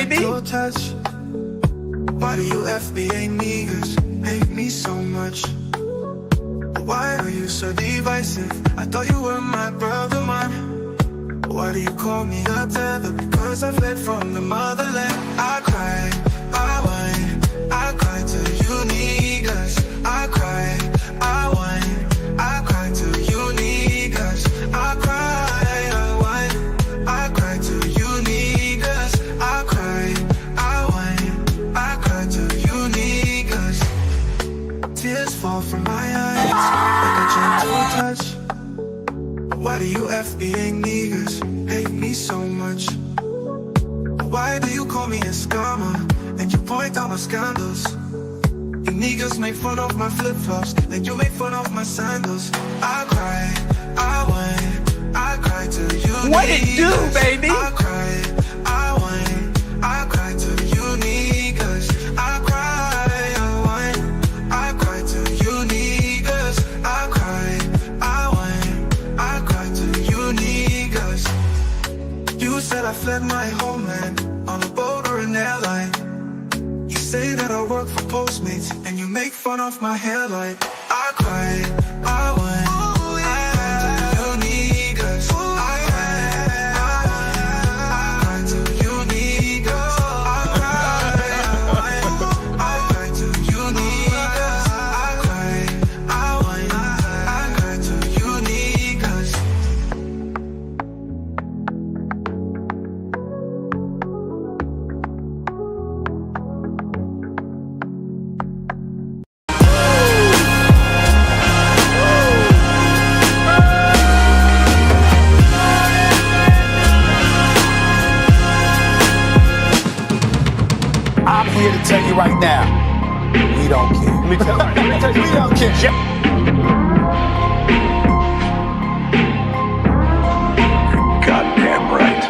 baby. Your touch. Why do you FBA niggas hate me so much? Why are you so divisive? I thought you were my brother, man. Why do you call me a tether? Because I fled from the motherland. I cry, I whine, I cry to you niggas. I cry, I whine, I cry to you niggas. I cry, I whine, I cry to you niggas. I cry, I whine, I cry to you niggas. Tears fall from my eyes like a gentle touch. Why do you FBA niggas hate me so much? Why do you call me a scammer and you point out my scandals? You niggas make fun of my flip-flops like you make fun of my sandals. I cry, I whine, I cry to you What niggas. it do, baby? I cry, I whine, I cry to you niggas. I cry, I whine, I cry to you niggas. I cry, I whine, I cry to you niggas. You said I fled my homeland on a boat or an airline. You say that I work for Postmates and you make fun of my hairline. I cry, I whine, I cry to you niggas. I cry, I whine, I cry to you niggas. I cry, I whine, I cry to you niggas. I cry, I whine, I cry to you niggas. I'm here to tell you right now, we don't care. Let me tell you, we don't care. Goddamn right.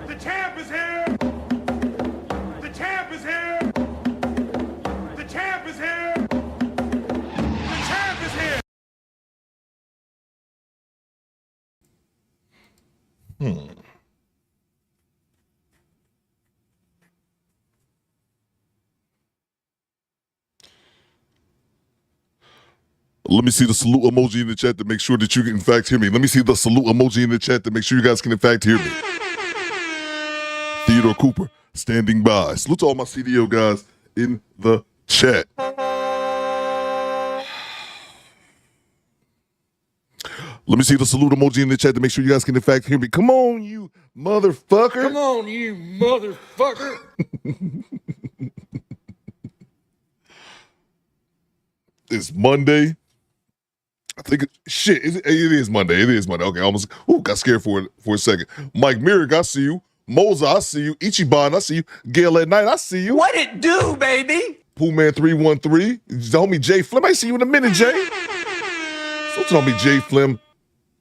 The champ is here! The champ is here! The champ is here! The champ is here! Let me see the salute emoji in the chat to make sure that you can in fact hear me. Let me see the salute emoji in the chat to make sure you guys can in fact hear me. Theodore Cooper, standing by. Salute to all my CDO guys in the chat. Let me see the salute emoji in the chat to make sure you guys can in fact hear me. Come on, you motherfucker. Come on, you motherfucker. It's Monday. I think shit. It is Monday. It is Monday. Okay, I almost got scared for a second. Mike Merrick, I see you. Moza, I see you. Ichiban, I see you. Gail at Night, I see you. What it do, baby? Poolman 313. The homie Jay Flim. I see you in a minute, Jay. So tell me Jay Flim.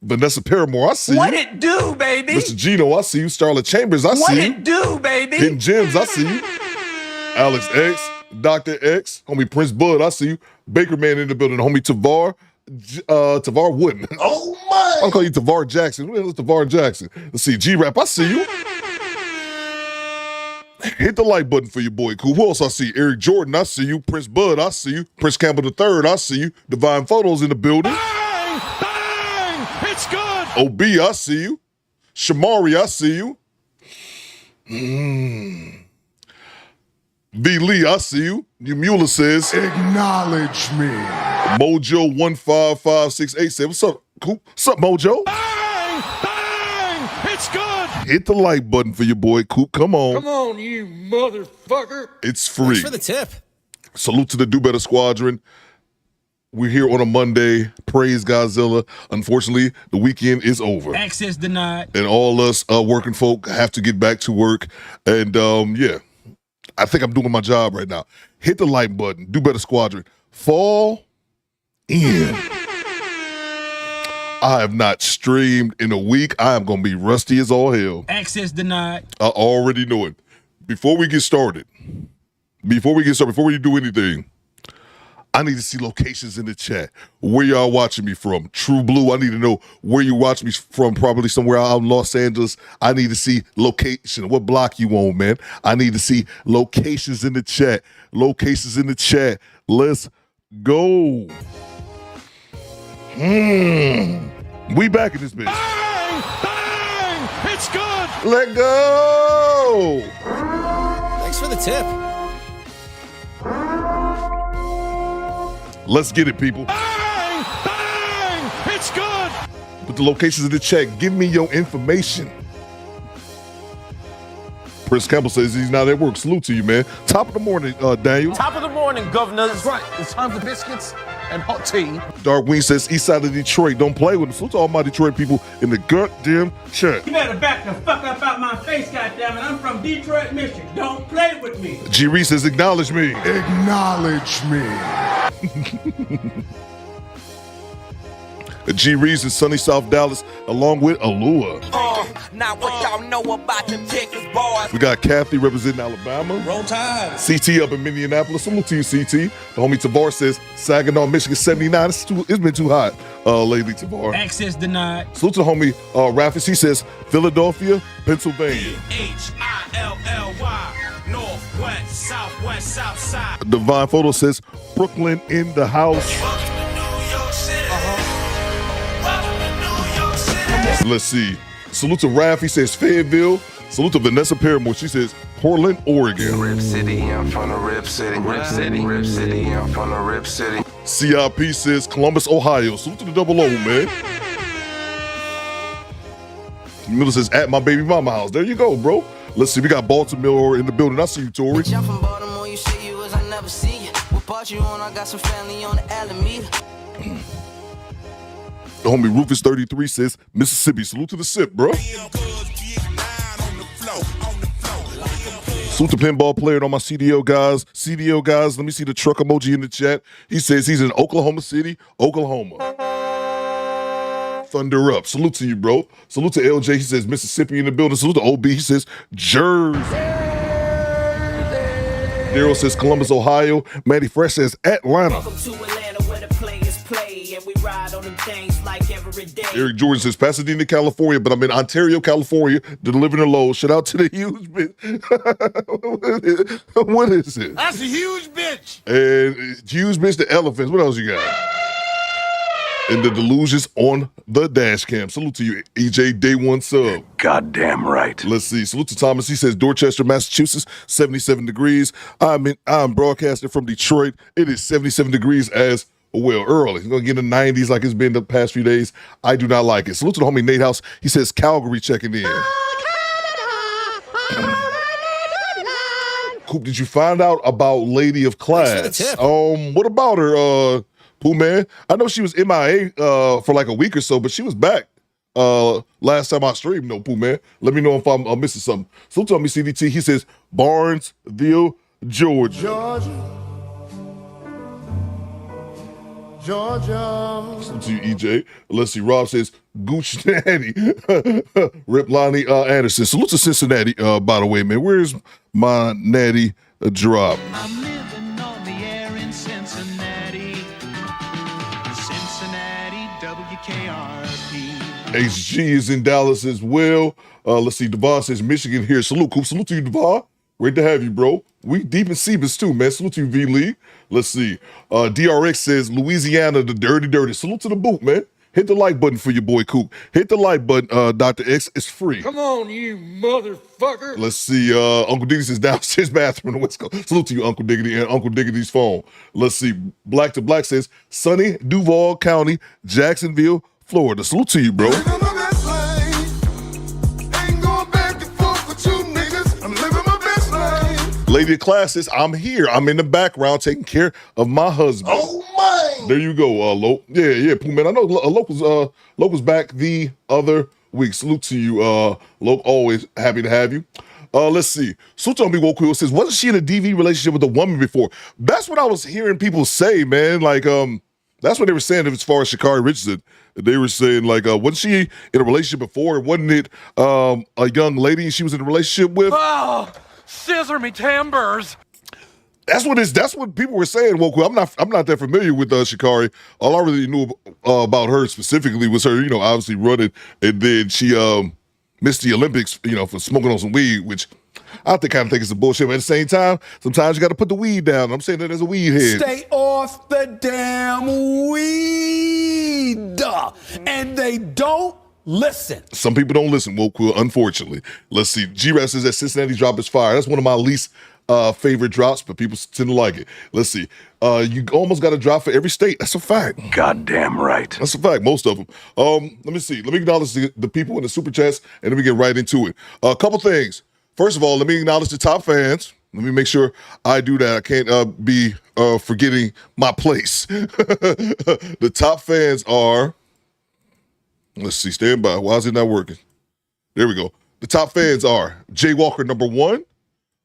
Vanessa Paramore, I see What you. it do, baby? Mr. Gino, I see you. Starlet Chambers, I What see you. it do, baby? Hidden Gems, I see you. Alex X, Dr. X, homie Prince Bud, I see you. Baker Man in the building, homie Tavar. Tavar Wooden. Oh my! I'll call you Tavar Jackson. Who the hell is Tavar Jackson? Let's see. G-Rap, I see you. Hit the like button for your boy. Cool. Who else I see? Eric Jordan, I see you. Prince Bud, I see you. Prince Campbell III, I see you. Divine Photos in the building. Bang! Bang! It's good! OB, I see you. Shamari, I see you. V. Lee, I see you. New Mueller says, Acknowledge me. Mojo 155687. What's up, Coop? What's up, Mojo? Bang! Bang! It's good! Hit the like button for your boy, Coop. Come on. Come on, you motherfucker. It's free. Thanks for the tip. Salute to the Do Better Squadron. We're here on a Monday. Praise Godzilla. Unfortunately, the weekend is over. Access denied. And all us working folk have to get back to work. And yeah, I think I'm doing my job right now. Hit the like button. Do Better Squadron. Fall in. I have not streamed in a week. I am going to be rusty as all hell. Access denied. I already know it. Before we get started, before we do anything, I need to see locations in the chat. Where y'all watching me from? True Blue, I need to know where you watch me from, probably somewhere out in Los Angeles. I need to see location. What block you on, man? I need to see locations in the chat. Locations in the chat. Let's go. We back in this bitch. Bang! Bang! It's good! Let go! Thanks for the tip. Let's get it, people. Bang! Bang! It's good! Put the locations in the chat. Give me your information. Prince Campbell says he's not at work. Salute to you, man. Top of the morning, Daniel. Top of the morning, governor. That's right. It's time for biscuits and hot tea. Dark Wing says east side of Detroit. Don't play with him. Salute to all my Detroit people in the goddamn chat. You better back the fuck up out my face, goddammit. I'm from Detroit, Michigan. Don't play with me. G. Reese says acknowledge me. Acknowledge me. G. Reese in sunny South Dallas, along with Alua. Now what y'all know about them Texas boys? We got Kathy representing Alabama. Roll Tide. CT up in Minneapolis. Salute to you, CT. The homie Tavar says Saginaw, Michigan, 79. It's been too hot lately, Tavar. Access denied. Salute to the homie Raffis. He says Philadelphia, Pennsylvania. H-I-L-L-Y. Northwest, southwest, south side. Divine Photo says Brooklyn in the house. Let's see. Salute to Raph. He says Fayetteville. Salute to Vanessa Paramore. She says Portland, Oregon. Rip City, I'm from the Rip City. Rip City, Rip City, I'm from the Rip City. CIP says Columbus, Ohio. Salute to the double O, man. Miller says at my baby mama house. There you go, bro. Let's see. We got Baltimore in the building. I see you, Tori. I'm from Baltimore, you say you was, I never see you. What part you on? I got some family on the Alameda. The homie Rufus 33 says Mississippi. Salute to the SIP, bro. Salute to pinball player and all my CDL guys. CDL guys, let me see the truck emoji in the chat. He says he's in Oklahoma City, Oklahoma. Thunder up. Salute to you, bro. Salute to LJ. He says Mississippi in the building. Salute to OB. He says Jersey. Daryl says Columbus, Ohio. Manny Fresh says Atlanta. Welcome to Atlanta where the players play and we ride on them things like every day. Eric Jordan says Pasadena, California, but I'm in Ontario, California, delivering the load. Shout out to the huge bitch. What is it? That's a huge bitch! And huge bitch, the elephants. What else you got? And the delusions on the dash cam. Salute to you, EJ, day one sub. Goddamn right. Let's see. Salute to Thomas. He says Dorchester, Massachusetts, 77 degrees. I'm broadcasting from Detroit. It is 77 degrees as well early. It's going to get in the 90s like it's been the past few days. I do not like it. Salute to the homie Nate House. He says Calgary checking in. Coop, did you find out about Lady of Class? What about her, Pooh Man? I know she was MIA for like a week or so, but she was back last time I streamed. No, Pooh Man. Let me know if I'm missing something. Salute to me, CDT. He says Barnesville, Georgia. Georgia. Salute to you, EJ. Let's see. Rob says Gooch Natty. Rip Lonnie Anderson. Salute to Cincinnati, by the way, man. Where's my natty drop? I'm living on the air in Cincinnati. Cincinnati, WKRP. HG is in Dallas as well. Let's see. Devon says Michigan here. Salute, Coop. Salute to you, Devon. Great to have you, bro. We deep in Seabus too, man. Salute to you, V-League. Let's see. DRX says Louisiana, the dirty. Salute to the boot, man. Hit the like button for your boy Coop. Hit the like button, Dr. X. It's free. Come on, you motherfucker. Let's see. Uncle Diggity says downstairs bathroom in the West Coast. Salute to you, Uncle Diggity, and Uncle Diggity's phone. Let's see. Black to Black says sunny Duval County, Jacksonville, Florida. Salute to you, bro. Lady of Class says, I'm here. I'm in the background taking care of my husband. Oh, my. There you go, Lope. Yeah, Pooh Man. I know Lope was back the other week. Salute to you, Lope. Always happy to have you. Let's see. Sutomi Woku says, wasn't she in a DV relationship with a woman before? That's what I was hearing people say, man. Like, That's what they were saying as far as Sha'Carri Richardson. They were saying, like, wasn't she in a relationship before? Wasn't it a young lady she was in a relationship with? Oh, scissor me timbers. That's what people were saying. Well, I'm not that familiar with Sha'Carri. All I really knew about her specifically was her, obviously running, and then she missed the Olympics, for smoking on some weed, which I kind of think is some bullshit. But at the same time, sometimes you got to put the weed down. I'm saying that as a weed head. Stay off the damn weed. And they don't listen. Some people don't listen, Woku, unfortunately. Let's see. G-Rap says that Cincinnati drop is fire. That's one of my least favorite drops, but people tend to like it. Let's see. You almost got a drop for every state. That's a fact. Goddamn right. That's a fact, most of them. Let me see. Let me acknowledge the people in the super chats, and then we get right into it. A couple things. First of all, let me acknowledge the top fans. Let me make sure I do that. I can't be forgetting my place. The top fans are, let's see, stand by. Why is it not working? There we go. The top fans are Jay Walker, number 1.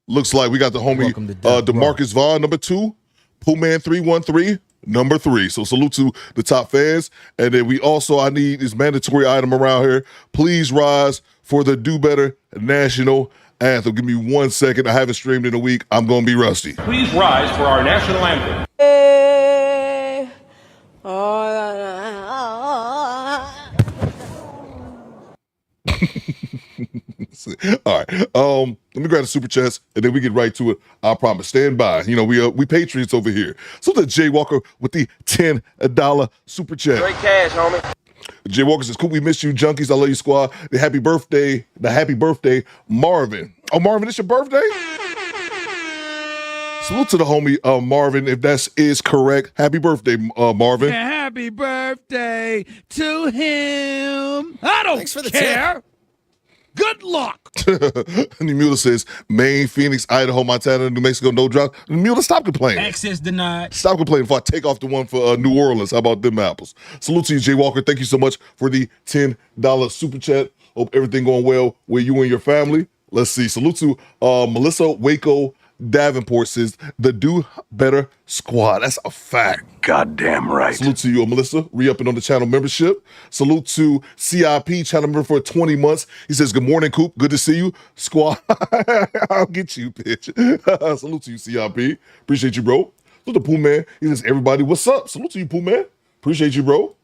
Looks like we got the homie DeMarcus Vaughn, number 2. Poohman 313, number 3. So salute to the top fans. And then I need this mandatory item around here. Please rise for the Do Better national anthem. Give me 1 second. I haven't streamed in a week. I'm going to be rusty. Please rise for our national anthem. All right. Let me grab the super chats and then we get right to it. I promise. Stand by. We Patriots over here. So the Jay Walker with the $10 super chat. Great cash, homie. Jay Walker says, cool, we miss you, junkies. I love you, squad. The happy birthday, Marvin. Oh, Marvin, it's your birthday? Salute to the homie Marvin, if that is correct. Happy birthday, Marvin. Happy birthday to him. I don't care. Tip. Good luck. Mula says, Maine, Phoenix, Idaho, Montana, New Mexico, no drop. Mula, stop complaining. Access denied. Stop complaining before I take off the one for New Orleans. How about them apples? Salute to you, Jay Walker. Thank you so much for the $10 super chat. Hope everything going well with you and your family. Let's see. Salute to Melissa Waco Davenport says, the Do Better squad. That's a fact. Goddamn right. Salute to you, Melissa, re-upping on the channel membership. Salute to CIP, channel member for 20 months. He says, good morning, Coop. Good to see you. Squad. I'll get you, bitch. Salute to you, CIP. Appreciate you, bro. Salute to Pooh Man. He says, everybody, what's up? Salute to you, Pooh Man. Appreciate you, bro.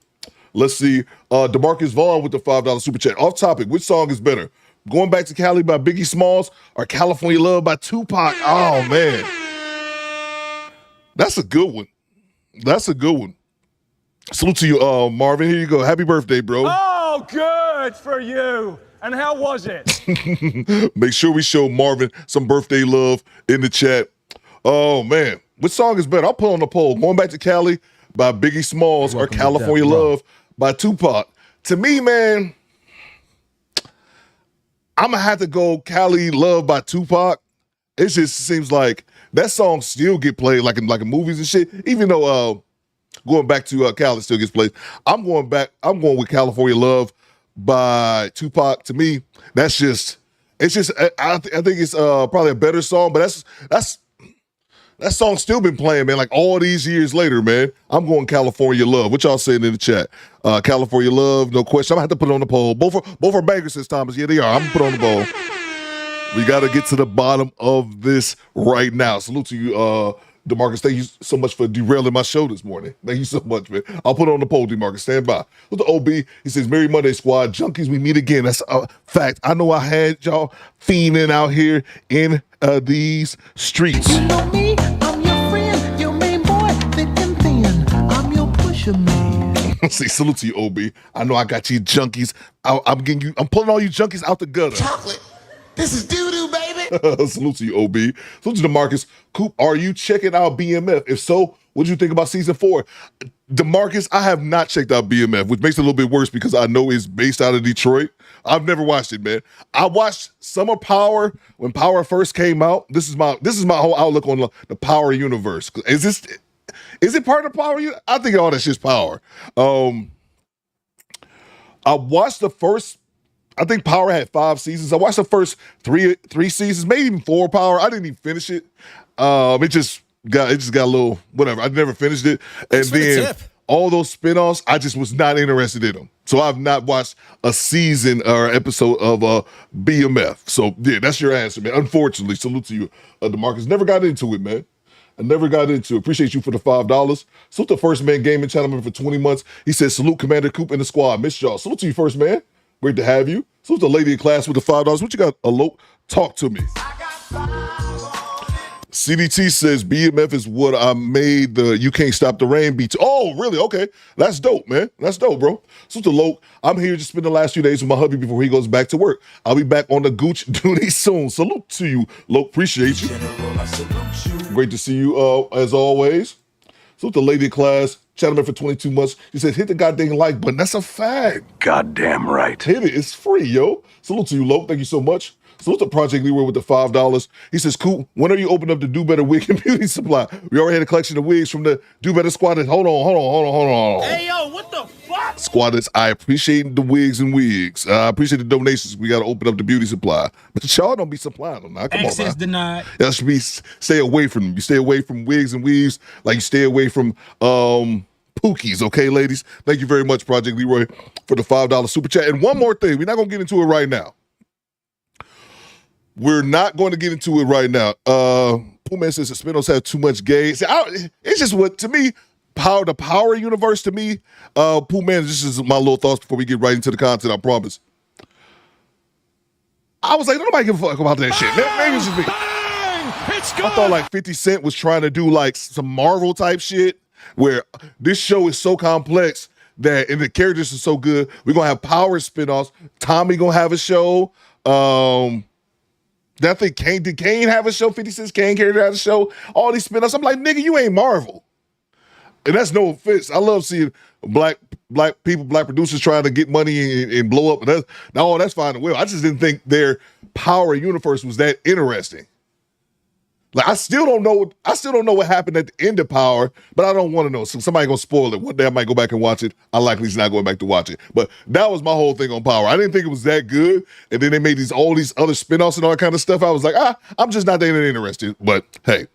Let's see. DeMarcus Vaughn with the $5 super chat. Off topic, which song is better? Going Back to Cali by Biggie Smalls or California Love by Tupac? Oh, man. That's a good one. Salute to you, Marvin. Here you go. Happy birthday, bro. Oh, good for you. And how was it? Make sure we show Marvin some birthday love in the chat. Oh, man. Which song is better? I'll put on the poll. Going Back to Cali by Biggie Smalls or California Love by Tupac. To me, man, I'm going to have to go Cali Love by Tupac. It just seems like that song still get played like in movies and shit. Even though going back to Cali still gets played. I'm going with California Love by Tupac. To me, I think it's probably a better song, but that song's still been playing, man, like all these years later, man. I'm going California Love. What y'all saying in the chat? California Love, no question. I'm going to have to put it on the poll. Both are bangers since Thomas. Yeah, they are. I'm going to put it on the poll. We got to get to the bottom of this right now. Salute to you, DeMarcus. Thank you so much for derailing my show this morning. Thank you so much, man. I'll put it on the poll, DeMarcus. Stand by. With the OB, he says, Merry Monday, squad. Junkies, we meet again. That's a fact. I know I had y'all fiending out here in these streets. You know me, I'm your friend, your main boy, thick and thin. I'm your pusher man. See, salute to you, OB. I know I got you junkies. I'm pulling all you junkies out the gutter. Chocolate. This is doo-doo, baby. Salute to you, OB. Salute to DeMarcus. Coop, are you checking out BMF? If so, what did you think about season 4? DeMarcus, I have not checked out BMF, which makes it a little bit worse because I know it's based out of Detroit. I've never watched it, man. I watched Summer Power when Power first came out. This is my whole outlook on the Power universe. Is it part of the Power? I think all that shit's Power. I watched the first. I think Power had 5 seasons. I watched the first three seasons, maybe even 4 Power. I didn't even finish it. It just got a little whatever. I never finished it. And then all those spinoffs, I just was not interested in them. So I've not watched a season or episode of BMF. So yeah, that's your answer, man. Unfortunately, salute to you, DeMarcus. Never got into it, man. I never got into it. Appreciate you for the $5. Salute the First Man Gaming channel member for 20 months. He says, salute Commander Coop and the squad. Miss y'all. Salute to you, First Man. Great to have you. Salute the lady in class with the $5. What you got, Alope? Talk to me. CDT says BMF is what I made the You Can't Stop the Rain beat. Oh, really? Okay. That's dope, man. That's dope, bro. So to Loke, I'm here to spend the last few days with my hubby before he goes back to work. I'll be back on the Gooch duty soon. Salute to you, Loke. Appreciate you. Great to see you as always. Salute the lady in class. Chatterman for 22 months. He says, hit the goddamn like button. That's a fact. Goddamn right. Hit it. It's free, yo. Salute to you, Loke. Thank you so much. Salute to Project Leroy with the $5. He says, cool, when are you opening up the Do Better Wig and Beauty Supply? We already had a collection of wigs from the Do Better Squad. Hold on. Hey, yo, what the fuck? Squatters, I appreciate the wigs and wigs. I appreciate the donations. We got to open up the beauty supply. But y'all don't be supplying them now. Come Access on, man. denied. Y'all should stay away from them. You stay away from wigs and weaves like you stay away from Pookies, okay, ladies? Thank you very much, Project Leroy, for the $5 super chat. And one more thing. We're not going to get into it right now. We're not going to get into it right now. Pooh Man says the spinoffs have too much gay. See, it's just what, to me, the Power universe, to me, Pooh Man, this is my little thoughts before we get right into the content, I promise. I was like, nobody give a fuck about that shit. Maybe it's just me. I thought like 50 Cent was trying to do like some Marvel type shit where this show is so complex that, and the characters are so good, we're going to have Power spinoffs. Tommy going to have a show. I think did Kane have a show? 50 Cent's Kane character had a show. All these spinoffs. I'm like, nigga, you ain't Marvel. And that's no offense. I love seeing black people, black producers trying to get money and blow up. And that's fine and well. I just didn't think their Power universe was that interesting. Like I still don't know what happened at the end of Power, but I don't want to know. So somebody gonna spoil it. One day I might go back and watch it. I likely is not going back to watch it. But that was my whole thing on Power. I didn't think it was that good. And then they made all these other spinoffs and all that kind of stuff. I was like, I'm just not that interested. But hey,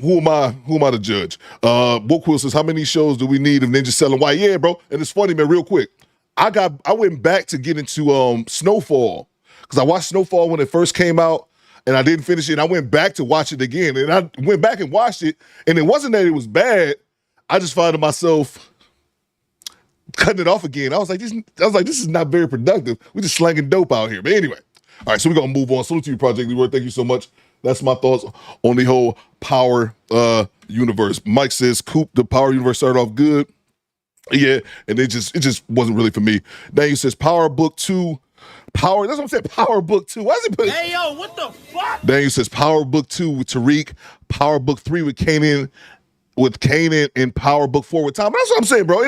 who am I to judge? Book Quill says, how many shows do we need of Ninja selling white? Yeah, bro. And it's funny, man, real quick. I went back to get into Snowfall. Because I watched Snowfall when it first came out. And I didn't finish it. And I went back to watch it again. And I went back and watched it. And it wasn't that it was bad. I just found myself cutting it off again. I was like, this is not very productive. We're just slanging dope out here. But anyway. All right, so we're going to move on. Salute to you, Project Leroy. Thank you so much. That's my thoughts on the whole Power universe. Mike says, Coop, the Power universe started off good. Yeah, and it just wasn't really for me. Daniel says, Power Book 2. Power, that's what I'm saying, Power Book 2. Why is he putting? Hey, yo, what the fuck? Daniel says Power Book 2 with Tariq, Power Book 3 with Kanan, and Power Book 4 with Tom. That's what I'm saying, bro.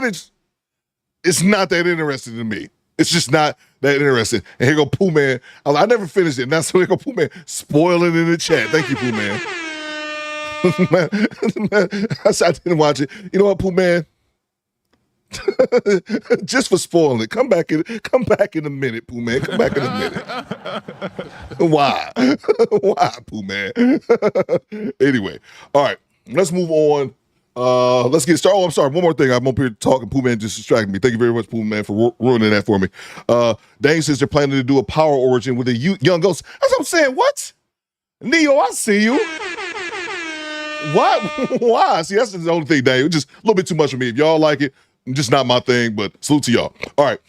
It's not that interesting to me. It's just not that interesting. And here go Pooh Man. I never finished it. And that's here go Pooh Man spoiling in the chat. Thank you, Pooh Man. I didn't watch it. You know what, Pooh Man? Just for spoiling it. Come back in a minute, Pooh Man. Come back in a minute. Why? Why, Pooh Man? Anyway, all right. Let's move on. Let's get started. Oh, I'm sorry. One more thing. I'm up here talking. Pooh Man just distracted me. Thank you very much, Pooh Man, for ruining that for me. Dane says they're planning to do a Power origin with a young ghost. That's what I'm saying. What? Neo, I see you. What? Why? See, that's the only thing, Dane. It's just a little bit too much for me. If y'all like it, just not my thing, but salute to y'all. All right.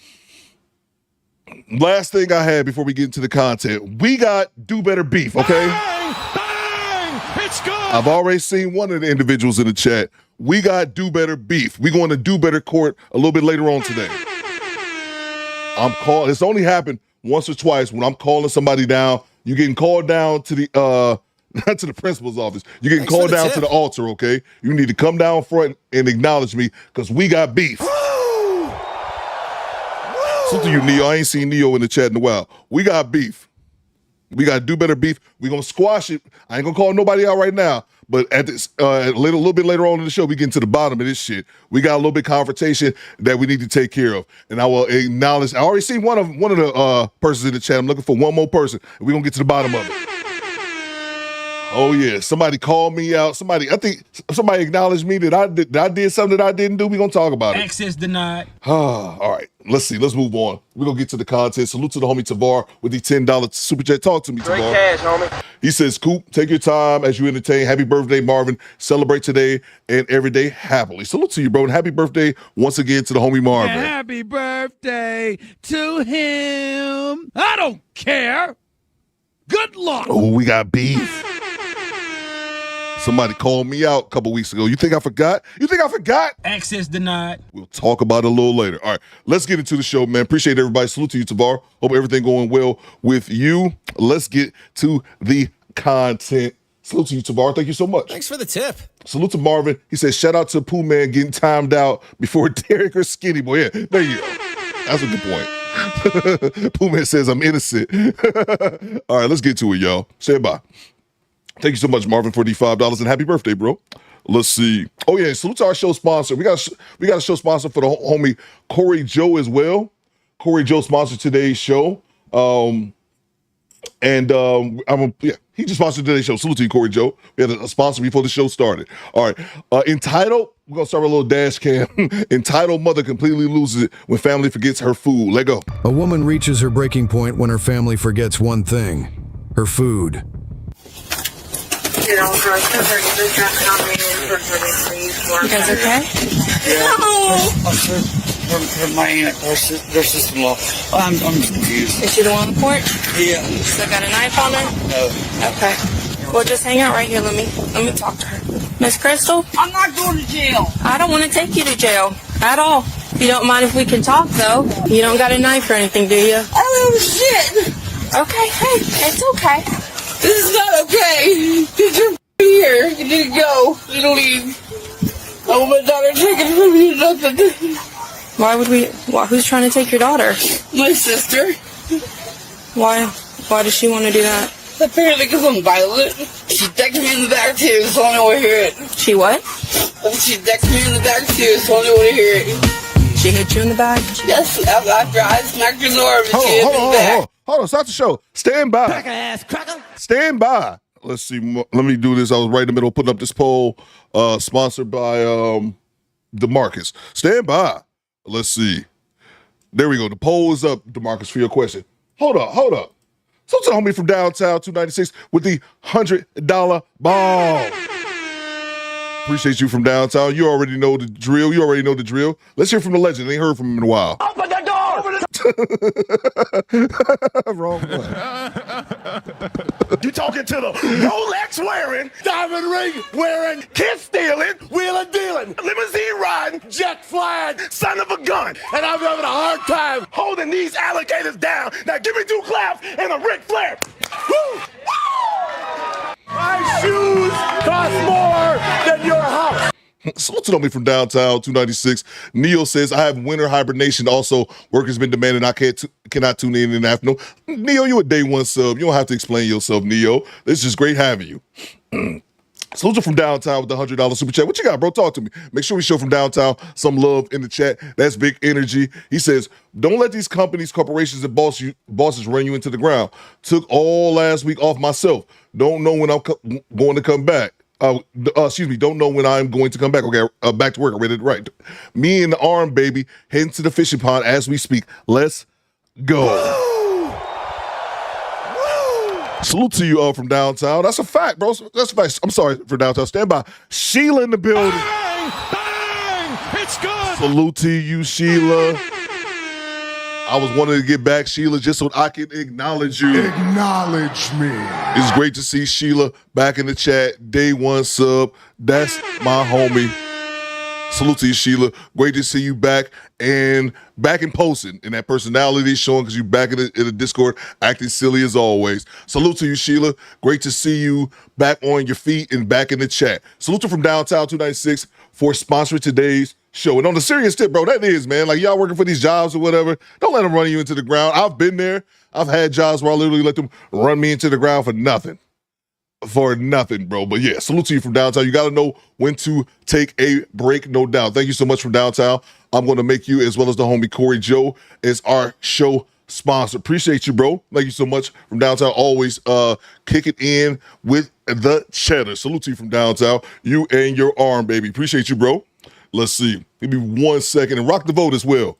Last thing I had before we get into the content. We got Do Better Beef, okay? Bang! Bang! It's good! I've already seen one of the individuals in the chat. We got Do Better Beef. We're going to Do Better Court a little bit later on today. It's only happened once or twice when I'm calling somebody down. You're getting called down to the not to the principal's office. You're getting called down to the altar, okay? You need to come down front and acknowledge me because we got beef. So to you, Neo. I ain't seen Neo in the chat in a while. We got beef. We got Do Better Beef. We're going to squash it. I ain't going to call nobody out right now, but at this a little bit later on in the show, we get to the bottom of this shit. We got a little bit of confrontation that we need to take care of. And I will acknowledge, I already see one of the persons in the chat. I'm looking for one more person, and we're going to get to the bottom of it. Oh yeah, somebody called me out. I think somebody acknowledged me that I did something that I didn't do. We're gonna talk about it. Access denied. All right, let's see. Let's move on. We're gonna get to the content. Salute to the homie Tavar with the $10 super chat. Talk to me, Tavar. Great cash, homie. He says, Coop, take your time as you entertain. Happy birthday, Marvin. Celebrate today and every day happily. Salute to you, bro. And happy birthday once again to the homie Marvin. Happy birthday to him. I don't care. Good luck. Oh, we got beef. Somebody called me out a couple weeks ago. You think I forgot? Access denied. We'll talk about it a little later. All right, let's get into the show, man. Appreciate everybody. Salute to you, Tavar. Hope everything going well with you. Let's get to the content. Salute to you, Tavar. Thank you so much. Thanks for the tip. Salute to Marvin. He says, shout out to Pooh Man getting timed out before Derek or Skinny Boy. Yeah, there you go. That's a good point. Pooh Man says, I'm innocent. All right, let's get to it, y'all. Say bye. Thank you so much, Marvin, for the $5 and happy birthday, bro. Let's see. Oh yeah, salute to our show sponsor. We got a show sponsor for the homie Corey Joe as well. Corey Joe sponsored today's show. He just sponsored today's show. Salute to you, Corey Joe. We had a sponsor before the show started. All right. Entitled, we're gonna start with a little dash cam. Entitled mother completely loses it when family forgets her food. Let go. A woman reaches her breaking point when her family forgets one thing: her food. You guys okay? Yeah. My aunt, her sister-in-law. I'm confused. Is she the one on the porch? Yeah. Still got a knife on her? No. Okay. Well, just hang out right here. Let me talk to her. Miss Crystal? I'm not going to jail. I don't want to take you to jail at all. You don't mind if we can talk, though? You don't got a knife or anything, do you? Oh, shit. Okay, hey, it's okay. This is not okay. You're here. You need to go. You need to leave. I want my daughter taken from you. Nothing. Why would we? Who's trying to take your daughter? My sister. Why? Why does she want to do that? Apparently because I'm violent. She decked me in the back too, so I don't want to hear it. She what? She decked me in the back too, so I don't want to hear it. She hit you in the back? Yes, after I smacked her door, but she hit me in the back. Hold on, stop the show. Stand by. Cracker-ass cracker. Stand by. Let's see. Let me do this. I was right in the middle putting up this poll, sponsored by DeMarcus. Stand by. Let's see. There we go. The poll is up, DeMarcus, for your question. Hold up. So to the homie from downtown, 296, with the $100 bomb. Appreciate you from downtown. You already know the drill. Let's hear from the legend. Ain't heard from him in a while. Open the door! Wrong one. You talking to the Rolex wearing, diamond ring wearing, kiss stealing, wheeler dealing, limousine riding, jet flying, son of a gun. And I'm having a hard time holding these alligators down. Now give me 2 claps and a Ric Flair. Woo! My shoes cost more than your house. Salute to me from downtown, 296. Neo says, I have winter hibernation. Also, work has been demanding. I cannot tune in the afternoon. Neo, you a day one sub. You don't have to explain yourself, Neo. It's just great having you. Salute you from downtown with the $100 super chat. What you got, bro? Talk to me. Make sure we show from downtown some love in the chat. That's big energy. He says, don't let these companies, corporations, and bosses run you into the ground. Took all last week off myself. Don't know when I'm going to come back. Don't know when I'm going to come back. Okay, back to work. I read it right. Me and the arm, baby, heading to the fishing pond as we speak. Let's go. Woo! Salute to you from downtown. That's a fact, bro. That's a fact. I'm sorry for downtown. Stand by. Sheila in the building. Bang! Bang! It's good. Salute to you, Sheila. I was wanting to get back, Sheila, just so I can acknowledge you. Acknowledge me. It's great to see Sheila back in the chat. Day one sub. That's my homie. Salute to you, Sheila. Great to see you back in posting. And that personality is showing because you're back in the Discord acting silly as always. Salute to you, Sheila. Great to see you back on your feet and back in the chat. Salute to from downtown 296 for sponsoring today's show. And on the serious tip, bro, that is, man, like y'all working for these jobs or whatever, don't let them run you into the ground. I've been there. I've had jobs where I literally let them run me into the ground for nothing. Bro. But yeah, salute to you from downtown. You got to know when to take a break, no doubt. Thank you so much from downtown. I'm going to make you, as well as the homie Corey Joe, as our show sponsor. Appreciate you, bro. Thank you so much from downtown. Always kick it in with the cheddar. Salute to you from downtown. You and your arm, baby. Appreciate you, bro. Let's see. Give me 1 second and rock the vote as well.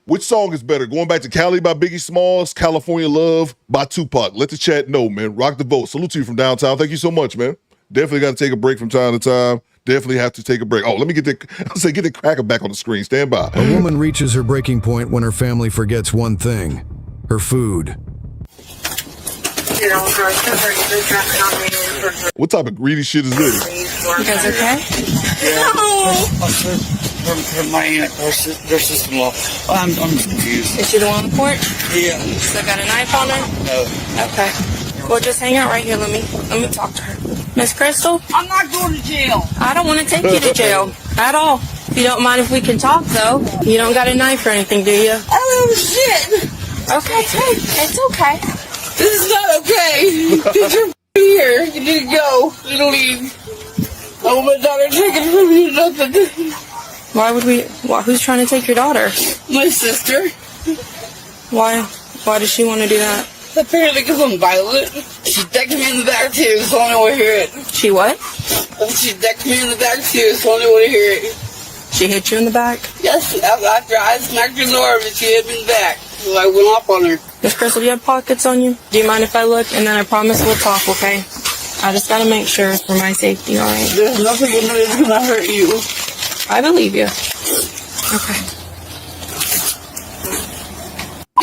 Which song is better? Going back to Cali by Biggie Smalls, California Love by Tupac. Let the chat know, man. Rock the vote. Salute to you from downtown. Thank you so much, man. Definitely got to take a break from time to time. Definitely have to take a break. Oh, let me get the cracker back on the screen. Stand by. A woman reaches her breaking point when her family forgets one thing: her food. What type of greedy shit is this? You guys okay? From my aunt, their sister-in-law. I'm confused. Is she the one on the porch? Yeah. Still got a knife on her? No. Okay. Well, just hang out right here. Let me talk to her. Miss Crystal? I'm not going to jail. I don't want to take you to jail at all. If you don't mind if we can talk, though. You don't got a knife or anything, do you? Oh, shit. Okay. It's okay. This is not okay. Get your here. You need to go. You need to leave. I want my daughter taken from you. Nothing. Why would we? Who's trying to take your daughter? My sister. Why? Why does she want to do that? Apparently because I'm violent. She decked me in the back too, so I don't want to hear it. She what? She decked me in the back too, so I don't want to hear it. She hit you in the back? Yes, after I smacked her in the arm and she hit me in the back. So I went off on her. Miss Crystal, do you have pockets on you? Do you mind if I look? And then I promise we'll talk, okay? I just gotta make sure for my safety, alright? There's nothing in there that's gonna hurt you. I believe you. Okay.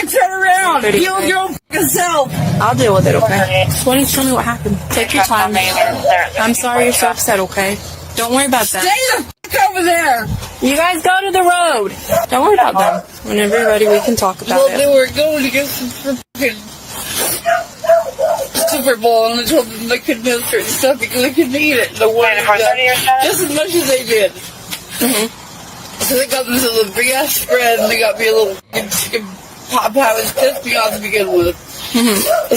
Turn around! Heal your own fucking self! I'll deal with it, okay? Why don't you tell me what happened? Take your time. I'm sorry you're so upset, okay? Don't worry about that. Stay the fuck over there! You guys go to the road! Don't worry about that. Whenever you're ready, we can talk about Well, it. they were going to get some fucking Super Bowl and they told them they couldn't have certain stuff because they couldn't eat it. They wanted just as much as they did. So they got this little big ass spread and they got me a little chicken pot pie, which pissed me off to begin with.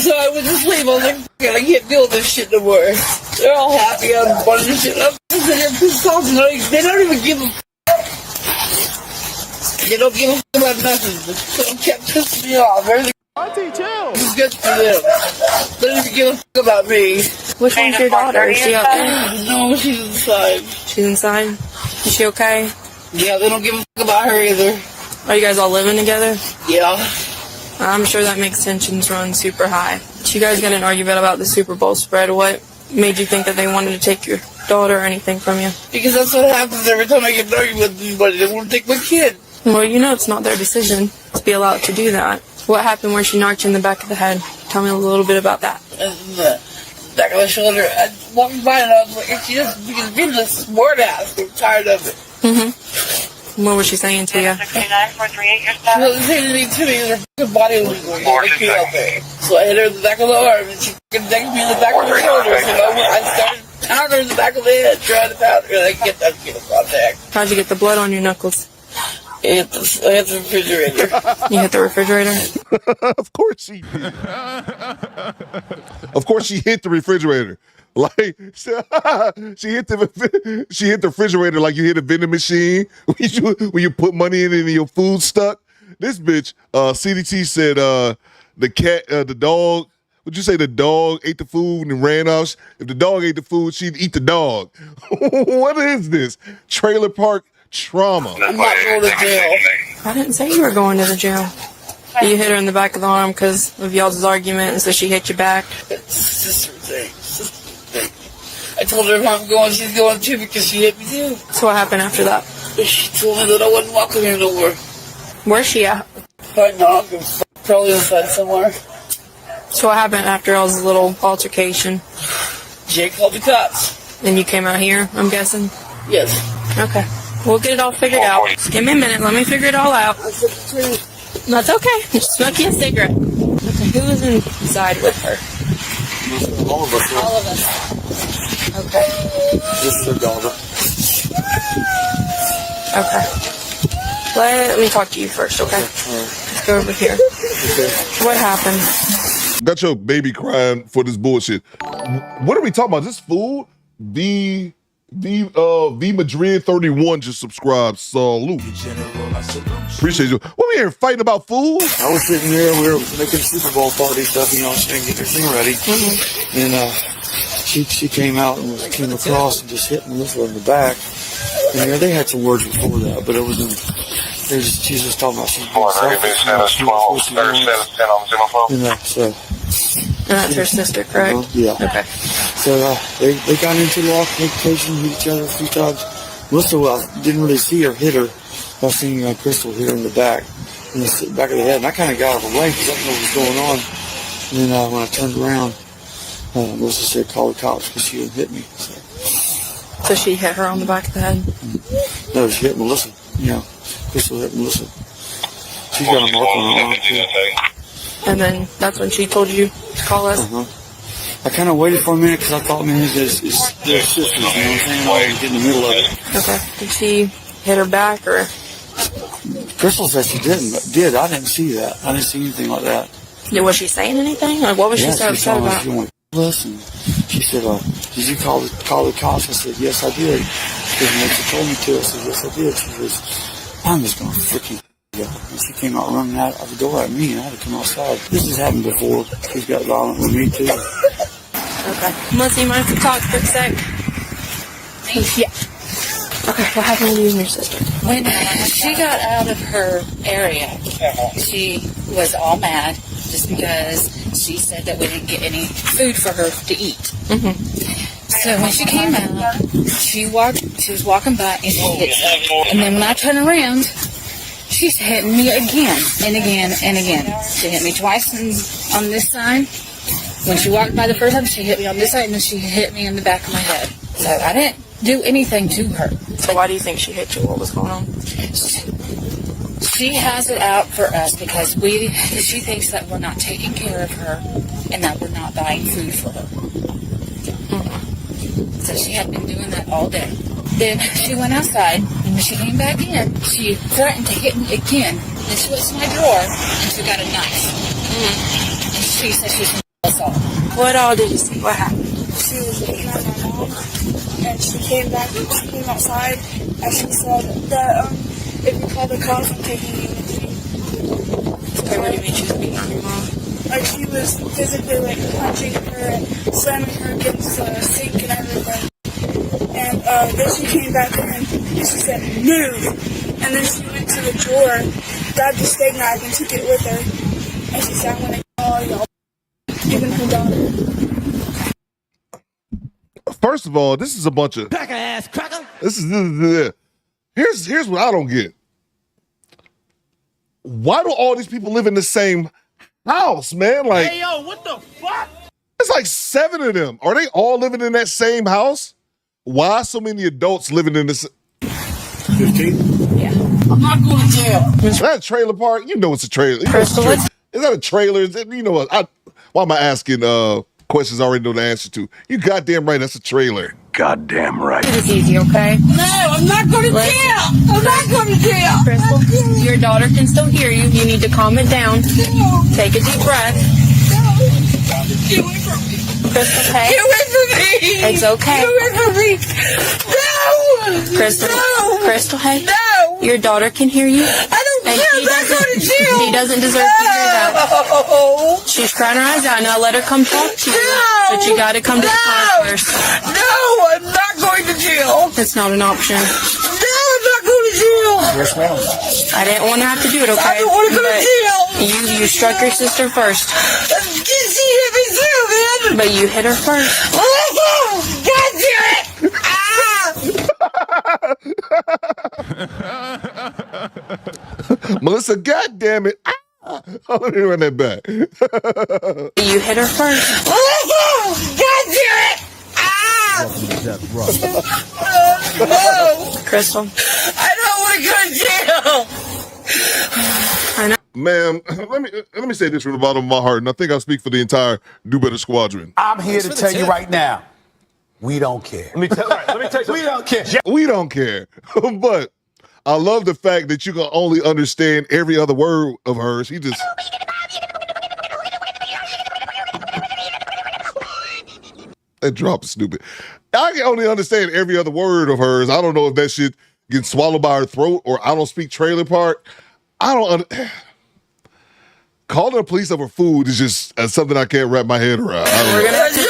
So I went to sleep. I was like, I can't deal with this shit no more. They're all happy. I'm bunch of shit. I'm sitting pissed off. They don't even give a They don't give a about nothing. So it kept pissing me off. Everything was good for them. They don't even give a about me. Which one's your daughter? Is she up there? No, she's inside. She's inside? Is she okay? Yeah, they don't give a about her either. Are you guys all living together? Yeah. I'm sure that makes tensions run super high. You guys got an argument about the Super Bowl spread. What made you think that they wanted to take your daughter or anything from you? Because that's what happens every time I get an argument with anybody. They want to take my kid. Well, you know it's not their decision to be allowed to do that. What happened where she knocked you in the back of the head? Tell me a little bit about that. The back of my shoulder. I walked by and I was like, she just being a smart ass. I'm tired of it. What was she saying to you? She wasn't saying anything to me. Her fucking body was going out there. So I hit her in the back of the arm and she decked me in the back of her shoulder. So I started pounding her in the back of the head, trying to pound her. And I get a contact. How'd you get the blood on your knuckles? I hit the refrigerator. You hit the refrigerator? Of course she did. Of course she hit the refrigerator. Like she hit the refrigerator like you hit a vending machine when you put money in it and your food stuck. This bitch, CDT said the dog. Would you say the dog ate the food and ran off? If the dog ate the food, she'd eat the dog. What is this? Trailer park trauma. I'm not going to jail. I didn't say you were going to the jail. You hit her in the back of the arm because of y'all's argument, and so she hit you back. It's sister thing. I told her if I'm going, she's going too because she hit me too. So what happened after that? She told me that I wasn't walking here no more. Where's she at? I know, probably inside somewhere. So what happened after y'all's little altercation? Jay called the cops. And you came out here, I'm guessing? Yes. Okay. We'll get it all figured out. Just give me a minute. Let me figure it all out. I said the truth. That's okay. Just smoke you a cigarette. Okay, who was inside with her? All of us. All of us. Okay. This is her daughter. Okay. Let me talk to you first, okay? Let's go over here. What happened? Got your baby crying for this bullshit. What are we talking about? This food? V Madrid 31 just subscribed. Salute. Appreciate you. What we here fighting about food? I was sitting there, we were making Super Bowl party stuff, you know, saying get everything ready. And she came out and came across and just hit Melissa in the back. And yeah, they had some words before that, but it wasn't. She was just talking about she's being selfish. You know, so. And that's her sister, correct? Yeah. Okay. So they got into the altercation, hit each other a few times. Melissa, didn't really see her hit her. I seen Crystal hit her in the back, in the back of the head, and I kind of got out of the way because I didn't know what was going on. And then when I turned around, Melissa said, "Call the cops," because she didn't hit me. So she hit her on the back of the head? No, she hit Melissa. Yeah, Crystal hit Melissa. She's got a mark on her arm too. And then that's when she told you to call us? I kind of waited for a minute because I thought, man, they're sisters, you know what I'm saying? I was in the middle of it. Okay. Did she hit her back or? Crystal said she did. I didn't see that. I didn't see anything like that. Was she saying anything? Like, what was she so upset about? Listen, she said, "Did you call the cops?" I said, "Yes, I did." She told me to. I said, "Yes, I did." She goes, "I'm just gonna freaking." And she came out running out of the door at me, and I had to come outside. This has happened before. She's got violent with me too. Okay. Melissa, you mind if we talk for a sec? Yeah. Okay, what happened to you and your sister? When she got out of her area, she was all mad just because she said that we didn't get any food for her to eat. So when she came out, she was walking by and she hit me. And then when I turned around, she's hitting me again and again and again. She hit me twice on this side. When she walked by the first time, she hit me on this side, and then she hit me in the back of my head. So I didn't do anything to her. So why do you think she hit you? What was going on? She has it out for us because she thinks that we're not taking care of her and that we're not buying food for her. So she had been doing that all day. Then she went outside, and when she came back in, she threatened to hit me again. Then she went to my drawer, and she got a knife. And she said she was going to assault. What all did you see? What happened? She was looking at my mom, and she came outside, and she said that if you call the cops, I'm taking you with me. Okay, what do you mean she was beating on your mom? Like, she was physically, like, punching her and slamming her against the sink and everything. And then she came back in and she said, "Move!" And then she went to the drawer, grabbed the steak knife, and took it with her. And she said, "I'm going to call y'all," even her daughter. First of all, this is a bunch of cracker ass cracker. Here's what I don't get. Why do all these people live in the same house, man? Like, Hey, yo, what the fuck? it's like 7 of them. Are they all living in that same house? Why so many adults living in this? 15? Yeah. I'm not going to jail. Is that a trailer park? You know it's a trailer. You know it's a is that a trailer? You know what? Why am I asking questions I already know the answer to? You goddamn right, that's a trailer. Goddamn right. It's easy, okay? No, I'm not going to jail. I'm not going to jail. Crystal, your daughter can still hear you. You need to calm it down. Take a deep breath. Get away from me. Crystal, hey? Get away from me. It's okay. Get away from me. No. Crystal, No. Crystal, hey? No. Your daughter can hear you. I don't And care. I'm not going to jail. She doesn't deserve to hear that. No. She's crying her eyes out. Now let her come talk to you. No. But you got to come to the car first. No, I'm not going to jail. It's not an option. No, I'm not going to jail. Yes, ma'am. I didn't want to have to do it, okay? I don't want to go to jail. You struck your sister first. She hit me too, man. But you hit her first. God damn it. Melissa, goddamn it. Let me run that back. You hit her first. God damn it. No. Crystal. I don't want to go to jail. I know. Ma'am, let me say this from the bottom of my heart, and I think I speak for the entire Do Better Squadron. I'm here to tell you right now, we don't care. Let me tell you. We don't care. We don't care. But I love the fact that you can only understand every other word of hers. He just... That drop is stupid. I can only understand every other word of hers. I don't know if that shit gets swallowed by her throat or I don't speak trailer park. I don't calling the police over food is just something I can't wrap my head around. We're gonna have to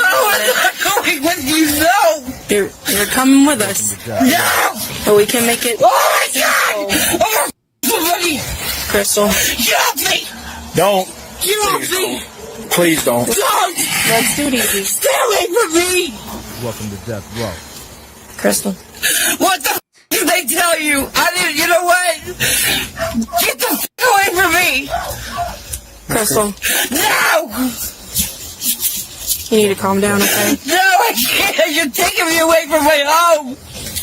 going with you, no! You're coming with us. No! But we can make it. Oh my God! Oh, somebody! Crystal. Get off me! Don't. Get off me! Please don't. Don't! Let's do it easy. Stay away from me! Welcome to Death Row. Crystal. What the did they tell you? I didn't, you know what? Get the away from me! Crystal. No! You need to calm down, okay? No, I can't! You're taking me away from my home!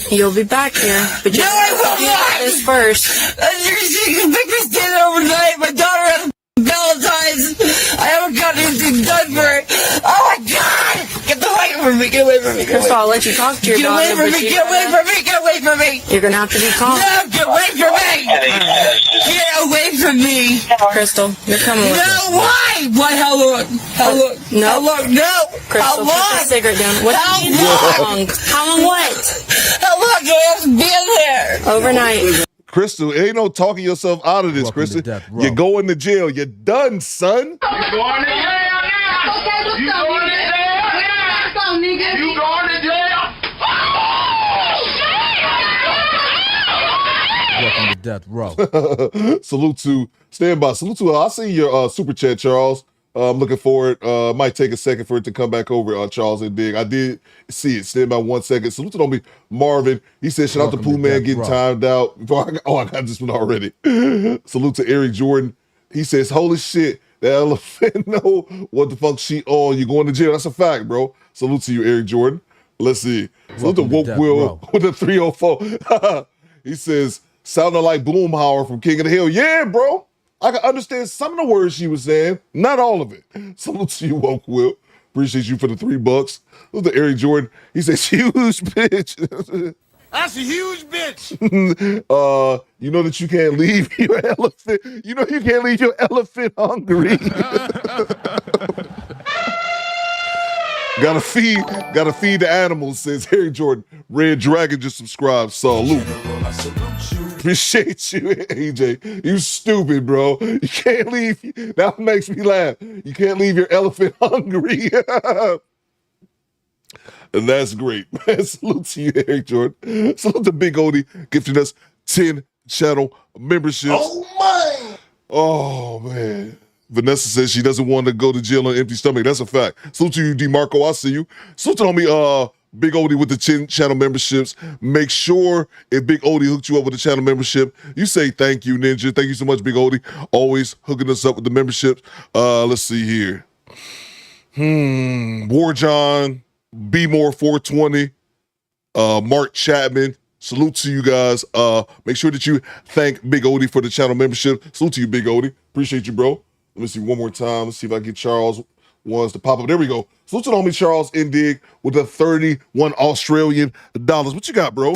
You'll be back here, but no, I will not! This first. You can make me stay there overnight. My daughter has Valentine's. I haven't got anything done for her. Oh my God! Get away from me! Get away from me! Crystal, I'll let you talk to your daughter. Get away from me! Get away from me! Get away from me! You're gonna have to be calm. No! Get away from me! Get away from me! Crystal, you're coming with us. No! Why? Why? How long? How long? No. How long? No! Crystal, How put long? the cigarette down. What? How long? How long what? How long do I have to be in there? Overnight. Crystal, ain't no talking yourself out of this, Welcome Crystal. to Death Row. You're going to jail. You're done, son. You going to jail now? You going to jail? You going to jail? Welcome to Death Row. Salute to stand by. Salute to I see your super chat, Charles. I'm looking for it. Might take a second for it to come back over, Charles and Dig. I did see it. Stand by 1 second. Salute to me, Marvin. He said, shout out to Pooh Man getting timed out. I got this one already. Salute to Eric Jordan. He says, holy shit, that elephant know what the fuck she on. You going to jail. That's a fact, bro. Salute to you, Eric Jordan. Let's see. Salute to Woke Will with the 304. He says, sounding like Bloomhauer from King of the Hill. Yeah, bro. I can understand some of the words she was saying, not all of it. Salute to you, Woke Will. Appreciate you for the $3. Look at Eric Jordan. He says, huge bitch. That's a huge bitch. You know that you can't leave your elephant. You know you can't leave your elephant hungry. Gotta feed the animals, says Eric Jordan. Red Dragon just subscribed. Salute. Appreciate you, AJ. You stupid, bro. You can't leave. That makes me laugh. You can't leave your elephant hungry. And that's great. Salute to you, Eric Jordan. Salute to Big Odie gifting us 10 channel memberships. Oh, my. Oh, man. Vanessa says she doesn't want to go to jail on an empty stomach. That's a fact. Salute to you, DeMarco. I see you. Salute to homie, Big Odie with the 10 channel memberships. Make sure if Big Odie hooked you up with a channel membership, you say thank you, Ninja. Thank you so much, Big Odie. Always hooking us up with the memberships. Let's see here. Warjohn, B-More 420, Mark Chapman. Salute to you guys. Make sure that you thank Big Odie for the channel membership. Salute to you, Big Odie. Appreciate you, bro. Let me see one more time. Let's see if I can get Charles ones to pop up. There we go. Salute to homie Charles Indig with the 31 Australian dollars. What you got, bro?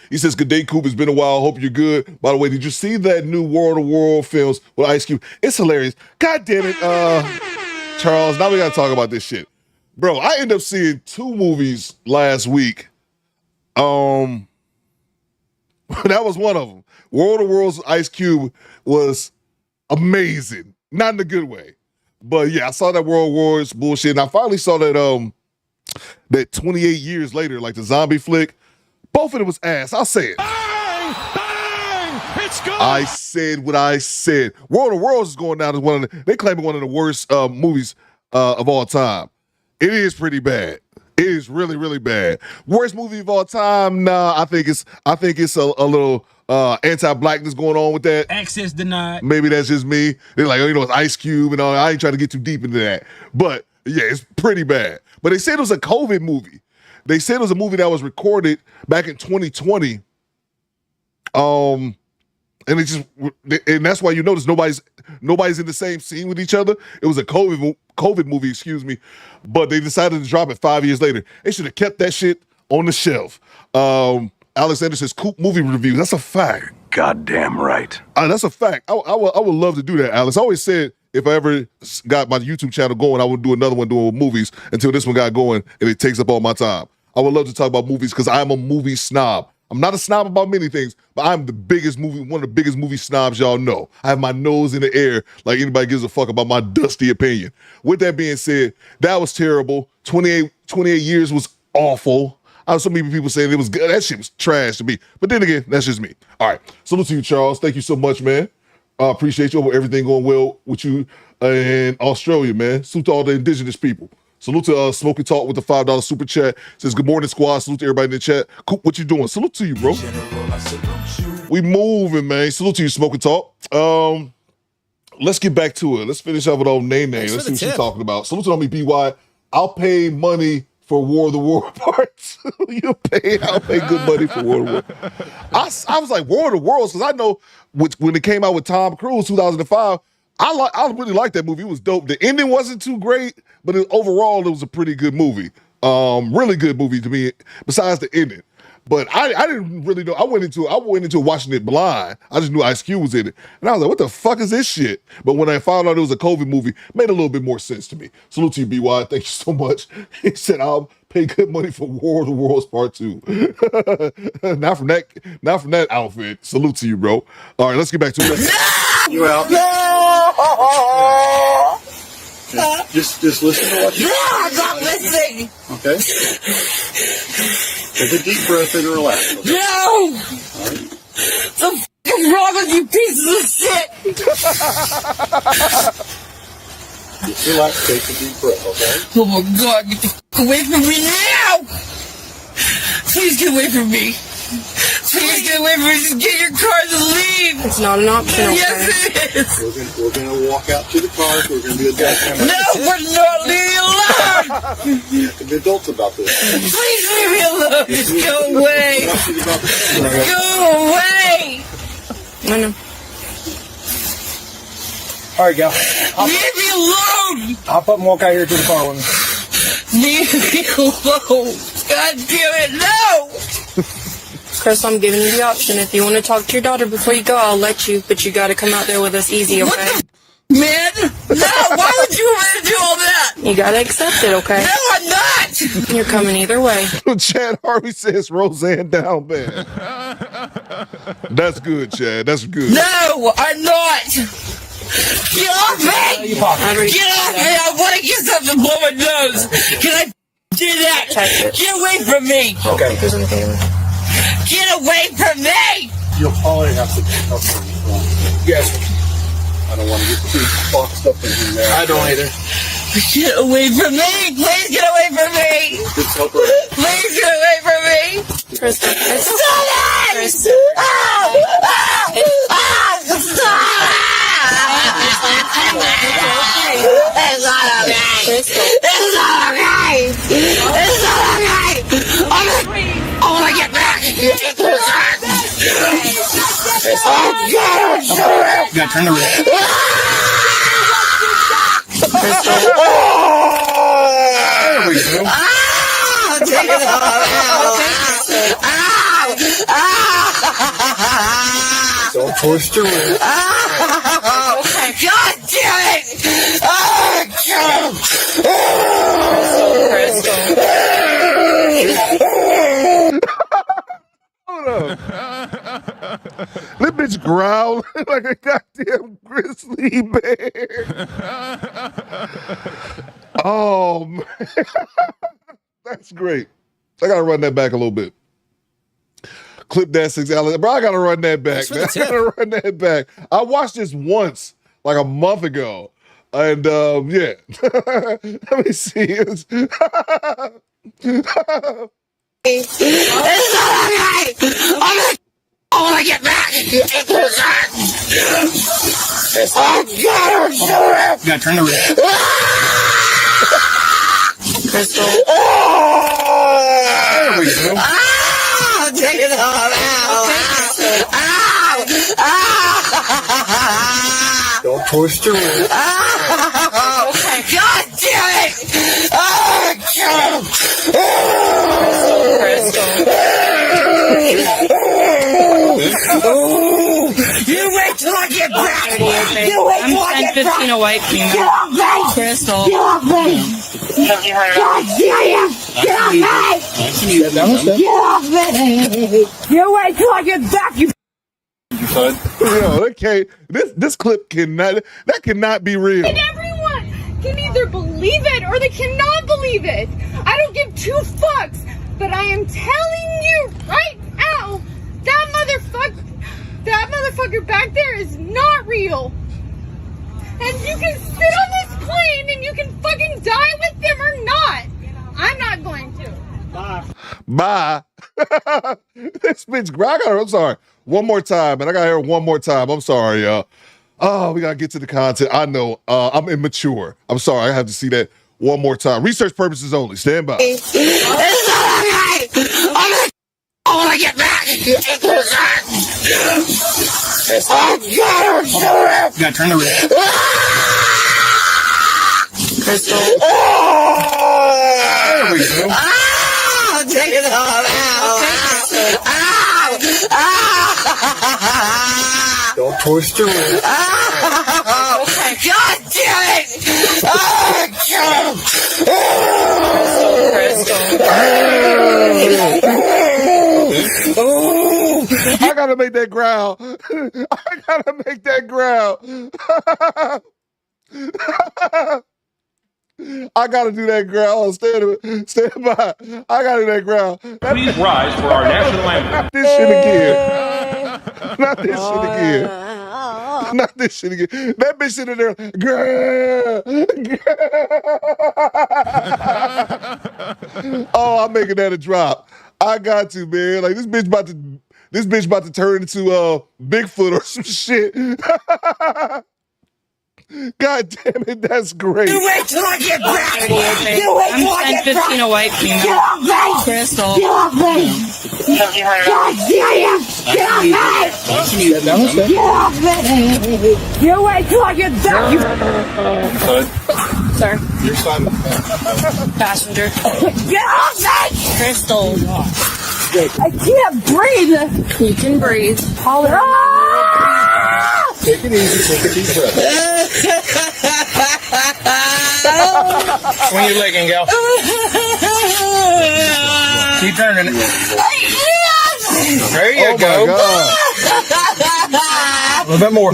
He says, good day, Coop. It's been a while. Hope you're good. By the way, did you see that new World of World films with Ice Cube? It's hilarious. God damn it. Charles, now we got to talk about this shit. Bro, I ended up seeing 2 movies last week. That was one of them. World of Worlds with Ice Cube was amazing. Not in a good way. But yeah, I saw that World Wars bullshit. And I finally saw that 28 years later, like the zombie flick. Both of them was ass. I'll say it. Bang! Bang! It's good. I said what I said. World of Worlds is going down as they claim one of the worst movies of all time. It is pretty bad. It is really, really bad. Worst movie of all time? Nah, I think it's a little anti-blackness going on with that. Access denied. Maybe that's just me. They're like, oh, it's Ice Cube and all. I ain't trying to get too deep into that. But yeah, it's pretty bad. But they said it was a COVID movie. They said it was a movie that was recorded back in 2020. And that's why you notice nobody's in the same scene with each other. It was a COVID movie, excuse me. But they decided to drop it 5 years later. They should have kept that shit on the shelf. Alexander says, Coop movie reviews. That's a fact. Goddamn right. That's a fact. I would love to do that, Alex. I always said if I ever got my YouTube channel going, I would do another one doing movies until this one got going, and it takes up all my time. I would love to talk about movies because I'm a movie snob. I'm not a snob about many things, but I'm one of the biggest movie snobs y'all know. I have my nose in the air like anybody gives a fuck about my dusty opinion. With that being said, that was terrible. 28 years was awful. I have so many people saying it was good. That shit was trash to me. But then again, that's just me. All right. Salute to you, Charles. Thank you so much, man. Appreciate you. Everything going well with you in Australia, man. Salute to all the indigenous people. Salute to Smoky Talk with the $5 super chat. Says, good morning, squad. Salute to everybody in the chat. Coop, what you doing? Salute to you, bro. We moving, man. Salute to you, Smoky Talk. Let's get back to it. Let's finish up with old Nene. Let's see what she's talking about. Salute to me, BY. I'll pay money for War of the World parts. I'll pay good money for War of the World. I was like, War of the Worlds, because I know when it came out with Tom Cruise, 2005, I really liked that movie. It was dope. The ending wasn't too great, but overall, it was a pretty good movie. Really good movie to me, besides the ending. But I didn't really know. I went into it watching it blind. I just knew Ice Cube was in it. And I was like, what the fuck is this shit? But when I found out it was a COVID movie, it made a little bit more sense to me. Salute to you, BY. Thank you so much. He said, I'll pay good money for War of the Worlds Part 2. Not from that outfit. Salute to you, bro. All right, let's get back to it. You out? No! Just listen to what you... No, I'm not listening! Okay? Take a deep breath and relax. Okay? No! Right. The f*** is wrong with you pieces of shit? Just relax, take a deep breath, okay? Oh my God, get the f*** away from me now! Please get away from me! Please get away from me! Just get your cars and leave! It's not an option, okay? Yes, it is! We're gonna walk out to the car. We're gonna be adults. No, we're not! Leave me alone! You have to be adults about this. Please leave me alone! Just go away! Go away! No. All right, gal. Leave me alone! Hop up and walk out here to the car with me. Leave me alone! God damn it, no! Chris, I'm giving you the option. If you want to talk to your daughter before you go, I'll let you, but you got to come out there with us easy, okay? Man! No! Why would you want to do all that? You got to accept it, okay? No, I'm not! You're coming either way. Chad Harvey says Roseanne down bad. That's good, Chad. That's good. No, I'm not! Get off me! Get off me! I want to get something to blow my nose! Can I do that? Get away from me! Okay. Get away from me! You'll probably have to help me. Yes. I don't want to get too boxed up in there. I don't either. Get away from me! Please get away from me! Just help her. Please get away from me! Chris, Stop it! Chris. Stop! It's not okay! It's not okay! It's not okay! I want to get back! Oh God! You gotta turn the wrist. There we go. Take it off! Don't twist your wrist. God damn it! Hold up. That bitch growled like a goddamn grizzly bear. Oh, man. That's great. I got to run that back a little bit. Clip that 6 hours. Bro, I got to run that back. Man. I got to run that back. I watched this once, like a month ago. And, yeah. Let me see. It's not okay! I want to get back! Oh God! You gotta turn the wrist. Crystal. There we go. Take it off! Don't twist your wrist. God damn it! You wait till I get back! You wait till I get 15 a white female. Get off me! Crystal. Get off me! God damn! Get off me! Get off me! You wait till I get back, you Yo, okay, this clip cannot be real. And everyone can either believe it or they cannot believe it. I don't give two fucks, but I am telling you right now, that motherfucker back there is not real. And you can sit on this plane and you can fucking die with them or not. I'm not going to. Bye. This bitch, I'm sorry. One more time, and I gotta hear it one more time. I'm sorry, y'all. Oh, we gotta get to the content. I know, I'm immature. I'm sorry, I have to see that one more time. Research purposes only. Stand by. It's not okay. I want to get back. You gotta turn the red. Crystal. There we go. Take it all out. Don't twist your wrist. God damn it! I gotta make that growl. I gotta make that growl. I gotta do that growl. Stand by. I gotta do that growl. Please rise for our national anthem. Not this shit again. Not this shit again. Not this shit again. That bitch sitting there. Oh, I'm making that a drop. I got to, man. Like this bitch about to turn into Bigfoot or some shit. God damn it, that's great. You wait till I get back. You wait till I get back. 15 a white female. Get off me. Crystal. Get off me. God damn. Get off me. Get off me. You wait till I get back. Sir. You're Simon. Passenger. Get off me. Crystal. I can't breathe. You can breathe. Take it easy. Take a deep breath. Swing your leg in, gal. Keep turning it. There you go. A little bit more.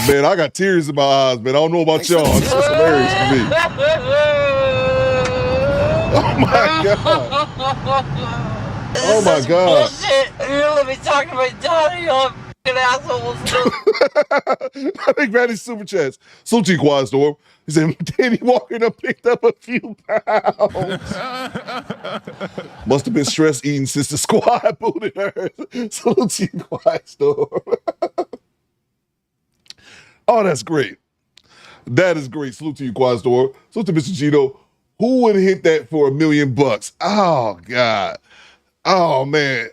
Man, I got tears in my eyes, man. I don't know about y'all. This is hilarious to me. Oh my God. Oh my God. Bullshit. You're gonna let me talk to my daughter, you all fucking assholes. I think Granny's super chats. So T Quiet Storm. He said, Danny Walker done picked up a few pounds. Must have been stress eating since the squad booted her. So T Quiet Storm. Oh, that's great. That is great. Salute to you, Quiet Storm. Salute to Mr. Gino. Who would hit that for $1 million? Oh, God. Oh, man.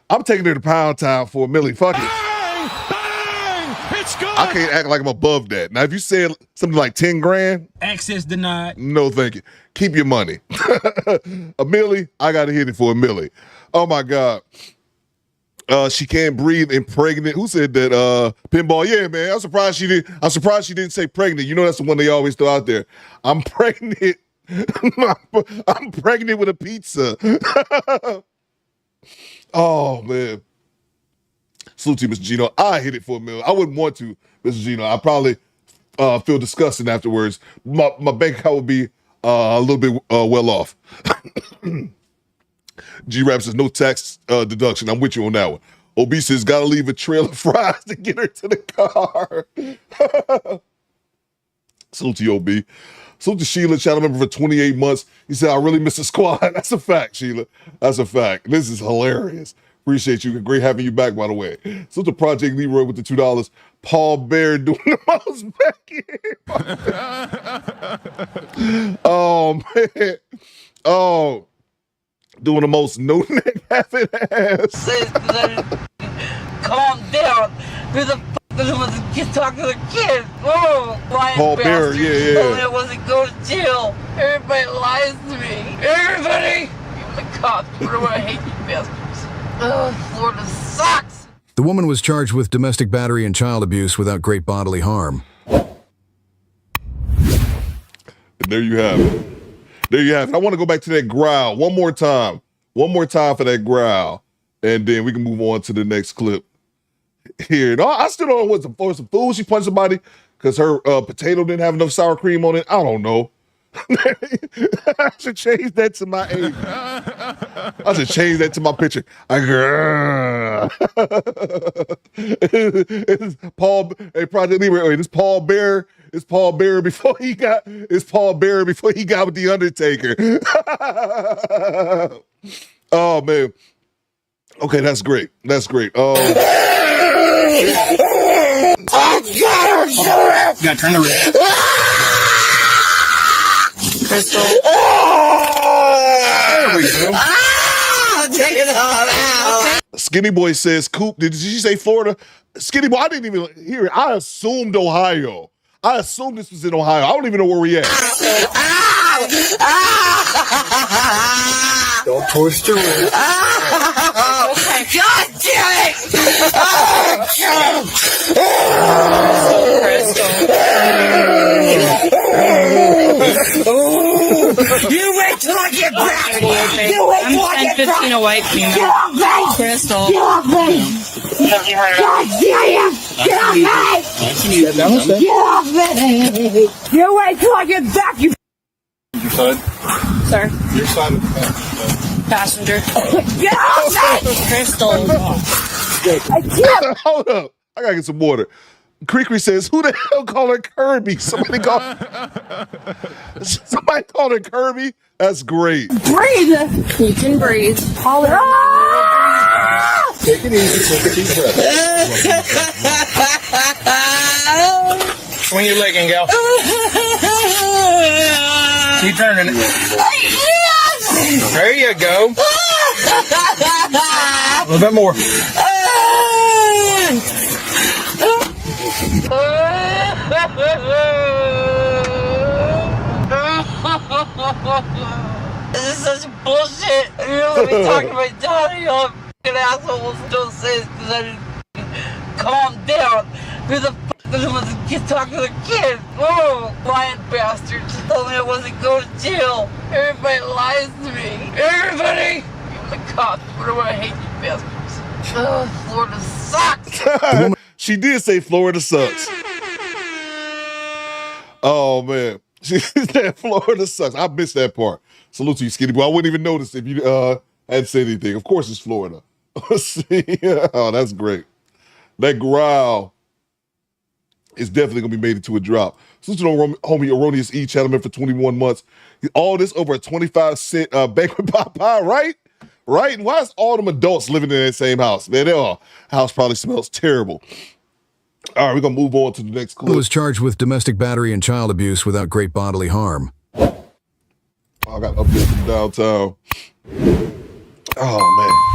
I'm taking her to Pound Town for $1 million. Fuck it. Bang! Bang! It's good. I can't act like I'm above that. Now, if you said something like 10 grand. Access denied. No, thank you. Keep your money. $1 million, I got to hit it for $1 million. Oh, my God. She can't breathe and pregnant. Who said that? Pinball. Yeah, man. I'm surprised she didn't say pregnant. You know that's the one they always throw out there. I'm pregnant. I'm pregnant with a pizza. Oh man. Salute to you, Mr. Gino. I hit it for $1 million. I wouldn't want to, Mr. Gino. I probably feel disgusting afterwards. My bank account would be a little bit well off. G-Rap says no tax deduction. I'm with you on that one. OB says gotta leave a trail of fries to get her to the car. Salute to you, OB. Salute to Sheila, channel member for 28 months. He said, I really miss the squad. That's a fact, Sheila. That's a fact. This is hilarious. Appreciate you. Great having you back, by the way. Salute to Project Leroy with the $2. Paul Bear doing the most back in. Oh, man. Oh. Doing the most no-neck having ass. Calm down. Who the fuck doesn't want to talk to the kids? Oh, lying Paul Bear, bastard. yeah. I wasn't going to jail. Everybody lies to me. Everybody! Even the cops. What do I hate you bastards? Oh, Florida sucks. The woman was charged with domestic battery and child abuse without great bodily harm. And there you have it. There you have it. I want to go back to that growl one more time. One more time for that growl. And then we can move on to the next clip here. No, I still don't know what's some food. She punched somebody because her potato didn't have enough sour cream on it. I don't know. I should change that to my age. I should change that to my picture. It's Paul. Hey, Project Libra. It's Paul Bear. It's Paul Bear before he got. It's Paul Bear before he got with the Undertaker. Oh man. Okay, that's great. That's great. Gotta turn the wrist. Crystal. There we go. Take it all out. Skinny Boy says, Coop, did she say Florida? Skinny Boy, I didn't even hear it. I assumed Ohio. I assumed this was in Ohio. I don't even know where we at. Don't twist your wrist. God damn it! You wait till I get back! You wait till I get back! I'm 10-15 a white female. Get off me! Crystal. Get off me! God damn! Get off me! Get off me! You wait till I get back, you Your son? Sir. Your son. Passenger. Get off me! Crystal. I can't! Hold up. I gotta get some water. Creakery says, who the hell called her Kirby? Somebody called her Kirby? That's great. Breathe! You can breathe. Take it easy. Take a deep breath. Swing your leg in, gal. Keep turning it. There you go. A little bit more. This is such bullshit. You know, let me talk to my daughter. You know, f***ing assholes don't say this because I didn't calm down. Who the f*** doesn't want to talk to their kid? Oh, lying bastards. Told me I wasn't going to jail. Everybody lies to me. Everybody! Even the cops. What do I hate you bastards? Oh, Florida sucks. She did say Florida sucks. Oh, man. She said Florida sucks. I missed that part. Salute to you, Skinny Boy. I wouldn't even notice if you hadn't said anything. Of course it's Florida. See? Oh, that's great. That growl is definitely going to be made into a drop. Salute to homie Erroneous E. Channelman for 21 months. All this over a 25-cent banquet pot pie, right? Right? Why is all them adults living in that same house? Man, their house probably smells terrible. All right, we're going to move on to the next clip. Who was charged with domestic battery and child abuse without great bodily harm. I got updates from downtown. Oh,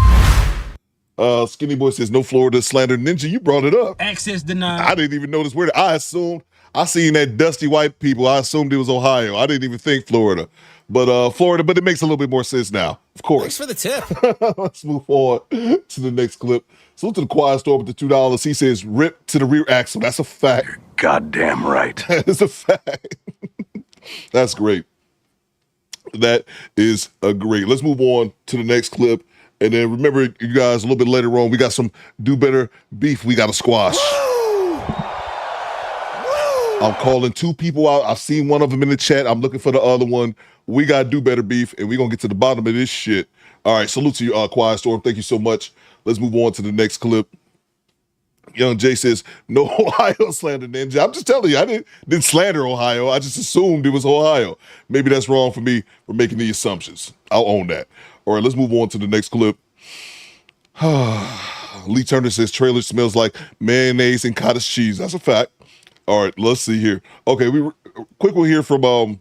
man. Skinny Boy says, no Florida slander. Ninja, you brought it up. Access denied. I didn't even notice where. I assumed, I seen that dusty white people. I assumed it was Ohio. I didn't even think Florida. But Florida, but it makes a little bit more sense now, of course. Thanks for the tip. Let's move on to the next clip. Salute to the Quiet Store with the $2. He says, rip to the rear axle. That's a fact. You're goddamn right. That is a fact. That's great. That is a great. Let's move on to the next clip. And then remember, you guys, a little bit later on, we got some Do Better beef we got to squash. I'm calling two people out. I've seen one of them in the chat. I'm looking for the other one. We got to Do Better beef, and we're going to get to the bottom of this shit. All right, salute to you, Quiet Storm. Thank you so much. Let's move on to the next clip. Young Jay says, no Ohio slander, Ninja. I'm just telling you, I didn't slander Ohio. I just assumed it was Ohio. Maybe that's wrong for me for making the assumptions. I'll own that. All right, let's move on to the next clip. Lee Turner says, trailer smells like mayonnaise and cottage cheese. That's a fact. All right, let's see here. Okay, quick one here from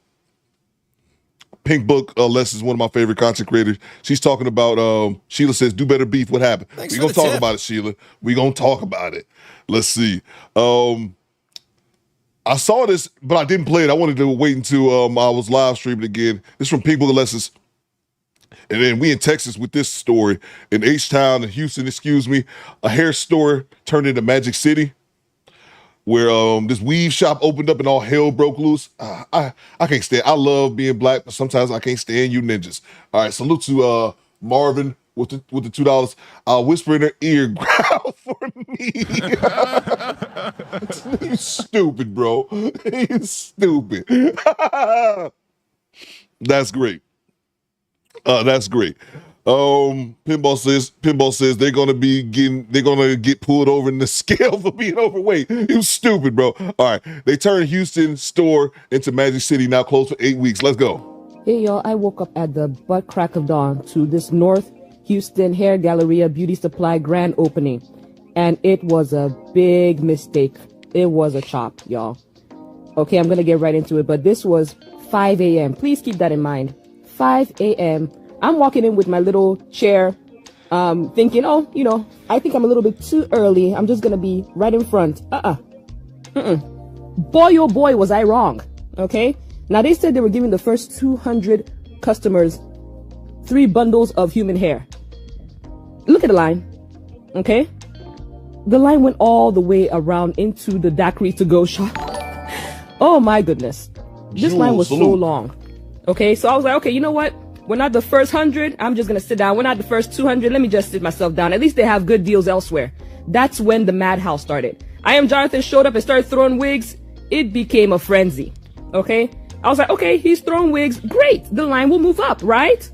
Pink Book. Les is one of my favorite content creators. She's talking about, Sheila says, do better beef. What happened? We're going to talk about it, Sheila. We're going to talk about it. Let's see. I saw this, but I didn't play it. I wanted to wait until I was live streaming again. This is from Pink Book. Les And then we in Texas with this story. In H-Town in Houston, a hair store turned into Magic City, where this weave shop opened up and all hell broke loose. I can't stand. I love being black, but sometimes I can't stand you ninjas. All right, salute to Marvin with the $2. I'll whisper in her ear, growl for me. He's stupid, bro. He's stupid. That's great. That's great. Pinball says they're gonna get pulled over in the scale for being overweight. You stupid, bro. All right, they turned Houston store into Magic City, now closed for 8 weeks. Let's go. Hey y'all, I woke up at the butt crack of dawn to this North Houston Hair Galleria Beauty Supply grand opening, and it was a big mistake. It was a chop, y'all. Okay, I'm gonna get right into it, but this was 5 a.m. Please keep that in mind. 5 a.m. I'm walking in with my little chair, thinking, I think I'm a little bit too early. I'm just gonna be right in front. Boy, oh boy, was I wrong. Okay? Now, they said they were giving the first 200 customers 3 bundles of human hair. Look at the line. Okay? The line went all the way around into the daiquiri to-go shop. Oh my goodness. This line was so long. Okay, so I was like, okay, you know what? We're not the first 100. I'm just going to sit down. We're not the first 200. Let me just sit myself down. At least they have good deals elsewhere. That's when the madhouse started. I Am Jonathan showed up and started throwing wigs. It became a frenzy. Okay? I was like, okay, he's throwing wigs. Great. The line will move up, right?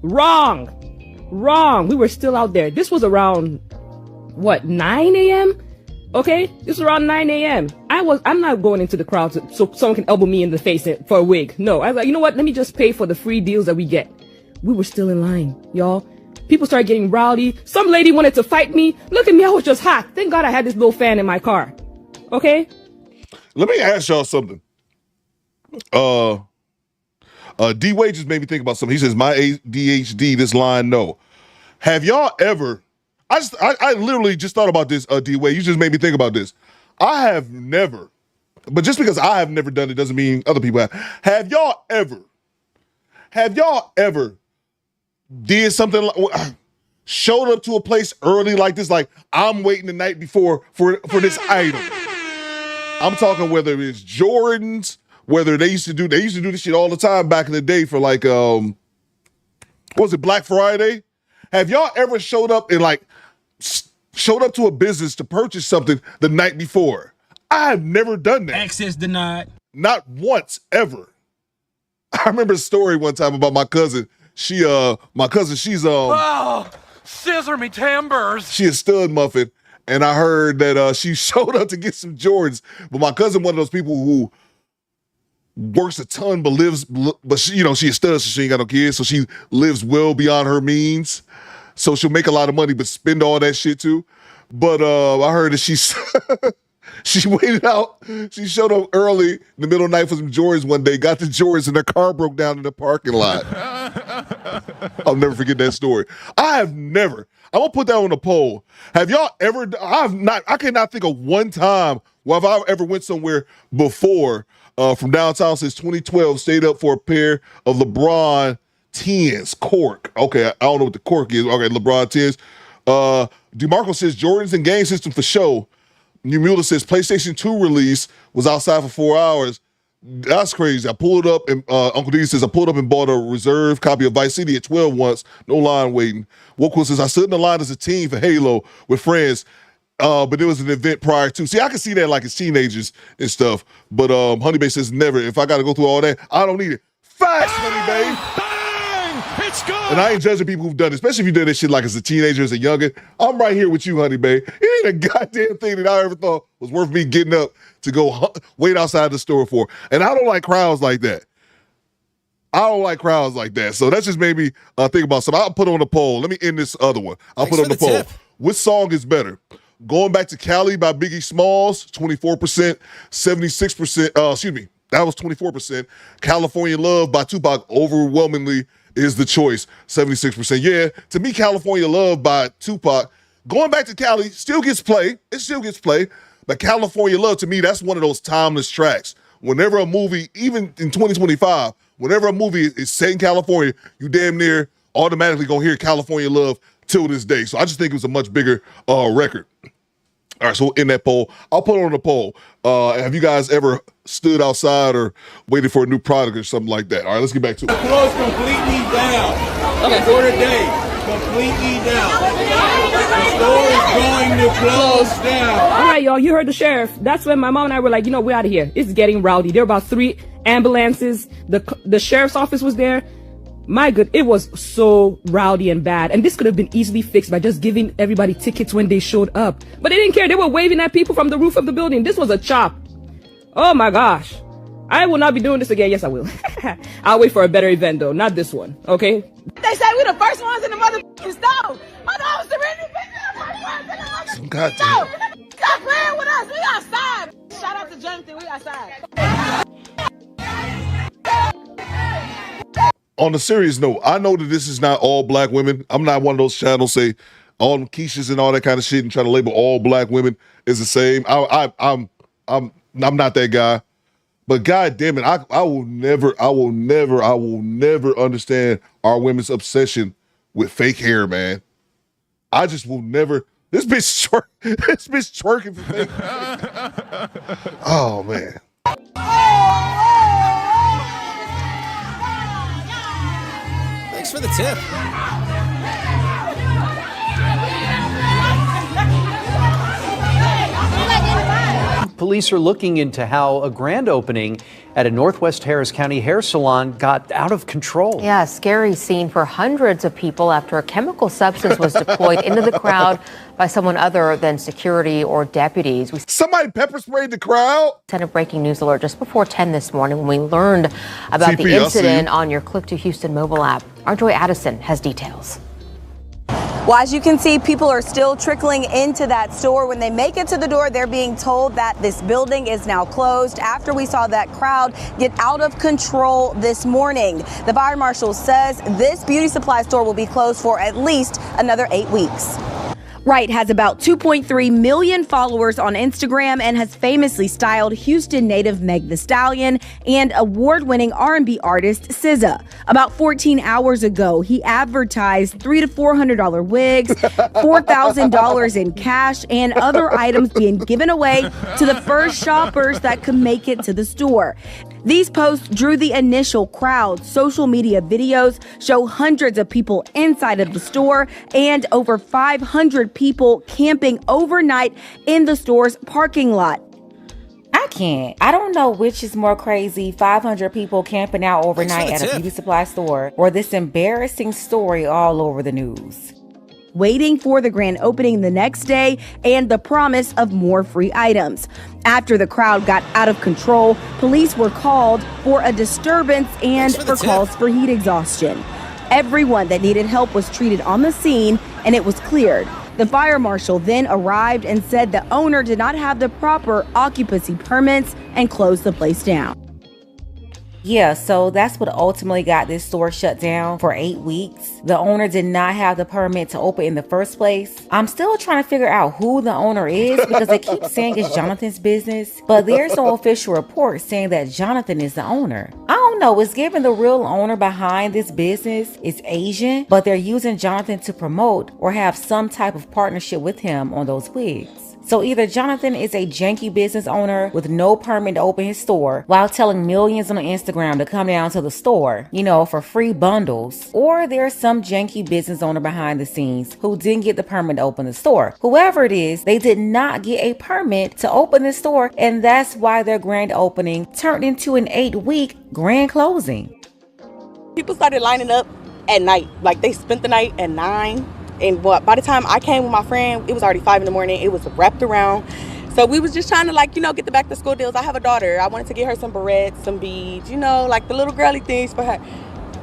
Wrong. We were still out there. This was around, 9 a.m.? Okay? This was around 9 a.m. I'm not going into the crowd so someone can elbow me in the face for a wig. No. I was like, you know what? Let me just pay for the free deals that we get. We were still in line, y'all. People started getting rowdy. Some lady wanted to fight me. Look at me. I was just hot. Thank God I had this little fan in my car. Okay? Let me ask y'all something. D-Wade just made me think about something. He says, my ADHD, this line, no. Have y'all ever... I literally just thought about this, D-Wade. You just made me think about this. I have never, but just because I have never done it doesn't mean other people have. Have y'all ever did something like, showed up to a place early like this, like I'm waiting the night before for this item? I'm talking whether it's Jordans, whether they used to do this shit all the time back in the day for like, what was it, Black Friday? Have y'all ever showed up to a business to purchase something the night before? I've never done that. Access denied. Not once, ever. I remember a story one time about my cousin. She's Oh, scissor me timbers. She a stud muffin, and I heard that she showed up to get some Jordans. But my cousin, one of those people who works a ton but she a stud, so she ain't got no kids, so she lives well beyond her means. So she'll make a lot of money, but spend all that shit too. But I heard that she waited out. She showed up early in the middle of the night for some Jordans one day, got the Jordans, and her car broke down in the parking lot. I'll never forget that story. I'm going to put that on a poll. Have y'all ever, I cannot think of one time where I've ever went somewhere before from downtown since 2012, stayed up for a pair of LeBron 10s, cork. Okay, I don't know what the cork is. Okay, LeBron 10s. DeMarco says Jordans and game system for show. New Mueller says PlayStation 2 release was outside for 4 hours. That's crazy. I pulled up and Uncle D says I pulled up and bought a reserve copy of Vice City at 12 once. No line waiting. Wokel says I stood in the line as a teen for Halo with friends, but there was an event prior to. See, I can see that like as teenagers and stuff. But Honey Bae says never. If I got to go through all that, I don't need it. Facts, Honey Bae. It's good. And I ain't judging people who've done it, especially if you did this shit like as a teenager, as a youngin. I'm right here with you, Honey Bae. It ain't a goddamn thing that I ever thought was worth me getting up to go wait outside the store for. And I don't like crowds like that. So that just made me think about something. I'll put on a poll. Let me end this other one. I'll put on the poll. Which song is better? Going Back to Cali by Biggie Smalls, 24%, 76%, that was 24%. California Love by Tupac overwhelmingly is the choice, 76%. Yeah, to me, California Love by Tupac, Going Back to Cali still gets play. It still gets play. But California Love, to me, that's one of those timeless tracks. Whenever a movie, even in 2025, whenever a movie is set in California, you damn near automatically gonna hear California Love till this day. So I just think it was a much bigger record. All right, so in that poll, I'll put it on the poll. Have you guys ever stood outside or waited for a new product or something like that? All right, let's get back to it. Close completely down. Okay. For today, completely down. The store is going to close down. All right, y'all, you heard the sheriff. That's when my mom and I were like, you know, we're out of here. It's getting rowdy. There were about 3 ambulances. The sheriff's office was there. My good, it was so rowdy and bad. And this could have been easily fixed by just giving everybody tickets when they showed up. But they didn't care. They were waving at people from the roof of the building. This was a chop. Oh my gosh. I will not be doing this again. Yes, I will. I'll wait for a better event though. Not this one. Okay? They say we the first ones in the motherfucking store. My dog's the ready bitch. God damn. Stop playing with us. We outside. Shout out to Jonathan. We outside. On a serious note, I know that this is not all black women. I'm not one of those channels say all them Keishas and all that kind of shit and try to label all black women as the same. I'm not that guy. But God damn it, I will never understand our women's obsession with fake hair, man. I just will never. This bitch twerking for fake hair. Oh man. Thanks for the tip. Police are looking into how a grand opening at a Northwest Harris County hair salon got out of control. Yeah, scary scene for hundreds of people after a chemical substance was deployed into the crowd by someone other than security or deputies. Somebody pepper sprayed the crowd. Sent a breaking news alert just before 10 this morning when we learned about the incident on your Click to Houston mobile app. Our Joy Addison has details. Well, as you can see, people are still trickling into that store. When they make it to the door, they're being told that this building is now closed after we saw that crowd get out of control this morning. The fire marshal says this beauty supply store will be closed for at least another 8 weeks. Wright has about 2.3 million followers on Instagram and has famously styled Houston native Meg Thee Stallion and award-winning R&B artist SZA. About 14 hours ago, he advertised $300 to $400 wigs, $4,000 in cash, and other items being given away to the first shoppers that could make it to the store. These posts drew the initial crowd. Social media videos show hundreds of people inside of the store and over 500 people camping overnight in the store's parking lot. I can't. I don't know which is more crazy, 500 people camping out overnight at a beauty supply store or this embarrassing story all over the news. Waiting for the grand opening the next day and the promise of more free items. After the crowd got out of control, police were called for a disturbance and for calls for heat exhaustion. Everyone that needed help was treated on the scene and it was cleared. The fire marshal then arrived and said the owner did not have the proper occupancy permits and closed the place down. Yeah, so that's what ultimately got this store shut down for 8 weeks. The owner did not have the permit to open in the first place. I'm still trying to figure out who the owner is because they keep saying it's Jonathan's business, but there's no official report saying that Jonathan is the owner. I don't know, it's given the real owner behind this business is Asian, but they're using Jonathan to promote or have some type of partnership with him on those wigs. So either Jonathan is a janky business owner with no permit to open his store while telling millions on Instagram to come down to the store, you know, for free bundles, or there's some janky business owner behind the scenes who didn't get the permit to open the store. Whoever it is, they did not get a permit to open the store, and that's why their grand opening turned into an 8-week grand closing. People started lining up at night, like they spent the night at 9. And by the time I came with my friend, it was already 5 in the morning. It was wrapped around. So we was just trying to, like, you know, get the back to school deals. I have a daughter. I wanted to get her some barrettes, some beads, you know, like the little girly things for her.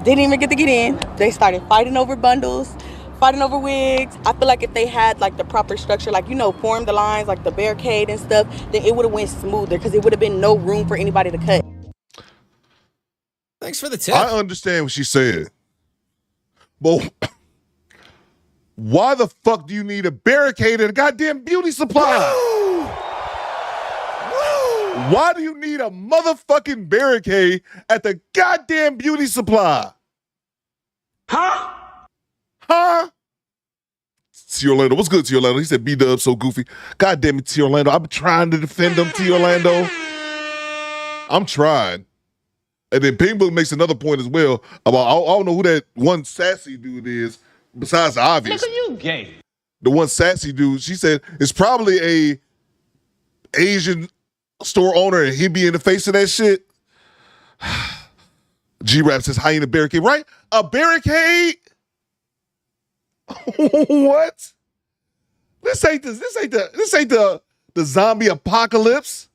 Didn't even get to get in. They started fighting over bundles, fighting over wigs. I feel like if they had, like, the proper structure, like, you know, formed the lines, like the barricade and stuff, then it would have went smoother because it would have been no room for anybody to cut. Thanks for the tip. I understand what she said. But why the fuck do you need a barricade at a goddamn beauty supply? Woo! Woo! Why do you need a motherfucking barricade at the goddamn beauty supply? Huh? Huh? T. Orlando. What's good, T. Orlando? He said B-Dub so goofy. God damn it, T. Orlando. I've been trying to defend him, T. Orlando. I'm trying. And then Pink Book makes another point as well about, I don't know who that one sassy dude is, besides the obvious. Look at you, gay. The one sassy dude, she said, it's probably a Asian store owner and he be in the face of that shit. G-Rap says hyena barricade, right? A barricade? What? This ain't the zombie apocalypse.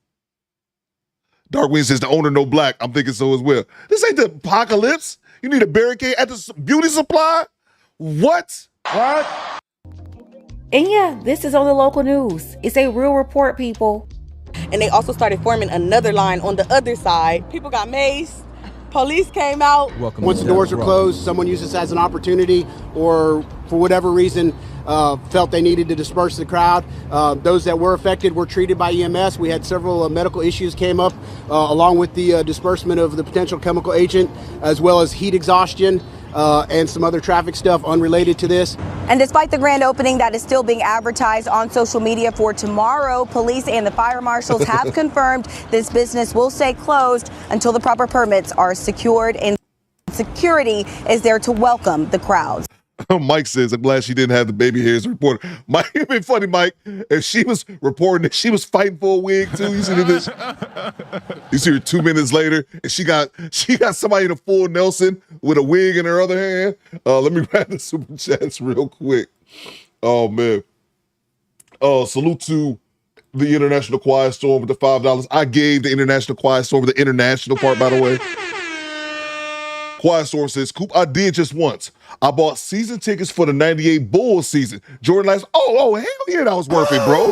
Darkwing says the owner no black. I'm thinking so as well. This ain't the apocalypse. You need a barricade at the beauty supply? What? And yeah, this is on the local news. It's a real report, people. And they also started forming another line on the other side. People got maced. Police came out. Once the doors were closed, someone used this as an opportunity or for whatever reason felt they needed to disperse the crowd. Those that were affected were treated by EMS. We had several medical issues came up along with the disbursement of the potential chemical agent, as well as heat exhaustion and some other traffic stuff unrelated to this. And despite the grand opening that is still being advertised on social media for tomorrow, police and the fire marshals have confirmed this business will stay closed until the proper permits are secured and security is there to welcome the crowds. Mike says, I'm glad she didn't have the baby hairs reporter. Mike, it'd been funny, Mike, if she was reporting that she was fighting for a wig too. You see this? You see her 2 minutes later, and she got somebody in a full Nelson with a wig in her other hand. Let me grab the super chats real quick. Oh man. Salute to the International Quiet Storm with the $5. I gave the International Quiet Storm the international part, by the way. Quiet Storm says, Coop, I did just once. I bought season tickets for the 98 Bulls season. Jordan likes, hell yeah, that was worth it, bro.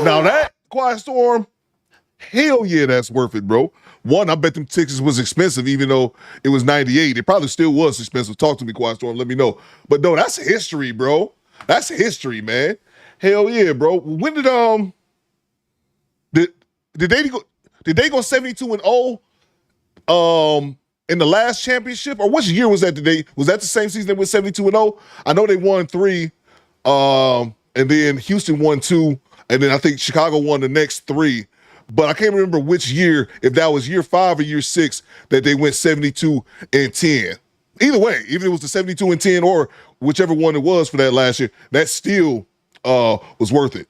Now that, Quiet Storm, hell yeah, that's worth it, bro. One, I bet them tickets was expensive, even though it was 98. It probably still was expensive. Talk to me, Quiet Storm, let me know. But no, that's history, bro. That's history, man. Hell yeah, bro. When did they go 72-0? In the last championship, or which year was that? Was that the same season they went 72-0? I know they won 3, and then Houston won 2, and then I think Chicago won the next 3. But I can't remember which year, if that was year 5 or year 6, that they went 72-10. Either way, even if it was the 72-10 or whichever one it was for that last year, that still was worth it.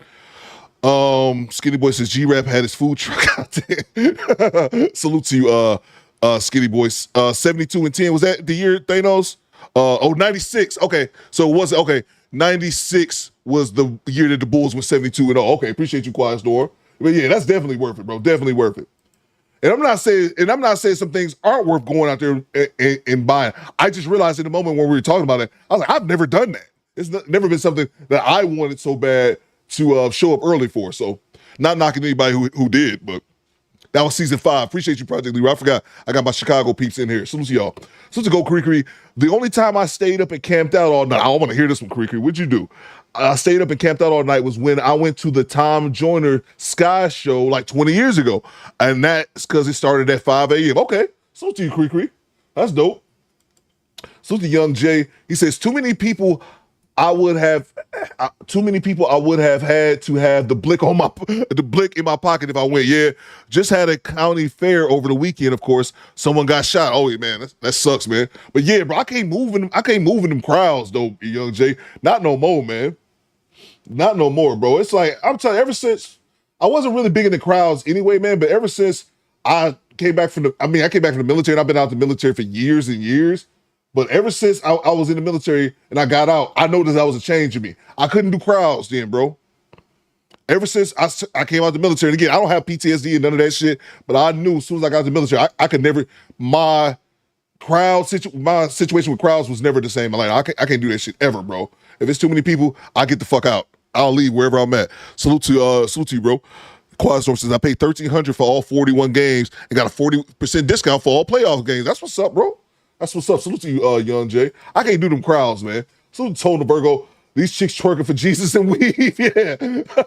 Skinny Boy says G-Rap had his food truck out there. Salute to you, Skinny Boys. 72-10, was that the year Thanos? 96. Okay, so was it okay? 96 was the year that the Bulls were 72-0. Okay, appreciate you, Quiet Storm. But yeah, that's definitely worth it, bro. Definitely worth it. And I'm not saying some things aren't worth going out there and buying. I just realized in the moment when we were talking about it, I was like, I've never done that. It's never been something that I wanted so bad to show up early for. So not knocking anybody who did, but that was season 5. Appreciate you, Project Leroy. I forgot I got my Chicago peeps in here. Salute to y'all. Salute to Go Creekery. The only time I stayed up and camped out all night, I want to hear this one, Creekery. What'd you do? I stayed up and camped out all night was when I went to the Tom Joyner Sky Show like 20 years ago. And that's because it started at 5 a.m. Okay. Salute to you, Creekery. That's dope. Salute to Young Jay. He says, too many people I would have had to have the blick in my pocket if I went. Yeah, just had a county fair over the weekend. Of course, someone got shot. Oh yeah, man, that sucks, man. But yeah, bro, I can't move in them crowds though, Young Jay. Not no more, man. Not no more, bro. It's like I'm telling you, ever since I wasn't really big in the crowds anyway, man. But ever since I came back from the military, and I've been out the military for years and years. But ever since I was in the military and I got out, I noticed that was a change in me. I couldn't do crowds then, bro. Ever since I came out the military, and again, I don't have PTSD and none of that shit, but I knew as soon as I got out the military, I could never, my situation with crowds was never the same. I can't do that shit ever, bro. If it's too many people, I get the fuck out. I'll leave wherever I'm at. Salute to you, bro. Quiet Storm says, I paid $1,300 for all 41 games and got a 40% discount for all playoff games. That's what's up, bro. That's what's up. Salute to you, Young Jay. I can't do them crowds, man. Salute to Tone Virgo. These chicks twerking for Jesus and weave. Yeah.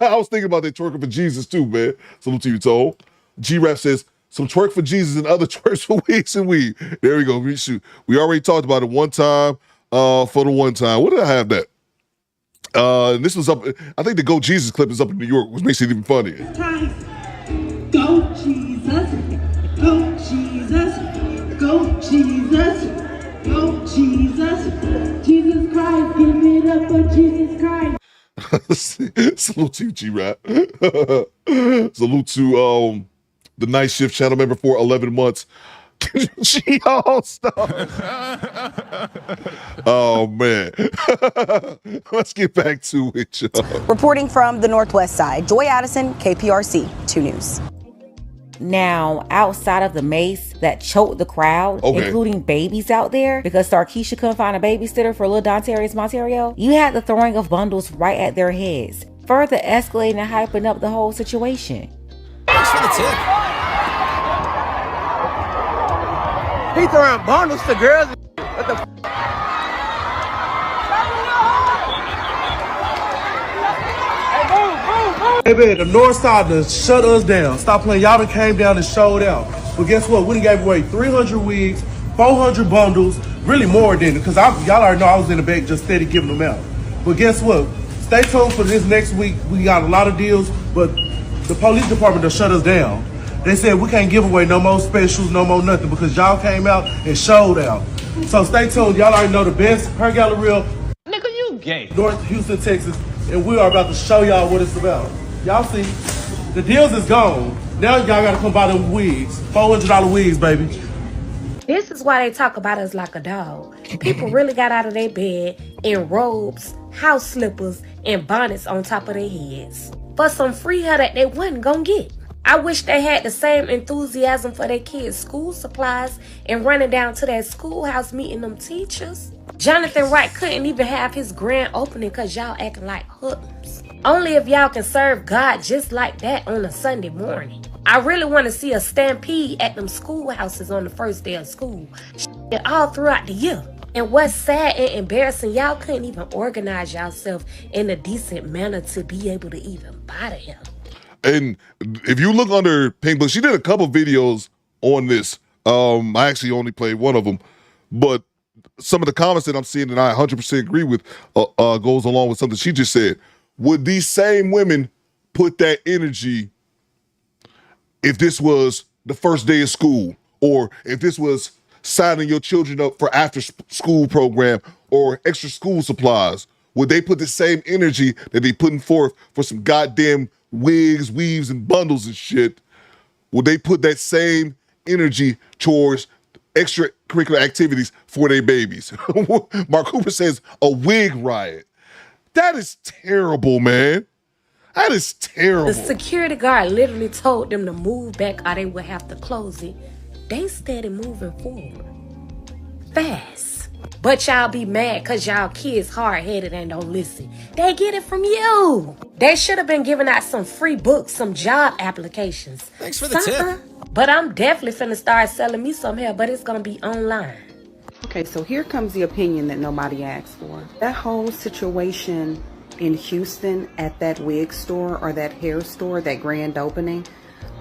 I was thinking about that twerking for Jesus too, man. Salute to you, Tone. G-Rap says, some twerk for Jesus and other twerks for weeks and weave. There we go. We already talked about it one time. for the one time. What did I have that? This was up. I think the Go Jesus clip is up in New York, which makes it even funnier. Go Jesus, go Jesus, go Jesus, go Jesus, Jesus Christ, give it up for Jesus Christ. Salute to you, G-Rap. Salute to the night shift channel member for 11 months. G All-Star. Oh, man. Let's get back to it, y'all. Reporting from the Northwest Side, Joy Addison, KPRC 2 News. Now, outside of the mace that choked the crowd, including babies out there, because Sarkeisha couldn't find a babysitter for little Dontarius Monterio, you had the throwing of bundles right at their heads, further escalating and hyping up the whole situation. Thanks for the tip. He throwing bundles to girls. What the Hey man, the North Side to shut us down. Stop playing. Y'all done came down and showed out. But guess what? We done gave away 300 wigs, 400 bundles, really more than it, because y'all already know I was in the back just steady giving them out. But guess what? Stay tuned for this next week. We got a lot of deals, but the police department done shut us down. They said we can't give away no more specials, no more nothing, because y'all came out and showed out. So stay tuned. Y'all already know the best hair gallery, nigga, you gay. North Houston, Texas, and we are about to show y'all what it's about. Y'all see, the deals is gone. Now y'all gotta come buy them wigs. $400 wigs, baby. This is why they talk about us like a dog. People really got out of their bed in robes, house slippers, and bonnets on top of their heads for some free hair that they wasn't gonna get. I wish they had the same enthusiasm for their kids' school supplies and running down to that schoolhouse meeting them teachers. Jonathan Wright couldn't even have his grand opening because y'all acting like hoodlums. Only if y'all can serve God just like that on a Sunday morning. I really want to see a stampede at them schoolhouses on the first day of school. All throughout the year. And what's sad and embarrassing, y'all couldn't even organize yourself in a decent manner to be able to even buy him. And if you look under Pink Book, she did a couple videos on this. I actually only played one of them, but some of the comments that I'm seeing and I 100% agree with goes along with something she just said. Would these same women put that energy if this was the first day of school, or if this was signing your children up for after school program or extra school supplies? Would they put the same energy that they putting forth for some goddamn wigs, weaves, and bundles and shit? Would they put that same energy towards extracurricular activities for their babies? Mark Cooper says a wig riot. That is terrible, man. That is terrible. The security guard literally told them to move back or they would have to close it. They steady moving forward. Fast. But y'all be mad because y'all kids hard-headed and don't listen. They get it from you. They should have been giving out some free books, some job applications. Thanks for the tip. But I'm definitely finna start selling me some hair, but it's gonna be online. Okay, so here comes the opinion that nobody asked for. That whole situation in Houston at that wig store or that hair store, that grand opening,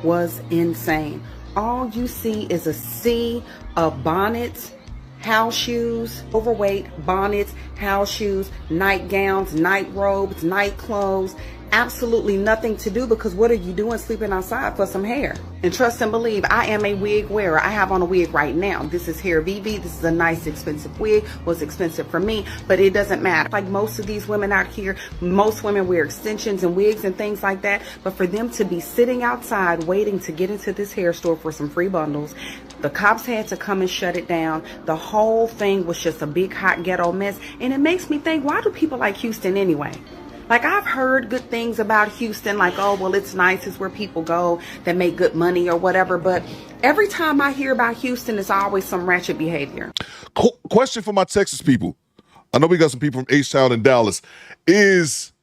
was insane. All you see is a sea of bonnets, house shoes, overweight bonnets, house shoes, nightgowns, night robes, night clothes. Absolutely nothing to do, because what are you doing sleeping outside for some hair? And trust and believe, I am a wig wearer. I have on a wig right now. This is Hair VV. This is a nice expensive wig. Was expensive for me, but it doesn't matter. Like most of these women out here, most women wear extensions and wigs and things like that. But for them to be sitting outside waiting to get into this hair store for some free bundles, the cops had to come and shut it down. The whole thing was just a big hot ghetto mess. And it makes me think, why do people like Houston anyway? Like, I've heard good things about Houston, like, oh, well, it's nice, it's where people go that make good money or whatever. But every time I hear about Houston, it's always some ratchet behavior. Question for my Texas people. I know we got some people from H-Town and Dallas. Is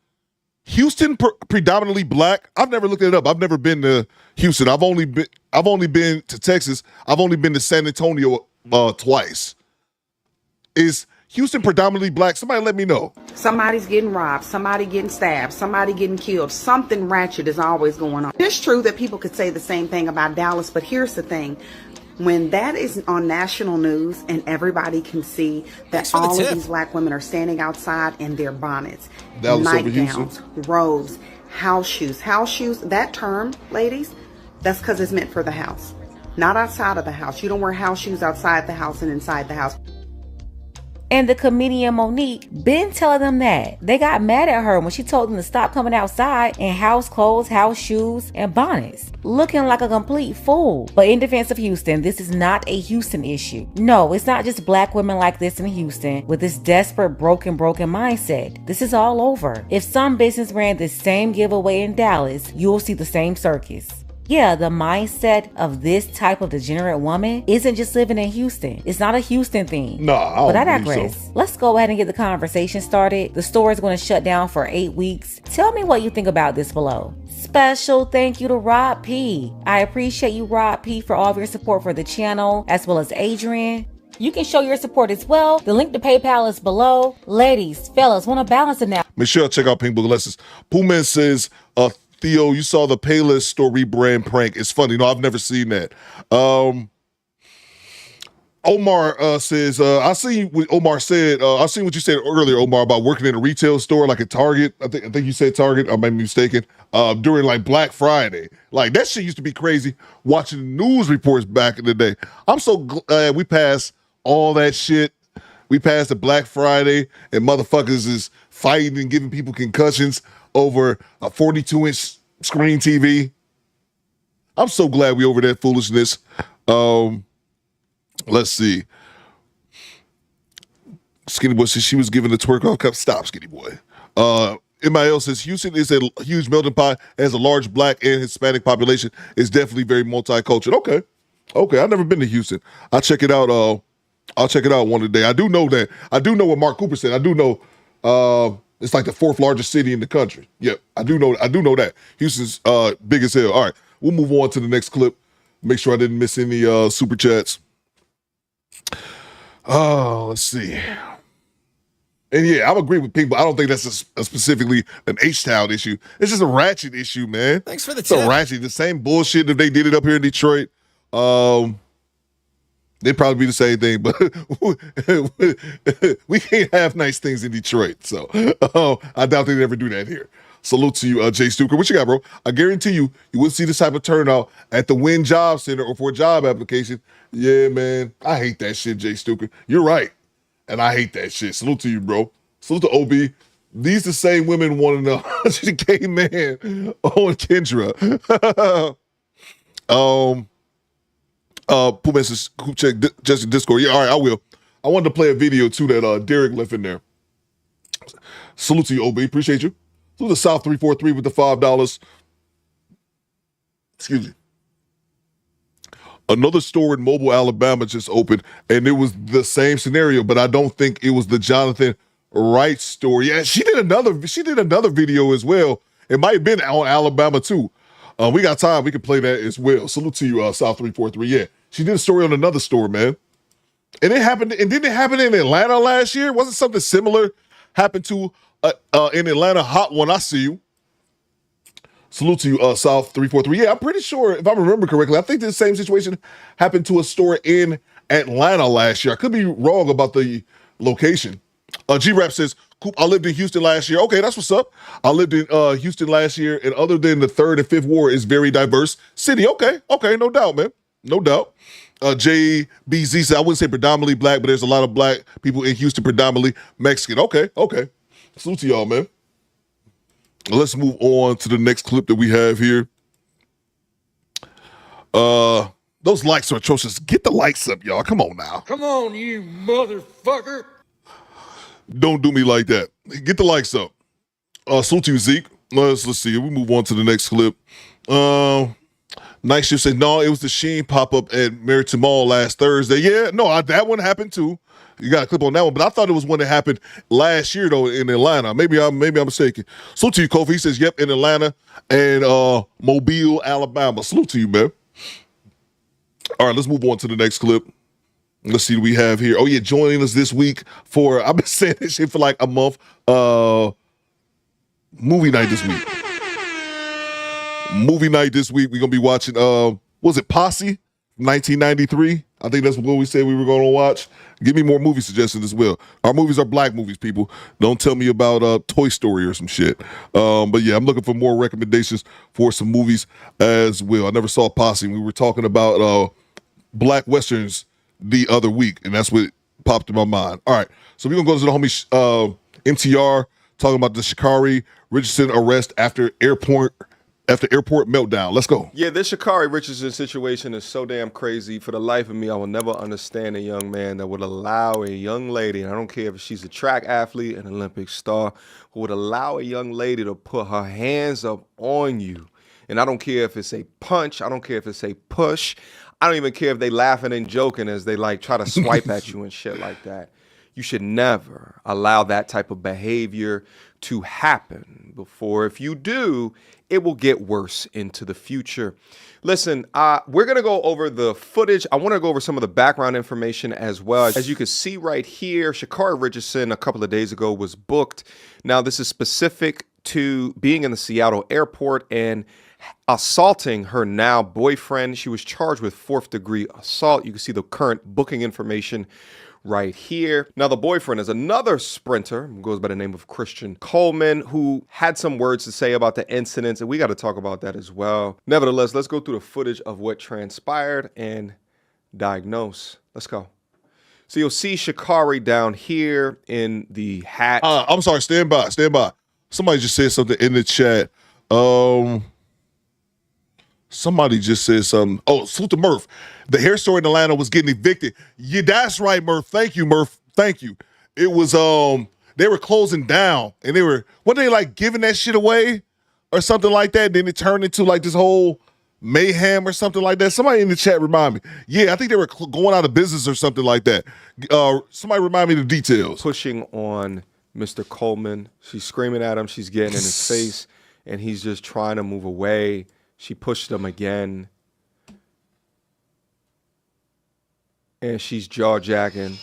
Houston predominantly black? I've never looked it up. I've never been to Houston. I've only been to Texas. I've only been to San Antonio twice. Is Houston predominantly black? Somebody let me know. Somebody's getting robbed, somebody getting stabbed, somebody getting killed. Something ratchet is always going on. It's true that people could say the same thing about Dallas, but here's the thing. When that is on national news and everybody can see that all of these black women are standing outside in their bonnets, nightgowns, robes, house shoes, that term, ladies, that's because it's meant for the house, not outside of the house. You don't wear house shoes outside the house and inside the house. And the comedian Monique been telling them that. They got mad at her when she told them to stop coming outside in house clothes, house shoes, and bonnets, looking like a complete fool. But in defense of Houston, this is not a Houston issue. No, it's not just black women like this in Houston with this desperate, broken mindset. This is all over. If some business ran the same giveaway in Dallas, you'll see the same circus. Yeah, the mindset of this type of degenerate woman isn't just living in Houston. It's not a Houston thing. Nah, But I digress. Let's go ahead and get the conversation started. The store is going to shut down for 8 weeks. Tell me what you think about this below. Special thank you to Rob P. I appreciate you, Rob P, for all of your support for the channel, as well as Adrian. You can show your support as well. The link to PayPal is below. Ladies, fellas, want to balance it now. Make sure y'all check out Pink Book Lessons. Poohman says, Theo, you saw the Payless store rebrand prank. It's funny. No, I've never seen that. Omar says, I seen what Omar said. I seen what you said earlier, Omar, about working in a retail store like a Target. I think you said Target. I might be mistaken. During like Black Friday, like that shit used to be crazy. Watching news reports back in the day. I'm so glad we passed all that shit. We passed the Black Friday, and motherfuckers is fighting and giving people concussions over a 42-inch screen TV. I'm so glad we over that foolishness. Let's see. Skinny Boy says she was given the twerk off cup. Stop, Skinny Boy. MIL says Houston is a huge melting pot, has a large black and Hispanic population. It's definitely very multicultural. Okay. I've never been to Houston. I'll check it out. I'll check it out one day. I do know what Mark Cooper said. I do know it's like the 4th largest city in the country. Yep, I do know that. Houston's big as hell. All right, we'll move on to the next clip. Make sure I didn't miss any super chats. Let's see. And yeah, I agree with people. I don't think that's a specifically an H-Town issue. It's just a ratchet issue, man. Thanks for the tip. tip. It's a ratchet. The same bullshit if they did it up here in Detroit. They'd probably be the same thing, but we can't have nice things in Detroit. So I doubt they'd ever do that here. Salute to you, Jay Stuker. What you got, bro? I guarantee you wouldn't see this type of turnout at the Win Job Center or for a job application. Yeah, man. I hate that shit, Jay Stuker. You're right. And I hate that shit. Salute to you, bro. Salute to OB. These the same women wanting the 100K man on Kendra. Puma says, check just Discord. Yeah, all right, I will. I wanted to play a video too that Derek left in there. Salute to you, OB. Appreciate you. Salute to South 343 with the $5. Excuse me. Another store in Mobile, Alabama just opened, and it was the same scenario, but I don't think it was the Jonathan Wright store. Yeah, she did another video as well. It might have been on Alabama too. We got time. We can play that as well. Salute to you, South 343. Yeah, she did a story on another store, man. And it happened. And didn't it happen in Atlanta last year? Wasn't something similar happened to in Atlanta? Hot One, I see you. Salute to you, South 343. Yeah, I'm pretty sure, if I remember correctly, I think the same situation happened to a store in Atlanta last year. I could be wrong about the location. G-Rap says, Coop, I lived in Houston last year. Okay, that's what's up. I lived in Houston last year, and other than the 3rd and 5th Ward, is very diverse city. Okay, no doubt, man. No doubt. JBZ said, I wouldn't say predominantly black, but there's a lot of black people in Houston, predominantly Mexican. Okay. Salute to y'all, man. Let's move on to the next clip that we have here. Those likes are atrocious. Get the likes up, y'all. Come on now. Come on, you motherfucker. Don't do me like that. Get the likes up. Salute to you, Zeke. Let's see. We move on to the next clip. Night Shift said, no, it was the Sheen pop-up at Meriton Mall last Thursday. Yeah, no, that one happened too. You got a clip on that one, but I thought it was one that happened last year though in Atlanta. Maybe I'm mistaken. Salute to you, Kofi. He says, yep, in Atlanta and Mobile, Alabama. Salute to you, man. All right, let's move on to the next clip. Let's see what we have here. Oh yeah, joining us this week for, I've been saying this shit for like a month. Movie night this week. Movie night this week. We're gonna be watching was it Posse 1993. I think that's what we said we were going to watch. Give me more movie suggestions as well. Our movies are black movies, people. Don't tell me about Toy Story or some shit. But yeah, I'm looking for more recommendations for some movies as well. I never saw Posse. We were talking about black westerns the other week, and that's what popped in my mind. All right, so we're going to go to the homie MTR, talking about the Sha'Carri Richardson arrest after airport meltdown. Let's go. Yeah, this Shakari Richardson situation is so damn crazy. For the life of me, I will never understand a young man that would allow a young lady, and I don't care if she's a track athlete, an Olympic star, who would allow a young lady to put her hands up on you. And I don't care if it's a punch. I don't care if it's a push. I don't even care if they laughing and joking as they like try to swipe at you and shit like that. You should never allow that type of behavior to happen before. If you do, it will get worse into the future. Listen, we're going to go over the footage. I want to go over some of the background information as well. As you can see right here, Sha'Carri Richardson a couple of days ago was booked. Now, this is specific to being in the Seattle airport and assaulting her now boyfriend. She was charged with 4th-degree assault. You can see the current booking information right here. Now, the boyfriend is another sprinter, goes by the name of Christian Coleman, who had some words to say about the incidents, and we got to talk about that as well. Nevertheless, let's go through the footage of what transpired and diagnose. Let's go. So you'll see Sha'Carri down here in the hat. I'm sorry, stand by. Somebody just said something in the chat. Somebody just said something. Oh, salute to Murph. The hair store in Atlanta was getting evicted. Yeah, that's right, Murph. Thank you, Murph. Thank you. It was they were closing down and weren't they like giving that shit away or something like that? Then it turned into like this whole mayhem or something like that. Somebody in the chat remind me. Yeah, I think they were going out of business or something like that. Somebody remind me the details. Pushing on Mr. Coleman. She's screaming at him. She's getting in his face and he's just trying to move away. She pushed him again. And she's jaw-jacking,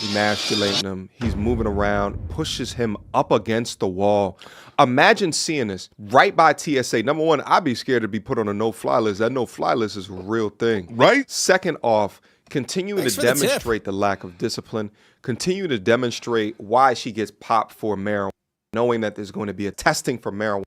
emasculating him. He's moving around, pushes him up against the wall. Imagine seeing this right by TSA. Number one, I'd be scared to be put on a no-fly list. That no-fly list is a real thing. Right? Second off, continuing to demonstrate the lack of discipline, continue to demonstrate why she gets popped for marijuana, knowing that there's going to be a testing for marijuana,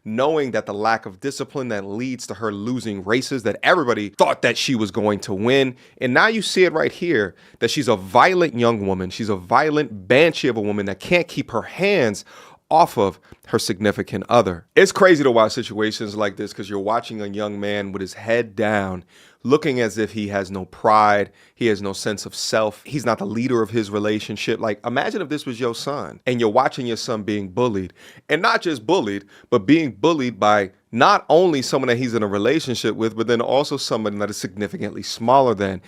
knowing that the lack of discipline that leads to her losing races that everybody thought that she was going to win. And now you see it right here, that she's a violent young woman. She's a violent banshee of a woman that can't keep her hands off of her significant other. It's crazy to watch situations like this because you're watching a young man with his head down, looking as if he has no pride, he has no sense of self, he's not the leader of his relationship. Like, imagine if this was your son and you're watching your son being bullied, and not just bullied, but being bullied by not only someone that he's in a relationship with, but then also somebody that is significantly smaller than.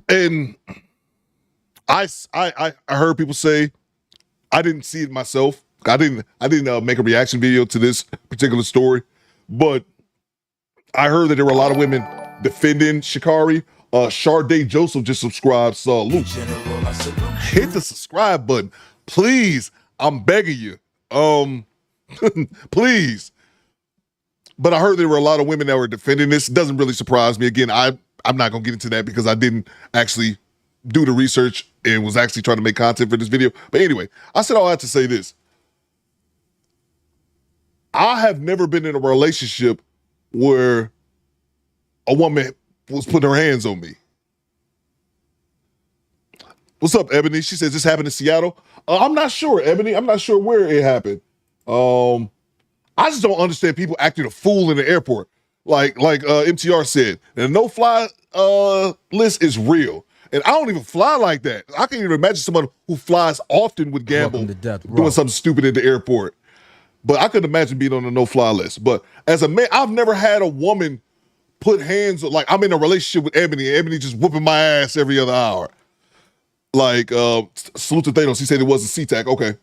And I heard people say, I didn't see it myself. I didn't make a reaction video to this particular story, but I heard that there were a lot of women defending Sha'Carri. Sharday Joseph just subscribed. Salute. Hit the subscribe button, please. I'm begging you. Please. But I heard there were a lot of women that were defending this. It doesn't really surprise me. Again, I'm not gonna get into that because I didn't actually do the research and was actually trying to make content for this video. But anyway, I said all that to say this. I have never been in a relationship where a woman was putting her hands on me. What's up, Ebony? She says this happened in Seattle. I'm not sure, Ebony. I'm not sure where it happened. I just don't understand people acting a fool in the airport. Like MTR said, the no-fly list is real. And I don't even fly like that. I can't even imagine someone who flies often would gamble doing something stupid at the airport. But I couldn't imagine being on a no-fly list. But as a man, I've never had a woman put hands, like I'm in a relationship with Ebony, and Ebony just whooping my ass every other hour. Like, salute to Thanos, he said it wasn't SeaTac. Okay.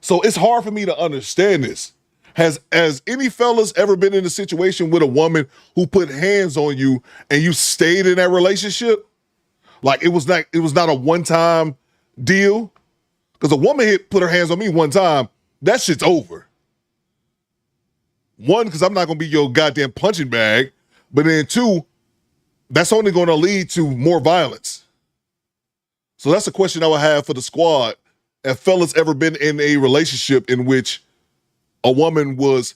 So it's hard for me to understand this. Has any fellas ever been in a situation with a woman who put hands on you and you stayed in that relationship? Like it was not a one-time deal? Because a woman put her hands on me one time, that shit's over. One, because I'm not gonna be your goddamn punching bag. But then two, that's only going to lead to more violence. So that's a question I would have for the squad. Have fellas ever been in a relationship in which a woman was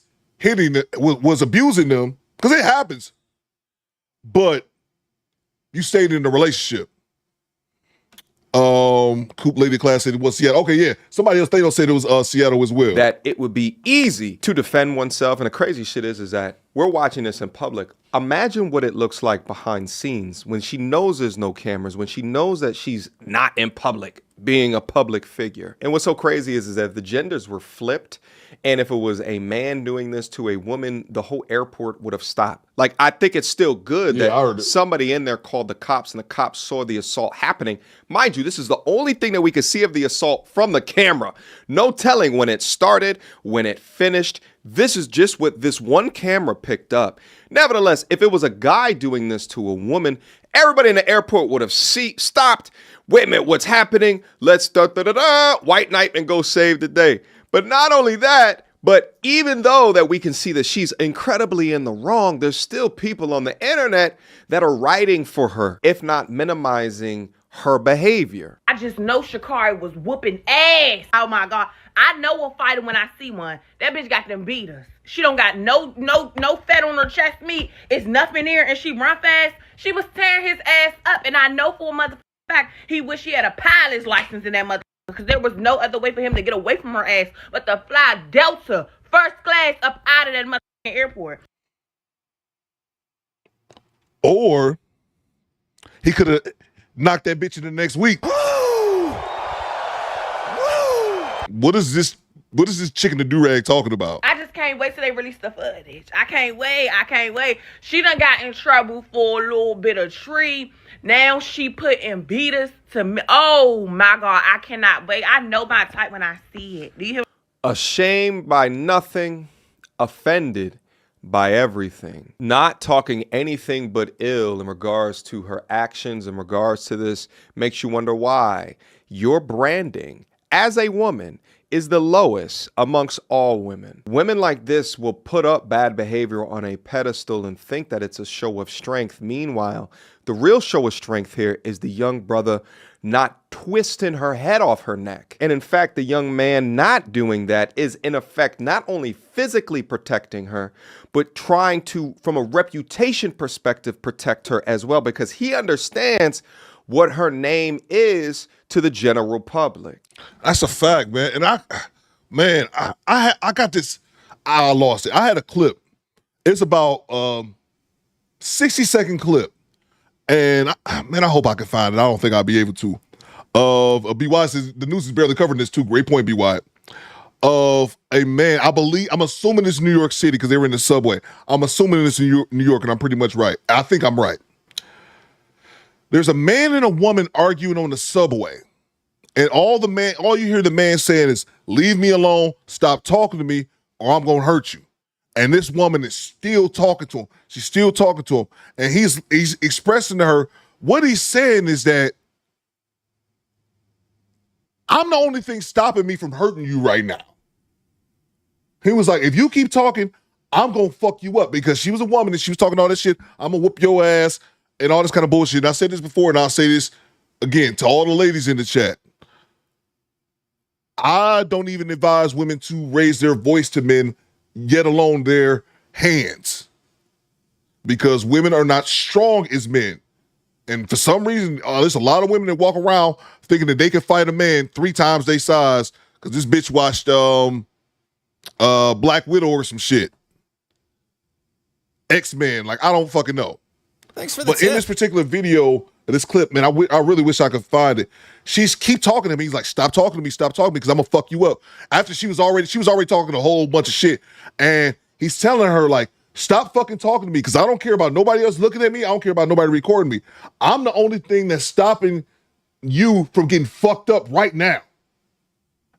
was abusing them? Because it happens. But you stayed in the relationship. Coop Lady Class said it was Seattle. Okay, yeah. Somebody else, they don't say it was Seattle as well. That it would be easy to defend oneself. And the crazy shit is that we're watching this in public. Imagine what it looks like behind scenes when she knows there's no cameras, when she knows that she's not in public, being a public figure. And what's so crazy is that the genders were flipped. And if it was a man doing this to a woman, the whole airport would have stopped. Like, I think it's still good that somebody in there called the cops and the cops saw the assault happening. Mind you, this is the only thing that we could see of the assault from the camera. No telling when it started, when it finished. This is just what this one camera picked up. Nevertheless, if it was a guy doing this to a woman, everybody in the airport would have stopped. Wait a minute, what's happening? Let's white knight and go save the day. But not only that, but even though that we can see that she's incredibly in the wrong, there's still people on the internet that are writing for her, if not minimizing her behavior. I just know Sha'Carri was whooping ass. Oh my God. I know a fighter when I see one. That bitch got them beaters. She don't got no fat on her chest meat. It's nothing there and she run fast. She was tearing his ass up. And I know for a motherfucking fact, he wish he had a pilot's license in that motherfucker. Because there was no other way for him to get away from her ass but to fly Delta first class up out of that motherfucking airport. Or he could have knocked that bitch in the next week. What is this chicken the do-rag talking about? I just can't wait till they release the footage. I can't wait. She done got in trouble for a little bit of tree. Now she putting beaters to me. Oh my God, I cannot wait. I know my type when I see it. Do you hear? Ashamed by nothing, offended by everything. Not talking anything but ill in regards to her actions, in regards to this, makes you wonder why your branding as a woman is the lowest amongst all women. Women like this will put up bad behavior on a pedestal and think that it's a show of strength. Meanwhile, the real show of strength here is the young brother not twisting her head off her neck. And in fact, the young man not doing that is in effect not only physically protecting her, but trying to, from a reputation perspective, protect her as well, because he understands what her name is to the general public. That's a fact, man. And I got this. I lost it. I had a clip. It's about 60-second clip, and I hope I can find it. I don't think I'll be able to. Of BY says the news is barely covering this too. Great point, BY. Of a man, I'm assuming it's New York City because they were in the subway. I'm assuming it's New York, and I'm pretty much right. I think I'm right. There's a man and a woman arguing on the subway. And all you hear the man saying is, leave me alone, stop talking to me, or I'm gonna hurt you. And this woman is still talking to him. She's still talking to him. And he's expressing to her, what he's saying is that I'm the only thing stopping me from hurting you right now. He was like, if you keep talking, I'm gonna fuck you up, because she was a woman and she was talking all this shit. I'm gonna whoop your ass and all this kind of bullshit. And I said this before and I'll say this again to all the ladies in the chat. I don't even advise women to raise their voice to men, yet alone their hands, because women are not strong as men. And for some reason, there's a lot of women that walk around thinking that they can fight a man 3 times their size because this bitch watched Black Widow or some shit. X-Men, like, I don't fucking know. Thanks for the tip. In this particular video, this clip, man, I really wish I could find it. She's keep talking to me. He's like, stop talking to me, because I'm gonna fuck you up. After she was already talking a whole bunch of shit. And he's telling her, like, stop fucking talking to me, because I don't care about nobody else looking at me. I don't care about nobody recording me. I'm the only thing that's stopping you from getting fucked up right now.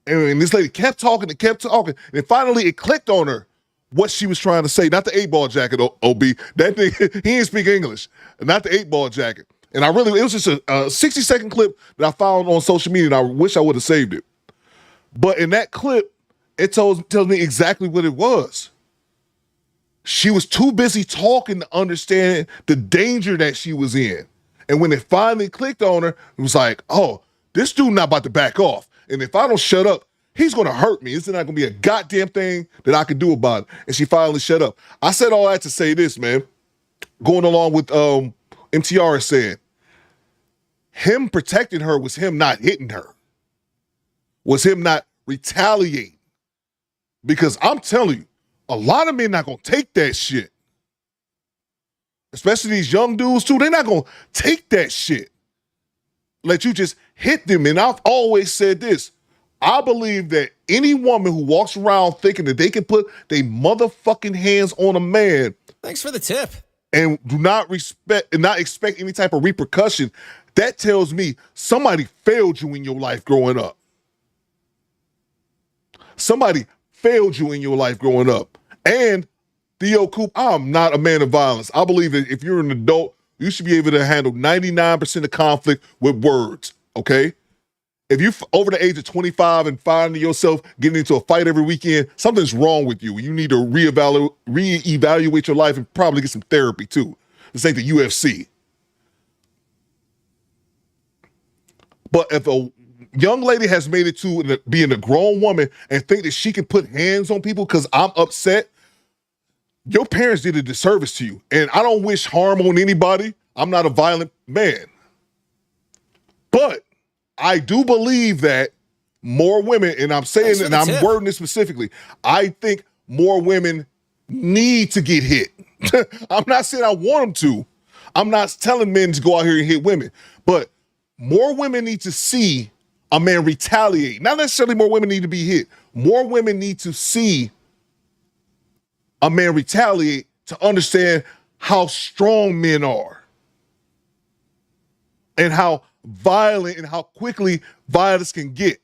And this lady kept talking and kept talking. And finally it clicked on her what she was trying to say. Not the 8-ball jacket, OB. That nigga, he didn't speak English. Not the 8-ball jacket. And it was just a 60-second clip that I found on social media, and I wish I would have saved it. But in that clip, it tells me exactly what it was. She was too busy talking to understand the danger that she was in. And when it finally clicked on her, it was like, oh, this dude not about to back off. And if I don't shut up, he's going to hurt me. It's not going to be a goddamn thing that I can do about it. And she finally shut up. I said all that to say this, man. Going along with MTR is saying, him protecting her was him not hitting her. Was him not retaliating. Because I'm telling you, a lot of men not going to take that shit. Especially these young dudes too. They're not going to take that shit. Let you just hit them. And I've always said this. I believe that any woman who walks around thinking that they can put their motherfucking hands on a man. Thanks for the tip. And do not expect any type of repercussion. That tells me somebody failed you in your life growing up. Somebody failed you in your life growing up. And Theo Coop, I'm not a man of violence. I believe that if you're an adult, you should be able to handle 99% of conflict with words, okay? If you're over the age of 25 and finding yourself getting into a fight every weekend, something's wrong with you. You need to reevaluate your life and probably get some therapy too. This ain't the UFC. But if a young lady has made it to being a grown woman and think that she can put hands on people because I'm upset, your parents did a disservice to you. And I don't wish harm on anybody. I'm not a violent man. But I do believe that more women, and I'm saying, and I'm wording this specifically, I think more women need to get hit. I'm not saying I want them to. I'm not telling men to go out here and hit women. But more women need to see a man retaliate. Not necessarily more women need to be hit. More women need to see a man retaliate to understand how strong men are and how violent and how quickly violence can get.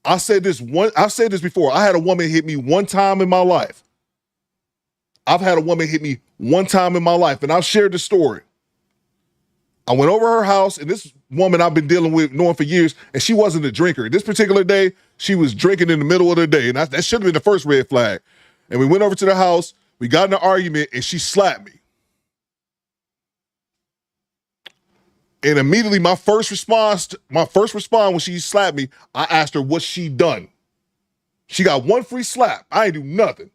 I've said this before. I had a woman hit me one time in my life. I've had a woman hit me one time in my life, and I've shared the story. I went over her house, and this woman I've been dealing with, knowing for years, and she wasn't a drinker. This particular day, she was drinking in the middle of the day, and that should have been the first red flag. And we went over to the house, we got in an argument, and she slapped me. And immediately my first response when she slapped me, I asked her what she done. She got one free slap. I ain't do nothing.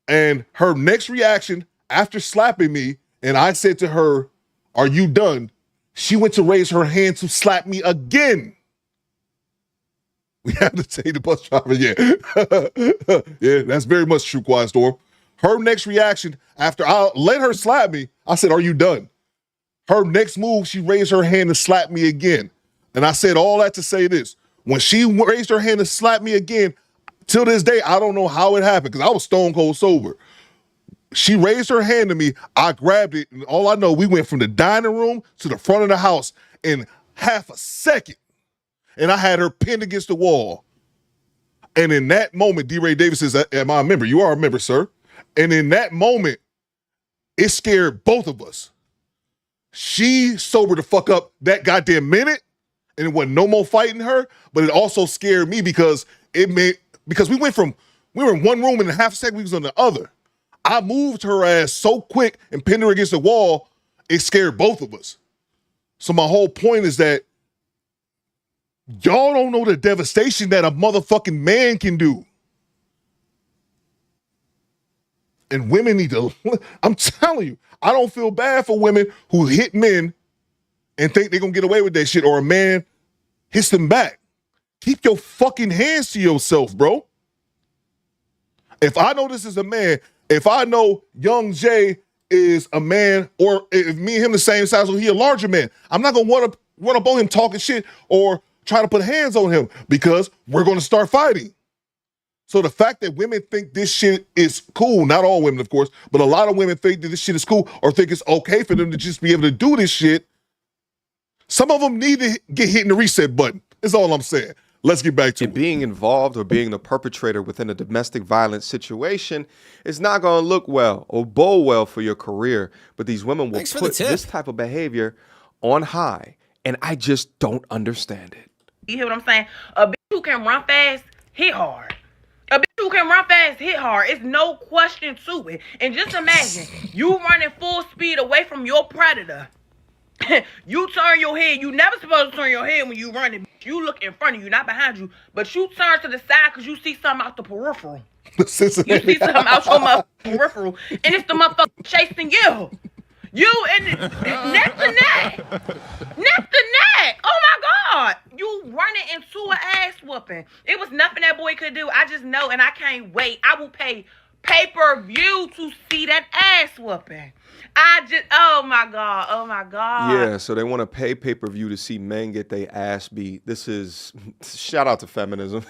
And her next reaction after slapping me, and I said to her, "Are you done?" She went to raise her hand to slap me again. We have to take the bus driver, yeah. Yeah, that's very much true, Quiet Storm. Her next reaction after I let her slap me, I said, "Are you done?" Her next move, she raised her hand and slapped me again. And I said all that to say this. When she raised her hand and slapped me again, till this day, I don't know how it happened because I was stone cold sober. She raised her hand to me. I grabbed it. And all I know, we went from the dining room to the front of the house in half a second. And I had her pinned against the wall. And in that moment, D-Ray Davis says, "Am I a member?" "You are a member, sir." And in that moment, it scared both of us. She sobered the fuck up that goddamn minute, and it wasn't no more fighting her, but it also scared me because we were in one room and in half a second we was on the other. I moved her ass so quick and pinned her against the wall, it scared both of us. So my whole point is that y'all don't know the devastation that a motherfucking man can do. And women need to, I'm telling you, I don't feel bad for women who hit men and think they're going to get away with that shit, or a man hits them back. Keep your fucking hands to yourself, bro. If I know this is a man, if I know young Jay is a man, or if me and him the same size, or he a larger man, I'm not going to run up on him talking shit or try to put hands on him because we're going to start fighting. So the fact that women think this shit is cool, not all women, of course, but a lot of women think that this shit is cool or think it's okay for them to just be able to do this shit. Some of them need to get hit in the reset button. That's all I'm saying. Let's get back to it. Being involved or being the perpetrator within a domestic violence situation is not going to look well or bode well for your career. But these women will put this type of behavior on high, and I just don't understand it. You hear what I'm saying? A bitch who can run fast, hit hard. A bitch who can run fast, hit hard. It's no question to it. And just imagine, you running full speed away from your predator. You turn your head. You never supposed to turn your head when you running. You look in front of you, not behind you. But you turn to the side because you see something out the peripheral. You see something out your peripheral. And it's the motherfucker chasing you. You and neck to neck. Neck to neck. Oh my God. You running into an ass whooping. It was nothing that boy could do. I just know, and I can't wait. I will pay pay-per-view to see that ass whooping. Oh my God. Yeah, so they want to pay pay-per-view to see men get their ass beat. This is, shout out to feminism.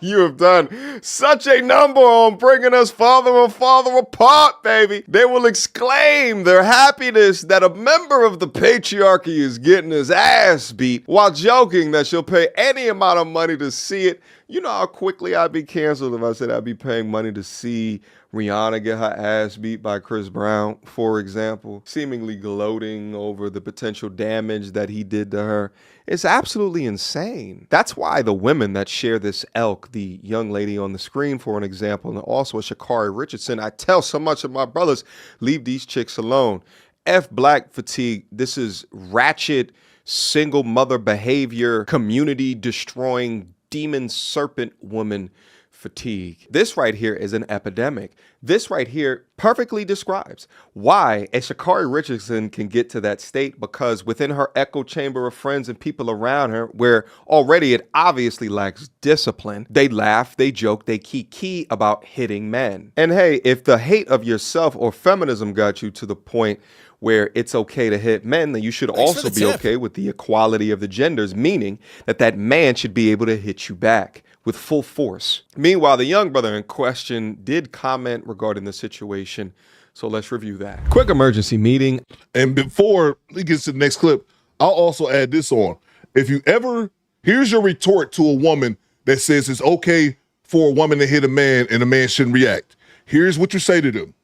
You have done such a number on bringing us farther and farther apart, baby. They will exclaim their happiness that a member of the patriarchy is getting his ass beat while joking that she'll pay any amount of money to see it. You know how quickly I'd be canceled if I said I'd be paying money to see Rihanna get her ass beat by Chris Brown, for example, seemingly gloating over the potential damage that he did to her. It's absolutely insane. That's why the women that share this ilk, the young lady on the screen, for an example, and also a Sha'Carri Richardson, I tell so much of my brothers, leave these chicks alone. F black fatigue. This is ratchet, single mother behavior, community destroying, demon serpent woman fatigue. This right here is an epidemic. This right here perfectly describes why a Sha'Carri Richardson can get to that state, because within her echo chamber of friends and people around her, where already it obviously lacks discipline, they laugh, they joke, they kiki about hitting men. And hey, if the hate of yourself or feminism got you to the point where it's okay to hit men, then you should also be okay with the equality of the genders, meaning that man should be able to hit you back with full force. Meanwhile, the young brother in question did comment regarding the situation, so let's review that. Quick emergency meeting. And before he gets to the next clip, I'll also add this on. If you ever, here's your retort to a woman that says it's okay for a woman to hit a man and a man shouldn't react. Here's what you say to them.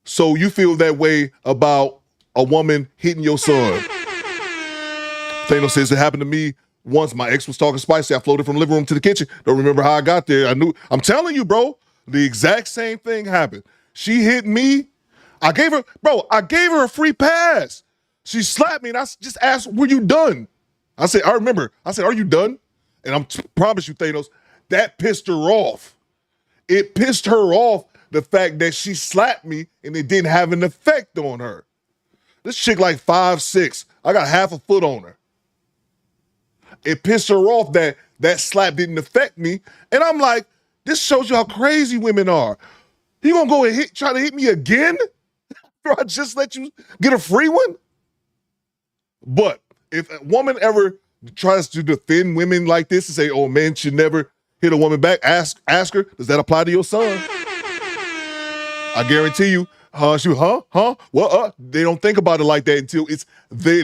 So you feel that way about a woman hitting your son. Thanos says it happened to me once. My ex was talking spicy. I floated from the living room to the kitchen. Don't remember how I got there. I'm telling you, bro, the exact same thing happened. She hit me. I gave her a free pass. She slapped me and I just asked, were you done? I said, are you done? And I promise you, Thanos, that pissed her off. It pissed her off, the fact that she slapped me and it didn't have an effect on her. This chick like 5'6". I got half a foot on her. It pissed her off that slap didn't affect me. And I'm like, this shows you how crazy women are. You gonna go and try to hit me again? After I just let you get a free one? But if a woman ever tries to defend women like this and say, oh, men should never hit a woman back, ask her, does that apply to your son? I guarantee you, they don't think about it like that until they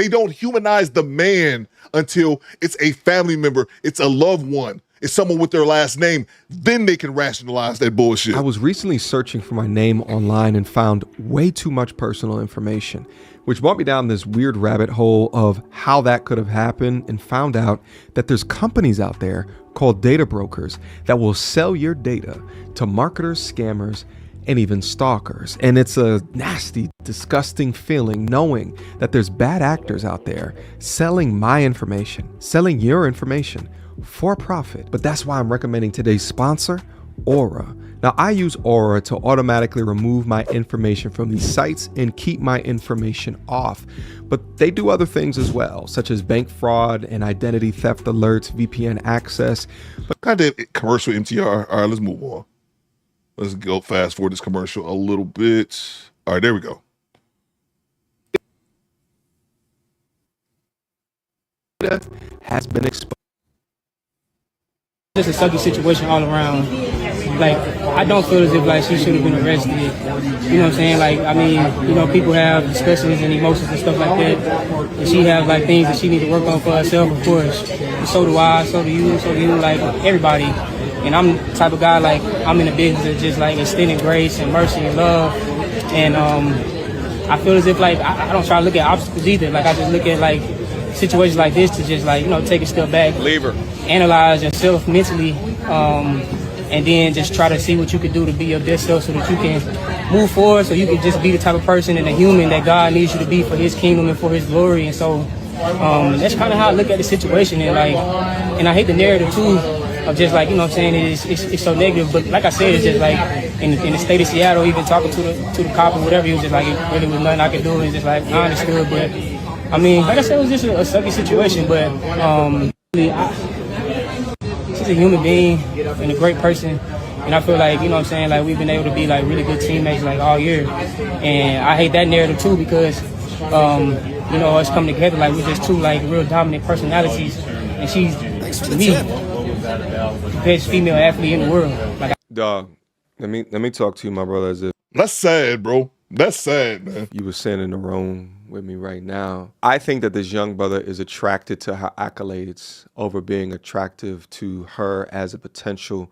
don't humanize the man until it's a family member, it's a loved one, it's someone with their last name. Then they can rationalize that bullshit. I was recently searching for my name online and found way too much personal information, which brought me down this weird rabbit hole of how that could have happened, and found out that there's companies out there called data brokers that will sell your data to marketers, scammers, and even stalkers. And it's a nasty, disgusting feeling knowing that there's bad actors out there selling my information, selling your information for profit. But that's why I'm recommending today's sponsor, Aura. Now, I use Aura to automatically remove my information from these sites and keep my information off. But they do other things as well, such as bank fraud and identity theft alerts, VPN access. But goddamn commercial MTR. All right, let's move on. Let's go fast forward this commercial a little bit. All right, there we go. Has been exposed. Just a sucky situation all around. Like, I don't feel as if like she should have been arrested. You know what I'm saying? Like, I mean, you know, people have discussions and emotions and stuff like that. And she have like things that she need to work on for herself, of course. And so do I, so do you, like everybody. And I'm the type of guy, like, I'm in the business of just like extending grace and mercy and love. And I feel as if like I don't try to look at obstacles either. Like, I just look at like situations like this to just like, take a step back, leave her, analyze yourself mentally, and then just try to see what you can do to be your best self so that you can move forward, so you can just be the type of person and a human that God needs you to be for his kingdom and for his glory. And so that's kind of how I look at the situation. And I hate the narrative too of just like, it's so negative. But like I said, it's just like in the state of Seattle, even talking to the cop or whatever, he was just like, it really was nothing I could do. It's just like, I understood. But I mean, like I said, it was just a sucky situation. But she's a human being and a great person. And I feel like, like we've been able to be like really good teammates like all year. And I hate that narrative too because, us coming together, like we're just two like real dominant personalities. And she's, to me, the best female athlete in the world. Like, dog, let me talk to you, my brother, as if that's sad, bro. That's sad, man. You were sitting in the room with me right now. I think that this young brother is attracted to her accolades over being attractive to her as a potential,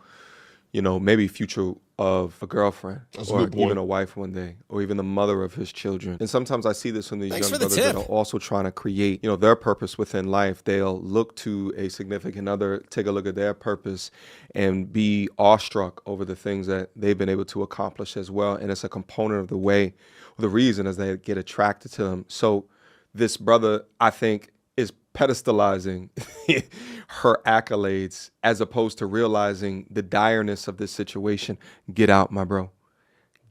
maybe future of a girlfriend, or even a wife one day, or even the mother of his children. And sometimes I see this from these young brothers that are also trying to create, their purpose within life. They'll look to a significant other, take a look at their purpose, and be awestruck over the things that they've been able to accomplish as well. And it's a component of the way, or the reason, as they get attracted to them. So this brother, I think, is pedestalizing her accolades as opposed to realizing the direness of this situation. Get out, my bro.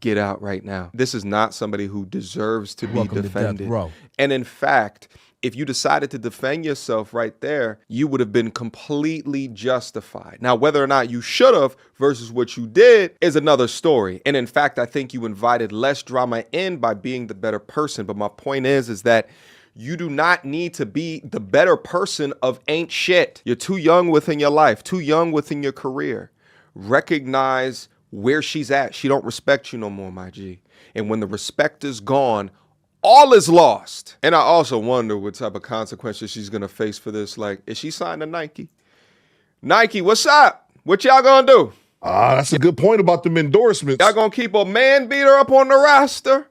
Get out right now. This is not somebody who deserves to be defended. And in fact, if you decided to defend yourself right there, you would have been completely justified. Now, whether or not you should have versus what you did is another story. And in fact, I think you invited less drama in by being the better person. But my point is that you do not need to be the better person of ain't shit. You're too young within your life, too young within your career. Recognize where she's at. She don't respect you no more, my G. And when the respect is gone, all is lost. And I also wonder what type of consequences she's going to face for this. Like, is she signed to Nike? Nike, what's up? What y'all going to do? That's a good point about them endorsements. Y'all going to keep a man beater up on the roster?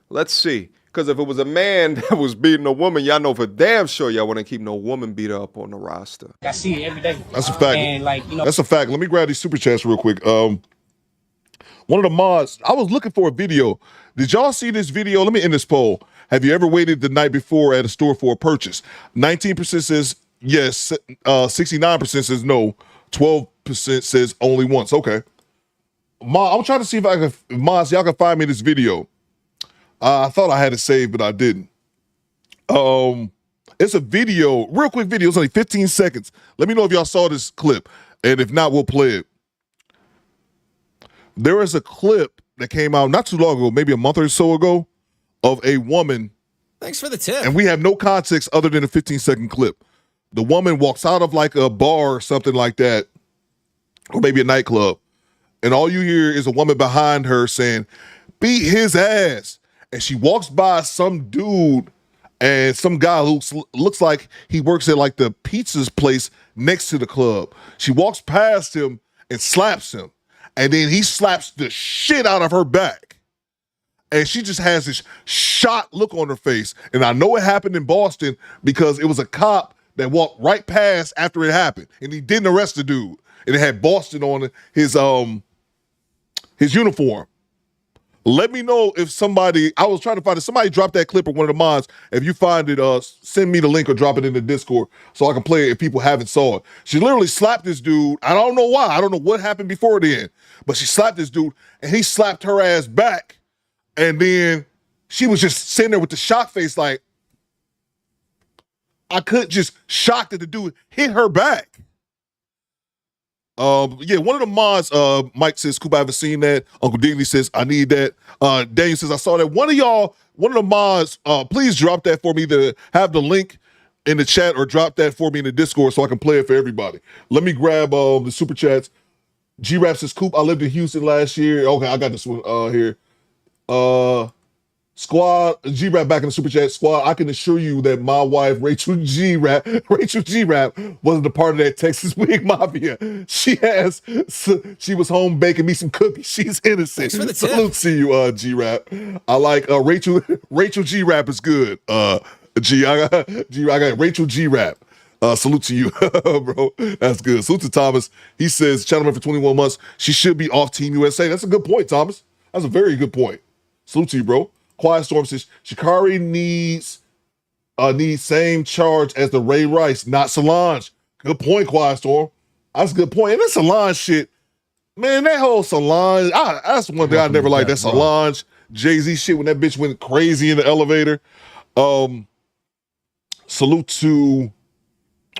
Let's see. Because if it was a man that was beating a woman, y'all know for damn sure y'all wouldn't keep no woman beater up on the roster. I see it every day. That's a fact. And that's a fact. Let me grab these super chats real quick. One of the mods, I was looking for a video. Did y'all see this video? Let me end this poll. Have you ever waited the night before at a store for a purchase? 19% says yes. 69% says no. 12% says only once. Okay. I'm trying to see if I can, mods, y'all can find me this video. I thought I had it saved, but I didn't. It's a video, real quick video. It's only 15 seconds. Let me know if y'all saw this clip. And if not, we'll play it. There is a clip that came out not too long ago, maybe a month or so ago, of a woman. Thanks for the tip. And we have no context other than a 15-second clip. The woman walks out of like a bar or something like that, or maybe a nightclub. And all you hear is a woman behind her saying, beat his ass. And she walks by some dude and some guy who looks like he works at like the pizza's place next to the club. She walks past him and slaps him. And then he slaps the shit out of her back. And she just has this shocked look on her face. And I know it happened in Boston because it was a cop that walked right past after it happened. And he didn't arrest the dude. And it had Boston on his uniform. Let me know if somebody, I was trying to find it, somebody dropped that clip or one of the mods. If you find it, send me the link or drop it in the Discord so I can play it if people haven't saw it. She literally slapped this dude. I don't know why. I don't know what happened before then. But she slapped this dude and he slapped her ass back. And then she was just sitting there with the shock face like, I couldn't, just shocked that the dude hit her back. Yeah, one of the mods, Mike says, Scoop, I haven't seen that. Uncle Dignity says, I need that. Daniel says, I saw that. One of the mods, please drop that for me to have the link in the chat or drop that for me in the Discord so I can play it for everybody. Let me grab the super chats. G-Rap says, Coop, I lived in Houston last year. Okay, I got this one here. Squad, G-Rap back in the super chat. Squad, I can assure you that my wife, Rachel G-Rap, wasn't a part of that Texas Wig Mafia. She was home baking me some cookies. She's innocent. Thanks for the tip. Salute to you, G-Rap. I like Rachel G-Rap is good. I got Rachel G Rap. Salute to you, bro. That's good. Salute to Thomas. He says, Channelman for 21 months. She should be off Team USA. That's a good point, Thomas. That's a very good point. Salute to you, bro. Quiet Storm says, Shakari needs same charge as the Ray Rice, not Solange. Good point, Quiet Storm. That's a good point. And that Solange shit, man, that whole Solange, that's one thing I never liked. That Solange, Jay-Z shit when that bitch went crazy in the elevator. Salute to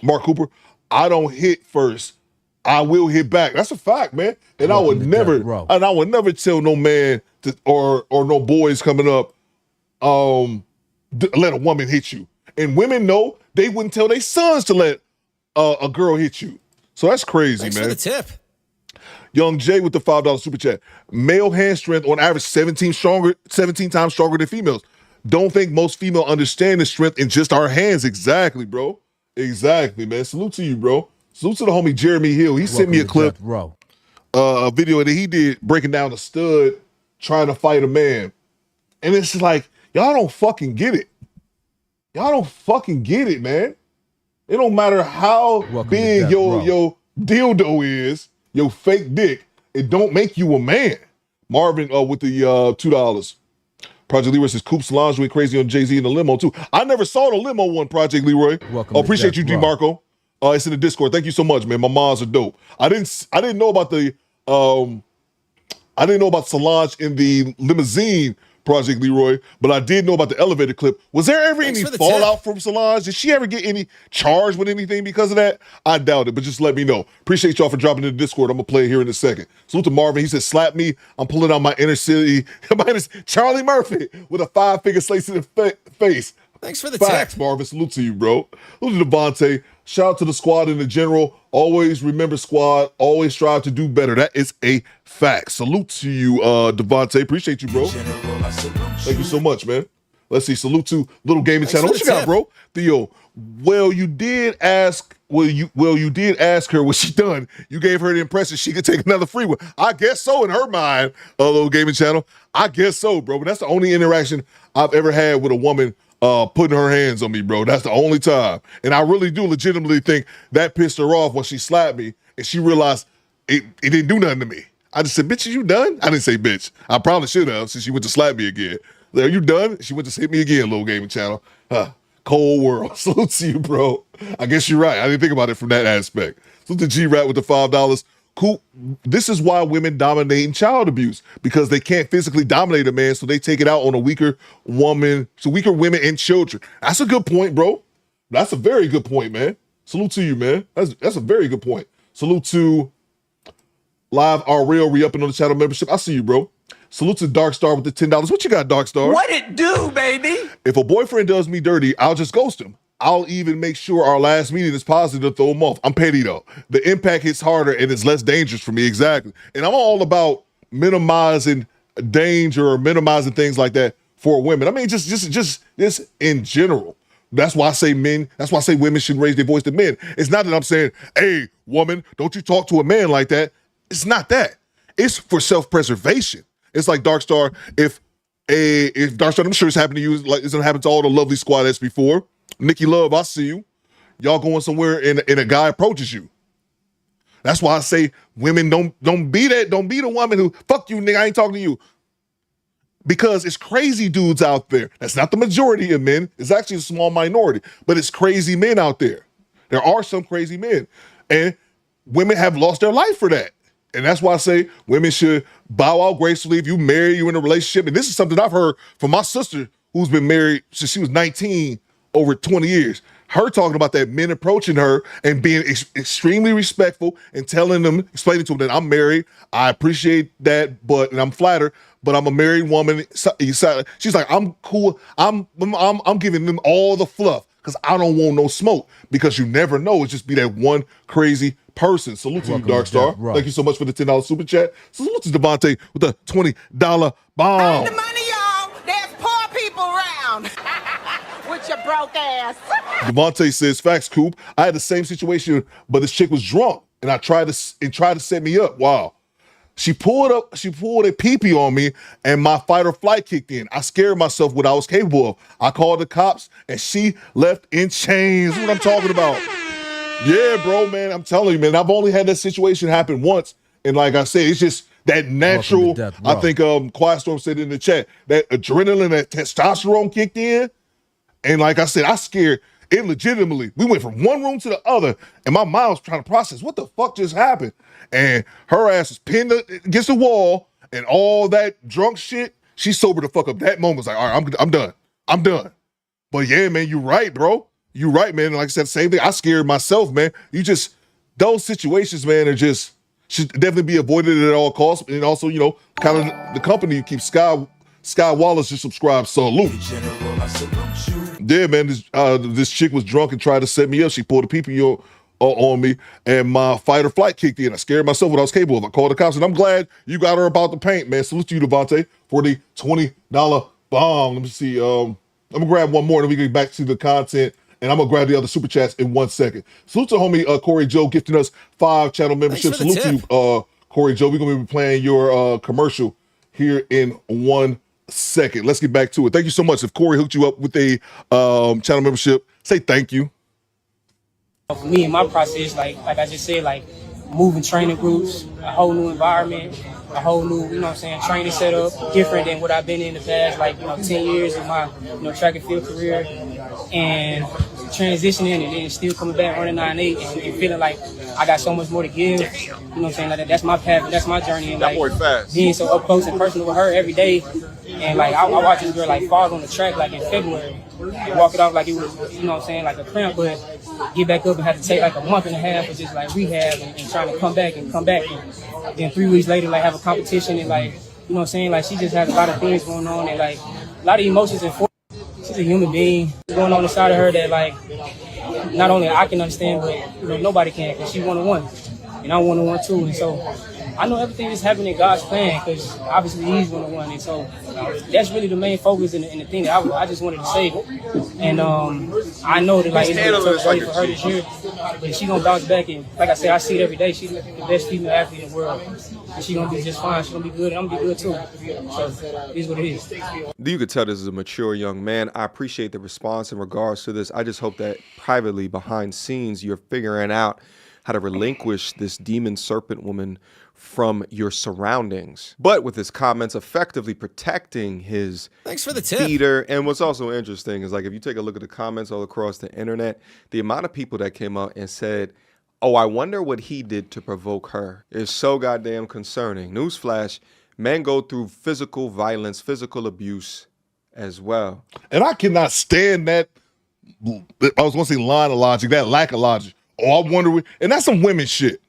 Mark Cooper. I don't hit first. I will hit back. That's a fact, man. And I would never tell no man or no boys coming up, let a woman hit you. And women know they wouldn't tell their sons to let a girl hit you. So that's crazy, man. Thanks for the tip. Young Jay with the $5 super chat. Male hand strength on average 17 times stronger than females. Don't think most female understand the strength in just our hands. Exactly, bro. Exactly, man. Salute to you, bro. Salute to the homie Jeremy Hill. He sent me a clip, a video that he did breaking down a stud trying to fight a man. And it's like, y'all don't fucking get it. Y'all don't fucking get it, man. It don't matter how big your dildo is, your fake dick, it don't make you a man. Marvin with the $2. Project Leroy says, Coop Solange went crazy on Jay-Z in the limo, too. I never saw the limo one, Project Leroy. Appreciate you, DeMarco. It's in the Discord. Thank you so much, man. My moms are dope. I didn't know about the Solange in the limousine, Project Leroy, but I did know about the elevator clip. Was there ever any fallout from Solange? Did she ever get any charged with anything because of that? I doubt it, but just let me know. Appreciate y'all for dropping in the Discord. I'm going to play it here in a second. Salute to Marvin. He said, slap me. I'm pulling out my inner city. Charlie Murphy with a 5-finger slice in the face. Thanks for the Facts, tip. Marvin. Salute to you, bro. Salute to Devontae. Shout out to the squad in the general. Always remember, squad. Always strive to do better. That is a fact. Salute to you, Devontae. Appreciate you, bro. Thank you so much, man. Let's see. Salute to Little Gaming Channel. What you got, bro? Theo. Well, you did ask. You did ask her what she done. You gave her the impression she could take another free one. I guess so in her mind, Little Gaming Channel. I guess so, bro. But that's the only interaction I've ever had with a woman putting her hands on me, bro. That's the only time. And I really do legitimately think that pissed her off when she slapped me and she realized it didn't do nothing to me. I just said, bitch, are you done? I didn't say bitch. I probably should have since she went to slap me again. Are you done? She went to hit me again, Little Gaming Channel. Cold world. Salute to you, bro. I guess you're right. I didn't think about it from that aspect. Salute to G-Rat with the $5. Cool. This is why women dominate in child abuse, because they can't physically dominate a man, so they take it out on a weaker woman, so weaker women and children. That's a good point, bro. That's a very good point, man. Salute to you, man. That's a very good point. Salute to Live R Real re-upping on the channel membership. I see you, bro. Salute to Dark Star with the $10. What you got, Dark Star? What it do, baby? If a boyfriend does me dirty, I'll just ghost him. I'll even make sure our last meeting is positive to throw him off. I'm petty, though. The impact hits harder and it's less dangerous for me. Exactly. And I'm all about minimizing danger or minimizing things like that for women. I mean, just in general. That's why I say men. That's why I say women should raise their voice to men. It's not that I'm saying, hey, woman, don't you talk to a man like that. It's not that. It's for self-preservation. It's like Dark Star. If Dark Star, I'm sure it's happened to you. Like it's gonna happen to all the lovely squad that's before. Nikki Love, I see you. Y'all going somewhere and a guy approaches you. That's why I say women don't be that. Don't be the woman who fuck you, nigga. I ain't talking to you. Because it's crazy dudes out there. That's not the majority of men. It's actually a small minority, but it's crazy men out there. There are some crazy men, and women have lost their life for that. And that's why I say women should bow out gracefully. If you marry, you're in a relationship. And this is something I've heard from my sister who's been married since she was 19, over 20 years. Her talking about that, men approaching her and being extremely respectful and telling them, explaining to them that I'm married. I appreciate that, and I'm flattered, but I'm a married woman. She's like, I'm cool. I'm giving them all the fluff because I don't want no smoke, because you never know. It's just be that one crazy person. Salute to you, Dark Star. Thank you so much for the $10 super chat. Salute to Devontae with the $20 bomb. Earn the money, y'all. There's poor people around. With your broke ass. Devontae says, facts, Coop. I had the same situation, but this chick was drunk and tried to set me up. Wow. She pulled a pee-pee on me, and my fight or flight kicked in. I scared myself what I was capable of. I called the cops, and she left in chains. What I'm talking about. Yeah, bro, man, I'm telling you, man, I've only had that situation happen once. And like I said, it's just that natural, I think Quiet Storm said in the chat, that adrenaline, that testosterone kicked in. And like I said, I scared it legitimately. We went from one room to the other, and my mind was trying to process, what the fuck just happened? And her ass was pinned against the wall, and all that drunk shit, she sobered the fuck up. That moment was like, all right, I'm done. I'm done. But yeah, man, you're right, bro. You're right, man. And like I said, same thing. I scared myself, man. Those situations, man, should definitely be avoided at all costs. And also, you know, kind of the company you keep, Sky Wallace just subscribed. Salute. Yeah, man, this chick was drunk and tried to set me up. She pulled a pee-pee on me, and my fight or flight kicked in. I scared myself what I was capable of. I called the cops, and I'm glad you got her about the paint, man. Salute to you, Devontae, for the $20 bomb. Let me see. I'm going to grab one more, and then we get back to the content, and I'm going to grab the other super chats in 1 second. Salute to homie Corey Joe gifting us 5 channel memberships. Salute to you, Corey Joe. We're going to be playing your commercial here in 1 second. Let's get back to it. Thank you so much. If Corey hooked you up with a channel membership, say thank you. For me, in my process, like I just said, like moving training groups, a whole new environment, a whole new, you know what I'm saying, training setup, different than what I've been in the past, like, 10 years of my, track and field career, and transitioning and then still coming back running 9.8 and feeling like I got so much more to give. You know what I'm saying? Like that's my path, that's my journey. And that boy fast. Being so up close and personal with her every day. And like I watched this girl like fall on the track like in February. And walk it off like it was, you know what I'm saying, like a cramp, but get back up and have to take like a month and a half of just like rehab and trying to come back. And then 3 weeks later, like have a competition and like, you know what I'm saying, like she just has a lot of things going on and like a lot of emotions and she's a human being going on inside of her that like not only I can understand, but nobody can, because she's one-on-one and I'm one-on-one too. And so I know everything is happening in God's plan, because obviously he's one-on-one, and so that's really the main focus and the thing that I just wanted to say. And I know that like it's been a tough journey for her this year, but she's gonna bounce back, and like I said, I see it every day. She's the best female athlete in the world, and she's gonna be just fine. She's gonna be good, and I'm gonna be good too. So it is what it is. You could tell this is a mature young man. I appreciate the response in regards to this. I just hope that privately, behind scenes, you're figuring out how to relinquish this demon serpent woman from your surroundings, but with his comments effectively protecting his leader. And what's also interesting is, like, if you take a look at the comments all across the internet, the amount of people that came out and said, oh, I wonder what he did to provoke her, is so goddamn concerning. Newsflash, men go through physical violence, physical abuse as well. And I cannot stand that, I was going to say line of logic, that lack of logic. Oh, I wonder, and that's some women shit.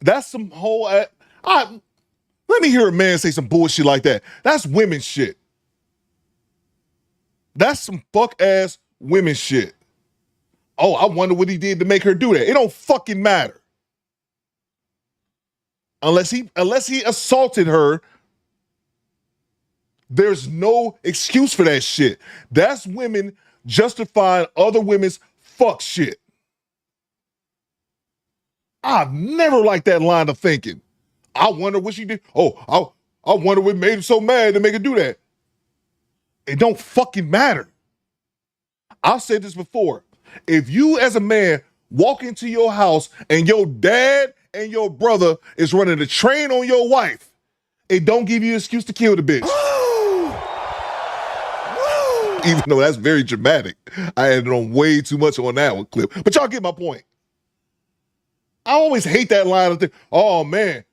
That's some whole, let me hear a man say some bullshit like that. That's women shit. That's some fuck-ass women shit. Oh, I wonder what he did to make her do that. It don't fucking matter. Unless he assaulted her, there's no excuse for that shit. That's women justifying other women's fuck shit. I've never liked that line of thinking. I wonder what she did. Oh, I wonder what made her so mad to make her do that. It don't fucking matter. I've said this before. If you as a man walk into your house and your dad and your brother is running a train on your wife, it don't give you an excuse to kill the bitch. Even though that's very dramatic. I added on way too much on that one clip. But y'all get my point. I always hate that line of thing. Oh, man,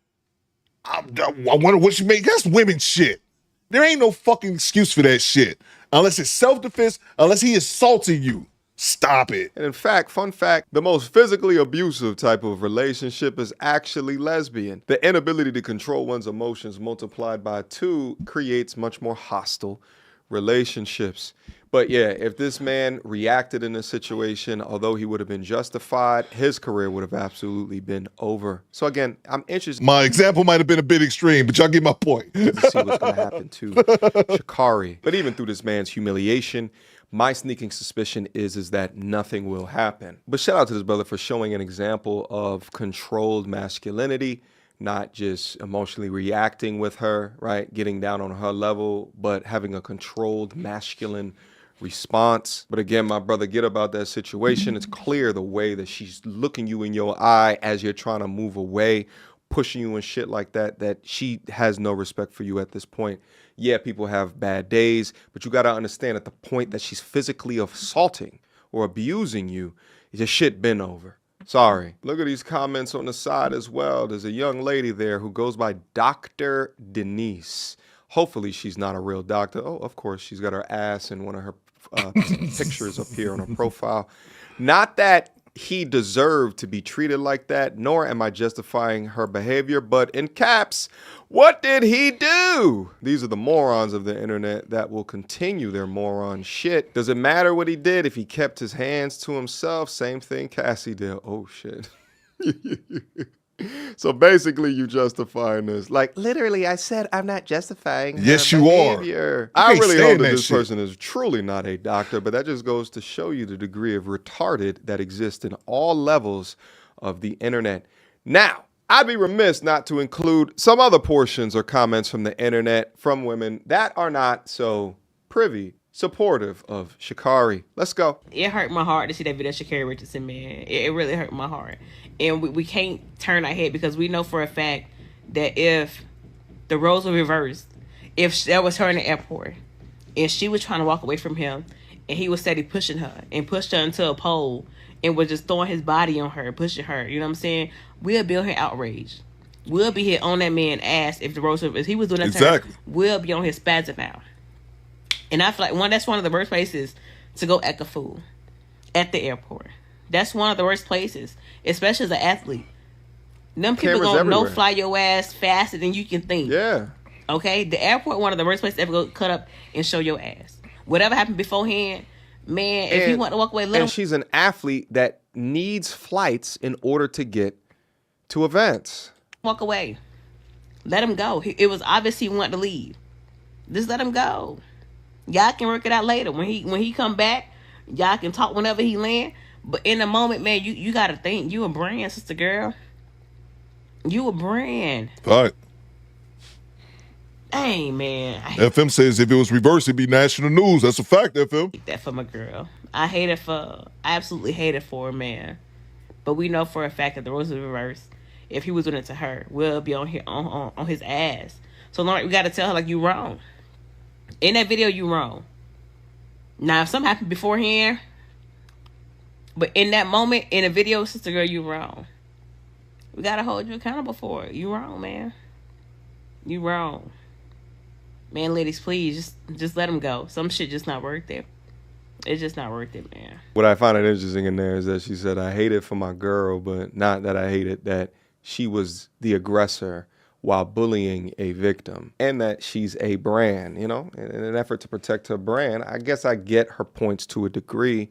I wonder what she made. That's women shit. There ain't no fucking excuse for that shit. Unless it's self-defense, unless he assaulted you. Stop it. And in fact, fun fact, the most physically abusive type of relationship is actually lesbian. The inability to control one's emotions multiplied by 2 creates much more hostile relationships. But yeah, if this man reacted in this situation, although he would have been justified, his career would have absolutely been over. So again, I'm interested. My example might have been a bit extreme, but y'all get my point. To see what's going to happen to Sha'Carri. But even through this man's humiliation, my sneaking suspicion is that nothing will happen. But shout out to this brother for showing an example of controlled masculinity, not just emotionally reacting with her, right? Getting down on her level, but having a controlled masculine response. But again, my brother, get about that situation. It's clear the way that she's looking you in your eye as you're trying to move away, pushing you and shit like that, that she has no respect for you at this point. Yeah, people have bad days, but you got to understand at the point that she's physically assaulting or abusing you, your shit been over. Sorry. Look at these comments on the side as well. There's a young lady there who goes by Dr. Denise. Hopefully she's not a real doctor. Oh, of course, she's got her ass in one of her pictures up here on her profile. Not that he deserved to be treated like that, nor am I justifying her behavior, but in caps, what did he do? These are the morons of the internet that will continue their moron shit. Does it matter what he did if he kept his hands to himself? Same thing Cassie did. Oh, shit. So basically, you justifying this. Like, literally, I said I'm not justifying yes, her you behavior. Are. I really hope that this shit. person is truly not a doctor, but that just goes to show you the degree of retarded that exists in all levels of the internet. Now, I'd be remiss not to include some other portions or comments from the internet from women that are not so supportive of Sha'Carri. Let's go. It hurt my heart to see that video of Sha'Carri Richardson, man. It really hurt my heart. And we can't turn our head because we know for a fact that if the roles were reversed, if that was her in the airport and she was trying to walk away from him and he was steady pushing her and pushed her into a pole and was just throwing his body on her, pushing her, you know what I'm saying? We'll be on here outraged. We'll be here on that man's ass if the roles were, if he was doing that to her, we'll be on his spasm out. And I feel like that's one of the worst places to go act a fool at the airport. That's one of the worst places, especially as an athlete. Them people gonna no-fly your ass faster than you can think. Yeah. Okay? The airport, one of the worst places to ever go cut up and show your ass. Whatever happened beforehand, man, if you want to walk away, let him. And she's an athlete that needs flights in order to get to events. Walk away. Let him go. It was obvious he wanted to leave. Just let him go. Y'all can work it out later. When he come back, y'all can talk whenever he land. But in the moment, man, you got to think. You a brand, sister girl. You a brand. All right. Hey, man. FM says if it was reversed, it'd be national news. That's a fact, FM. I hate that for my girl. I absolutely hate it for her, man. But we know for a fact that the roles are reversed. If he was doing it to her, we'll be on here on his ass. So, Lauren, we got to tell her, like, you wrong. In that video, you wrong. Now, if something happened beforehand, but in that moment, in a video, sister girl, you wrong. We got to hold you accountable for it. You wrong, man. You wrong. Man, ladies, please, just let him go. Some shit just not worth it. It's just not worth it, man. What I find it interesting in there is that she said, I hate it for my girl, but not that I hate it that she was the aggressor while bullying a victim, and that she's a brand, you know, in an effort to protect her brand. I guess I get her points to a degree,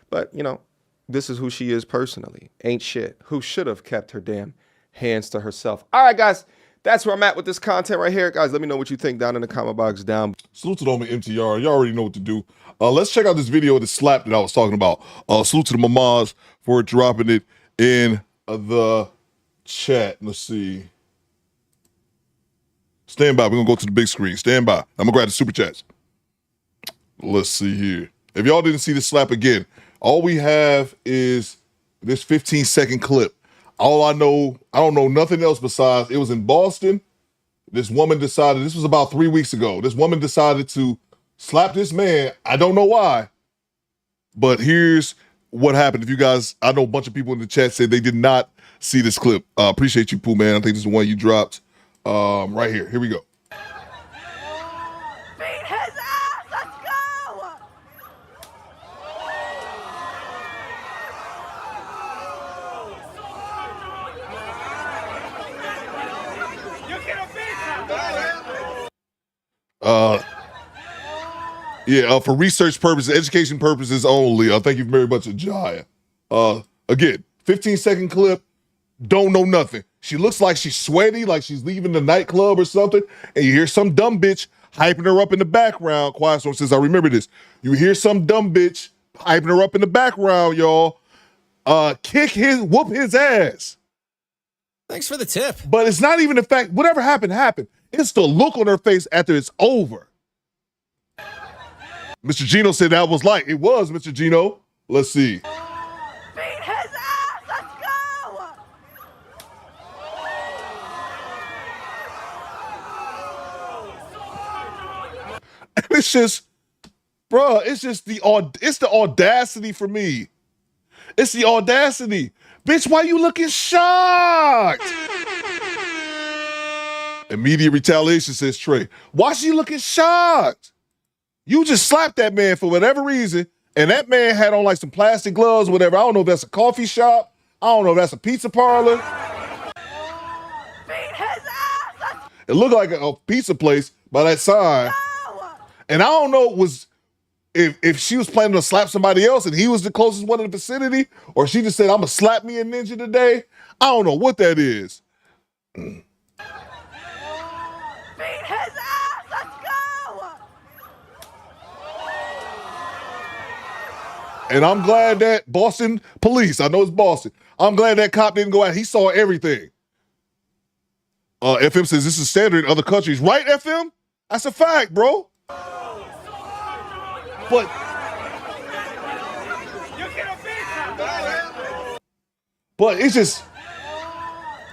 but, you know, this is who she is personally. Ain't shit. Who should have kept her damn hands to herself. All right, guys, that's where I'm at with this content right here. Guys, let me know what you think down in the comment box down. Salute to the homie MTR. Y'all already know what to do. Let's check out this video of the slap that I was talking about. Salute to the mamas for dropping it in the chat. Let's see. Stand by. We're going to go to the big screen. Stand by. I'm going to grab the super chats. Let's see here. If y'all didn't see the slap again, all we have is this 15-second clip. All I don't know nothing else besides it was in Boston. This woman decided, this was about 3 weeks ago. This woman decided to slap this man. I don't know why, but here's what happened. If you guys, I know a bunch of people in the chat said they did not see this clip. Appreciate you, Pooh, man. I think this is the one you dropped right here. Here we go. Beat his ass! Let's go! Yeah, for research purposes, education purposes only. Thank you very much, Jaya. Again, 15-second clip. Don't know nothing. She looks like she's sweaty, like she's leaving the nightclub or something, and you hear some dumb bitch hyping her up in the background. Quiet Storm says, I remember this. You hear some dumb bitch hyping her up in the background, y'all. Whoop his ass. Thanks for the tip. But it's not even the fact, whatever happened, happened. It's the look on her face after it's over. Mr. Gino said that was like, it was, Mr. Gino. Let's see. Beat his ass. Let's go. And it's just, bruh, it's just the audacity for me. It's the audacity. Bitch, why you looking shocked? Immediate retaliation, says Trey. Why she looking shocked? You just slapped that man for whatever reason, and that man had on like some plastic gloves, whatever. I don't know if that's a coffee shop. I don't know if that's a pizza parlor. Beat his ass. It looked like a pizza place by that sign. And I don't know if she was planning to slap somebody else and he was the closest one in the vicinity, or she just said, I'm going to slap me a ninja today. I don't know what that is. Beat his ass. Let's go. And I'm glad that Boston police, I know it's Boston, I'm glad that cop didn't go out. He saw everything. FM says this is standard in other countries. Right, FM? That's a fact, bro. But it's just,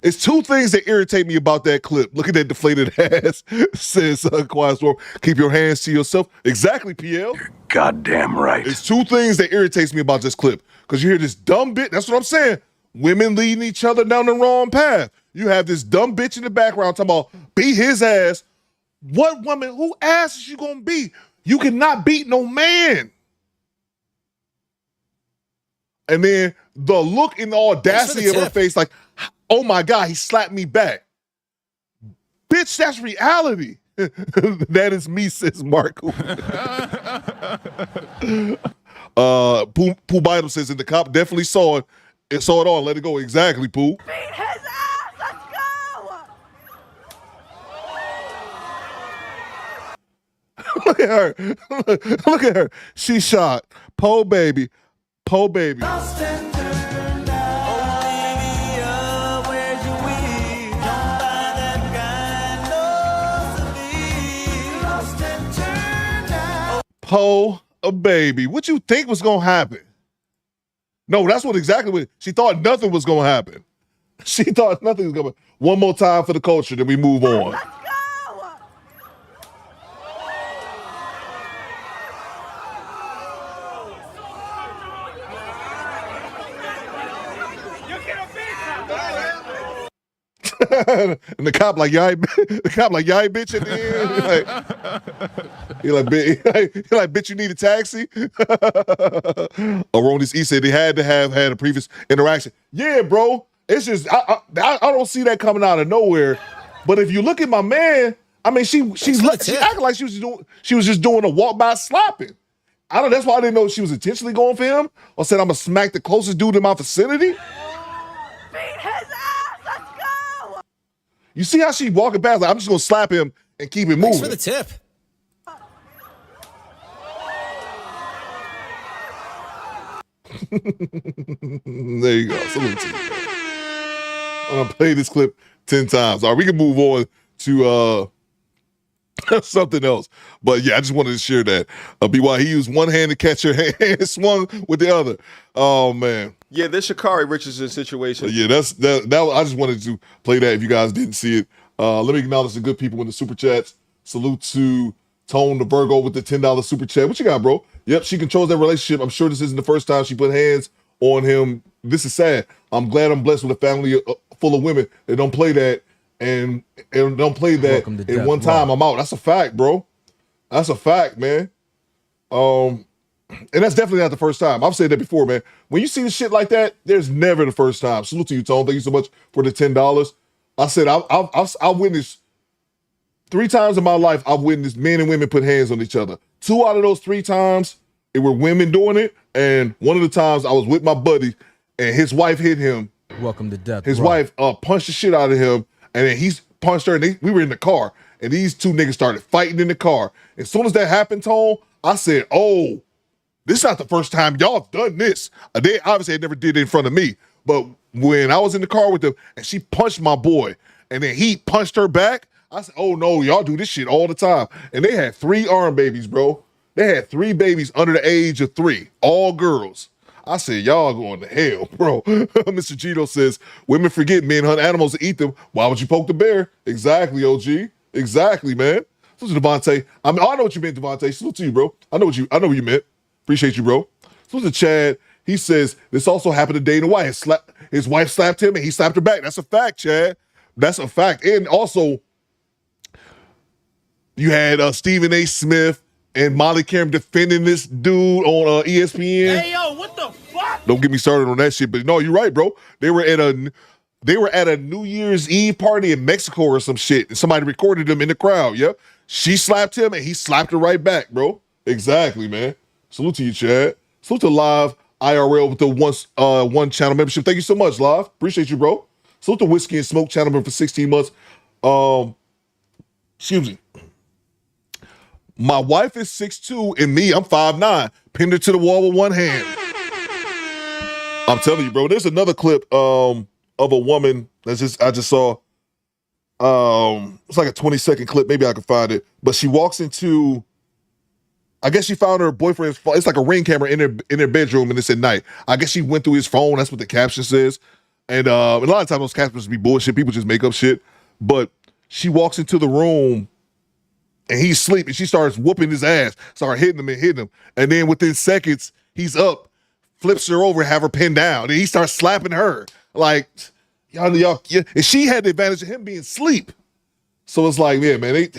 it's two things that irritate me about that clip. Look at that deflated ass, says Quiet Storm. Keep your hands to yourself. Exactly, PL. You're goddamn right. It's two things that irritates me about this clip. Because you hear this dumb bitch, that's what I'm saying. Women leading each other down the wrong path. You have this dumb bitch in the background talking about beat his ass. What woman, who ass is you gonna beat? You cannot beat no man. And then the look and the audacity of her face, like, oh my God, he slapped me back. Bitch, that's reality. That is me, says Mark. Pooh Bynum says, and the cop definitely saw it and saw it all. Let it go. Exactly, Pooh. Beat his ass. Let's go. Look at her. Look at her. She's shot. Po baby. Po baby. Po a baby. What you think was gonna happen? No, that's what exactly what she thought. Nothing was gonna happen. She thought nothing was gonna. One more time for the culture, then we move on. And the cop like, y'all ain't bitch at the end. He like, bitch, you need a taxi? Aronis E said they had to have had a previous interaction. Yeah, bro. It's just, I don't see that coming out of nowhere. But if you look at my man, I mean, she acted like she was just doing a walk by slapping. That's why I didn't know if she was intentionally going for him or said I'm gonna smack the closest dude in my vicinity. You see how she walking past? Like, I'm just gonna slap him and keep it moving. Thanks for the tip. There you go. Salute to you. I'm gonna play this clip 10 times. All right, we can move on to something else. But yeah, I just wanted to share that. BY, he used one hand to catch her hand, swung with the other. Oh man. Yeah, this Sha'Carri Richardson situation. Yeah, that. I just wanted to play that if you guys didn't see it. Let me acknowledge the good people in the super chats. Salute to Tone the Virgo with the $10 super chat. What you got, bro? Yep, she controls that relationship. I'm sure this isn't the first time she put hands on him. This is sad. I'm glad I'm blessed with a family full of women that don't play that and don't play that in one time. I'm out. That's a fact, bro. That's a fact, man. And that's definitely not the first time. I've said that before, man. When you see the shit like that, there's never the first time. Salute to you, Tone. Thank you so much for the $10. I said I've witnessed 3 times in my life. I've witnessed men and women put hands on each other. 2 out of those 3 times, it were women doing it, and one of the times I was with my buddy, and his wife hit him. Welcome to death. His wife punched the shit out of him, and then he's punched her. And we were in the car, and these 2 niggas started fighting in the car. As soon as that happened, Tone, I said, "Oh, this is not the first time y'all have done this." They obviously never did it in front of me, but when I was in the car with them and she punched my boy and then he punched her back, I said, oh no, y'all do this shit all the time. And they had 3 arm babies, bro. They had 3 babies under the age of 3, all girls. I said, y'all going to hell, bro. Mr. Gito says, women forget men hunt animals to eat them. Why would you poke the bear? Exactly, OG. Exactly, man. Salute to Devontae. I mean, I know what you meant, Devontae. Salute to you, bro. I know what you meant. Appreciate you, bro. Salute to Chad. He says, this also happened to Dana White. His wife slapped him and he slapped her back. That's a fact, Chad. That's a fact. And also, you had Stephen A. Smith and Molly Cameron defending this dude on ESPN. Hey, yo, what the fuck? Don't get me started on that shit, but no, you're right, bro. They were at a New Year's Eve party in Mexico or some shit, and somebody recorded them in the crowd, yep. She slapped him, and he slapped her right back, bro. Exactly, man. Salute to you, Chad. Salute to Live IRL with the one channel membership. Thank you so much, Live. Appreciate you, bro. Salute to Whiskey and Smoke channel member for 16 months. Excuse me. My wife is 6'2", and me, I'm 5'9". Pinned her to the wall with one hand. I'm telling you, bro. There's another clip of a woman I just saw. It's like a 20-second clip. Maybe I can find it. But she walks into, I guess she found her boyfriend's phone. It's like a Ring camera in their bedroom, and it's at night. I guess she went through his phone. That's what the caption says. And a lot of times those captions be bullshit. People just make up shit. But she walks into the room, and he's sleeping. She starts whooping his ass, start hitting him. And then within seconds, he's up, flips her over, have her pinned down. And he starts slapping her. Like, y'all, and she had the advantage of him being asleep. So it's like, yeah, man,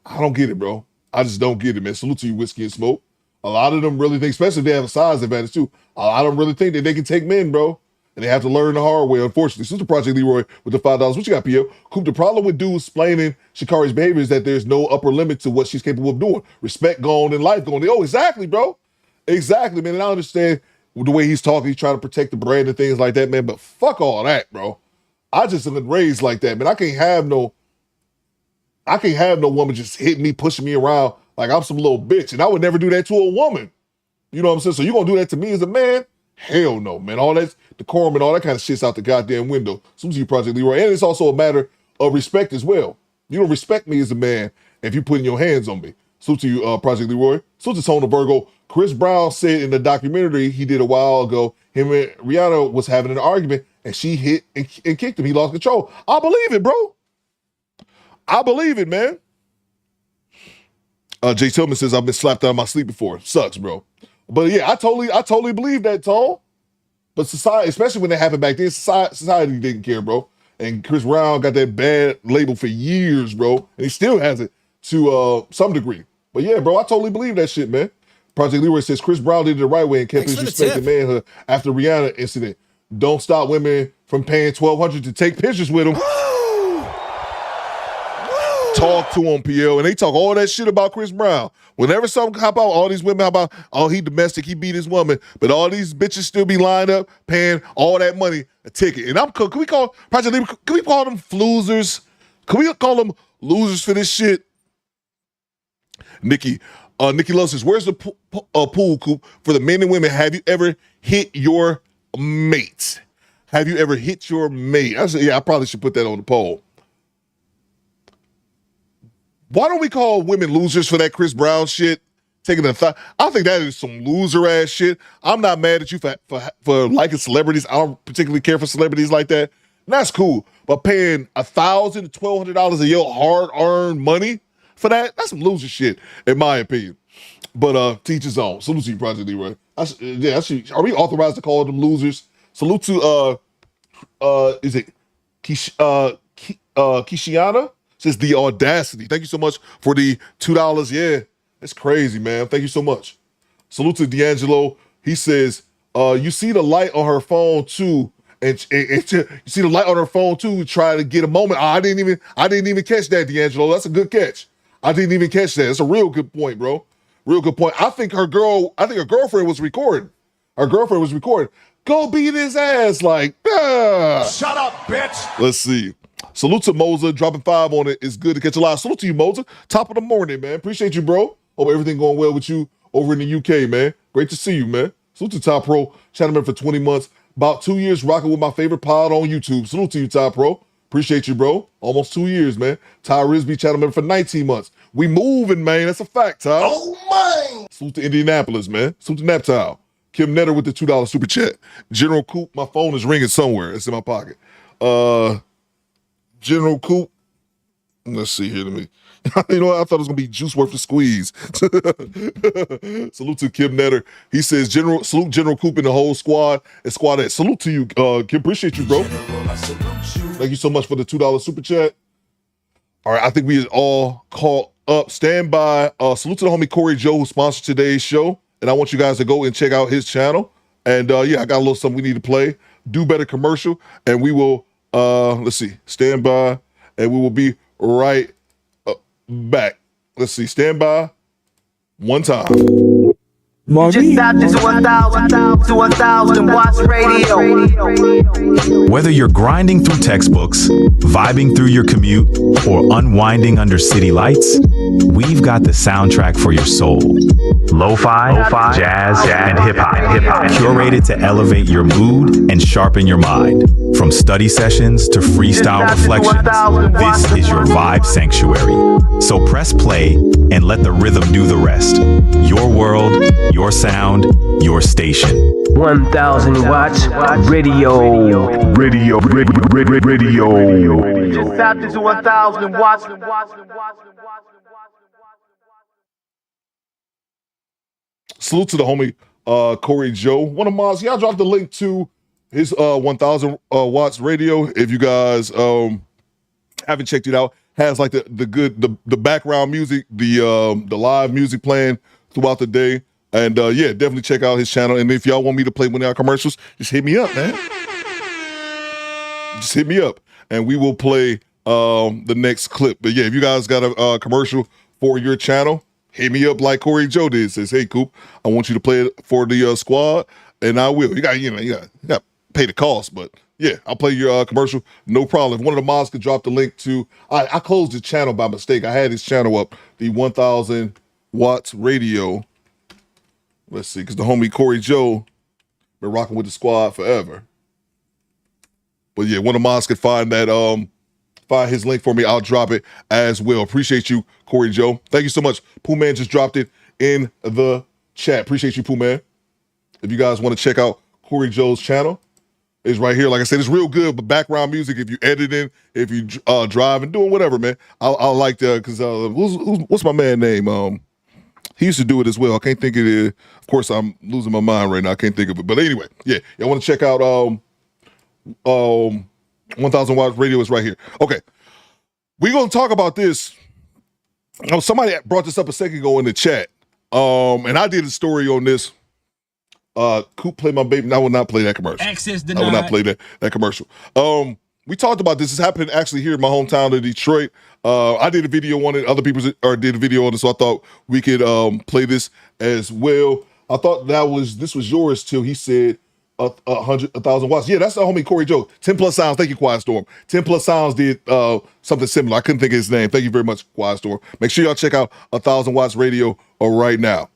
I don't get it, bro. I just don't get it, man. Salute to you, Whiskey and Smoke. A lot of them really think, especially if they have a size advantage too, a lot of them really think that they can take men, bro. And they have to learn the hard way, unfortunately. Salute to Project Leroy with the $5. What you got, P.O.? Coop, the problem with dudes explaining Sha'Carri's behavior is that there's no upper limit to what she's capable of doing. Respect gone and life gone. Oh, exactly, bro. Exactly, man. And I understand the way he's talking. He's trying to protect the brand and things like that, man. But fuck all that, bro. I just have been raised like that, man. I can't have no woman just hitting me, pushing me around like I'm some little bitch. And I would never do that to a woman. You know what I'm saying? So you gonna do that to me as a man? Hell no, man. All that decorum and all that kind of shit's out the goddamn window. Salute to you, Project Leroy. And it's also a matter of respect as well. You don't respect me as a man if you're putting your hands on me. Salute to you, Project Leroy. Salute to Tona Virgo. Chris Brown said in the documentary he did a while ago, him and Rihanna was having an argument and she hit and kicked him. He lost control. I believe it, bro. I believe it, man. Jay Tillman says, I've been slapped out of my sleep before. Sucks, bro. But yeah, I totally believe that, Tall. But society, especially when that happened back then, society didn't care, bro. And Chris Brown got that bad label for years, bro. And he still has it to some degree. But yeah, bro, I totally believe that shit, man. Project Leroy says Chris Brown did it the right way and kept his respect and manhood after the Rihanna incident. Don't stop women from paying $1,200 to take pictures with him. Talk to him, PL. And they talk all that shit about Chris Brown. Whenever something hop out, all these women hop out, oh, he domestic, he beat his woman. But all these bitches still be lined up paying all that money a ticket. And can we call Project Leroy, can we call them losers? Can we call them losers for this shit? Nikki Love says, where's the pool, Coop, for the men and women? Have you ever hit your mate? Have you ever hit your mate? I said, yeah, I probably should put that on the poll. Why don't we call women losers for that Chris Brown shit? Taking a thought. I think that is some loser ass shit. I'm not mad at you for liking celebrities. I don't particularly care for celebrities like that. And that's cool. But paying $1,000 to $1,200 of your hard-earned money for that's some loser shit, in my opinion. But teach his own. Salute to you, Project Leroy. Are we authorized to call them losers? Salute to is it Kishiana? Says the audacity. Thank you so much for the $2. Yeah, it's crazy, man. Thank you so much. Salute to D'Angelo. He says, you see the light on her phone too, and you see the light on her phone too. Try to get a moment. I didn't even catch that, D'Angelo. That's a good catch. I didn't even catch that. That's a real good point, bro. Real good point. I think her girlfriend was recording. Her girlfriend was recording. Go beat his ass, like. Shut up, bitch. Let's see. Salute to Moza, dropping 5 on it. It's good to catch a live. Salute to you, Moza. Top of the morning, man. Appreciate you, bro. Hope everything going well with you over in the UK, man. Great to see you, man. Salute to Top Pro, channel member for 20 months. About 2 years rocking with my favorite pod on YouTube. Salute to you, Ty Pro. Appreciate you, bro. Almost 2 years, man. Ty Risby, channel member for 19 months. We moving, man. That's a fact, Ty. Oh, man. Salute to Indianapolis, man. Salute to Naptown. Kim Netter with the $2 super chat. General Coop, my phone is ringing somewhere. It's in my pocket. General Coop. Let's see here. You know what? I thought it was gonna be juice worth the squeeze. Salute to Kim Netter. He says, salute General Coop and the whole squad and squadette. Salute to you, Kim. Appreciate you, bro. Thank you so much for the $2 super chat. All right, I think we all caught up. Stand by. Salute to the homie Corey Joe who sponsored today's show. And I want you guys to go and check out his channel. And yeah, I got a little something we need to play. Do Better commercial. And we will, let's see, stand by. And we will be right back. Let's see, stand by one time. Just stopped to 1,000 watts radio. Whether you're grinding through textbooks, vibing through your commute, or unwinding under city lights, we've got the soundtrack for your soul. Lo-fi, jazz, and hip-hop. Curated to elevate your mood and sharpen your mind. From study sessions to freestyle reflections, this is your vibe sanctuary. So press play and let the rhythm do the rest. Your world, your sound, your station. 1,000 watts radio. Just stopped to 1,000 watts. Salute to the homie Corey Joe. One of Miles, y'all dropped the link to his 1,000 watts radio. If you guys haven't checked it out, has like the background music, the live music playing throughout the day. And yeah, definitely check out his channel. And if y'all want me to play one of our commercials, just hit me up, man. Just hit me up, and we will play the next clip. But yeah, if you guys got a commercial for your channel, hit me up like Corey Joe did. Says, hey, Coop, I want you to play it for the squad, and I will. You got to pay the cost, but yeah, I'll play your commercial, no problem. If one of the mods could drop the link to, I closed his channel by mistake. I had his channel up, the 1,000 watts radio. Let's see, because the homie Corey Joe been rocking with the squad forever. But yeah, one of the mods could find that, find his link for me. I'll drop it as well. Appreciate you, Corey Joe. Thank you so much. Pooh Man just dropped it in the chat. Appreciate you, Pooh Man. If you guys want to check out Corey Joe's channel, it's right here. Like I said, it's real good, but background music, if you editing, if you driving, doing whatever, man. I like that because what's my man name? He used to do it as well. I can't think of it. Of course, I'm losing my mind right now. I can't think of it. But anyway, yeah, y'all want to check out 1,000 watts radio is right here. Okay, we're gonna talk about this. Somebody brought this up a second ago in the chat, and I did a story on this. Coop, play my baby. I will not play that commercial. Access denied. I will not play that commercial. We talked about this. This happened actually here in my hometown of Detroit. I did a video on it. Other people did a video on it, so I thought we could play this as well. I thought this was yours till he said 1,000 watts. Yeah, that's the homie Corey Joe. 10 Plus Sounds. Thank you, Quiet Storm. 10 Plus Sounds did something similar. I couldn't think of his name. Thank you very much, Quiet Storm. Make sure y'all check out 1,000 watts radio right now.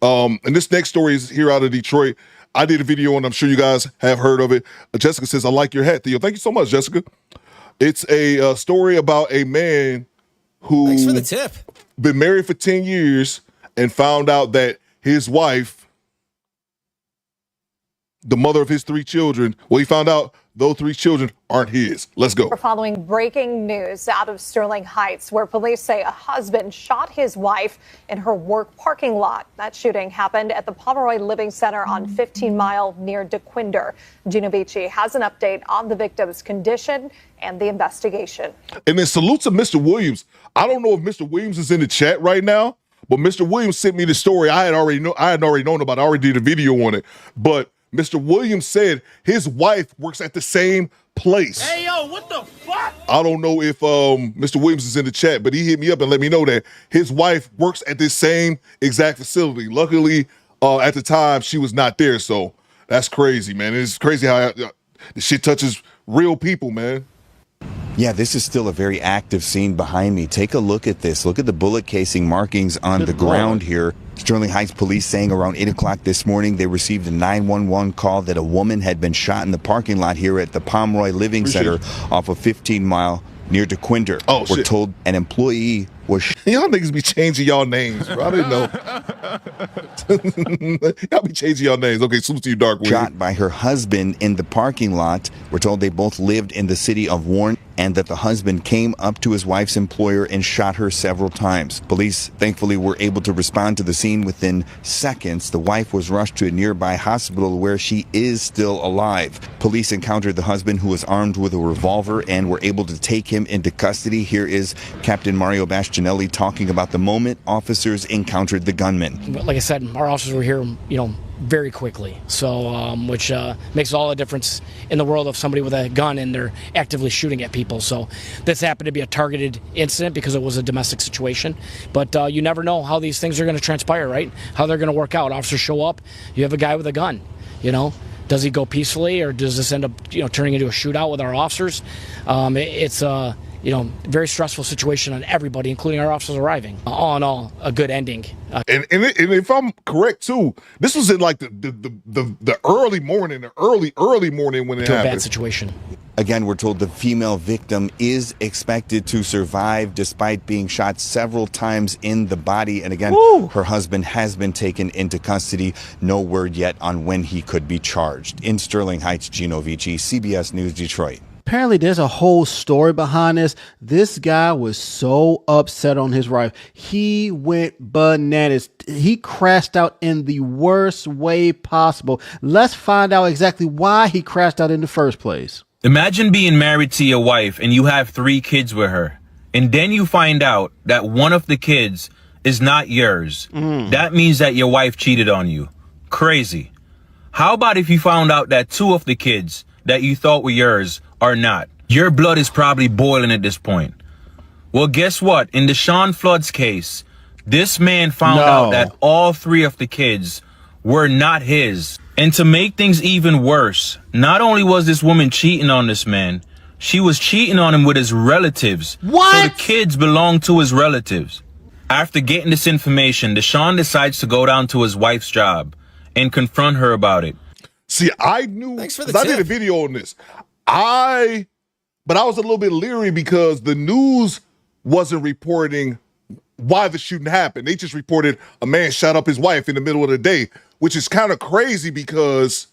And this next story is here out of Detroit. I did a video and I'm sure you guys have heard of it. Jessica says, I like your hat, Theo. Thank you so much, Jessica. It's a story about a man who thanks for the tip. Been married for 10 years and found out that his wife, the mother of his 3 children, well, he found out those 3 children aren't his. Let's go. We're following breaking news out of Sterling Heights, where police say a husband shot his wife in her work parking lot. That shooting happened at the Pomeroy Living Center on 15 Mile near DeQuinder. Gina Vici has an update on the victim's condition and the investigation. And then salute to Mr. Williams. I don't know if Mr. Williams is in the chat right now, but Mr. Williams sent me the story. I had already known about it. I already did a video on it. But Mr. Williams said his wife works at the same place. Hey, yo, what the fuck? I don't know if Mr. Williams is in the chat, but he hit me up and let me know that his wife works at this same exact facility. Luckily, at the time, she was not there, so that's crazy, man. It's crazy how the shit touches real people, man. Yeah, this is still a very active scene behind me. Take a look at this. Look at the bullet casing markings on the ground here. Sterling Heights police saying around 8 o'clock this morning they received a 911 call that a woman had been shot in the parking lot here at the Pomeroy Living Center off of 15 Mile near DeQuinder. Oh, We're told an employee was y'all niggas be changing y'all names, bro. I didn't know. Y'all be changing y'all names. Okay, salute to you, Dark Wig. Shot by her husband in the parking lot. We're told they both lived in the city of Warren and that the husband came up to his wife's employer and shot her several times. Police thankfully were able to respond to the scene within seconds. The wife was rushed to a nearby hospital where she is still alive. Police encountered the husband who was armed with a revolver and were able to take him into custody. Here is Captain Mario Bastianelli talking about the moment officers encountered the gunman. Like I said, our officers were here, very quickly. So, which makes all the difference in the world of somebody with a gun and they're actively shooting at people. So this happened to be a targeted incident because it was a domestic situation. But you never know how these things are going to transpire, right? How they're going to work out. Officers show up, you have a guy with a gun, Does he go peacefully or does this end up, turning into a shootout with our officers? It's a very stressful situation on everybody, including our officers arriving. All in all, a good ending. And if I'm correct too, this was in like the early morning, the early morning when it happened. A bad situation. Again, we're told the female victim is expected to survive despite being shot several times in the body. And again, her husband has been taken into custody. No word yet on when he could be charged. In Sterling Heights, Gino Vici, CBS News, Detroit. Apparently, there's a whole story behind this. This guy was so upset on his wife. He went bananas. He crashed out in the worst way possible. Let's find out exactly why he crashed out in the first place. Imagine being married to your wife and you have 3 kids with her. And then you find out that one of the kids is not yours. That means that your wife cheated on you. Crazy. How about if you found out that 2 of the kids that you thought were yours are not? Your blood is probably boiling at this point. Well, guess what? In Deshaun Flood's case, this man found out that all 3 of the kids were not his. And to make things even worse, not only was this woman cheating on this man, she was cheating on him with his relatives. What? So the kids belong to his relatives. After getting this information, Deshaun decides to go down to his wife's job and confront her about it. See, I knew, Thanks for the 'cause I tip. did a video on this. But I was a little bit leery because the news wasn't reporting why the shooting happened. They just reported a man shot up his wife in the middle of the day, which is kind of crazy because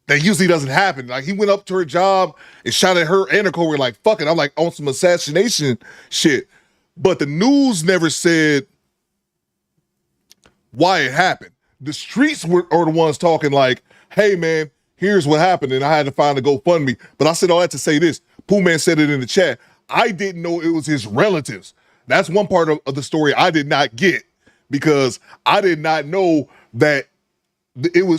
that usually doesn't happen. Like, he went up to her job and shot at her and her coworker, like, fuck it. I'm like on some assassination shit. But the news never said why it happened. The streets are the ones talking like, hey, man, here's what happened, and I had to find a GoFundMe. But I said all that to say this. Pooh Man said it in the chat. I didn't know it was his relatives. That's one part of the story I did not get because I did not know that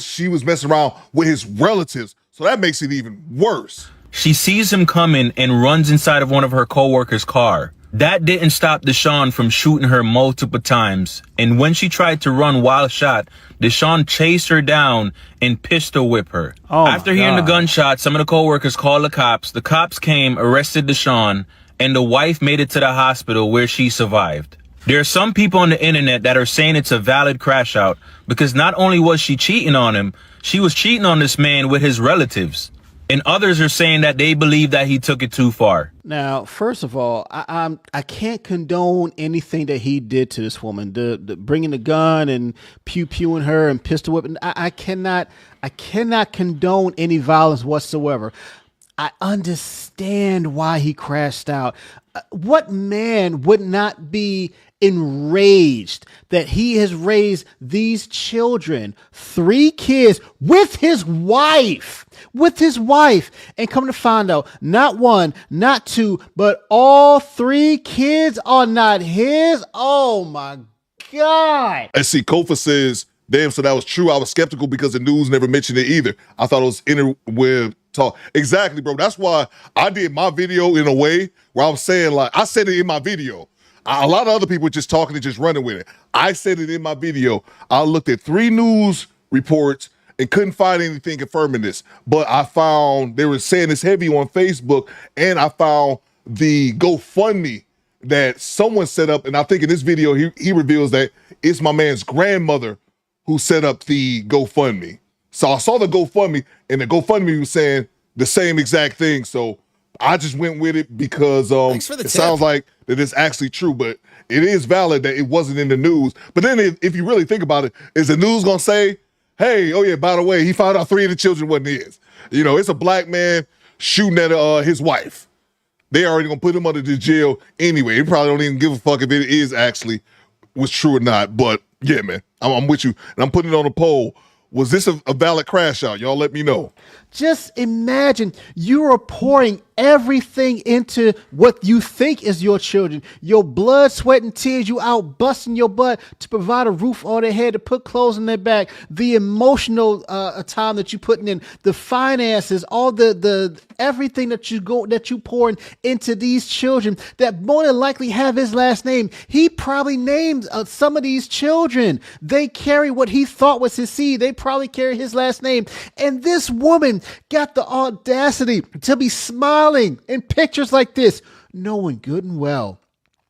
she was messing around with his relatives. So that makes it even worse. She sees him coming and runs inside of one of her coworkers' car. That didn't stop Deshaun from shooting her multiple times. And when she tried to run while shot, Deshaun chased her down and pistol whipped her. After hearing the gunshot, some of the coworkers called the cops. The cops came, arrested Deshaun, and the wife made it to the hospital where she survived. There are some people on the internet that are saying it's a valid crash out because not only was she cheating on him, she was cheating on this man with his relatives. And others are saying that they believe that he took it too far. Now, first of all, I can't condone anything that he did to this woman. The bringing the gun and pew-pewing her and pistol whipping. I cannot condone any violence whatsoever. I understand why he crashed out. What man would not be enraged that he has raised these children, 3 kids, with his wife, and come to find out not 1, not 2, but all 3 kids are not his? Oh my God. And see, Kofa says, damn, so that was true. I was skeptical because the news never mentioned it either. I thought it was interweb talk. Exactly, bro. That's why I did my video in a way where I was saying, like, I said it in my video. A lot of other people just talking and just running with it. I said it in my video. I looked at 3 news reports and couldn't find anything confirming this. But I found, they were saying it's heavy on Facebook, and I found the GoFundMe that someone set up, and I think in this video he reveals that it's my man's grandmother who set up the GoFundMe. So I saw the GoFundMe, and the GoFundMe was saying the same exact thing. So I just went with it because it sounds like that it's actually true, but it is valid that it wasn't in the news. But then if you really think about it, is the news going to say, hey, oh yeah, by the way, he found out 3 of the children wasn't his? You know, it's a black man shooting at his wife. They already going to put him under the jail anyway. They probably don't even give a fuck if it is actually was true or not. But yeah, man, I'm with you. And I'm putting it on a poll. Was this a valid crash out? Y'all let me know. Just imagine you are pouring everything into what you think is your children. Your blood, sweat, and tears. You out busting your butt to provide a roof on their head, to put clothes on their back. The emotional time that you putting in, the finances, all the everything that you pouring into these children that more than likely have his last name. He probably named some of these children. They carry what he thought was his seed. They probably carry his last name. And this woman got the audacity to be smiling in pictures like this, knowing good and well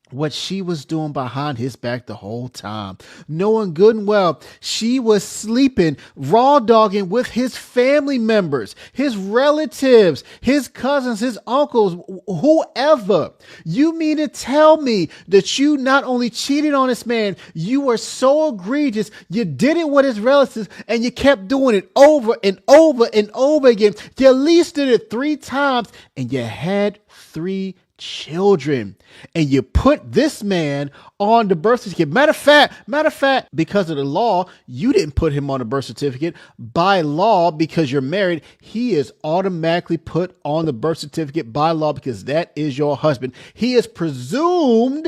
what she was doing behind his back the whole time. Knowing good and well she was sleeping, raw dogging with his family members, his relatives, his cousins, his uncles, whoever. You mean to tell me that you not only cheated on this man, you were so egregious, you did it with his relatives, and you kept doing it over and over and over again. You at least did it 3 times, and you had 3 children, and you put this man on the birth certificate. Matter of fact, because of the law, you didn't put him on the birth certificate. By law, because you're married, he is automatically put on the birth certificate by law because that is your husband. He is presumed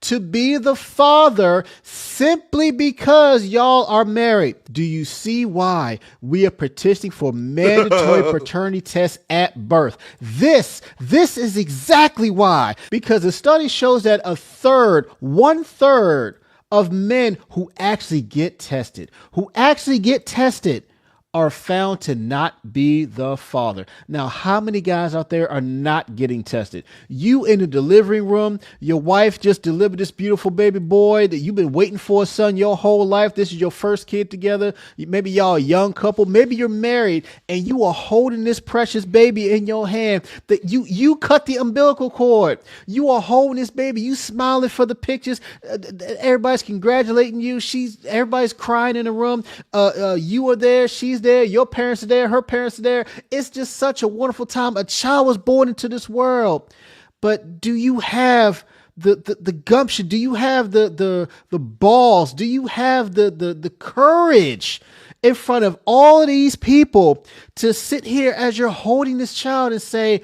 to be the father simply because y'all are married. Do you see why we are petitioning for mandatory paternity tests at birth? This is exactly why, because the study shows that 1/3 of men who actually get tested are found to not be the father. Now, how many guys out there are not getting tested? You in the delivery room, your wife just delivered this beautiful baby boy that you've been waiting for, son, your whole life. This is your first kid together. Maybe y'all a young couple. Maybe you're married and you are holding this precious baby in your hand that you cut the umbilical cord. You are holding this baby. You smiling for the pictures. Everybody's congratulating you. Everybody's crying in the room. You are there. She's there, your parents are there, her parents are there. It's just such a wonderful time. A child was born into this world. But do you have the gumption? Do you have the balls? Do you have the courage in front of all of these people to sit here as you're holding this child and say,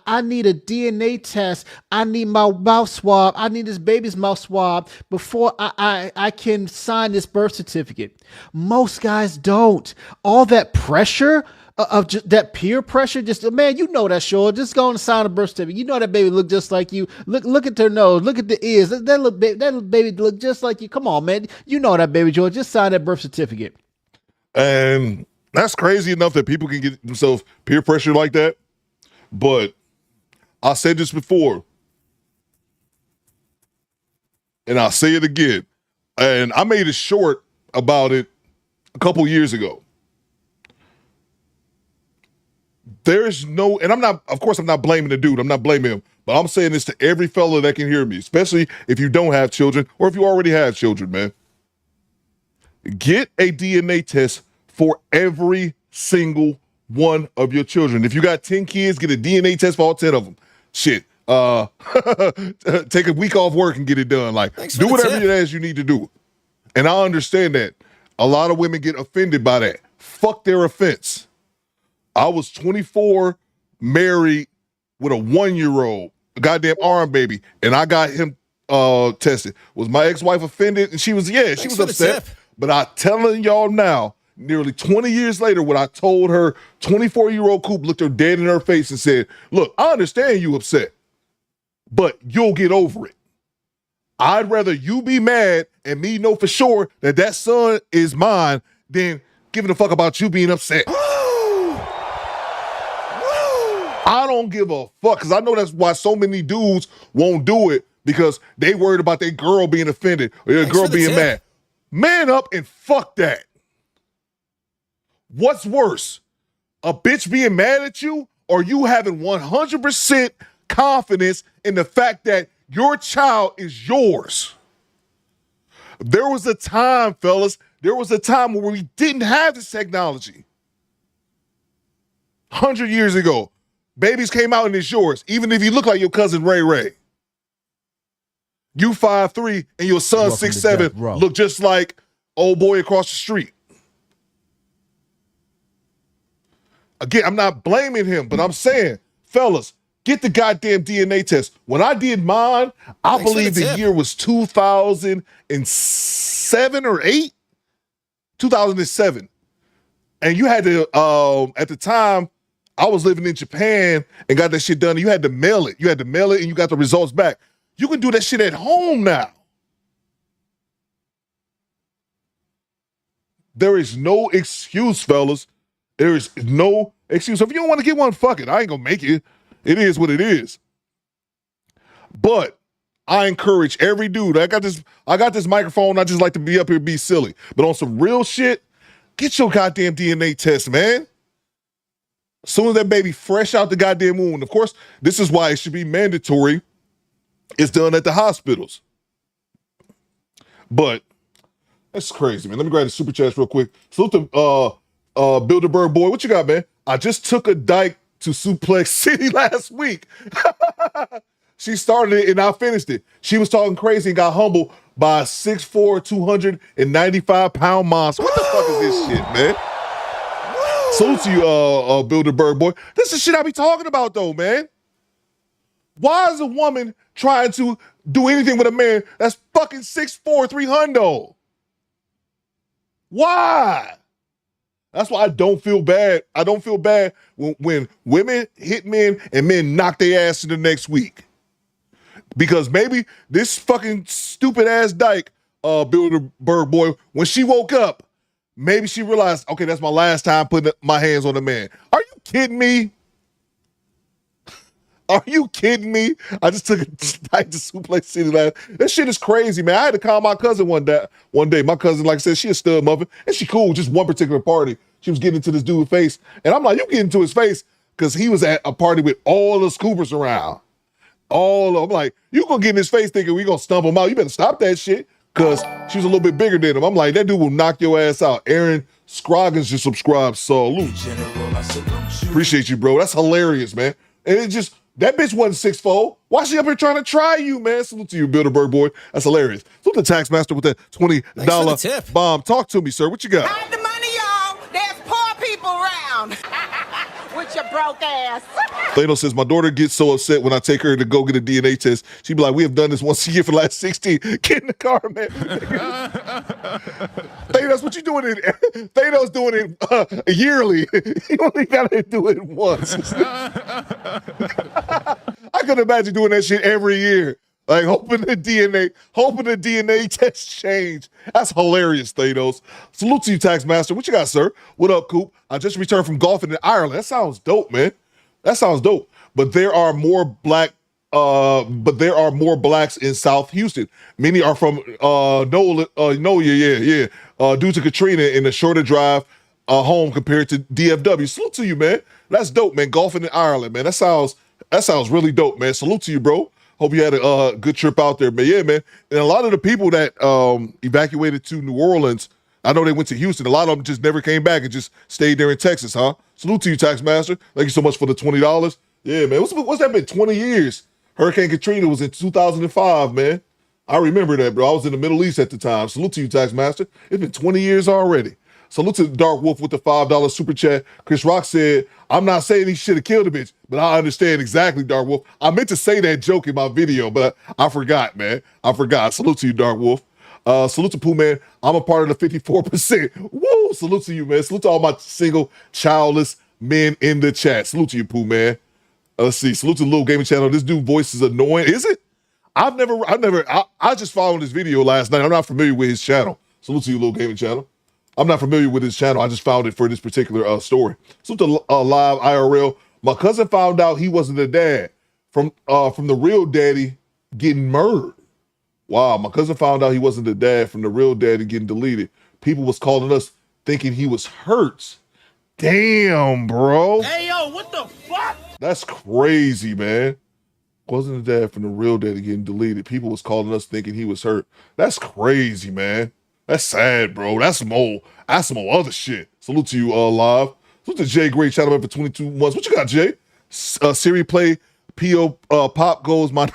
I need a DNA test. I need my mouth swab. I need this baby's mouth swab before I can sign this birth certificate. Most guys don't. All that pressure of just that peer pressure, just, man, you know that, sure. Just go and sign a birth certificate. You know that baby look just like you. Look at their nose. Look at the ears. That little baby look just like you. Come on, man. You know that baby, George. Just sign that birth certificate. And that's crazy enough that people can get themselves peer pressure like that. But I said this before, and I'll say it again. And I made a short about it a couple years ago. There's no, and I'm not blaming the dude. I'm not blaming him. But I'm saying this to every fella that can hear me, especially if you don't have children or if you already have children, man. Get a DNA test for every single one of your children. If you got 10 kids, get a DNA test for all 10 of them. Shit. Take a week off work and get it done. Like, do whatever it is you need to do. And I understand that. A lot of women get offended by that. Fuck their offense. I was 24, married with a 1-year-old, a goddamn arm baby, and I got him tested. Was my ex-wife offended? And she was upset. But I'm telling y'all now, nearly 20 years later, when I told her, 24-year-old Coop looked her dead in her face and said, look, I understand you upset, but you'll get over it. I'd rather you be mad and me know for sure that son is mine than giving a fuck about you being upset. I don't give a fuck, because I know that's why so many dudes won't do it, because they worried about their girl being offended or their girl being mad. Man up and fuck that. What's worse? A bitch being mad at you or you having 100% confidence in the fact that your child is yours? There was a time, fellas, there was a time where we didn't have this technology. 100 years ago, babies came out and it's yours, even if you look like your cousin Ray Ray. You 5'3" and your son 6'7" look just like old boy across the street. Again, I'm not blaming him, but I'm saying, fellas, get the goddamn DNA test. When I did mine, I believe the year was 2007 or 8? 2007. And you had to, at the time, I was living in Japan and got that shit done. And you had to mail it. You had to mail it and you got the results back. You can do that shit at home now. There is no excuse, fellas. There is no excuse. If you don't want to get one, fuck it. I ain't gonna make it. It is what it is. But I encourage every dude. I got this microphone. I just like to be up here and be silly. But on some real shit, get your goddamn DNA test, man. As soon as that baby fresh out the goddamn womb. Of course, this is why it should be mandatory. It's done at the hospitals. But that's crazy, man. Let me grab the super chats real quick. Salute to Bilderberg boy. What you got, man? I just took a dyke to Suplex City last week. She started it and I finished it. She was talking crazy and got humbled by a 6'4", 295-pound monster. What the fuck is this shit, man? Salute to you, Bilderberg boy. This is shit I be talking about, though, man. Why is a woman trying to do anything with a man that's fucking 6'4", 300? Why? That's why I don't feel bad. I don't feel bad when women hit men and men knock their ass in the next week. Because maybe this fucking stupid ass dyke, Bilderberg boy, when she woke up, maybe she realized, okay, that's my last time putting my hands on a man. Are you kidding me? Are you kidding me? I just took a dyke to Suplex City last. That shit is crazy, man. I had to call my cousin one day. My cousin, like I said, she a stud muffin, and she cool. Just one particular party, she was getting into this dude's face, and I'm like, you get into his face because he was at a party with all the scoopers around. I'm like, you gonna get in his face thinking we gonna stump him out. You better stop that shit, because she was a little bit bigger than him. I'm like, that dude will knock your ass out. Aaron Scroggins just subscribed. Salute. Appreciate you, bro. That's hilarious, man. And it just, that bitch wasn't 6'4". Why she up here trying to try you, man? Salute to you, Bilderberg boy. That's hilarious. Salute the tax master with that $20 bomb. Talk to me, sir. What you got? Hide the money, y'all. There's poor people around. With your broke ass. Thanos says, my daughter gets so upset when I take her to go get a DNA test. She'd be like, we have done this once a year for the last 16. Get in the car, man. Thanos, what you doing? Thanos doing it yearly. You only got to do it once. I could imagine doing that shit every year. Like hoping the DNA test change. That's hilarious, Thanos. Salute to you, tax master. What you got, sir? What up, Coop? I just returned from golfing in Ireland. That sounds dope, man. That sounds dope. But there are more blacks in South Houston. Many are from due to Katrina in a shorter drive home compared to DFW. Salute to you, man. That's dope, man. Golfing in Ireland, man. That sounds really dope, man. Salute to you, bro. Hope you had a good trip out there, man. Yeah, man. And a lot of the people that evacuated to New Orleans, I know they went to Houston. A lot of them just never came back and just stayed there in Texas, huh? Salute to you, tax master. Thank you so much for the $20. Yeah, man. What's that been? 20 years. Hurricane Katrina was in 2005, man. I remember that, bro. I was in the Middle East at the time. Salute to you, tax master. It's been 20 years already. Salute to Dark Wolf with the $5 super chat. Chris Rock said, I'm not saying he should have killed a bitch, but I understand exactly, Dark Wolf. I meant to say that joke in my video, but I forgot, man. I forgot. Salute to you, Dark Wolf. Salute to Pooh, man. I'm a part of the 54%. Woo! Salute to you, man. Salute to all my single, childless men in the chat. Salute to you, Pooh, man. Let's see. Salute to the Little Gaming Channel. This dude voice is annoying. Is it? I just followed his video last night. I'm not familiar with his channel. Salute to you, Little Gaming Channel. I'm not familiar with his channel. I just found it for this particular story. Salute to Live IRL. My cousin found out he wasn't the dad from the real daddy getting murdered. Wow, my cousin found out he wasn't the dad from the real daddy getting deleted. People was calling us thinking he was hurt. Damn, bro. Hey, yo, what the fuck? That's crazy, man. Wasn't the dad from the real daddy getting deleted. People was calling us thinking he was hurt. That's crazy, man. That's sad, bro. That's some old other shit. Salute to you, Live. Salute to Jay Gray. Shout out for 22 months. What you got, Jay? Siri play P.O. Pop goes my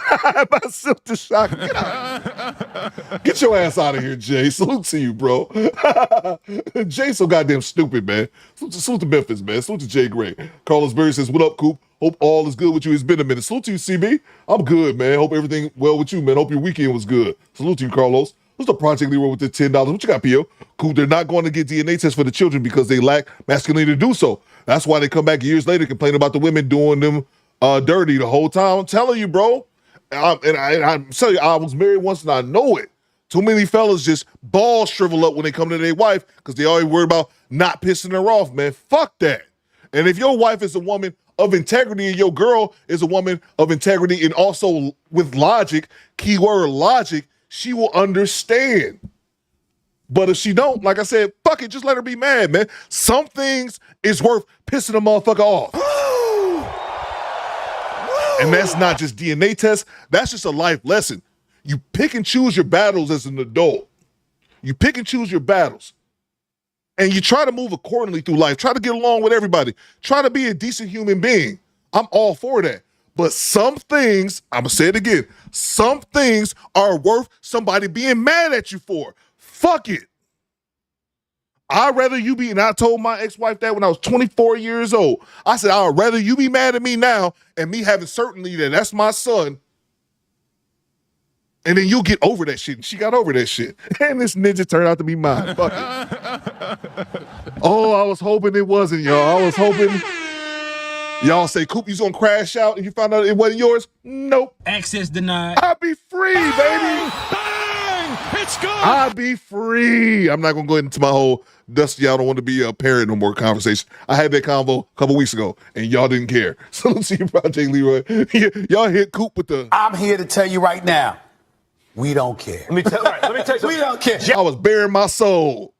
myself to shock. Get your ass out of here, Jay. Salute to you, bro. Jay so goddamn stupid, man. Salute to Memphis, man. Salute to Jay Gray. Carlos Berry says, what up, Coop? Hope all is good with you. It's been a minute. Salute to you, CB. I'm good, man. Hope everything well with you, man. Hope your weekend was good. Salute to you, Carlos. What's the Project Leroy with the $10? What you got, P.O.? Cool, they're not going to get DNA tests for the children because they lack masculinity to do so. That's why they come back years later complaining about the women doing them dirty the whole time. I'm telling you, bro. I'm telling you, I was married once and I know it. Too many fellas just balls shrivel up when they come to their wife because they always worried about not pissing her off, man. Fuck that. And if your wife is a woman of integrity and your girl is a woman of integrity and also with logic, keyword logic, she will understand. But if she don't, like I said, fuck it, just let her be mad, man. Some things is worth pissing a motherfucker off. And that's not just DNA tests. That's just a life lesson. You pick and choose your battles as an adult. You pick and choose your battles. And you try to move accordingly through life. Try to get along with everybody. Try to be a decent human being. I'm all for that. But some things, I'm going to say it again, some things are worth somebody being mad at you for. Fuck it. I'd rather you be, and I told my ex-wife that when I was 24 years old. I said, I'd rather you be mad at me now and me having certainty that that's my son. And then you'll get over that shit. And she got over that shit. And this ninja turned out to be mine. Fuck it. Oh, I was hoping it wasn't, y'all. I was hoping y'all say, Coop, you's gonna crash out and you found out it wasn't yours? Nope. Access denied. I'll be free, baby. Bang! It's good. I'll be free. I'm not gonna go into my whole Dusty, I don't want to be a parent no more conversation. I had that convo a couple weeks ago and y'all didn't care. So let's see Project Leroy. Y'all hit Coop with the I'm here to tell you right now, we don't care. Let me tell you. We don't care. I was bearing my soul.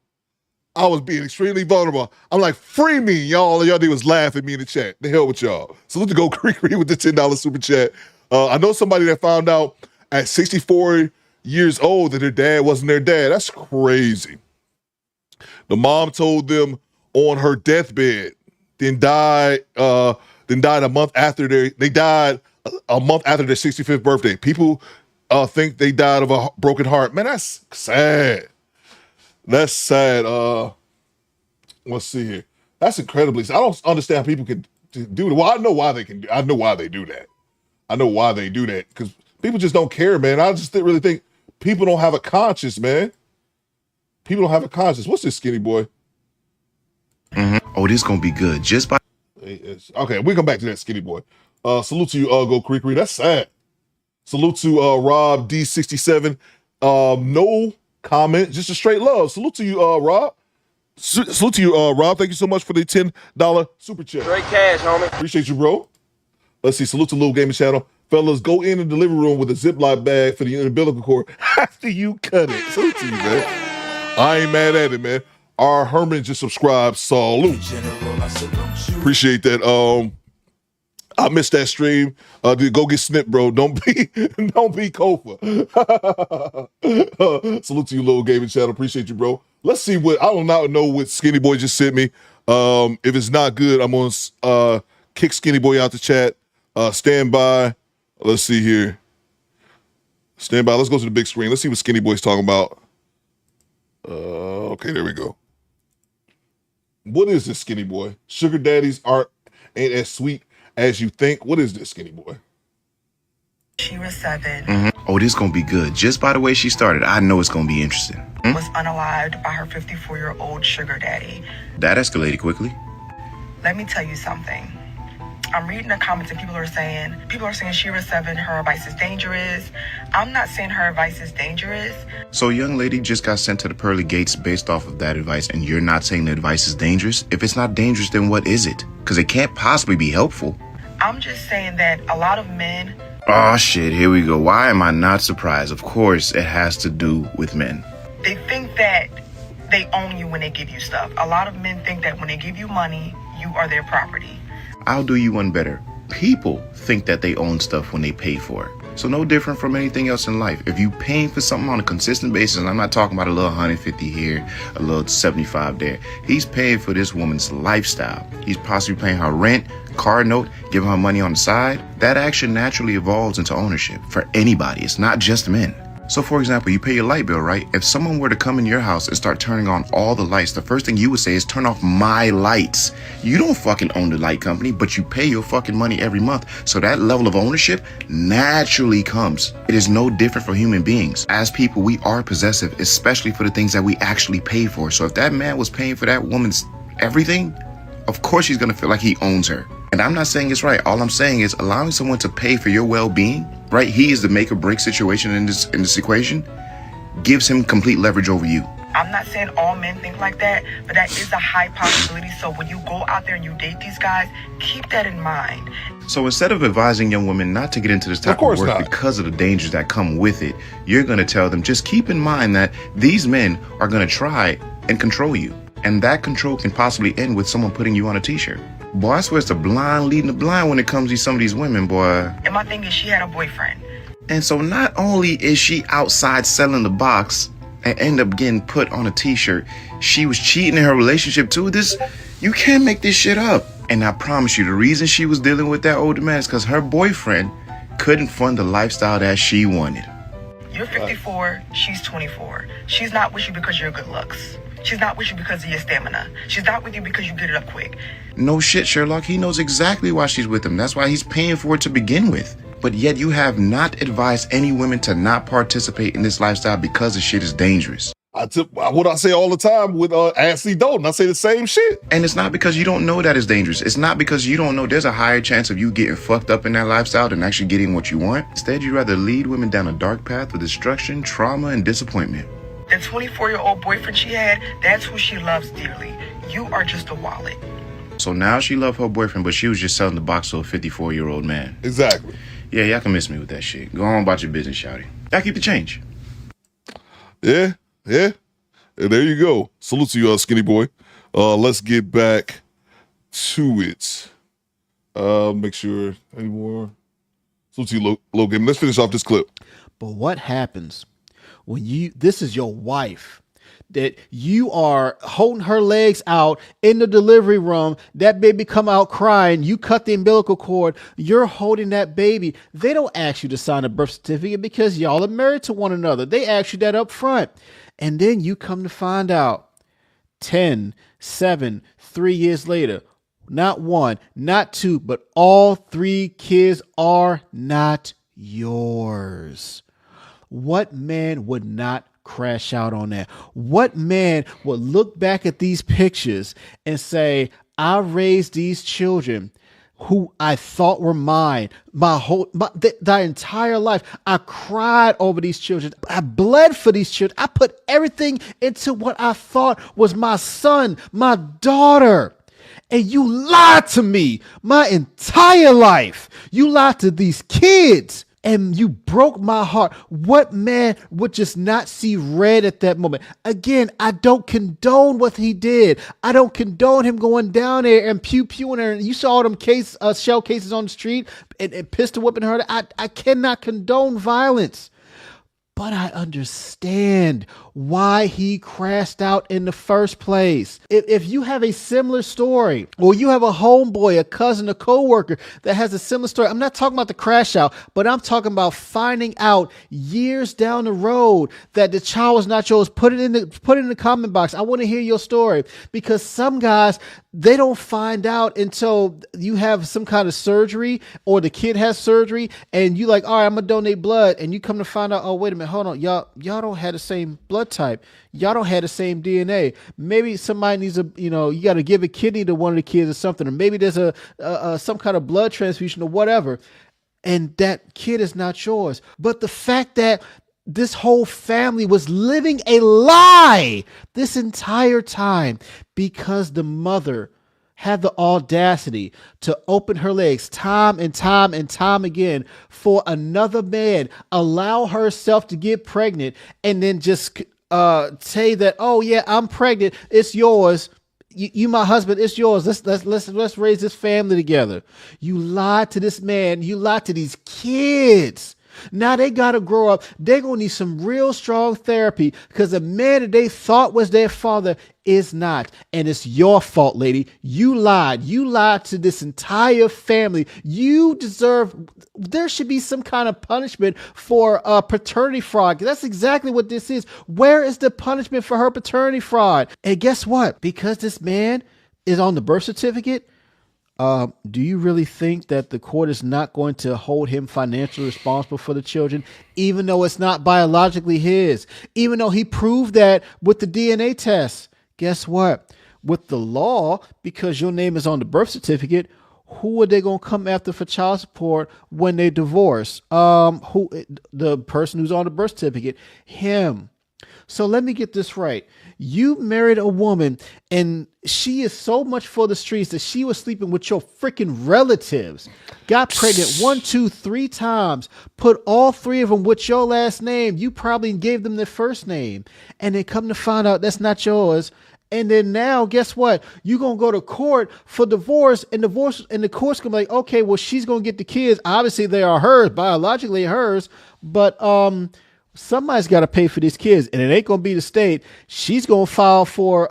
I was being extremely vulnerable. I'm like, free me, y'all. All y'all did was laugh at me in the chat. The hell with y'all. Salute to Go Creek with the $10 super chat. I know somebody that found out at 64 years old that their dad wasn't their dad. That's crazy. The mom told them on her deathbed, then died a month after they died a month after their 65th birthday. People think they died of a broken heart. Man, that's sad. That's sad. Let's see here. That's incredibly sad. I don't understand how people can do it. Well, I know why they can. I know why they do that. I know why they do that because people just don't care, man. I just really think people don't have a conscience, man. People don't have a conscience. What's this, skinny boy? Mm-hmm. Oh, this gonna be good. Just by okay, we come back to that, skinny boy. Salute to you, Go Creek. That's sad. Salute to Rob D67. No comment, just a straight love. Salute to you, Rob. Salute to you, Rob. Thank you so much for the $10 super chat. Straight cash, homie. Appreciate you, bro. Let's see. Salute to Little Gaming Channel. Fellas, go in the living room with a Ziploc bag for the umbilical cord after you cut it. Salute to you, man. I ain't mad at it, man. Our Herman just subscribed. Salute. Appreciate that. I missed that stream. Go get snipped, bro. Don't be Kofa. Salute to you, Little Gaming Channel. Appreciate you, bro. Let's see what I don't know what Skinny Boy just sent me. If it's not good, I'm gonna kick Skinny Boy out the chat. Stand by. Let's see here. Stand by. Let's go to the big screen. Let's see what Skinny Boy's talking about. Okay, there we go. What is this, Skinny Boy? Sugar daddies ain't as sweet as you think. What is this, Skinny Boy? she was 7. Mm-hmm. Oh, this gonna be good. Just by the way she started, I know it's gonna be interesting. Was unalived by her 54-year-old sugar daddy. That escalated quickly. Let me tell you something. I'm reading the comments and people are saying she was 7, her advice is dangerous. I'm not saying her advice is dangerous. So a young lady just got sent to the pearly gates based off of that advice, and you're not saying the advice is dangerous? If it's not dangerous, then what is it? Because it can't possibly be helpful. I'm just saying that a lot of men Oh shit, here we go. Why am I not surprised? Of course, it has to do with men. They think that they own you when they give you stuff. A lot of men think that when they give you money, you are their property. I'll do you one better. People think that they own stuff when they pay for it. So no different from anything else in life. If you paying for something on a consistent basis, and I'm not talking about a little 150 here, a little 75 there. He's paying for this woman's lifestyle. He's possibly paying her rent, car note, giving her money on the side. That action naturally evolves into ownership for anybody. It's not just men. So for example, you pay your light bill, right? If someone were to come in your house and start turning on all the lights, the first thing you would say is turn off my lights. You don't fucking own the light company, but you pay your fucking money every month. So that level of ownership naturally comes. It is no different for human beings. As people, we are possessive, especially for the things that we actually pay for. So if that man was paying for that woman's everything, of course he's gonna feel like he owns her. And I'm not saying it's right. All I'm saying is allowing someone to pay for your well-being, right? He is the make or break situation in this equation, gives him complete leverage over you. I'm not saying all men think like that, but that is a high possibility. So when you go out there and you date these guys, keep that in mind. So instead of advising young women not to get into this type of work because of the dangers that come with it, you're going to tell them, just keep in mind that these men are going to try and control you. And that control can possibly end with someone putting you on a t-shirt. Boy, I swear it's the blind leading the blind when it comes to some of these women, boy. And my thing is, she had a boyfriend. And so not only is she outside selling the box and end up getting put on a t-shirt, she was cheating in her relationship too. You can't make this shit up. And I promise you, the reason she was dealing with that older man is because her boyfriend couldn't fund the lifestyle that she wanted. You're 54, she's 24. She's not with you because of your good looks. She's not with you because of your stamina. She's not with you because you get it up quick. No shit, Sherlock. He knows exactly why she's with him. That's why he's paying for it to begin with. But yet you have not advised any women to not participate in this lifestyle because the shit is dangerous. What I say all the time with Ashley Dalton, I say the same shit. And it's not because you don't know that it's dangerous. It's not because you don't know there's a higher chance of you getting fucked up in that lifestyle than actually getting what you want. Instead, you'd rather lead women down a dark path of destruction, trauma, and disappointment. The 24-year-old boyfriend she had, that's who she loves dearly. You are just a wallet. So now she loved her boyfriend, but she was just selling the box to a 54-year-old man. Exactly. Yeah, y'all can miss me with that shit. Go on about your business, shawty. Y'all keep the change. Yeah. And there you go. Salute to you, skinny boy. Let's get back to it. Make sure any more. Salute to you, Logan. Let's finish off this clip. But what happens when this is your wife, that you are holding her legs out in the delivery room, that baby come out crying, you cut the umbilical cord, you're holding that baby. They don't ask you to sign a birth certificate because y'all are married to one another. They ask you that up front. And then you come to find out 10, 7, 3 years later, not one, not two, but all 3 kids are not yours. What man would not crash out on that? What man would look back at these pictures and say, I raised these children who I thought were mine the entire life. I cried over these children. I bled for these children. I put everything into what I thought was my son, my daughter. And you lied to me my entire life. You lied to these kids. And you broke my heart. What man would just not see red at that moment? Again, I don't condone what he did. I don't condone him going down there and pew-pewing her. You saw all them shell cases on the street and pistol whipping her. I cannot condone violence. But I understand why he crashed out in the first place. If you have a similar story, or you have a homeboy, a cousin, a coworker that has a similar story, I'm not talking about the crash out, but I'm talking about finding out years down the road that the child was not yours. Put it in the comment box. I want to hear your story, because some guys, they don't find out until you have some kind of surgery or the kid has surgery and you like, all right, I'm gonna donate blood, and you come to find out, oh, wait a minute, hold on, y'all don't have the same blood type. Y'all don't have the same DNA. Maybe somebody needs you got to give a kidney to one of the kids or something, or maybe there's some kind of blood transfusion or whatever, and that kid is not yours. But the fact that this whole family was living a lie this entire time because the mother had the audacity to open her legs time and time and time again for another man, allow herself to get pregnant, and then just say that, oh yeah, I'm pregnant, it's yours. You my husband, it's yours. Let's raise this family together. You lied to this man. You lied to these kids. Now they got to grow up. They're going to need some real strong therapy because the man that they thought was their father is not. And it's your fault, lady. You lied. You lied to this entire family. You deserve, there should be some kind of punishment for paternity fraud. That's exactly what this is. Where is the punishment for her paternity fraud? And guess what? Because this man is on the birth certificate, do you really think that the court is not going to hold him financially responsible for the children, even though it's not biologically his, even though he proved that with the DNA test? Guess what? With the law, because your name is on the birth certificate, who are they going to come after for child support when they divorce? The person who's on the birth certificate, him. So let me get this right. You married a woman and she is so much for the streets that she was sleeping with your freaking relatives, got pregnant 1, 2, 3 times, put all 3 of them with your last name. You probably gave them their first name, and they come to find out that's not yours. And then now, guess what? You're going to go to court for divorce, and the court's going to be like, okay, well, she's going to get the kids. Obviously they are hers, biologically hers, but, somebody's got to pay for these kids, and it ain't gonna be the state. She's gonna file for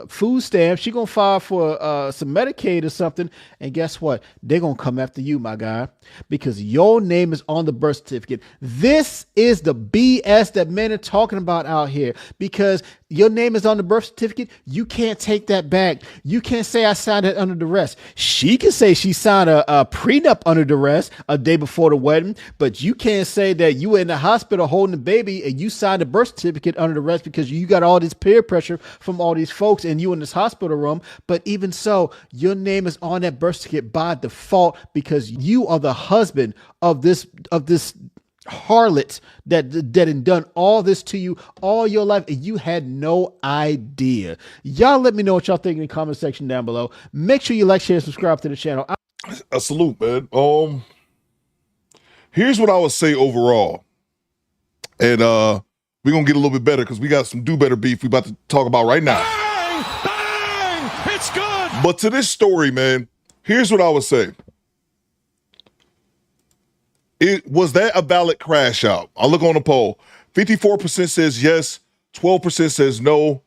food stamps. She's gonna file for some Medicaid or something. And guess what? They're gonna come after you, my guy, because your name is on the birth certificate. This is the BS that men are talking about out here. Because your name is on the birth certificate, you can't take that back. You can't say I signed it under duress. She can say she signed a prenup under duress a day before the wedding, but you can't say that you were in the hospital holding the baby and you signed a birth certificate under duress because you got all this peer pressure from all these folks and you in this hospital room. But even so, your name is on that birth certificate by default because you are the husband of this harlot that done all this to you all your life, and you had no idea. Y'all let me know what y'all think in the comment section down below. Make sure you like, share, subscribe to the channel. A salute, man. Here's what I would say overall, and we're gonna get a little bit better because we got some do better beef we about to talk about right now. Bang! Bang! It's good. But to this story, man, here's what I would say. Was that a valid crash out? I'll look on the poll. 54% says yes, 12% says no,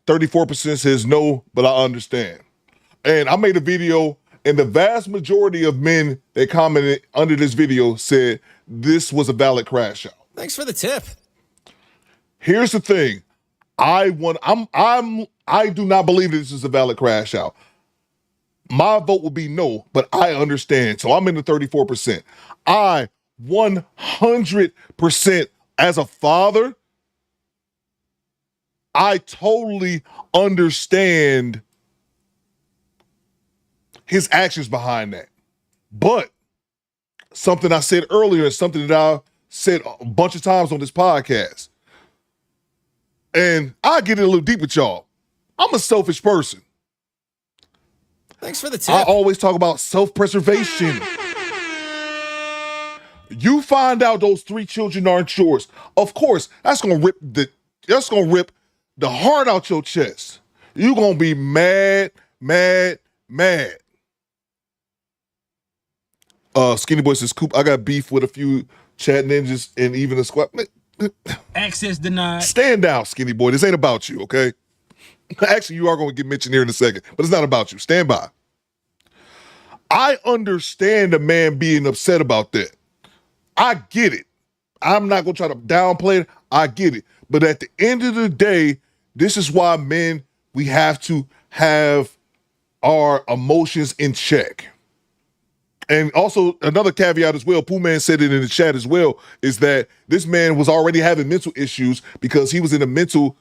34% says no, but I understand. And I made a video, and the vast majority of men that commented under this video said this was a valid crash out. Thanks for the tip. Here's the thing. I do not believe this is a valid crash out. My vote would be no, but I understand. So I'm in the 34%. I 100% as a father, I totally understand his actions behind that. But something I said earlier is something that I said a bunch of times on this podcast. And I get it a little deep with y'all. I'm a selfish person. Thanks for the tip. I always talk about self-preservation. You find out those 3 children aren't yours. Of course, that's gonna rip the heart out your chest. You're gonna be mad. Skinny Boy says, Coop, I got beef with a few chat ninjas and even a squad. Access denied. Stand down, Skinny Boy. This ain't about you, okay? Actually, you are going to get mentioned here in a second, but it's not about you. Stand by. I understand a man being upset about that. I get it. I'm not going to try to downplay it. I get it. But at the end of the day, this is why men, we have to have our emotions in check. And also another caveat as well, Pooh Man said it in the chat as well, is that this man was already having mental issues because he was in a mental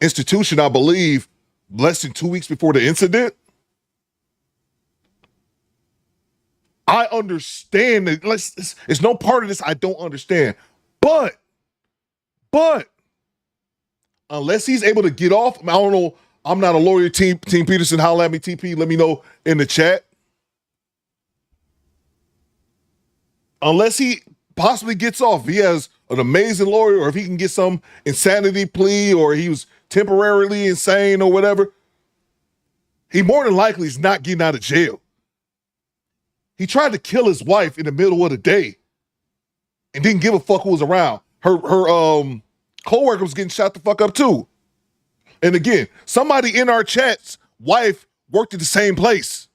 institution, I believe, less than 2 weeks before the incident. I understand that. It's no part of this I don't understand. But unless he's able to get off, I don't know I'm not a lawyer. Team Peterson, holla at me. TP, let me know in the chat. Unless he possibly gets off, he has an amazing lawyer, or if he can get some insanity plea, or he was temporarily insane or whatever, he more than likely is not getting out of jail. He tried to kill his wife in the middle of the day and didn't give a fuck who was around. Her co-worker was getting shot the fuck up too. And again, somebody in our chat's wife worked at the same place.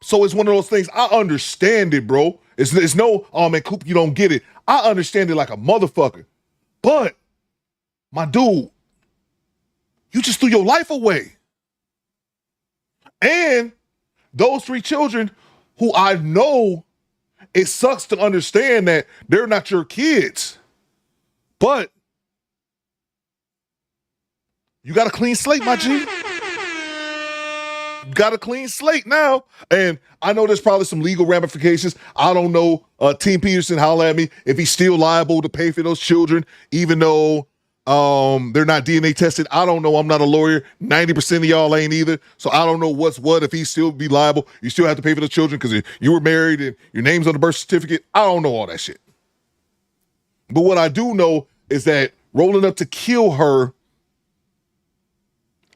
So it's one of those things. I understand it, bro. It's no, oh man, Coop, you don't get it. I understand it like a motherfucker. But, my dude, you just threw your life away. And those 3 children who I know, it sucks to understand that they're not your kids. But you got a clean slate, my G. Got a clean slate now. And I know there's probably some legal ramifications. I don't know. Team Peterson, holla at me if he's still liable to pay for those children, even though they're not DNA tested. I don't know. I'm not a lawyer. 90% of y'all ain't either. So I don't know what's what. If he still be liable, you still have to pay for the children because you were married and your name's on the birth certificate. I don't know all that shit. But what I do know is that rolling up to kill her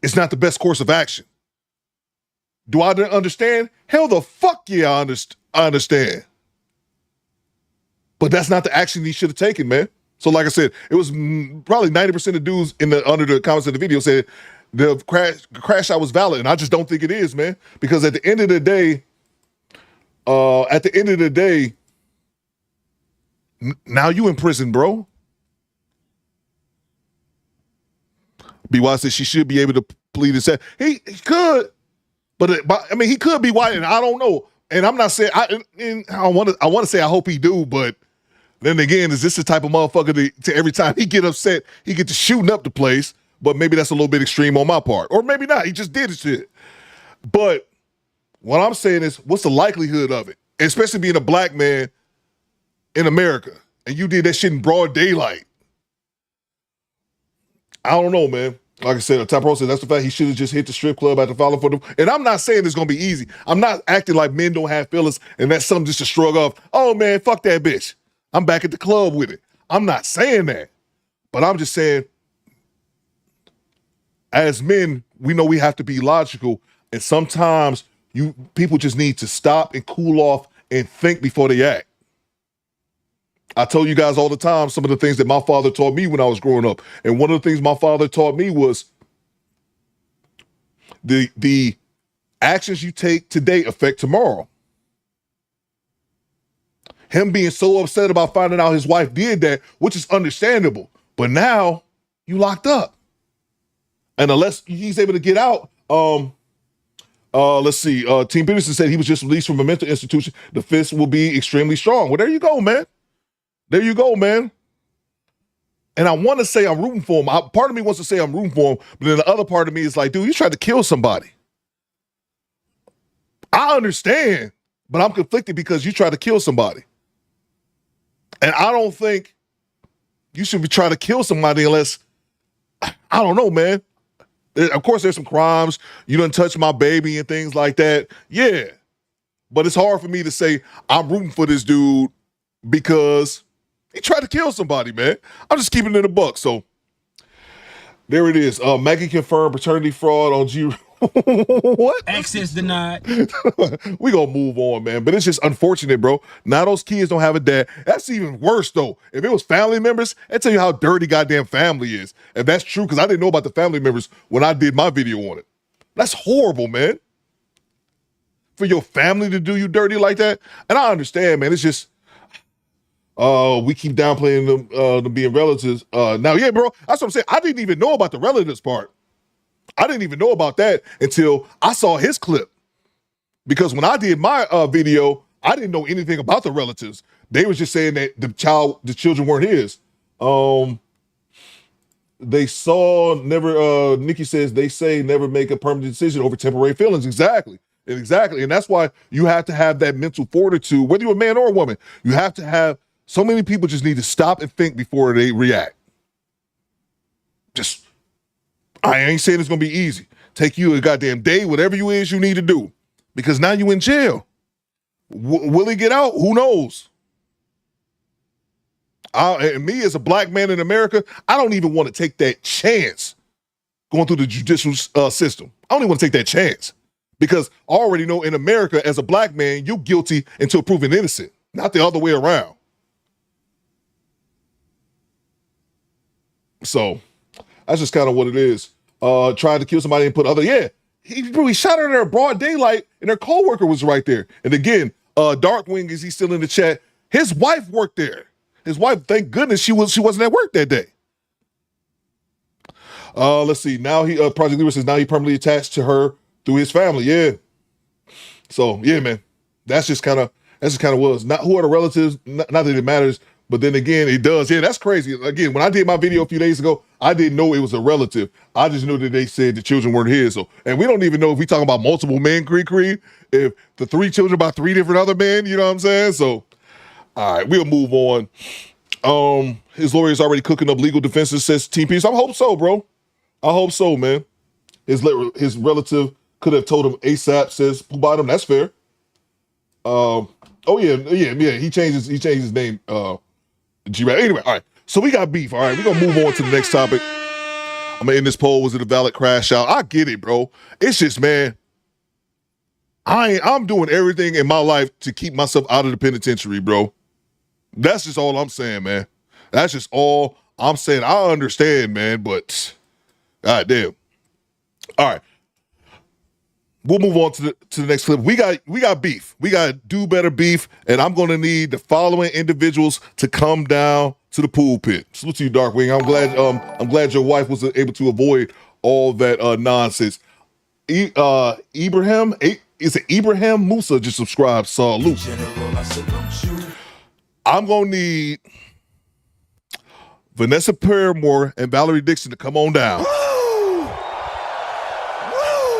is not the best course of action. Do I understand? Hell the fuck yeah, I understand. But that's not the action he should have taken, man. So like I said, it was probably 90% of dudes under the comments of the video said the crash shot was valid, and I just don't think it is, man. Because at the end of the day, now you in prison, bro. BY said she should be able to plead and say he could, but I mean he could be white, and I don't know. And I'm not saying I want to say I hope he do, but then again, is this the type of motherfucker to every time he get upset, he get to shooting up the place? But maybe that's a little bit extreme on my part, or maybe not. He just did his shit. But what I'm saying is, what's the likelihood of it? Especially being a black man in America, and you did that shit in broad daylight. I don't know, man. Like I said, Top Pro said that's the fact he should have just hit the strip club after falling for them. And I'm not saying it's going to be easy. I'm not acting like men don't have feelings and that's something just to shrug off. Oh, man, fuck that bitch. I'm back at the club with it. I'm not saying that. But I'm just saying, as men, we know we have to be logical. And sometimes people just need to stop and cool off and think before they act. I tell you guys all the time some of the things that my father taught me when I was growing up. And one of the things my father taught me was the actions you take today affect tomorrow. Him being so upset about finding out his wife did that, which is understandable. But now you locked up. And unless he's able to get out, let's see. Team Peterson said he was just released from a mental institution. The fist will be extremely strong. Well, there you go, man. There you go, man. And I want to say I'm rooting for him. Part of me wants to say I'm rooting for him, but then the other part of me is like, dude, you tried to kill somebody. I understand, but I'm conflicted because you tried to kill somebody. And I don't think you should be trying to kill somebody unless, I don't know, man. Of course, there's some crimes. You done touch my baby and things like that. Yeah. But it's hard for me to say I'm rooting for this dude because he tried to kill somebody, man. I'm just keeping it in a buck. So there it is. Maggie confirmed paternity fraud on G. What? Access denied. We gonna move on, man. But it's just unfortunate, bro. Now those kids don't have a dad. That's even worse, though. If it was family members, I tell you how dirty goddamn family is. If that's true, because I didn't know about the family members when I did my video on it. That's horrible, man. For your family to do you dirty like that. And I understand, man. It's just we keep downplaying them being relatives. Now, yeah, bro. That's what I'm saying. I didn't even know about the relatives part. I didn't even know about that until I saw his clip. Because when I did my video, I didn't know anything about the relatives. They was just saying that the children weren't his. They saw never, Nikki says, they say never make a permanent decision over temporary feelings. Exactly. And that's why you have to have that mental fortitude, whether you're a man or a woman. You have to have, so many people just need to stop and think before they react. Just I ain't saying it's gonna be easy. Take you a goddamn day, whatever you need to do, because now you in jail. Will he get out? Who knows? And me as a black man in America, I don't even want to take that chance going through the judicial system. I don't even want to take that chance because I already know in America, as a black man, you're guilty until proven innocent, not the other way around. So that's just kind of what it is. Tried to kill somebody and put other, he shot her in her broad daylight and her co-worker was right there. And again, Darkwing, is he still in the chat? His wife worked there. His wife, thank goodness she wasn't at work that day. Let's see. Now Project Libra says now he permanently attached to her through his family. Yeah. So yeah, man, that's just kind of was not who are the relatives. Not that it matters, but then again, it does. Yeah, that's crazy. Again, when I did my video a few days ago, I didn't know it was a relative. I just knew that they said the children weren't his. So, and we don't even know if we talking about multiple men, Creed, if the 3 children by 3 different other men. You know what I'm saying? So. All right, we'll move on. His lawyer is already cooking up legal defenses, says Team Peace. I hope so, bro. I hope so, man. His relative could have told him ASAP, says Bottom. That's fair. He changed his name. G-Rap. Anyway, all right. So we got beef. All right, we're gonna move on to the next topic. I'm gonna end this poll. Was it a valid crash out? I get it, bro. It's just, man. I'm doing everything in my life to keep myself out of the penitentiary, bro. That's just all I'm saying, man. That's just all I'm saying. I understand, man, but god damn. All right. We'll move on to the next clip. We got beef. We got do better beef, and I'm gonna need the following individuals to come down to the pool pit. Salute to you, Darkwing. I'm glad your wife was able to avoid all that nonsense. Ibrahim Musa just subscribed. Salute. I'm going to need Vanessa Paramore and Valerie Dixon to come on down.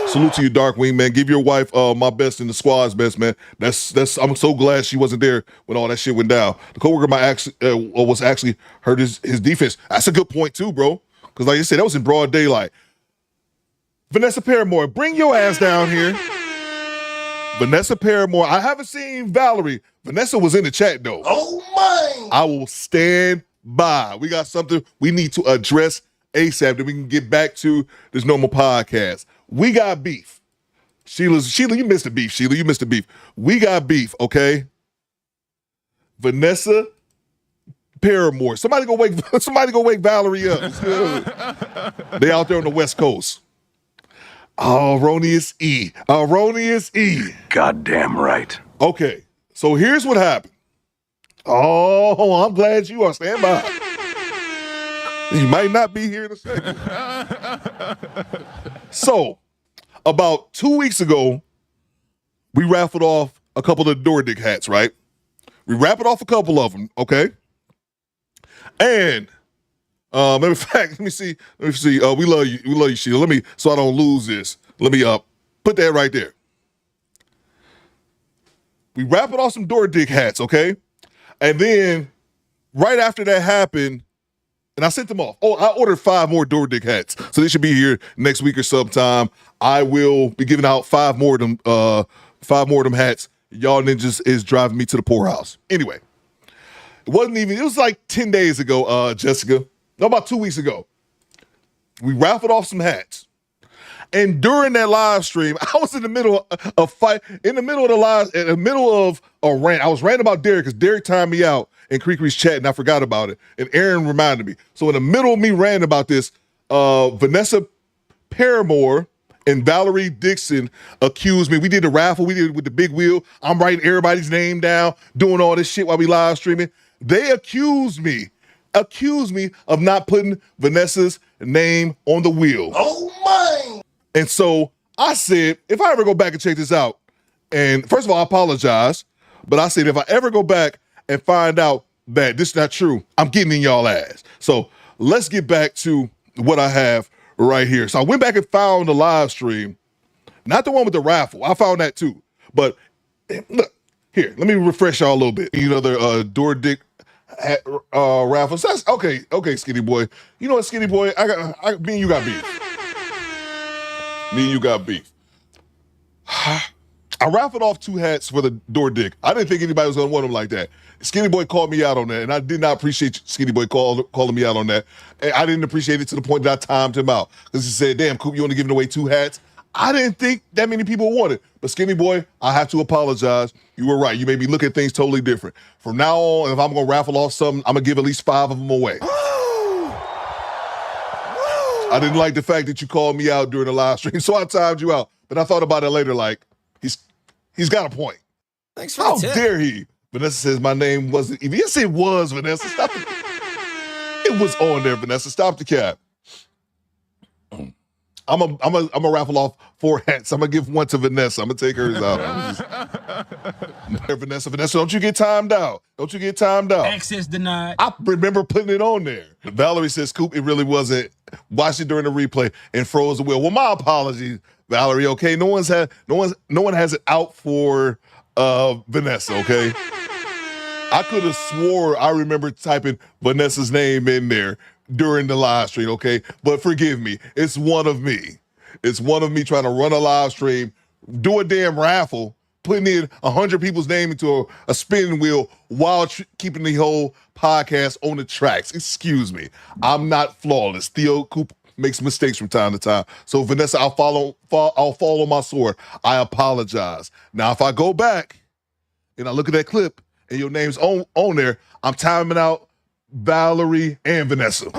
Salute to you, Darkwing, man. Give your wife my best and the squad's best, man. I'm so glad she wasn't there when all that shit went down. The coworker was actually hurt his defense. That's a good point too, bro. Because like I said, that was in broad daylight. Vanessa Paramore, bring your ass down here. Vanessa Paramore. I haven't seen Valerie. Vanessa was in the chat though. Oh my! I will stand by. We got something we need to address ASAP that we can get back to this normal podcast. We got beef. Sheila, you missed the beef. Sheila, you missed the beef. We got beef, okay? Vanessa Paramore. Somebody go wake Valerie up. They out there on the West Coast. Erroneous E. Goddamn right. Okay, so here's what happened. Oh, I'm glad you are. Stand by. You might not be here in a second. So, about 2 weeks ago, we raffled off a couple of Door Dick hats, right? We raffled off a couple of them, okay? And matter of fact, let me see. We love you, Sheila. So I don't lose this. Let me put that right there. We raffled off some Door Dick hats, okay? And then right after that happened, and I sent them off. Oh, I ordered 5 more Door Dick hats. So they should be here next week or sometime. I will be giving out 5 more of them hats. Y'all ninjas is driving me to the poorhouse. Anyway, it was like 10 days ago, Jessica. No, about 2 weeks ago. We raffled off some hats. And during that live stream, I was in the middle of a fight, in the middle of a rant. I was ranting about Derek because Derek timed me out in Creekery's chat and I forgot about it. And Aaron reminded me. So in the middle of me ranting about this, Vanessa Paramore and Valerie Dixon accused me. We did the raffle. We did it with the big wheel. I'm writing everybody's name down, doing all this shit while we live streaming. They accused me of not putting Vanessa's name on the wheel. Oh my! And so I said, if I ever go back and check this out, and first of all, I apologize, but I said, if I ever go back and find out that this is not true, I'm getting in y'all ass. So let's get back to what I have right here. So I went back and found the live stream, not the one with the raffle. I found that too. But look, here, let me refresh y'all a little bit. You know, the Door Dick raffles. That's okay, Skinny Boy. You know what, Skinny Boy? Me and you got beef. Me and you got beef. I raffled off 2 hats for the door dick. I didn't think anybody was going to want them like that. Skinny Boy called me out on that, and I did not appreciate Skinny Boy calling me out on that. And I didn't appreciate it to the point that I timed him out. Because he said, damn, Coop, you only giving away 2 hats? I didn't think that many people wanted. But Skinny Boy, I have to apologize. You were right. You made me look at things totally different. From now on, if I'm going to raffle off something, I'm going to give at least 5 of them away. I didn't like the fact that you called me out during the live stream, so I timed you out. But I thought about it later, like, he's got a point. Thanks for the tip. How dare he? Vanessa says my name wasn't. Yes, it was, Vanessa. Stop it. It was on there, Vanessa. Stop the cap. I'm a raffle off 4 hats. I'm gonna give 1 to Vanessa. I'm gonna take hers out. Vanessa, don't you get timed out. Don't you get timed out. Access denied. I remember putting it on there. Valerie says, Coop, it really wasn't. Watch it during the replay and froze the wheel. Well, my apologies, Valerie, okay? No one has it out for Vanessa, okay? I could have swore I remember typing Vanessa's name in there during the live stream, okay? But forgive me. It's one of me. It's one of me trying to run a live stream, do a damn raffle, putting in 100 people's name into a spinning wheel while keeping the whole podcast on the tracks. Excuse me. I'm not flawless. Theo Coop makes mistakes from time to time. So Vanessa, I'll follow my sword. I apologize. Now, if I go back and I look at that clip and your name's on there, I'm timing out Valerie and Vanessa.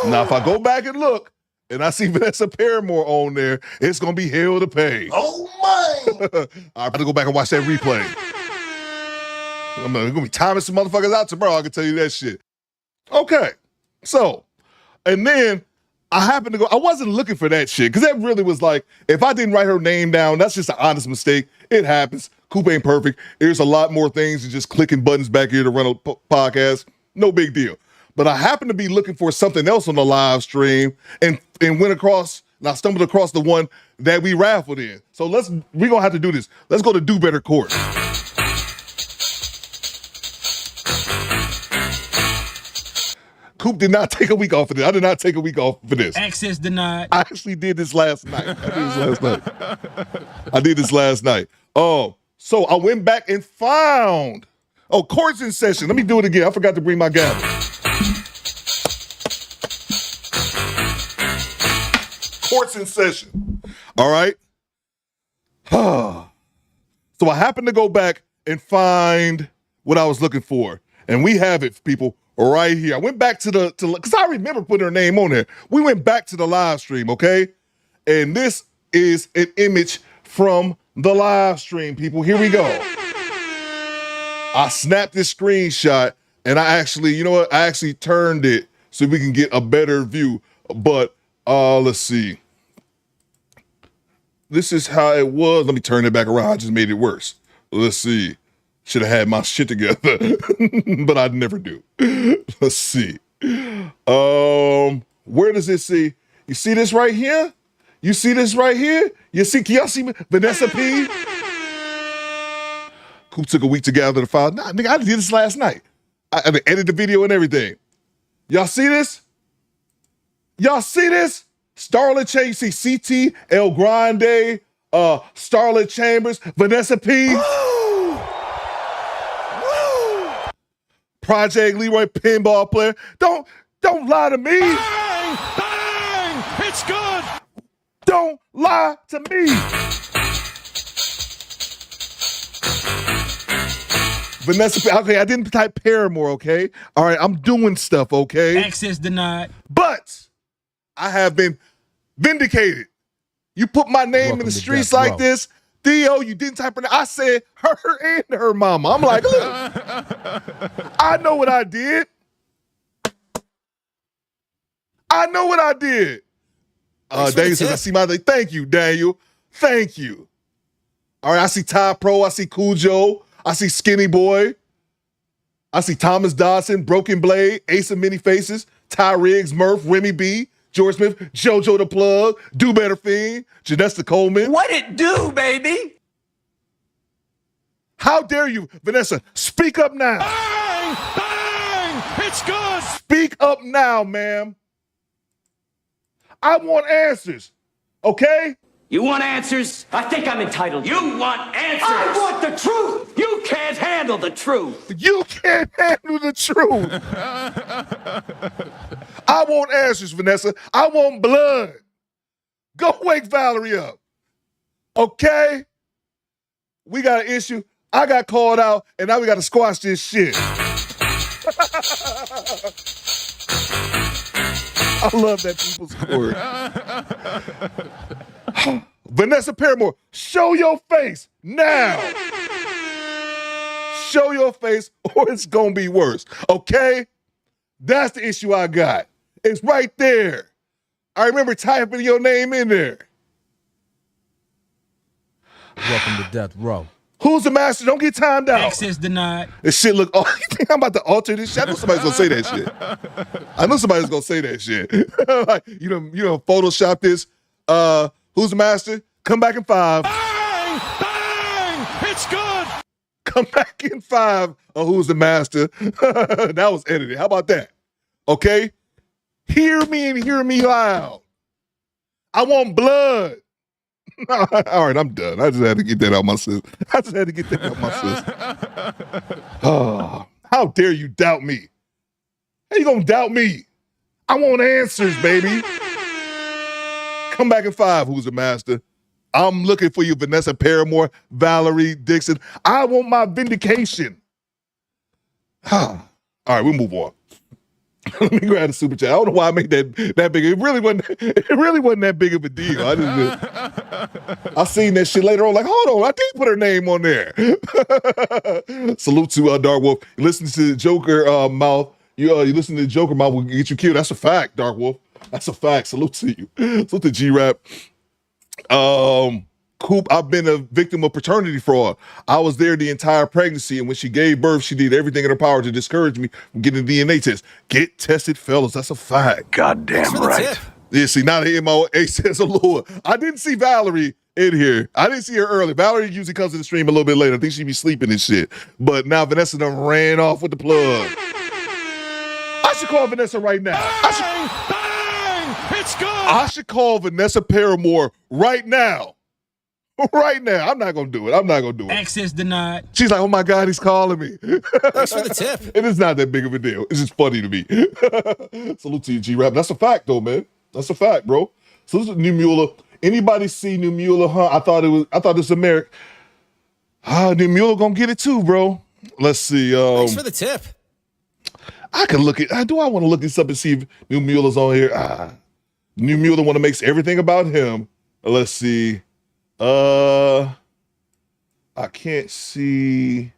Now, if I go back and look and I see Vanessa Paramore on there, it's going to be hell to pay. Oh, my. I have to go back and watch that replay. I'm going to be timing some motherfuckers out tomorrow. I can tell you that shit. Okay. So, and then I happened to go, I wasn't looking for that shit because that really was like, if I didn't write her name down, that's just an honest mistake. It happens. Coop ain't perfect. There's a lot more things than just clicking buttons back here to run a podcast. No big deal. But I happened to be looking for something else on the live stream and went across, and I stumbled across the one that we raffled in. So we're going to have to do this. Let's go to Do Better Court. Coop did not take a week off for this. I did not take a week off for this. Access denied. I actually did this last night. I did this last night. Oh, so I went back and found. Oh, court's in session. Let me do it again. I forgot to bring my gavel. Court's in session. All right. So I happened to go back and find what I was looking for. And we have it, people, right here. I went back to because I remember putting her name on there. We went back to the live stream, okay? And this is an image from the live stream, people. Here we go. I snapped this screenshot, and I actually, you know what? I actually turned it so we can get a better view. But let's see. This is how it was. Let me turn it back around. I just made it worse. Let's see. Should have had my shit together, but I never do. Let's see. Where does it see? You see this right here? You see this right here? You see? Can y'all see me? Vanessa P. Coop took a week to gather the file. Nah, nigga, I did this last night. I edited the video and everything. Y'all see this? Y'all see this? Starlet Chambers, you see CT, El Grande, Starlet Chambers, Vanessa P. Project Leroy pinball player. Don't lie to me. Bang! Bang! It's good. Don't lie to me. Vanessa, okay, I didn't type Paramore, okay? All right, I'm doing stuff, okay? Access denied. But I have been vindicated. You put my name in the streets like this, Theo, you didn't type her name. I said her and her mama. I'm like, look, I know what I did. I know what I did. Daniel says, I see my name. Thank you, Daniel. Thank you. All right, I see Ty Pro. I see Cujo. I see Skinny Boy. I see Thomas Dodson, Broken Blade, Ace of Many Faces, Ty Riggs, Murph, Remy B, George Smith, JoJo the Plug, Do Better Fiend, Janessa Coleman. What it do, baby? How dare you, Vanessa? Speak up now. Bang! Bang! It's good. Speak up now, ma'am. I want answers. Okay? You want answers? I think I'm entitled. You want answers? I want the truth. You can't handle the truth. You can't handle the truth. I want answers, Vanessa. I want blood. Go wake Valerie up. Okay? We got an issue. I got called out, and now we got to squash this shit. I love that people's court. Vanessa Paramore, show your face now. Show your face or it's going to be worse. Okay? That's the issue I got. It's right there. I remember typing your name in there. Welcome to Death Row. Who's the master? Don't get timed out. Access denied. This shit look. Oh, you think I'm about to alter this shit? I know somebody's gonna say that shit. I know somebody's gonna say that shit. Like you know, Photoshop this. Who's the master? Come back in 5. Bang! Bang! It's good. Come back in 5. Who's the master? That was edited. How about that? Okay. Hear me and hear me loud. I want blood. All right, I'm done. I just had to get that out my system. Oh, how dare you doubt me? How you gonna doubt me? I want answers, baby. Come back in 5. Who's the master? I'm looking for you, Vanessa Paramore, Valerie Dixon. I want my vindication. All right, we'll move on. Let me grab the super chat. I don't know why I made that big. It really wasn't that big of a deal. I seen that shit later on. Like, hold on, I did put her name on there. Salute to Dark Wolf. You listen to the Joker mouth. You listen to the Joker mouth will get you killed. That's a fact, Dark Wolf. That's a fact. Salute to you. Salute to G-Rap. Coop, I've been a victim of paternity fraud. I was there the entire pregnancy, and when she gave birth, she did everything in her power to discourage me from getting a DNA test. Get tested, fellas. That's a fact. Goddamn right. Yeah, see, now the MOA says a Lord. I didn't see Valerie in here. I didn't see her early. Valerie usually comes to the stream a little bit later. I think she be sleeping and shit. But now Vanessa done ran off with the plug. I should call Vanessa right now. Bang! It's good. I should call Vanessa Paramore right now. Right now. I'm not going to do it. Access denied. She's like, oh my God, he's calling me. Thanks for the tip. It is not that big of a deal. It's just funny to me. Salute to you, G-Rap. That's a fact, though, man. That's a fact, bro. Salute to New Mueller. Anybody see New Mueller, huh? I thought it was American. New Mueller gonna get it too, bro. Let's see. Thanks for the tip. I can look at. Do I want to look this up and see if New Mueller's on here? New Mueller want to make everything about him. Let's see. I can't see.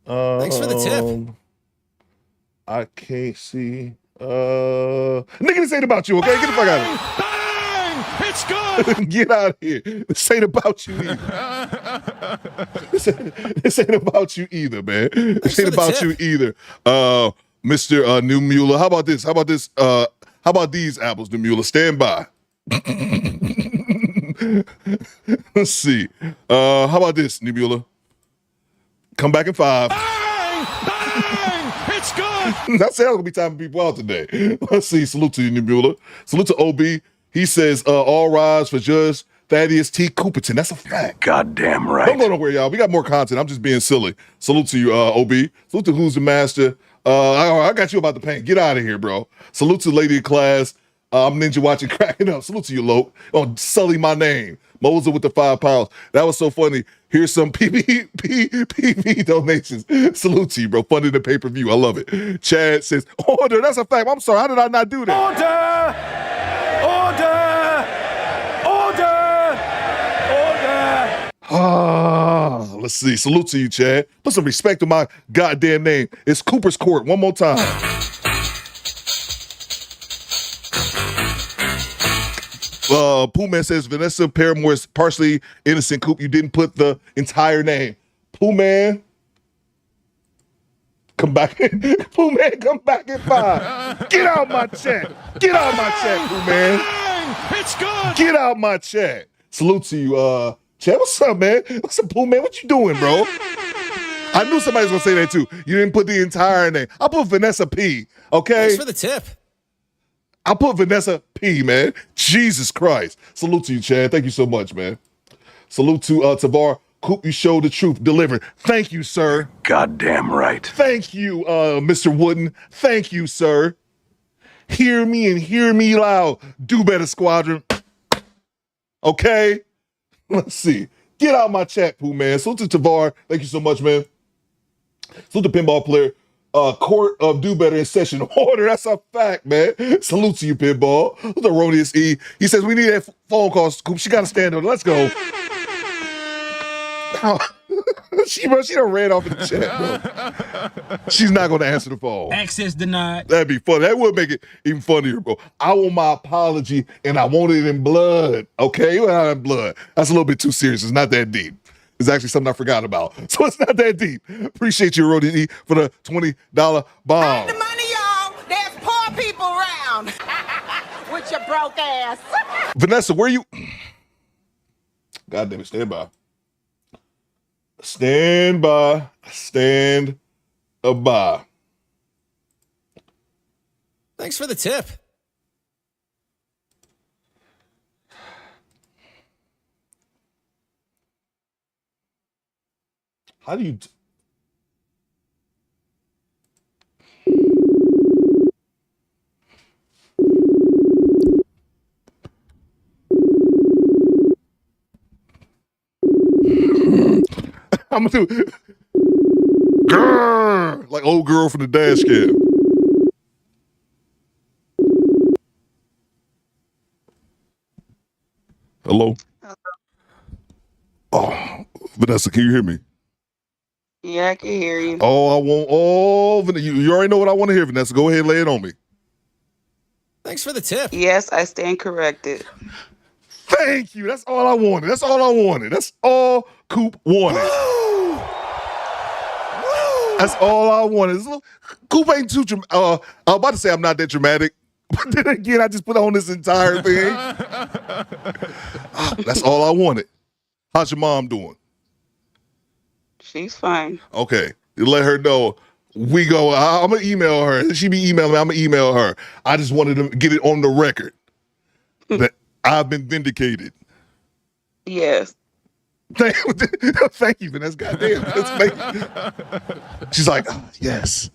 Thanks for the tip. I can't see. Nigga, this ain't about you, okay? Get the fuck out of here. Bang! It's good. Get out of here. This ain't about you either. This ain't about you either, man. This ain't about you either. Mr. New Mueller. How about this? How about these apples, New Mueller? Stand by. Let's see. How about this, New Mueller? Come back in 5. Bang! Bang! It's good. That sounds gonna be time for people out today. Let's see. Salute to you, New Mueller. Salute to OB. He says, all rise for Judge Thaddeus T. Cooperton. That's a fact. Goddamn right. Don't go nowhere, y'all. We got more content. I'm just being silly. Salute to you, OB. Salute to Who's the Master. I got you about the paint. Get out of here, bro. Salute to Lady of Class. I'm Ninja watching, cracking up. Salute to you, Lope. Oh, sully my name. Moser with the £5. That was so funny. Here's some PV donations. Salute to you, bro. Funded the pay-per-view. I love it. Chad says, order. That's a fact. I'm sorry. How did I not do that? Order! Let's see. Salute to you, Chad. Put some respect on my goddamn name. It's Cooper's Court. One more time. Pooh Man says Vanessa Paramore is partially innocent. Coop, you didn't put the entire name. Pooh Man, come back. Pooh Man, come back at 5. Get out my chat. Get out my chat, Pooh Man. It's good. Get out my chat. Salute to you, Chad. What's up, man? What's up, Pooh Man? What you doing, bro? I knew somebody was gonna say that too. You didn't put the entire name. I put Vanessa P. Okay. Thanks for the tip. I put Vanessa P, man. Jesus Christ. Salute to you, Chad. Thank you so much, man. Salute to Tavar. Coop, you showed the truth. Delivered. Thank you, sir. Goddamn right. Thank you, Mr. Wooden. Thank you, sir. Hear me and hear me loud. Do better, squadron. Okay? Let's see. Get out my chat, Pooh, man. Salute to Tavar. Thank you so much, man. Salute to Pinball Player. Court of Do Better in session order. That's a fact, man. Salute to you, Pinball. Salute to Erroneous E. He says, we need that phone call, Scoop. She got to stand on it. Let's go. She done ran off in the chat, bro. She's not going to answer the phone. Access denied. That'd be funny. That would make it even funnier, bro. I want my apology, and I want it in blood. Okay? Well, in blood. That's a little bit too serious. It's not that deep. It's actually something I forgot about. So it's not that deep. Appreciate you, Roddy E, for the $20 bomb. The money, y'all. There's poor people around. With your broke ass. Vanessa, where you? God damn it, stand by. Stand by. Stand by. Thanks for the tip. How do you... I'm gonna do grrr, like old girl from the dash cam. Hello? Oh, Vanessa, can you hear me? Yeah, I can hear you. You already know what I want to hear, Vanessa. Go ahead and lay it on me. Thanks for the tip. Yes, I stand corrected. Thank you. That's all I wanted. That's all Coop wanted. That's all I wanted. Coop ain't too dramatic. I was about to say I'm not that dramatic, but then again, I just put on this entire thing. That's all I wanted. How's your mom doing? She's fine. Okay. You let her know. We go. I'm going to email her. She be emailing me. I'm going to email her. I just wanted to get it on the record that I've been vindicated. Yes. Thank you, Vanessa. Goddamn. She's like, yes.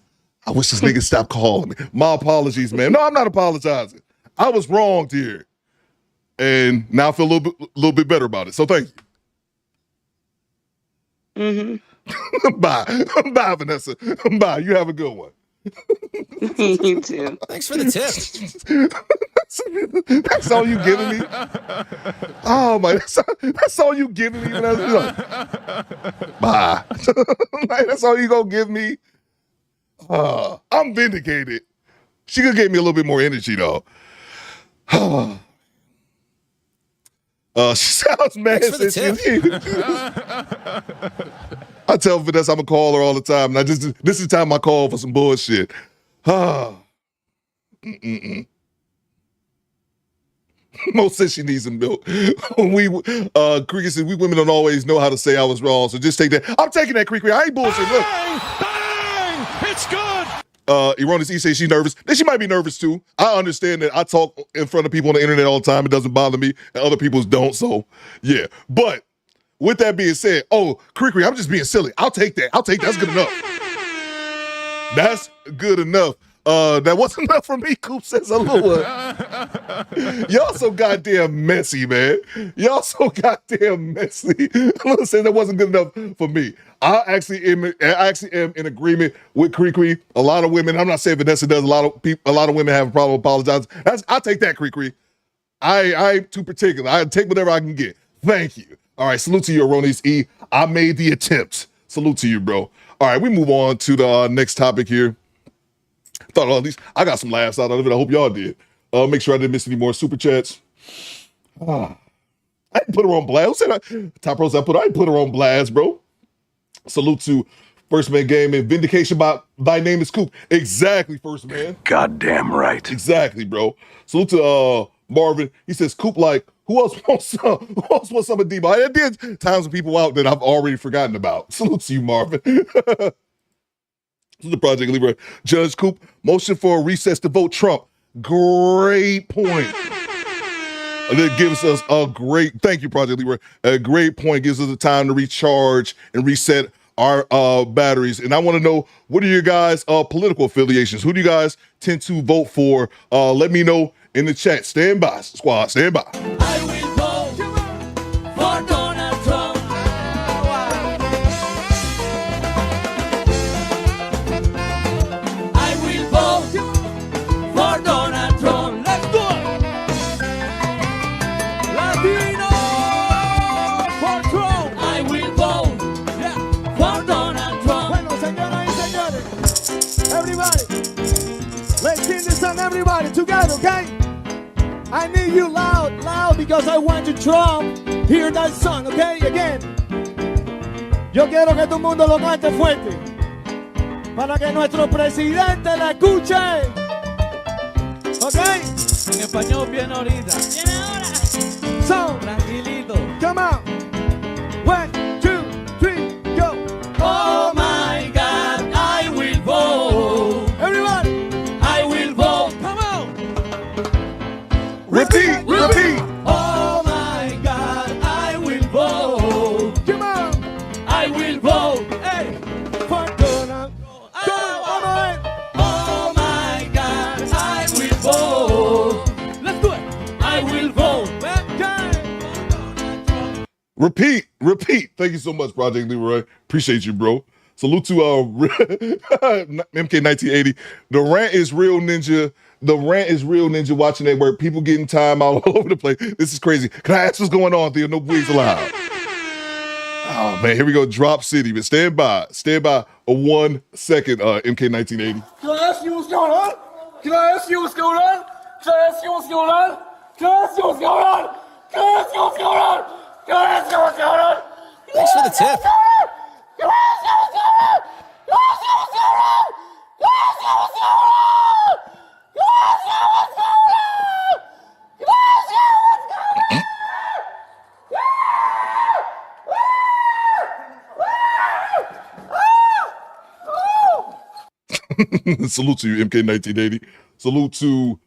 I wish this nigga stopped calling me. My apologies, man. No, I'm not apologizing. I was wronged here. And now I feel a little bit better about it. So thank you. Mm-hmm. Bye, Vanessa. Bye. You have a good one. You too. Thanks for the tip. That's all you giving me? Oh my! That's all you giving me? Like, bye. Like, that's all you gonna give me? I'm vindicated. She could give me a little bit more energy though. She sounds mad. I tell Vanessa I'm gonna call her all the time, and this is the time I call for some bullshit. Mo says she needs some milk. Cricket said we women don't always know how to say I was wrong, so just take that. I'm taking that, Cricket. I ain't bullshit. Look. Bang! It's good! Erroneous E says she's nervous. Then she might be nervous too. I understand that I talk in front of people on the internet all the time. It doesn't bother me, and other people's don't. So yeah. But with that being said, Cricket, I'm just being silly. I'll take that. That's good enough. That's good enough. That wasn't enough for me, Coop says hello. Y'all so goddamn messy, man. Y'all so goddamn messy. I'm saying that wasn't good enough for me. I actually am in agreement with Cree. A lot of women, I'm not saying Vanessa does, a lot of women have a problem apologizing. I'll take that, Cree. I ain't too particular. I take whatever I can get. Thank you. All right, salute to you, Erroneous E. I made the attempt. Salute to you, bro. All right, we move on to the next topic here. Thought at least I got some laughs out of it. I hope y'all did. Make sure I didn't miss any more super chats. I didn't put her on blast. Who said Top Rose? I didn't put her on blast, bro. Salute to First Man Gaming. Vindication by thy name is Coop. Exactly, First Man. Goddamn right. Exactly, bro. Salute to Marvin. He says Coop like, who else wants some of Debo? I did times with people out that I've already forgotten about. Salute to you, Marvin. The Project Libra. Judge Coop, motion for a recess to vote Trump. Great point. That gives us a great, thank you, Project Leroy. A great point, gives us the time to recharge and reset our batteries. And I want to know, what are your guys' political affiliations? Who do you guys tend to vote for? Let me know in the chat. Stand by, squad, stand by. I will vote for Donald Trump. I will vote for Donald Trump. Let's do it. Latino for Trump. I will vote for Donald Trump. Bueno, señoras y señores, everybody, let's sing this song, everybody, together, okay? I need you loud, because I want you Trump. Hear that song, okay? Again. Yo quiero que todo el mundo lo cante fuerte. Para que nuestro presidente la escuche. ¿Ok? En español viene ahorita. Viene ahora. So, tranquilito. Come on. 1, 2, 3, go. Oh my God, I will vote. Everybody. I will vote. Come on. Repeat. Oh my God, I will vote. Come on. I will vote. Hey, for Donald. Oh my God, I will vote. Let's do it. I will vote. Repeat. Thank you so much, Project Leroy. Appreciate you, bro. Salute to MK1980. The rant is real, ninja. Watching that work. People getting time all over the place. This is crazy. Can I ask what's going on, Theo? No please allowed. Oh man, here we go. Drop City. But stand by a 1 second, MK1980. Can I ask you what's going on? Thanks for the tip. Salute to you, MK1980. Salute to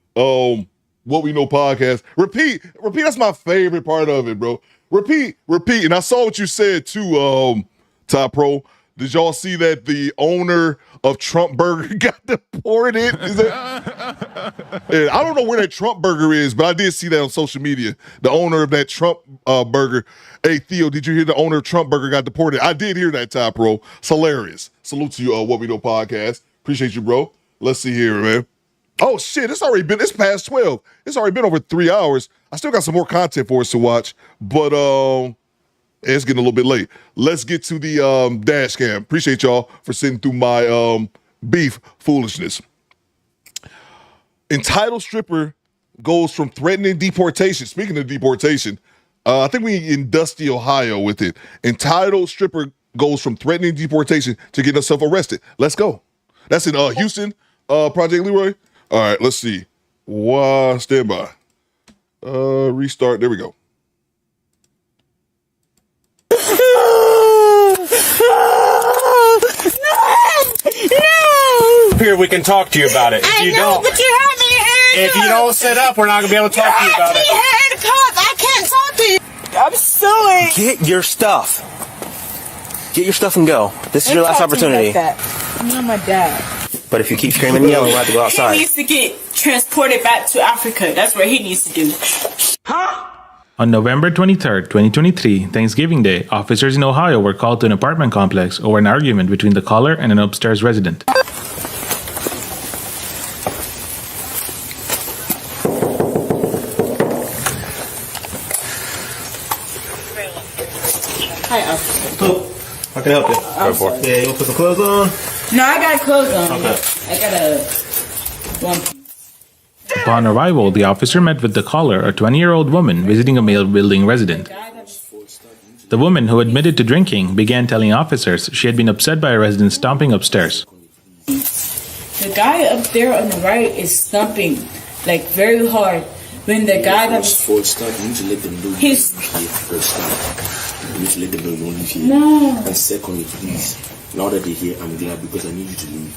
What We Know podcast. Repeat. That's my favorite part of it, bro. Repeat. And I saw what you said too, Ty Pro. Did y'all see that the owner of Trump Burger got deported? Yeah, I don't know where that Trump Burger is, but I did see that on social media. The owner of that Trump Burger. Hey, Theo, did you hear the owner of Trump Burger got deported? I did hear that, Ty Pro. It's hilarious. Salute to you, What We Know podcast. Appreciate you, bro. Let's see here, man. Oh, shit, it's past 12. It's already been over 3 hours. I still got some more content for us to watch, but it's getting a little bit late. Let's get to the dash cam. Appreciate y'all for sitting through my beef foolishness. Entitled stripper goes from threatening deportation. Speaking of deportation, I think we in Dusty, Ohio with it. Entitled stripper goes from threatening deportation to getting herself arrested. Let's go. That's in Houston, Project Leroy. All right, let's see. Stand by. Restart. There we go. Here we can talk to you about it. If you don't, but you have me here. if you don't sit up, we're not gonna be able to talk to you about it. I can't talk to you. I'm suing. Get your stuff. Get your stuff and go. This is your last opportunity. I'm not my dad. But if you keep screaming and yelling, we'll have to go outside. He needs to get transported back to Africa. That's what he needs to do. Huh? On November 23rd, 2023, Thanksgiving Day, officers in Ohio were called to an apartment complex over an argument between the caller and an upstairs resident. Hi, officer. How can I help you? Yeah, you want to put some clothes on? No, I got clothes on. Okay. I got a one. Upon arrival, the officer met with the caller, a 20-year-old woman visiting a male building resident. The woman, who admitted to drinking, began telling officers she had been upset by a resident stomping upstairs. The guy up there on the right is stomping, like very hard. When the guy that for start, you need to let them know you he's here first start. You need to let them know you don't live here. No. And secondly, please, now that they're here, I'm glad because I need you to leave.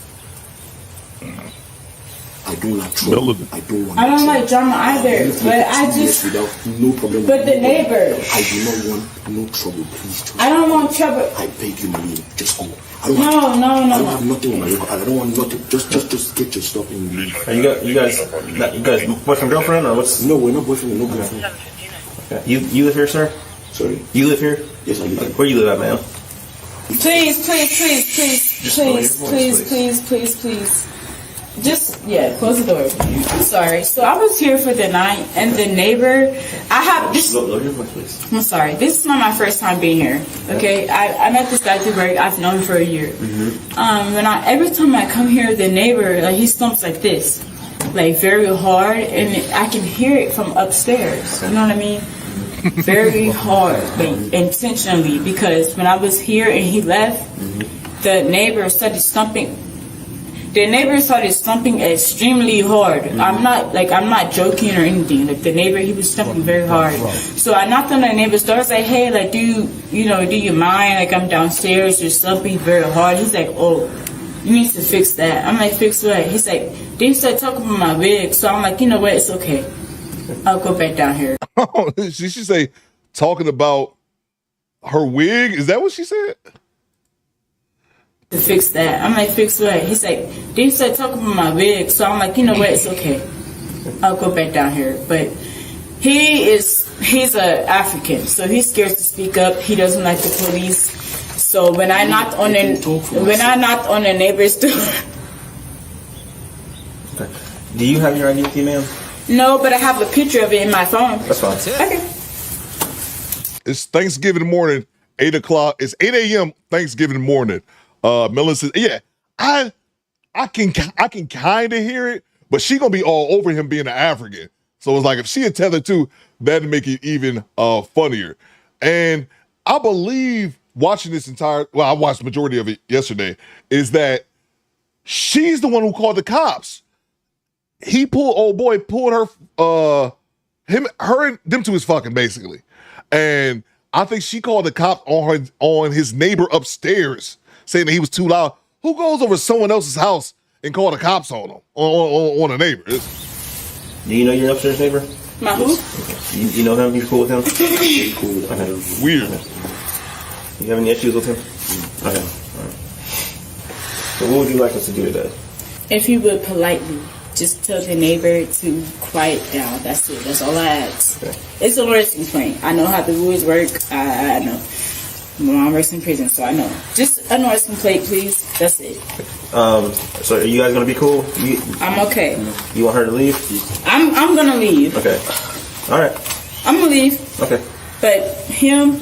I don't like trouble. I don't want. I don't like drama either, but I just. Without no problem. But the neighbor. I do not want no trouble, please. I don't want trouble. I beg you, Marie, just go. No. I don't have nothing in my life. I don't want nothing. Just get your stuff and leave. You guys boyfriend girlfriend or what's? No, we're not boyfriend. No girlfriend. Okay. You live here, sir? Sorry. You live here? Yes, I live here. Where you live at, man? Please. Just, close the door. I'm sorry. So I was here for the night, and the neighbor, I have this. I'm sorry. This is not my first time being here. Okay, I met this guy through work. I've known him for a year. Every time I come here, the neighbor, like, he stomps like this, like very hard, and I can hear it from upstairs. You know what I mean? Very hard, like intentionally, because when I was here and he left, the neighbor started stomping. The neighbor started stomping extremely hard. I'm not joking or anything. Like, the neighbor, he was stomping very hard. So I knocked on the neighbor's door. I was like, hey, like, do you mind? Like, I'm downstairs. You're stomping very hard. He's like, oh, you need to fix that. I'm like, fix what? He's like, they started talking about my wig. So I'm like, you know what? It's okay. I'll go back down here. She say talking about her wig. Is that what she said? To fix that. I'm like, fix what? He's like, they started talking about my wig. So I'm like, you know what? It's okay. I'll go back down here. But he's a African, so he's scared to speak up. He doesn't like the police. So when I knocked on the neighbor's door. Okay. Do you have your ID with you, ma'am? No, but I have a picture of it in my phone. That's fine. Okay. It's Thanksgiving morning, 8 o'clock. It's 8 a.m. Thanksgiving morning. Melissa says, yeah, I can kind of hear it, but she gonna be all over him being an African. So it's like, if she had tethered too, that'd make it even funnier. And I believe watching this I watched the majority of it yesterday, is that she's the one who called the cops. Old boy pulled her and them to his fucking, basically. And I think she called the cops on his neighbor upstairs, saying that he was too loud. Who goes over someone else's house and call the cops on him, on a neighbor? Do you know your upstairs neighbor? My who? You know him? You cool with him? Cool. Okay. Weird. You have any issues with him? Okay. All right. So what would you like us to do today? If you would politely just tell the neighbor to quiet down. That's it. That's all I ask. Okay. It's a noise complaint. I know how the rules work. I know. My mom works in prison, so I know. Just a noise complaint, please. That's it. So are you guys gonna be cool? I'm okay. You want her to leave? I'm gonna leave. Okay. All right. I'm gonna leave. Okay. But him,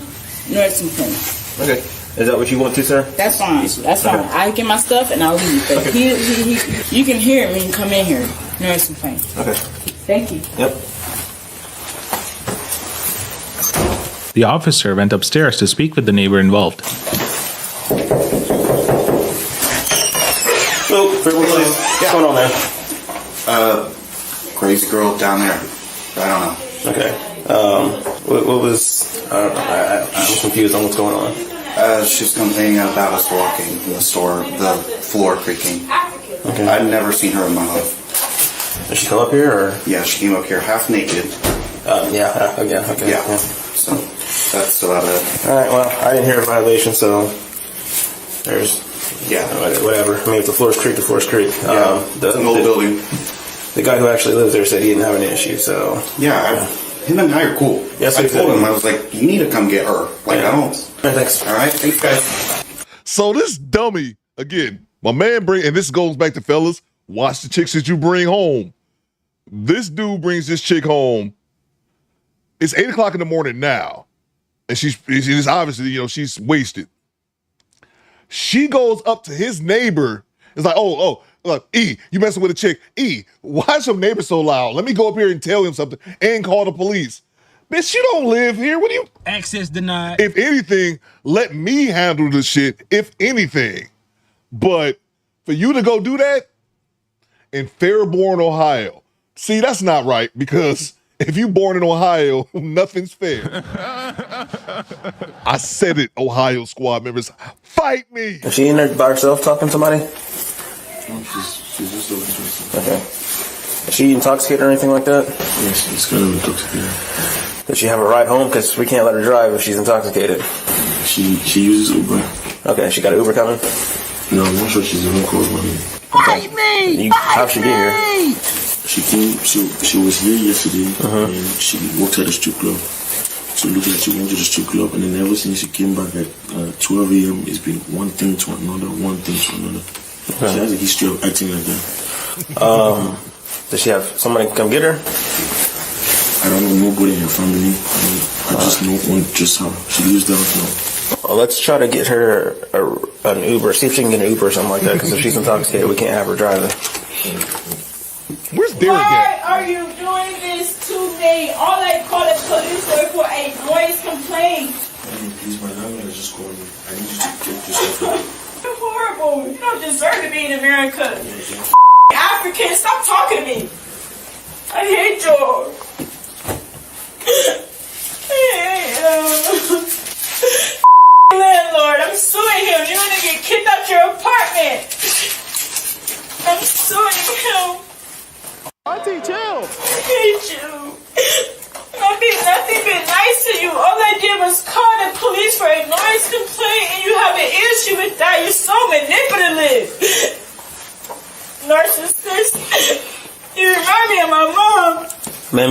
noise complaint. Okay. Is that what you want to, sir? That's fine. That's fine. Okay. I get my stuff and I'll leave. But okay. he you can hear him when you come in here. Noise complaint. Okay. Thank you. Yep. The officer went upstairs to speak with the neighbor involved. So, what's going on there? Crazy girl down there. I don't know. Okay. What was? I'm confused on what's going on. She's complaining about us walking in the store, the floor creaking. Okay. I've never seen her in my life. Did she come up here, or? Yeah, she came up here half naked. Yeah. Okay. Yeah. So that's about it. All right. Well, I didn't hear a violation, so there's whatever. I mean, if the floor's creak, the floor's creak. Yeah. It's an old building. The guy who actually lives there said he didn't have an issue. So him and I are cool. Yes, I told him, I was like, you need to come get her. Like, I don't. All right, thanks. All right, thanks, guys. So this dummy, again, my man and this goes back to fellas, watch the chicks that you bring home. This dude brings this chick home. It's 8 o'clock in the morning now. And she's obviously, she's wasted. She goes up to his neighbor. It's like, look, E, you messing with a chick. E, why is your neighbor so loud? Let me go up here and tell him something and call the police. Bitch, you don't live here. What do you? Access denied. If anything, let me handle the shit, if anything. But for you to go do that in Fairborn, Ohio, see, that's not right, because if you born in Ohio, nothing's fair. I said it, Ohio squad members. Fight me. Is she in there by herself talking to somebody? No, she's just doing something. Okay. Is she intoxicated or anything like that? Yes, she's kind of intoxicated. Did she have a ride home? Because we can't let her drive if she's intoxicated. She uses Uber. Okay, she got an Uber coming? No, I'm not sure she's even called money. Fight me! How'd she get here? She came, she was here yesterday, and she worked at a strip club. So look like she went to the strip club, and then ever since she came back at 12 a.m., it's been one thing to another, one thing to another. Okay. She has a history of acting like that. Does she have somebody come get her? I don't know nobody in her family. I just know just her. She lives downtown. Well, let's try to get her an Uber. See if she can get an Uber or something like that. Because if she's intoxicated, we can't have her driving. Where's Derek at? Why are you doing this to me? All I call the police for a noise complaint. Please, my landlord just called me. I need you to get this stuff out. You're horrible. You don't deserve to be in America. African, stop talking to me. I hate you. Landlord, I'm suing him. You're gonna get kicked out your apartment. I'm suing him. Auntie, chill. I hate you. Nothing been nice to you. All I did was call the police for a noise complaint, and you have an issue with that. You're so manipulative. Narcissist. You remind me of my mom. Ma'am,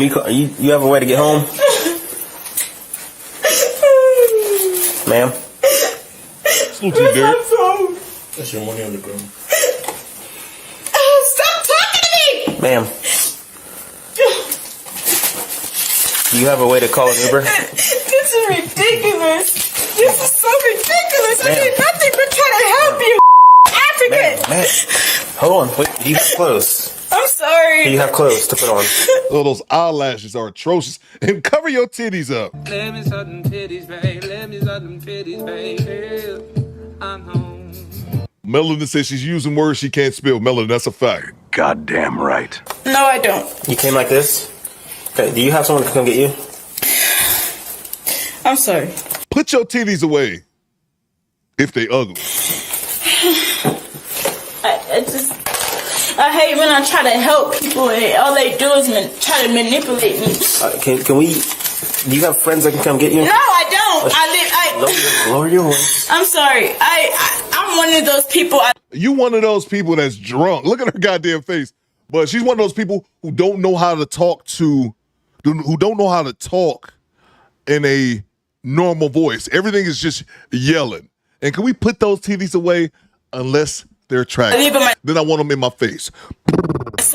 you have a way to get home? Ma'am? Salute you, Derek. That's your money on the ground. Stop talking to me! Ma'am. Do you have a way to call an Uber? This is ridiculous. This is so ridiculous. I did nothing but try to help you, African. Ma'am. Hold on. Wait, do you have clothes? I'm sorry. Do you have clothes to put on? Oh, those eyelashes are atrocious. And cover your titties up. Let me suck them titties, babe. Let me suck them titties, babe. I'm home. Melody says she's using words she can't spell. Melody, that's a fact. Goddamn right. No, I don't. You came like this? Okay, do you have someone to come get you? I'm sorry. Put your titties away. If they ugly. I hate when I try to help people and all they do is try to manipulate me. Can we? Do you have friends that can come get you? No, I don't. Lower your voice. I'm sorry. I'm one of those people. You one of those people that's drunk. Look at her goddamn face. But she's one of those people who don't know how to talk in a normal voice. Everything is just yelling. And can we put those TVs away unless they're attractive? Then I want them in my face.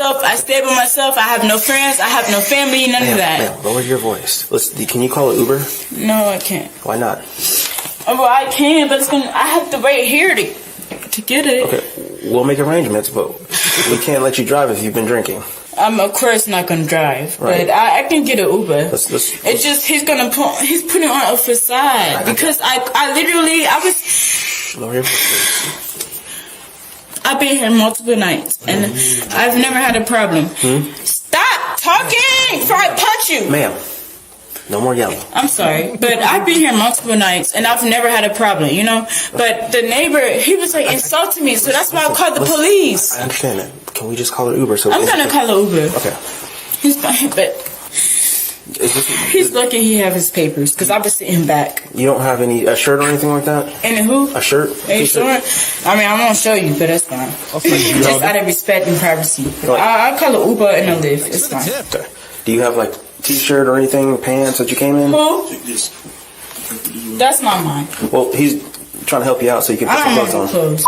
I stay by myself. I have no friends. I have no family. None of that. Ma'am, lower your voice. Can you call an Uber? No, I can't. Why not? Well, I can, but I have to wait here to get it. Okay, we'll make arrangements, but we can't let you drive if you've been drinking. I'm of course not gonna drive, right. But I can get an Uber. Let's it's just he's putting on a facade because I was. Lower your voice. I've been here multiple nights and I've never had a problem. Stop talking before I punch you, ma'am. No more yelling. I'm sorry, but I've been here multiple nights and I've never had a problem, you know. But the neighbor, he was like insulting me, so that's why I called the police. I understand that. Can we just call an Uber? I'm gonna call an Uber. Okay. He's fine, but he's lucky he have his papers because I was sitting back. You don't have a shirt or anything like that? Any who? A shirt? Are you sure? I mean, I won't show you, but that's fine. Just out of respect and privacy. I'll call an Uber and a Lyft. It's fine. Okay. Do you have like t-shirt or anything, pants that you came in? Who? That's not mine. Well, he's trying to help you out so you can put your clothes on. Clothes.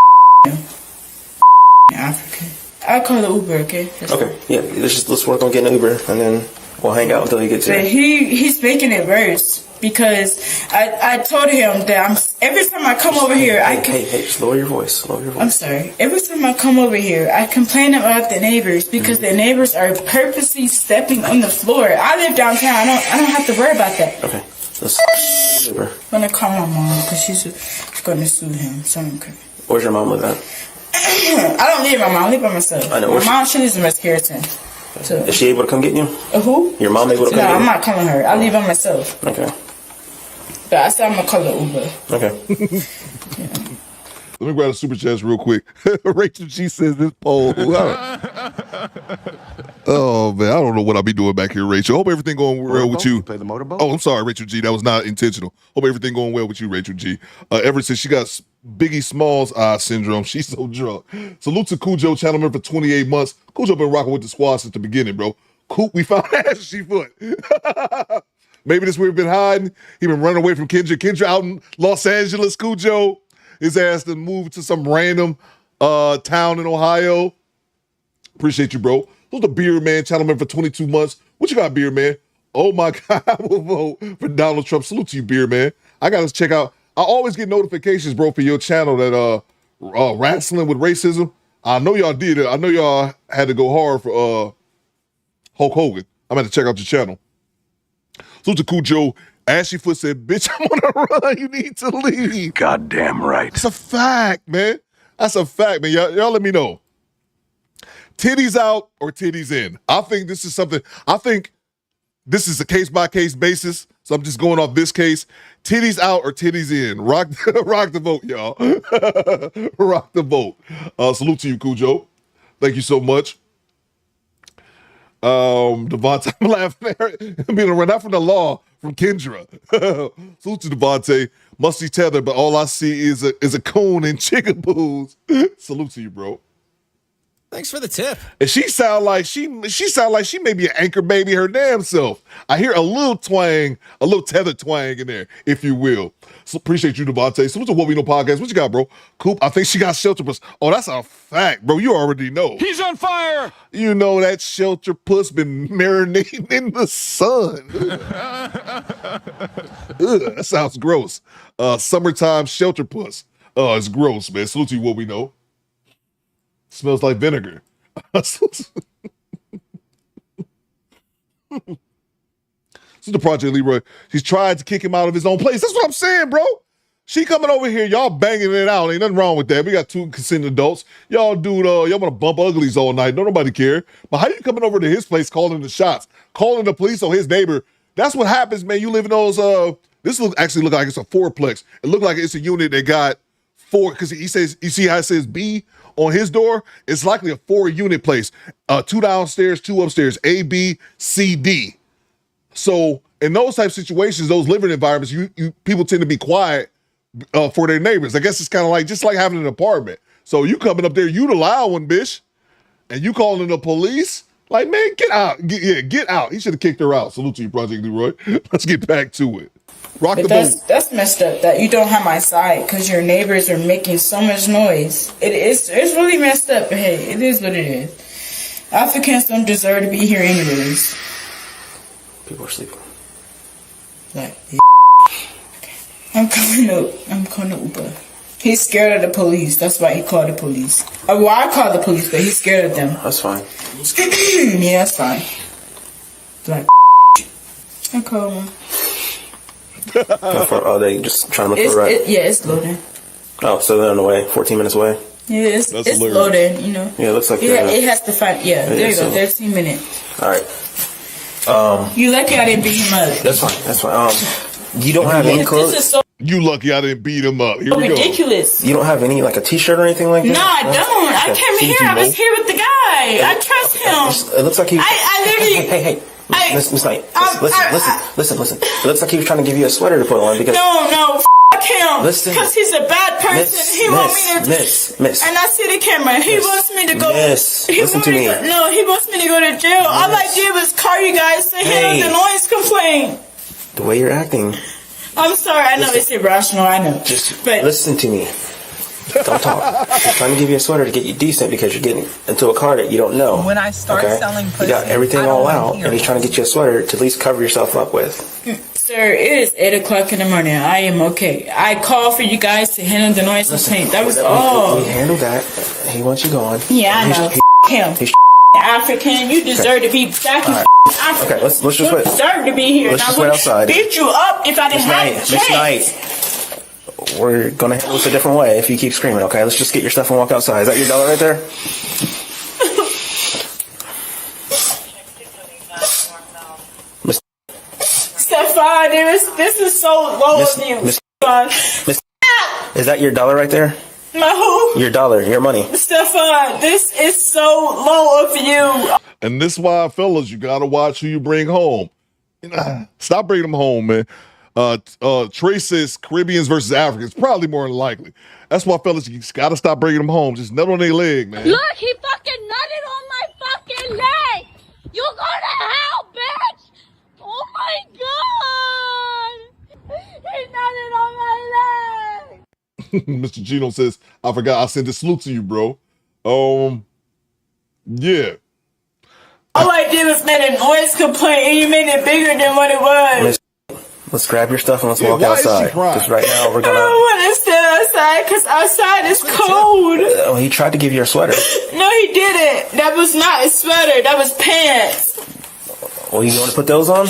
African. I'll call an Uber, okay? Okay. Yeah. Let's work on getting an Uber and then we'll hang out until he gets here. But he's making it worse because I told him that every time I come over here, Hey, just lower your voice. Lower your voice. I'm sorry. Every time I come over here, I complain about the neighbors because the neighbors are purposely stepping on the floor. I live downtown. I don't have to worry about that. Okay. Let's Uber. I'm gonna call my mom because she's gonna sue him. So okay. Where's your mom live at? I don't live with my mom. I live by myself. I know. My mom, she lives in West Carrollton. So. Is she able to come get you? Who? Your mom able to come get you? No, I'm not calling her. I live by myself. Okay. But I said I'm gonna call her Uber. Okay. Let me grab a super chat real quick. Rachel G says this poll. Oh man, I don't know what I'll be doing back here, Rachel. Hope everything going well with you. Play the motorboat. Oh, I'm sorry, Rachel G. That was not intentional. Hope everything going well with you, Rachel G. Ever since she got Biggie Smalls eye syndrome, she's so drunk. Salute to Cujo, channel member for 28 months. Cujo been rocking with the squad since the beginning, bro. Coop, we found Ashley Foot. Maybe this where he been hiding. He been running away from Kendra. Kendra out in Los Angeles, Cujo. His ass to move to some random town in Ohio. Appreciate you, bro. Who's the Beard Man, channel member for 22 months? What you got, Beard Man? Oh my God, I will vote for Donald Trump. Salute to you, Beard Man. I gotta check out. I always get notifications, bro, for your channel that wrestling with racism. I know y'all did it. I know y'all had to go hard for Hulk Hogan. I'm gonna have to check out your channel. Salute to Cujo. Ashley Foot said, bitch, I'm on a run. You need to leave. Goddamn right. That's a fact, man. That's a fact, man. Y'all let me know. Titties out or titties in? I think this is a case-by-case basis, so I'm just going off this case. Titties out or titties in? Rock the vote, y'all. Rock the vote. Salute to you, Cujo. Thank you so much. Devontae, I'm laughing there. Being run out from the law from Kendra. Salute to Devontae. Musty tether, but all I see is a coon and chicken-poos. Salute to you, bro. Thanks for the tip. And she sound like she may be an anchor baby her damn self. I hear a little twang, a little tether twang in there, if you will. So appreciate you, Devontae. So what's the What We Know podcast? What you got, bro? Coop, I think she got shelter puss. Oh, that's a fact, bro. You already know. He's on fire. You know that shelter puss been marinating in the sun. Ugh, that sounds gross. Summertime shelter puss. Oh, it's gross, man. Salute to you, What We Know. Smells like vinegar. So the Project Leroy. She's trying to kick him out of his own place. That's what I'm saying, bro. She coming over here, y'all banging it out. Ain't nothing wrong with that. We got 2 consenting adults. Y'all y'all want to bump uglies all night. Don't nobody care. But how you coming over to his place calling the shots, calling the police on his neighbor? That's what happens, man. You live in those, this actually look like it's a 4-plex. It looked like it's a unit that got 4, because he says, you see how it says B on his door? It's likely a 4-unit place. 2 downstairs, 2 upstairs, A, B, C, D. So in those type of situations, those living environments, people tend to be quiet for their neighbors. I guess it's kind of like, just like having an apartment. So you coming up there, you the loud one, bitch, and you calling the police? Like, man, get out. Get out. He should have kicked her out. Salute to you, Project Leroy. Let's get back to it. Rock the boat. That's messed up that you don't have my side because your neighbors are making so much noise. It's really messed up, but hey, it is what it is. Africans don't deserve to be here anyways. People are sleeping. Like, I'm calling Uber. He's scared of the police. That's why he called the police. Well, I called the police, but he's scared of them. That's fine. Yeah, that's fine. Like, I called him. Oh, they just trying to look for a ride? Yeah, it's loading. Oh, so they're on the way, 14 minutes away? Yeah, it's loading, you know. Yeah, it looks like it has to find, there you go, 13 minutes. All right. You lucky I didn't beat him up. That's fine. You don't have any clothes? This is so You lucky I didn't beat him up. Here we go. ridiculous. You don't have any, like a t-shirt or anything like that? No, I don't. I came here. I was here with the guy. I trust him. It looks like he... I literally... Hey. Miss Knight, listen. It looks like he was trying to give you a sweater to put on because... No, f*** him. Listen. Because he's a bad person. He wants me to... Miss. And I see the camera. He wants me to go... Listen to me. No, he wants me to go to jail. All I did was call you guys to handle the noise complaint. The way you're acting... I'm sorry. I know it's irrational. I know. But listen to me. Don't talk. I'm trying to give you a sweater to get you decent because you're getting into a car that you don't know. When I start selling pussy, you got everything all out, and he's trying to get you a sweater to at least cover yourself up with. Sir, it is 8 o'clock in the morning. I am okay. I called for you guys to handle the noise complaint. That was all. We handled that. He wants you gone. Yeah, I know. Him. He's African, you deserve to be back in Africa. Okay, let's just wait. You deserve to be here. Let's just wait outside. Beat you up if I didn't have a chance. Miss Knight. We're gonna handle this a different way if you keep screaming, okay? Let's just get your stuff and walk outside. Is that your dollar right there? Stefan, this is so low of you. Miss, is that your dollar right there? No, my who? Your dollar, your money. Stefan, this is so low of you. And this is why, fellas, you gotta watch who you bring home. Stop bringing them home, man. Trey says Caribbeans versus Africans, probably more than likely. That's why, fellas, you gotta stop bringing them home. Just nut on their leg, man. Look, he fucking nutted on my fucking leg. You go to hell, bitch. Oh my god. He nutted on my leg. Mr. Gino says, I forgot I sent a salute to you, bro. Yeah. All I did was made a noise complaint and you made it bigger than what it was. Let's grab your stuff and let's walk outside. Because right now we're gonna. I don't want to stand outside because outside is cold. Oh, he tried to give you a sweater. No, he didn't. That was not a sweater. That was pants. Well, you want to put those on?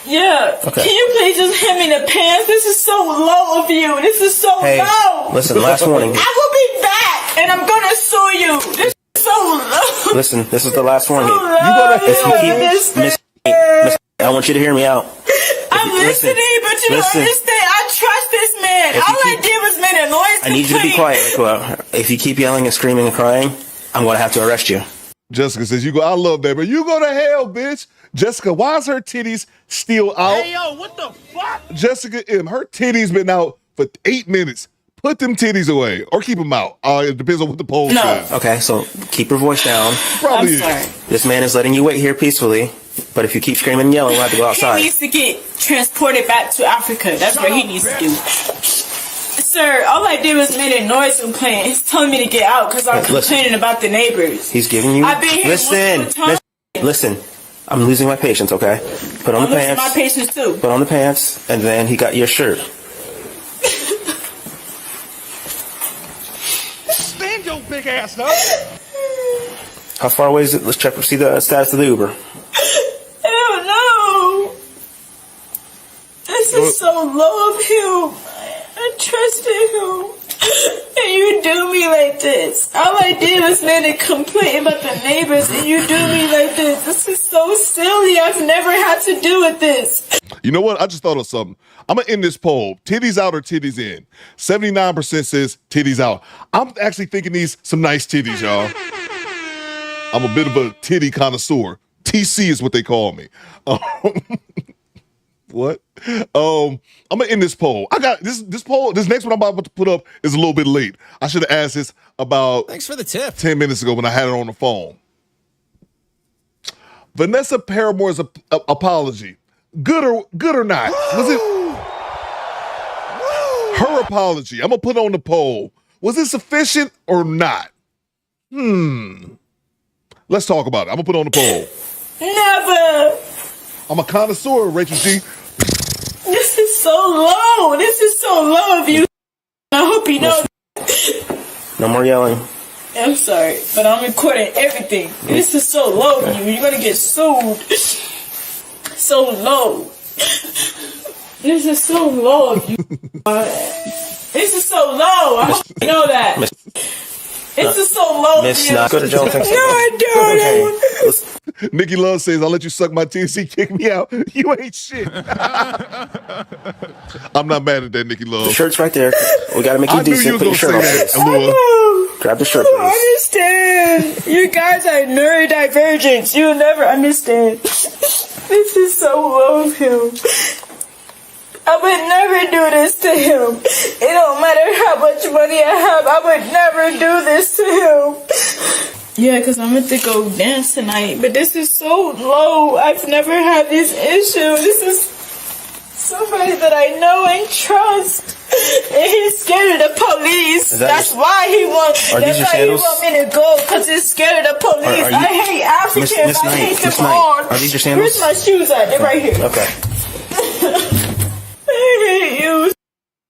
Yeah. Okay. Can you please just hand me the pants? This is so low of you. This is so low. Listen, last warning. I will be back and I'm gonna sue you. This is so low. Listen, this is the last warning. You gotta Miss, I want you to hear me out. I'm listening, but you don't understand. I trust this man. All I did was make a noise. I need you to be quiet. If you keep yelling and screaming and crying, I'm going to have to arrest you. Jessica says, "You go. I love that, but you go to hell, bitch." Jessica, why is her titties still out? Hey, yo, what the fuck? Jessica M, her titties been out for 8 minutes. Put them titties away or keep them out. It depends on what the poll says. Okay, so keep your voice down. Probably I'm sorry. This man is letting you wait here peacefully, but if you keep screaming and yelling, we'll have to go outside. He needs to get transported back to Africa. That's what he needs to do. Sir, all I did was made a noise complaint. He's telling me to get out because I'm complaining about the neighbors. He's giving you... I've been here Listen. I'm losing my patience, okay? Put on the pants. I'm losing my patience too. Put on the pants, and then he got your shirt. Stand your big ass up. How far away is it? Let's check. See the status of the Uber. I don't know. This is so low of him. I trusted him. And you do me like this. All I did was make a complaint about the neighbors and you do me like this. This is so silly. I've never had to do with this. You know what? I just thought of something. I'm going to end this poll. Titties out or titties in? 79% says titties out. I'm actually thinking these some nice titties, y'all. I'm a bit of a titty connoisseur. TC is what they call me. What? I'm gonna end this poll. I got this poll. This next one I'm about to put up is a little bit late. I should have asked this about Thanks for the tip. 10 minutes ago when I had it on the phone. Vanessa Paramore's apology, good or not? Was it her apology? I'm gonna put on the poll. Was it sufficient or not? Let's talk about it. I'm gonna put it on the poll. Never. I'm a connoisseur, Rachel G. This is so low. This is so low of you. I hope you know. No more yelling. I'm sorry, but I'm recording everything. This is so low of you. You're gonna get sued. So low. This is so low of you. This is so low. I hope you know that. This is so low of you. Go to Jones. No, I don't. Nikki Love says, I'll let you suck my TNC, kick me out. You ain't shit. I'm not mad at that, Nikki Love. The shirt's right there. We gotta make you decent. Put your shirt on, please. Grab the shirt, I please. don't understand. You guys are neurodivergent. You'll never understand. This is so low of him. I would never do this to him. It don't matter how much money I have. I would never do this to him. Yeah, because I'm going to go dance tonight. But this is so low. I've never had this issue. This is somebody that I know and trust. And he's scared of the police. That's why he wants. That's why he want me to go. Because he's scared of the police. I hate Africans. I hate them all. Are these your sandals? Where's my shoes at? They're right here. Okay. I hate you.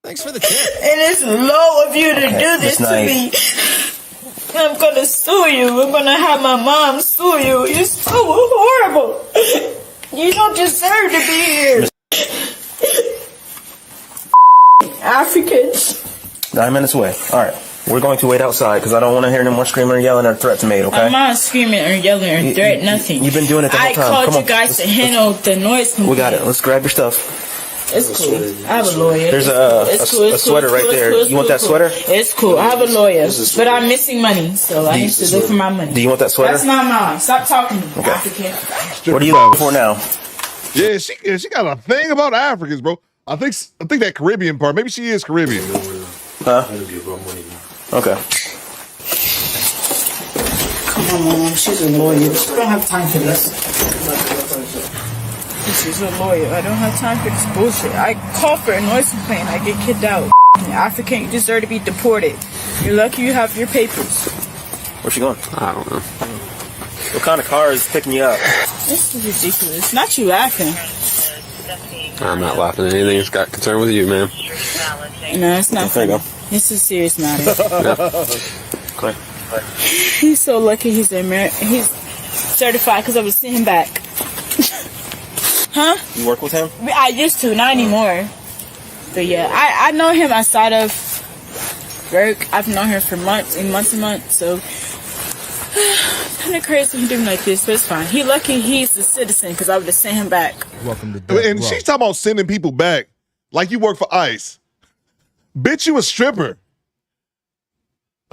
Thanks for the tip. And it's low of you to do this to me. I'm gonna sue you. I'm gonna have my mom sue you. You're so horrible. You don't deserve to be here. Africans. 9 minutes away. All right. We're going to wait outside because I don't want to hear no more screaming or yelling or threats made, okay? I'm not screaming or yelling or threat, nothing. You've been doing it the whole time. I called you guys to handle the noise complaint. We got it. Let's grab your stuff. It's cool. I have a lawyer. There's a sweater right there. You want that sweater? It's cool. I have a lawyer, but I'm missing money, so I need to look for my money. Do you want that sweater? That's not mine. Stop talking to me, Okay. African. What are you looking for now? Yeah, she got a thing about Africans, bro. I think that Caribbean part. Maybe she is Caribbean. Huh? Okay. Come on, Mom. She's a lawyer. She don't have time for this. She's a lawyer. I don't have time for this bullshit. I call for a noise complaint. I get kicked out. African, you deserve to be deported. You're lucky you have your papers. Where's she going? I don't know. What kind of car is picking you up? This is ridiculous. Not you laughing. I'm not laughing at anything that's got concern with you, man. No, it's not funny. This is a serious matter. Okay. He's so lucky he's he's certified because I would send him back. Huh? You work with him? I used to, not anymore. But yeah, I know him outside of work. I've known him for months and months. So kind of crazy him doing like this, but it's fine. He lucky he's a citizen because I would have sent him back. Welcome to And she's talking about sending people back like you work for ICE. Bitch, you a stripper.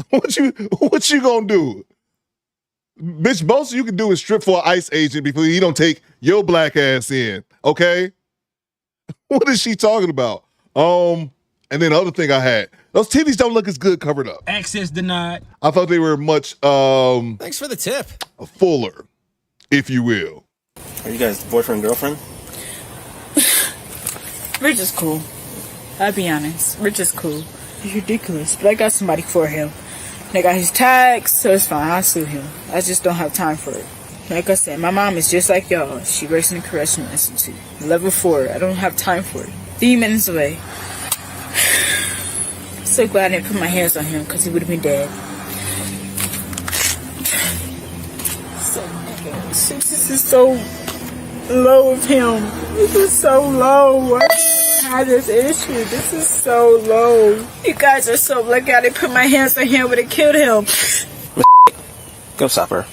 What you gonna do? Bitch, most you can do is strip for an ICE agent before he don't take your black ass in. Okay? What is she talking about? And then the other thing I had, those titties don't look as good covered up. Access denied. I thought they were much Thanks for the tip. fuller, if you will. Are you guys boyfriend, girlfriend? We're just cool. I'll be honest. We're just cool. It's ridiculous. But I got somebody for him. And I got his tags, so it's fine. I'll sue him. I just don't have time for it. Like I said, my mom is just like y'all. She works in the correctional institute. Level 4. I don't have time for it. 3 minutes away. So glad I didn't put my hands on him because he would have been dead. So, this is so low of him. This is so low. I had this issue. This is so low. You guys are so lucky I didn't put my hands on him, would have killed him. Go stop her.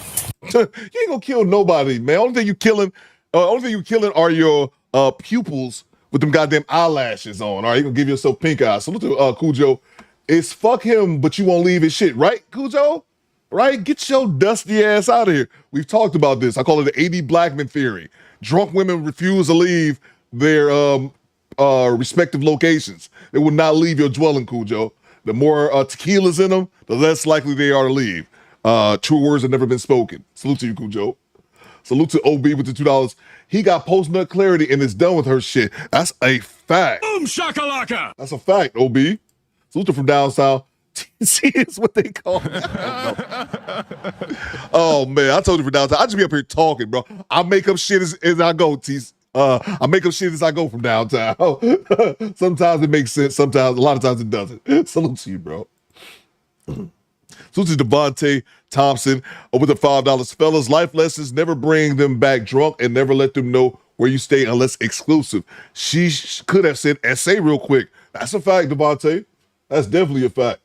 You ain't gonna kill nobody, man. Only thing you killing are your pupils with them goddamn eyelashes on. All right, you gonna give yourself pink eyes. So look at Cujo. It's fuck him, but you won't leave his shit, right, Cujo? Right? Get your dusty ass out of here. We've talked about this. I call it the 80 Blackman theory. Drunk women refuse to leave their respective locations. They will not leave your dwelling, Cujo. The more tequilas in them, the less likely they are to leave. True words have never been spoken. Salute to you, Cujo. Salute to OB with the $2. He got post-nut clarity and is done with her shit. That's a fact. Boom shakalaka. That's a fact, OB. Salute to from down south. TC is what they call it. Oh, man. I told you from down south. I just be up here talking, bro. I make up shit as I go, T. I make up shit as I go from downtown. Sometimes it makes sense. Sometimes, a lot of times it doesn't. Salute to you, bro. Salute to Devontae Thompson with the $5. Fellas, life lessons, never bring them back drunk and never let them know where you stay unless exclusive. She could have said essay real quick. That's a fact, Devontae. That's definitely a fact.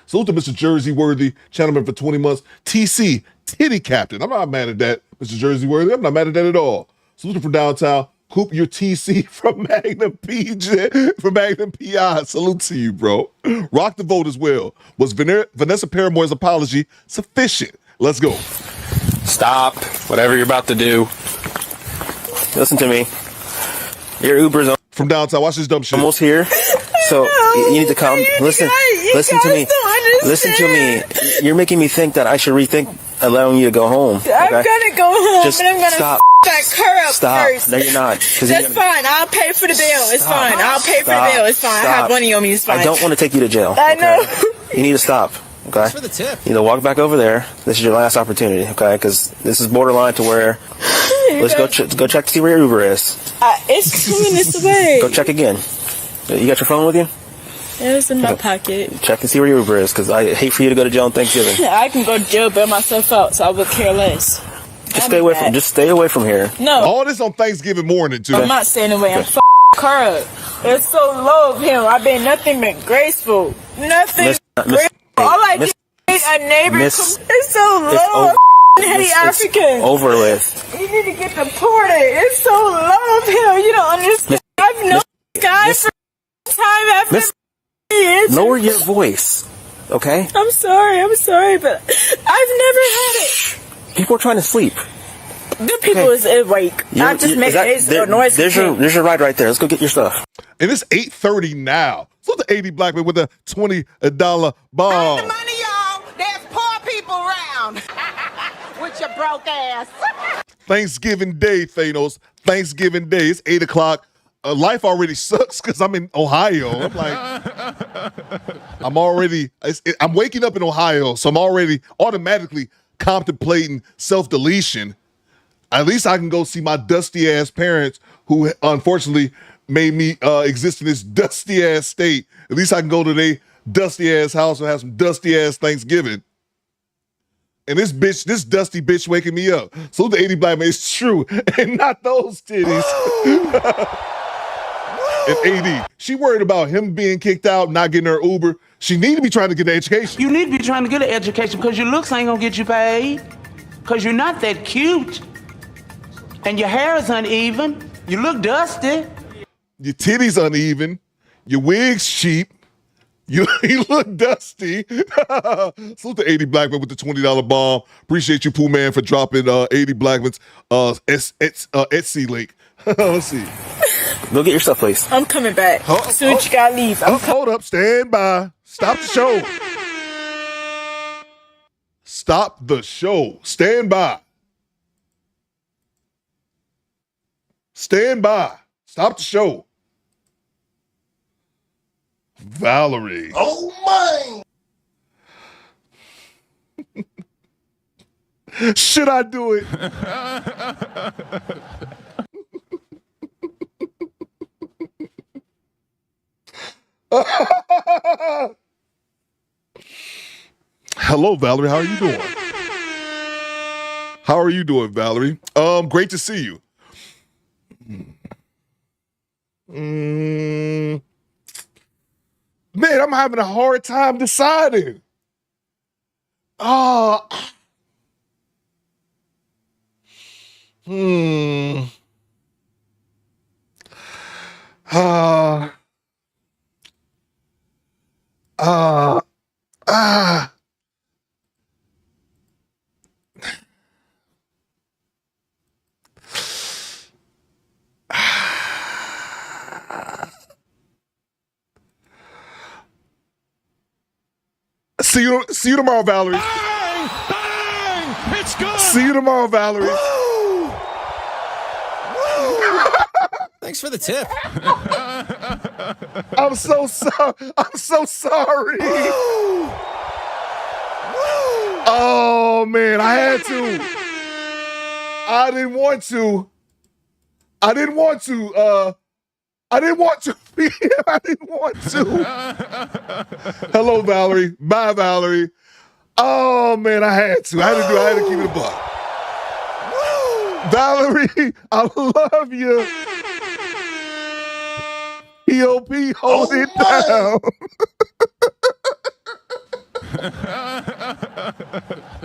Salute to Mr. Jersey Worthy, channelman for 20 months. TC, titty captain. I'm not mad at that, Mr. Jersey Worthy. I'm not mad at that at all. Salute from downtown. Coop your TC from Magnum PJ, from Magnum PI. Salute to you, bro. Rock the vote as well. Was Vanessa Paramore's apology sufficient? Let's go. Stop. Whatever you're about to do. Listen to me. Your Uber's on. From downtown. Watch this dumb shit. Almost here. So you need to come. Listen to me. Listen to me. You're making me think that I should rethink allowing you to go home. Okay? I'm gonna go home, Just but I'm gonna stop. that car up Stop. first. No, you're not. That's fine. I'll pay for the bill. It's fine. I'll pay for the bill. It's fine. I have money on me. It's fine. I don't want to take you to jail. I know. You need to stop. Okay. Thanks for the tip. You know, walk back over there. This is your last opportunity. Okay, because this is borderline to where. Let's go check to see where your Uber is. It's 2 minutes away. Go check again. You got your phone with you? It's in my pocket. Check and see where your Uber is, because I hate for you to go to jail on Thanksgiving. I can go to jail by myself out, so I would care less. Just stay away from here. No. All this on Thanksgiving morning, too. I'm not staying away. I'm car up. It's so low of him. I've been nothing but graceful. Nothing graceful. All I do is a neighbor. It's so low. Hate Africans. Over with. You need to get deported. It's so low of him. You don't understand. I've never had it. Lower your voice, okay? I'm sorry, but I've never had it. People are trying to sleep. The people is awake. I just make a noise. There's your ride right there. Let's go get your stuff. And it's 8:30 now. So the 80 black man with a $20 bomb. The money, y'all. There's poor people around. With your broke ass. Thanksgiving Day, Thanos. Thanksgiving Day. It's 8 o'clock. Life already sucks because I'm in Ohio. I'm like, I'm waking up in Ohio, so I'm already automatically contemplating self-deletion. At least I can go see my dusty ass parents who unfortunately made me exist in this dusty ass state. At least I can go to their dusty ass house and have some dusty ass Thanksgiving. And this dusty bitch waking me up. So the 80 black man is true. And not those titties. And AD, she worried about him being kicked out, not getting her Uber. She need to be trying to get an education. You need to be trying to get an education because your looks ain't gonna get you paid. Because you're not that cute. And your hair is uneven. You look dusty. Your titties uneven. Your wig's cheap. You look dusty. Salute to 80 Blackman with the $20 bomb. Appreciate you, Pooh Man, for dropping 80 Blackman's Etsy link. Let's see. Go get your stuff, please. I'm coming back. Soon as you gotta leave. Hold up. Stand by. Stop the show. Stop the show. Stand by. Stand by. Stop the show. Valerie. Oh my! Should I do it? Hello, Valerie. How are you doing? How are you doing, Valerie? Great to see you. Man, I'm having a hard time deciding. See you tomorrow, Valerie. Bang! Bang! It's good! See you tomorrow, Valerie. Woo! Thanks for the tip. I'm so sorry. I'm so sorry. Oh, man, I had to. I didn't want to. I didn't want to. Hello, Valerie. Bye, Valerie. Oh, man, I had to. I had to keep it a buck. Valerie, I love you. P.O.P. hold it down.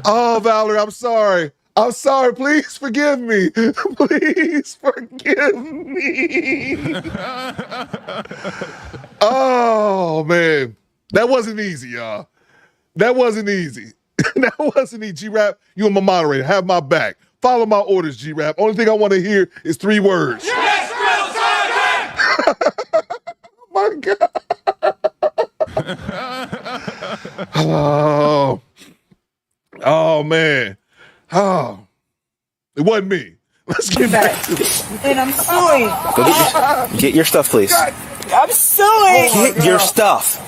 Oh, Valerie, I'm sorry. I'm sorry. Please forgive me. Please forgive me. Oh, man. That wasn't easy, y'all. That wasn't easy. That wasn't easy. G-Rap, you and my moderator. Have my back. Follow my orders, G-Rap. Only thing I want to hear is 3 words. Yes, real Sergeant! Oh, my God. Oh, man. Oh, it wasn't me. Let's get back to it. And I'm suing. Go get your stuff, please. I'm suing. Get your stuff.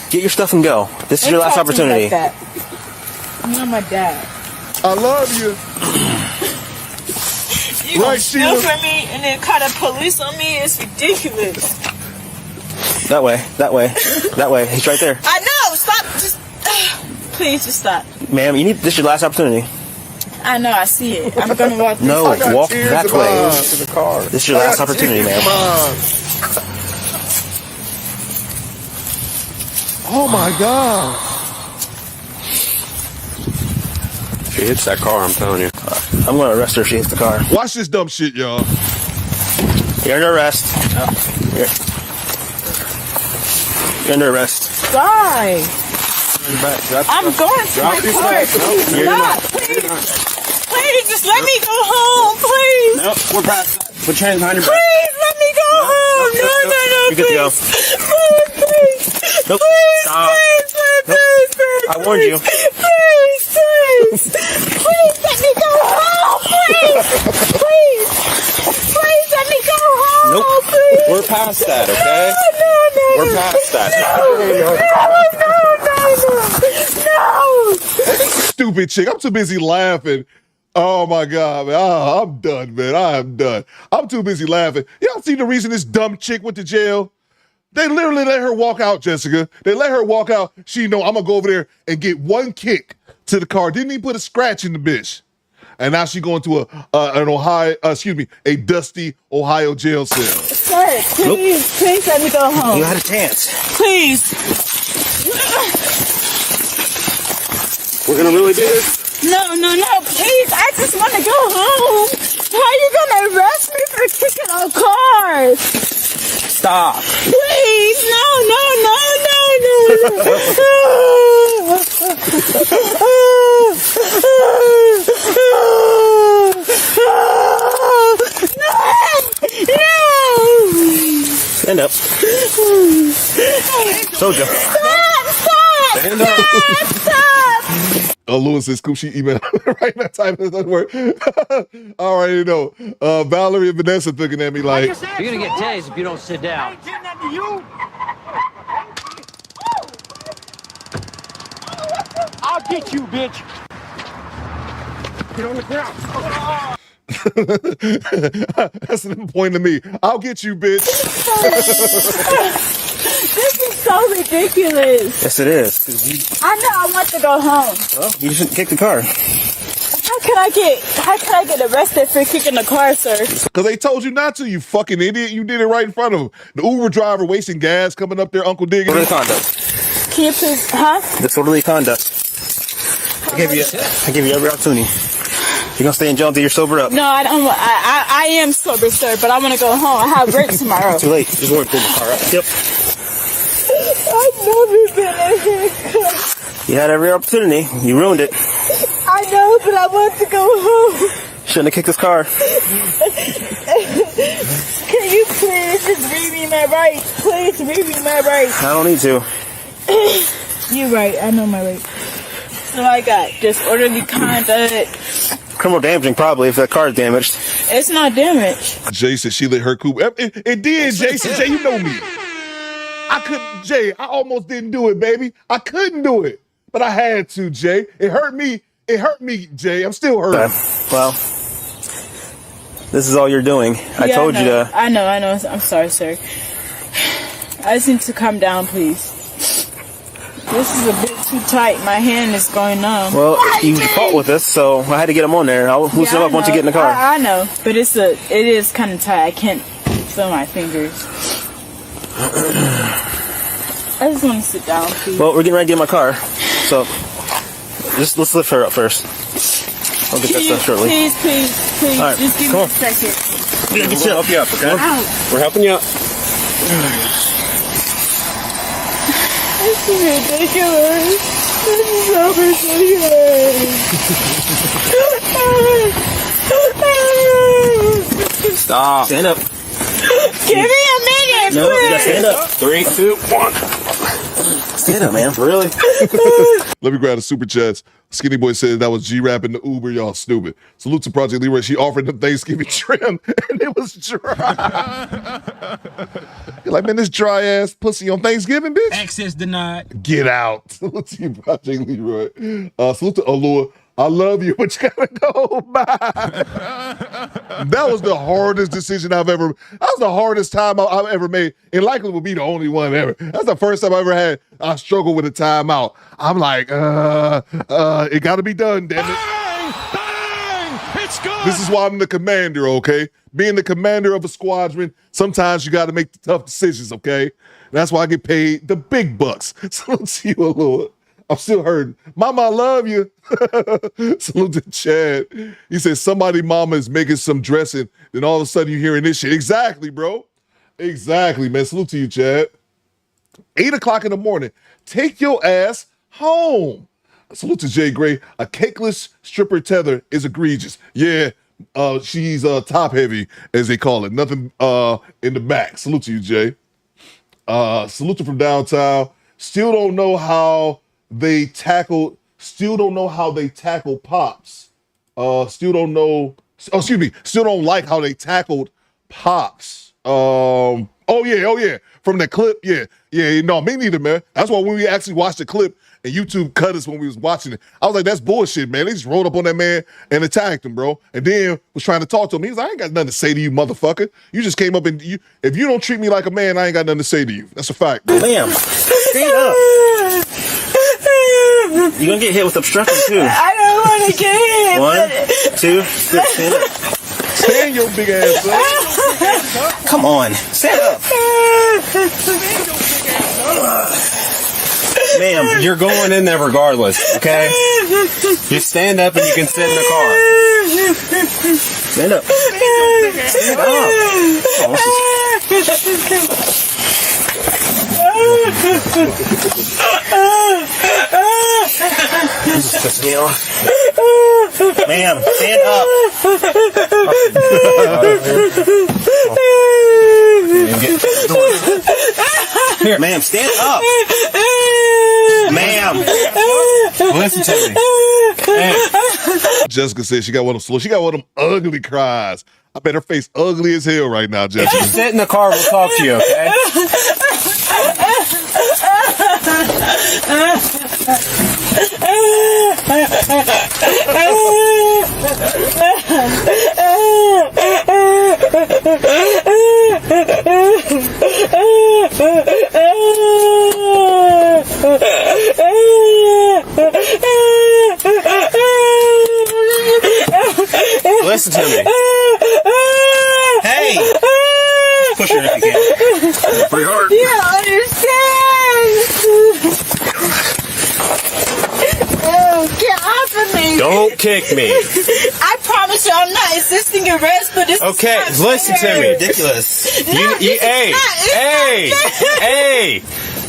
Get your stuff and go. This is your last opportunity. Like that. I'm not my dad. I love you. You gonna steal from me and then call the police on me? It's ridiculous. That way. He's right there. I know. Stop. Just please, just stop. Ma'am, this is your last opportunity. I know. I see it. I'm gonna walk. No, walk that way. To the car. This is your last opportunity, ma'am. Oh my God. She hits that car, I'm telling you. I'm going to arrest her if she hits the car. Watch this dumb shit, y'all. You're under arrest. You're under arrest. Why? I'm going to my car. Please stop. Please, just let me go home, please. No, we're past that. Put your hands behind your back. Please, let me go home. No, You're good to go. Please. Nope. Please, Stop. please. I warned you. Please. Please, let me go home, please. Please, let me go home, Nope. please. We're past that, okay? No. We're past that. No. Stupid chick. I'm too busy laughing. Oh my God, man. I'm done, man. I am done. I'm too busy laughing. Y'all see the reason this dumb chick went to jail? They literally let her walk out, Jessica. They let her walk out. She know I'm gonna go over there and get one kick to the car. Didn't even put a scratch in the bitch. And now she going to a dusty Ohio jail cell. Sir, please let me go home. You had a chance. Please. We're gonna really do this? No, please. I just want to go home. How are you gonna arrest me for kicking a car? Stop. Please, no. Stand up. Soldier. Stop. Stand up. Stop. Lewis says, Scoop, she emailed right now, type it doesn't work. I already know. Valerie and Vanessa looking at me like, You're gonna get tased if you don't sit down. I'll get you, bitch. Get on the ground. that's the point to me. I'll get you, bitch. This is so ridiculous. Yes, it is. I know I want to go home. Well, you shouldn't kick the car. How can I get arrested for kicking the car, sir? Because they told you not to, you fucking idiot. You did it right in front of him. The Uber driver wasting gas coming up there, Uncle Diggity. Disorderly conduct. Can you please, huh? Disorderly conduct. I gave you every opportunity. You're gonna stay in jail until you're sober up. No, I don't. I am sober, sir, but I want to go home. I have work tomorrow. Too late. Just want to pull the car up. Yep. I've never been in here. You had every opportunity. You ruined it. I know, but I want to go home. Shouldn't have kicked this car. Can you please just read me my rights? Please read me my rights. I don't need to. You're right. I know my rights. So I got disorderly conduct. Criminal damaging, probably, if that car is damaged. It's not damaged. Jay said she let her coupe. It did, Jason. Jay, you know me. I couldn't, Jay. I almost didn't do it, baby. I couldn't do it, but I had to, Jay. It hurt me. It hurt me, Jay. I'm still hurt. Well, this is all you're doing. I told you to. I know. I'm sorry, sir. I just need to calm down, please. This is a bit too tight. My hand is going numb. Well, you fought with us, so I had to get him on there. I'll loosen him up once you get in the car. I know, but it is kind of tight. I can't feel my fingers. I just want to sit down, please. Well, we're getting ready to get in my car, so let's lift her up first. I'll get that stuff shortly. Please. All right, just give me a second. We'll help you up, okay? Ow. We're helping you up. This is ridiculous. This is so ridiculous. Stop. Stand up. Give me a minute, No, you gotta stand up. 3, 2, 1. Stand up, man. Really? Let me grab the super chats. Skinny Boy said that was G-Rap in the Uber. Y'all stupid. Salute to Project Leroy. She offered them Thanksgiving trim, and it was dry. You're like, man, this dry-ass pussy on Thanksgiving, bitch? Access denied. Get out. Salute to you, Project Leroy. Salute to Allure. I love you, but you gotta go. Bye. That was the hardest decision That was the hardest time I've ever made. And likely will be the only one ever. That's the first time I ever had I struggled with a timeout. I'm like, it gotta be done, damn it. Bang! It's good! This is why I'm the commander, okay? Being the commander of a squadron, sometimes you gotta make the tough decisions, okay? That's why I get paid the big bucks. Salute to you, Lord. I'm still hurting. Mama, I love you. Salute to Chad. He says, somebody mama is making some dressing, then all of a sudden you're hearing this shit. Exactly, bro. Exactly, man. Salute to you, Chad. 8 o'clock in the morning. Take your ass home. Salute to Jay Gray. A cakeless stripper tether is egregious. Yeah, she's top heavy, as they call it. Nothing in the back. Salute to you, Jay. Salute to from downtown. Still don't know how they tackled Pops. Still don't like how they tackled Pops. Oh yeah. From that clip, yeah. No, me neither, man. That's why when we actually watched the clip and YouTube cut us when we was watching it, I was like, that's bullshit, man. They just rolled up on that man and attacked him, bro. And then was trying to talk to him. He was like, I ain't got nothing to say to you, motherfucker. You just came up and if you don't treat me like a man, I ain't got nothing to say to you. That's a fact, bro. Ma'am, stand up. You're gonna get hit with obstruction too. I don't want to get hit. 1, 2, 3, stand up. Stand your big ass up. Come on, stand up. Ma'am, you're going in there regardless, okay? You stand up and you can sit in the car. Stand up. Stand up. This is pissing me off. Ma'am, stand up. Here, ma'am, stand up. Ma'am, listen to me. Hey. Jessica said she got one of them ugly cries. I bet her face ugly as hell right now, Jessica. If you sit in the car, we'll talk to you, okay? Listen to me. Hey! Push her if you can. Pretty hard. You don't understand. Get off of me. Don't kick me. I promise you I'm not resisting arrest, but this Okay, is not listen fair. to me. Ridiculous. Hey!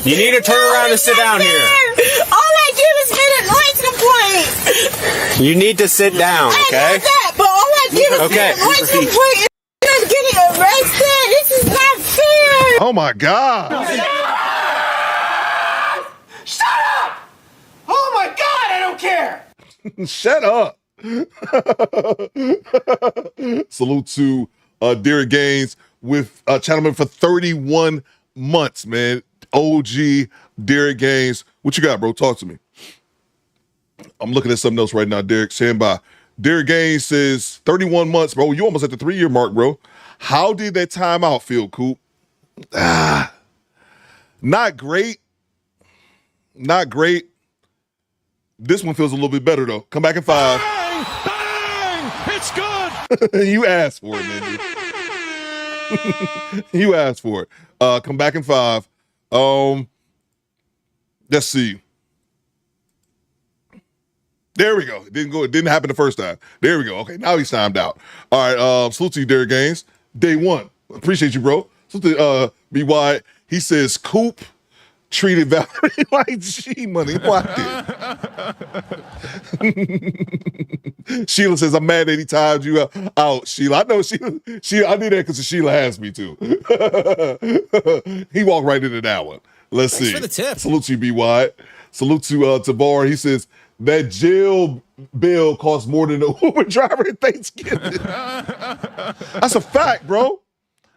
You need to turn around and sit down here. All I did is get a noise complaint. You need to sit down, I okay? know that, but all I did was get a noise complaint and I'm getting arrested. This is not fair. Oh my God. Shut up! Oh my God, I don't care! Shut up. Salute to Derek Gaines with Channelman for 31 months, man. OG Derek Gaines. What you got, bro? Talk to me. I'm looking at something else right now, Derek. Stand by. Derek Gaines says 31 months, bro. You almost at the 3-year mark, bro. How did that timeout feel, Coop? Not great. Not great. This one feels a little bit better, though. Come back in 5. Bang! Bang! It's good! You asked for it, man. You asked for it. Come back in 5. Let's see. There we go. It didn't happen the first time. There we go. Okay, now he's timed out. All right, salute to you, Derek Gaines. Day 1. Appreciate you, bro. Salute to B.Y. He says, Coop treated Valerie like G-Money. Why did? Sheila says, I'm mad that he timed you out, Sheila. I know Sheila. I did that because Sheila asked me to. He walked right into that one. Let's see. For the tip. Salute to you, B.Y. Salute to Tabar. He says, that jail bill costs more than an Uber driver at Thanksgiving. That's a fact, bro.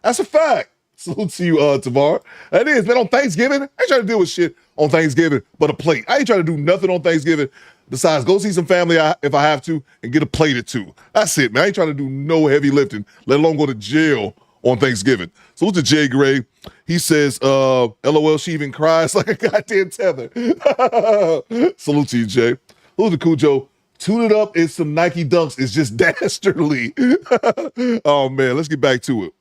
That's a fact. Salute to you, Tavar. That is, man, on Thanksgiving, I ain't trying to deal with shit on Thanksgiving but a plate. I ain't trying to do nothing on Thanksgiving besides go see some family if I have to and get a plate or 2. That's it, man. I ain't trying to do no heavy lifting, let alone go to jail on Thanksgiving. Salute to Jay Gray. He says, LOL, she even cries like a goddamn tether. Salute to you, Jay. Salute to Cujo. Tune it up in some Nike Dunks. It's just dastardly. Oh, man, let's get back to it.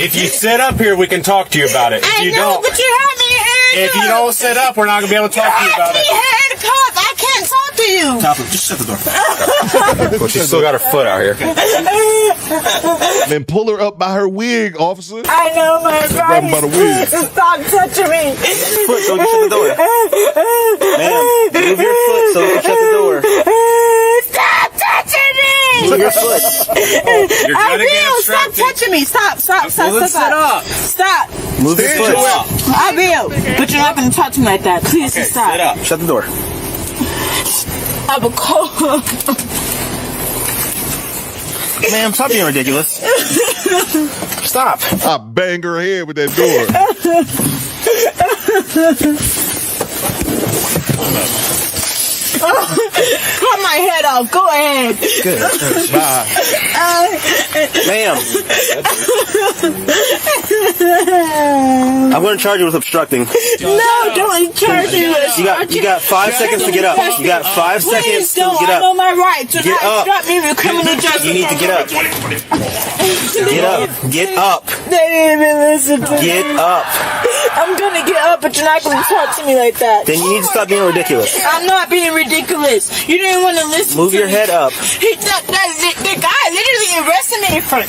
If you sit up here, we can talk to you about it. If you don't, but you have me handcuffed. if you don't sit up, we're not gonna be able to talk to you about it. Handcuffed. I can't can't talk to you. Top it. Just shut the door. Well, she's still got her foot out here. Then pull her up by her wig, officer. I know my Grab him by the wig. Stop touching me. Foot, so we can shut the door. Ma'am, move your foot so we can shut the door. Stop touching me. Move your foot. You're trying to get Stop abstracted. touching me. Stop. Well, then sit up. Stop. Move your foot. I will. But you're not going to touch me like that. Please Okay, stop. sit up. Shut the door. I have a cold. Ma'am, stop being ridiculous. Stop. I bang her head with that door. Cut my head off. Go ahead. Good. Bye. Ma'am. I'm going to charge you with obstructing. No, don't charge me with You got 5 seconds to get up. You got 5 seconds to get I up. know my rights. Do Get not up. stop me with criminal justice. You need to get up. Get up. Get up. They didn't even listen to me. Get up. I'm gonna get up, but you're not gonna talk to me like that. Then you need to stop being ridiculous. I'm not being ridiculous. You didn't want to listen Move to your me. head up. The guy literally arrested me for...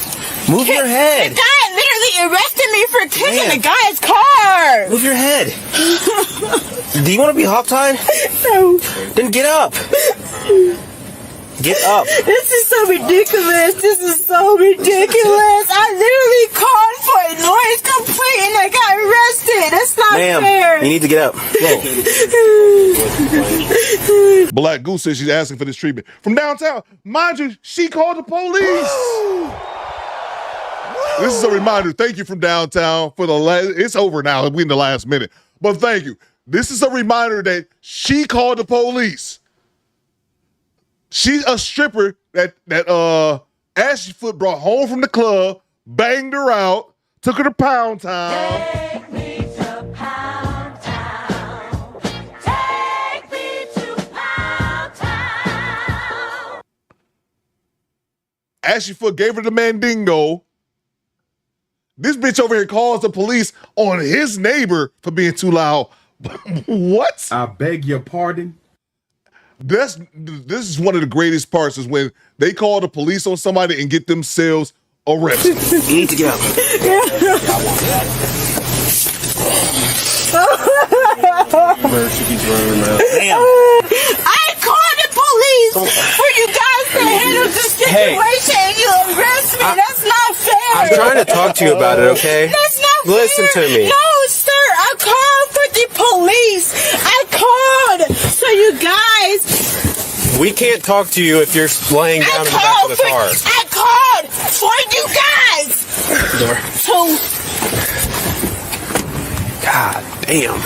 Move your head. The guy literally arrested me for kicking Man. the guy's car. Move your head. Do you want to be hogtied? No. Then get up. Get up. This is so ridiculous. This is so ridiculous. I literally called for a noise complaint and I got arrested. That's not Ma'am, fair. you need to get up. Go. Black Goose says she's asking for this treatment. From downtown, mind you, she called the police. This is a reminder. Thank you from downtown for the last. It's over now. We're in the last minute. But thank you. This is a reminder that she called the police. She's a stripper that Ashley Foot brought home from the club, banged her out, took her to Pound Town. Take me to Pound Town. Take me to Pound Town. Ashley Foot gave her the mandingo. This bitch over here calls the police on his neighbor for being too loud. What? I beg your pardon? This is one of the greatest parts is when they call the police on somebody and get themselves arrested. You need to get up. Where she keeps running around. Damn. I called the police for you guys to handle this situation and you arrest me. That's not fair. I'm trying to talk to you about it, okay? That's not Listen fair. to me. No, sir. I called for the police. I called. So you guys. We can't talk to you if you're laying down in the back of the car. I called for you guys. Door. So. God damn.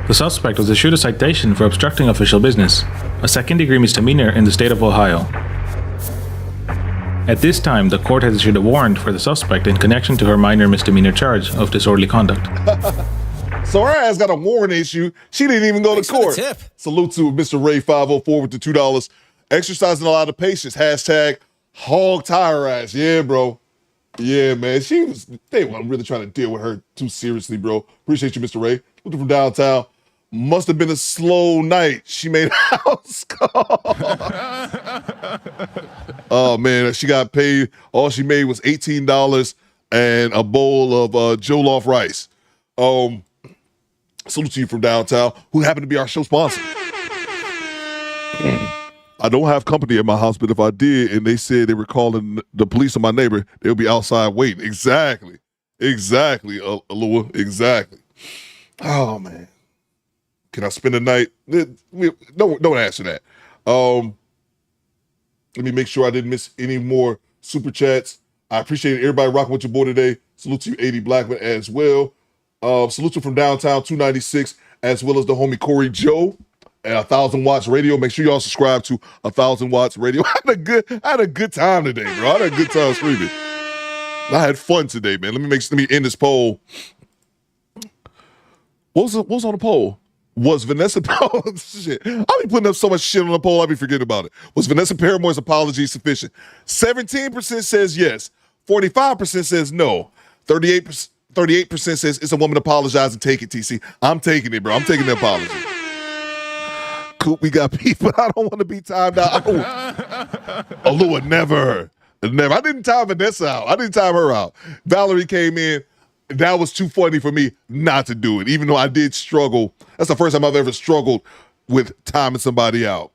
The suspect was issued a citation for obstructing official business, a second-degree misdemeanor in the state of Ohio. At this time, the court has issued a warrant for the suspect in connection to her minor misdemeanor charge of disorderly conduct. So her ass got a warrant issue. She didn't even go to court. Tip. Salute to Mr. Ray 504 with the $2. Exercising a lot of patience. Hashtag hog tire ass. Yeah, bro. Yeah, man. They weren't really trying to deal with her too seriously, bro. Appreciate you, Mr. Ray. Looking from downtown. Must have been a slow night. She made a house call. Oh, man. She got paid. All she made was $18 and a bowl of Jollof rice. Salute to you from downtown, who happened to be our show sponsor. I don't have company at my house, but if I did and they said they were calling the police on my neighbor, they'll be outside waiting. Exactly, Alua, exactly. Oh, man. Can I spend the night? Don't answer that. Let me make sure I didn't miss any more super chats. I appreciate everybody rocking with your boy today. Salute to you, 80 Blackman, as well. Salute to you from downtown 296, as well as the homie Corey Joe at 1,000 Watts Radio. Make sure y'all subscribe to 1,000 Watts Radio. I had a good time today, bro. I had a good time streaming. I had fun today, man. Let me end this poll. What was on the poll? Was Vanessa shit? I'll be putting up so much shit on the poll, I'll be forgetting about it. Was Vanessa Paramore's apology sufficient? 17% says yes. 45% says no. 38% 38% says it's a woman apologizing. Take it, TC. I'm taking it, bro. I'm taking the apology. Coop, we got people. I don't want to be timed out. Alua, never. I didn't time Vanessa out. I didn't time her out. Valerie came in. That was too funny for me not to do it, even though I did struggle. That's the first time I've ever struggled with timing somebody out.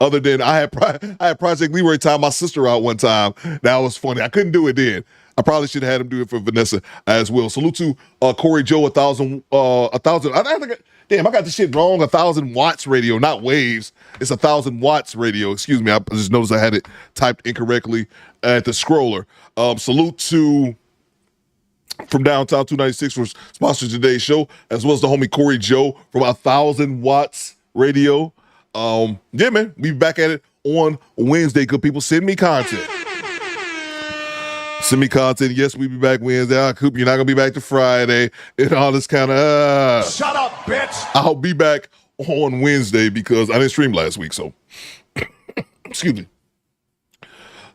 Other than I had Project Leroy time my sister out one time. That was funny. I couldn't do it then. I probably should have had him do it for Vanessa as well. Salute to Corey Joe, 1,000. I got this shit wrong. 1,000 watts radio, not waves. It's 1,000 watts radio. Excuse me. I just noticed I had it typed incorrectly at the scroller. Salute to from Downtown 296 for sponsoring today's show, as well as the homie Corey Joe from 1,000 watts radio. Yeah, man, we be back at it on Wednesday. Good people, send me content. Send me content. Yes, we be back Wednesday. Coop, you're not gonna be back to Friday and all this kind of. Shut up, bitch. I'll be back on Wednesday because I didn't stream last week. So, excuse me.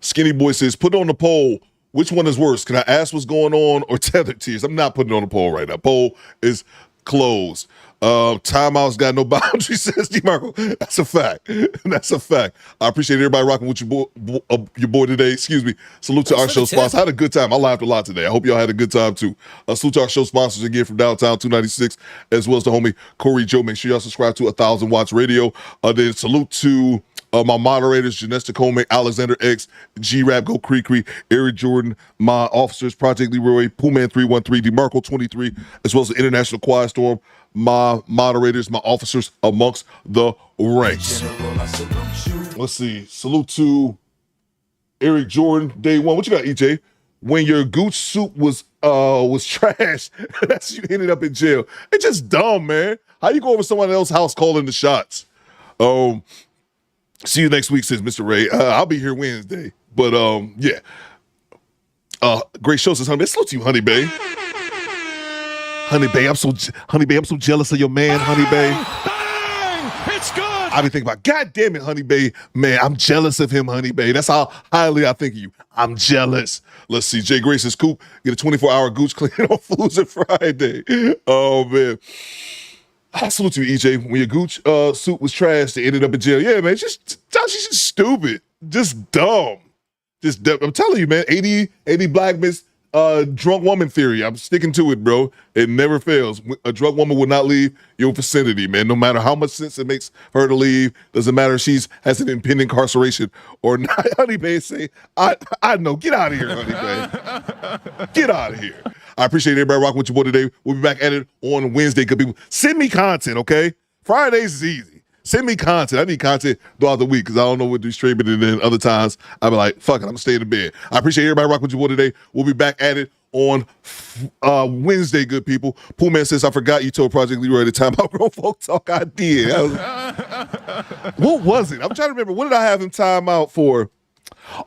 Skinny Boy says, put on the poll. Which one is worse? Can I ask what's going on or tethered tears? I'm not putting on the poll right now. Poll is closed. Timeout's got no boundaries, says DeMarco. That's a fact. That's a fact. I appreciate everybody rocking with your boy today. Excuse me. Salute to our show sponsors. I had a good time. I laughed a lot today. I hope y'all had a good time too. Salute to our show sponsors again from Downtown 296, as well as the homie Corey Joe. Make sure y'all subscribe to 1,000 Watts Radio. Then salute to my moderators, Janessa Coleman, Alexander X, G-Rap, Go Cree, Eric Jordan, my officers, Project Leroy, Poohman 313, DeMarco 23, as well as the International Quiet Storm, my moderators, my officers amongst the ranks. Let's see. Salute to Eric Jordan, day one. What you got, EJ? When your gooch soup was trash, that's you ended up in jail. It's just dumb, man. How you go over someone else's house calling the shots? See you next week, says Mr. Ray. I'll be here Wednesday. But yeah. Great show, says Honey Bay. Salute to you, Honey Bay. Honey Bay, I'm so jealous of your man, Honey Bay. Bang! It's good. I be thinking about, God damn it, Honey Bay. Man, I'm jealous of him, Honey Bay. That's how highly I think of you. I'm jealous. Let's see. Jay Grace says, Coop, get a 24-hour gooch clean on Foods and Friday. Oh, man. I salute you, EJ. When your gooch suit was trash, they ended up in jail. Yeah, man, she's just stupid. Just dumb. I'm telling you, man, 80 black miss drunk woman theory. I'm sticking to it, bro. It never fails. A drunk woman will not leave your vicinity, man. No matter how much sense it makes her to leave, doesn't matter if she has an impending incarceration or not. Honey Bay say, I know. Get out of here, Honey Bay. Get out of here. I appreciate everybody rocking with your boy today. We'll be back at it on Wednesday. Good people. Send me content, okay? Fridays is easy. Send me content. I need content throughout the week because I don't know what to do streaming, and then other times I'll be like, fuck it, I'm gonna stay in the bed. I appreciate everybody rocking with your boy today. We'll be back at it on Wednesday, good people. Pool Man says, I forgot you told Project Leroy at the time about Grown Folk Talk. I did. What was it? I'm trying to remember. What did I have him time out for?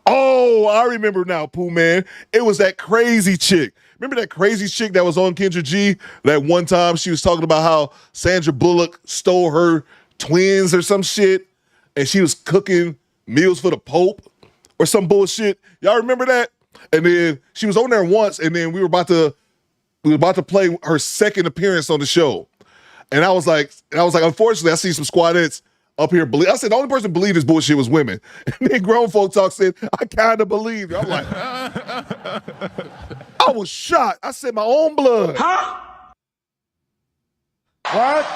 Oh, I remember now, Pooh Man. It was that crazy chick. Remember that crazy chick that was on Kendra G? That one time she was talking about how Sandra Bullock stole her twins or some shit, and she was cooking meals for the Pope or some bullshit. Y'all remember that? And then she was on there once, and then we were about to play her second appearance on the show. And I was like, unfortunately, I see some squadettes up here. I said the only person who believed this bullshit was women. And then Grown Folk Talk said, I kind of believe. I'm like, I was shocked. I said my own blood. Huh? What?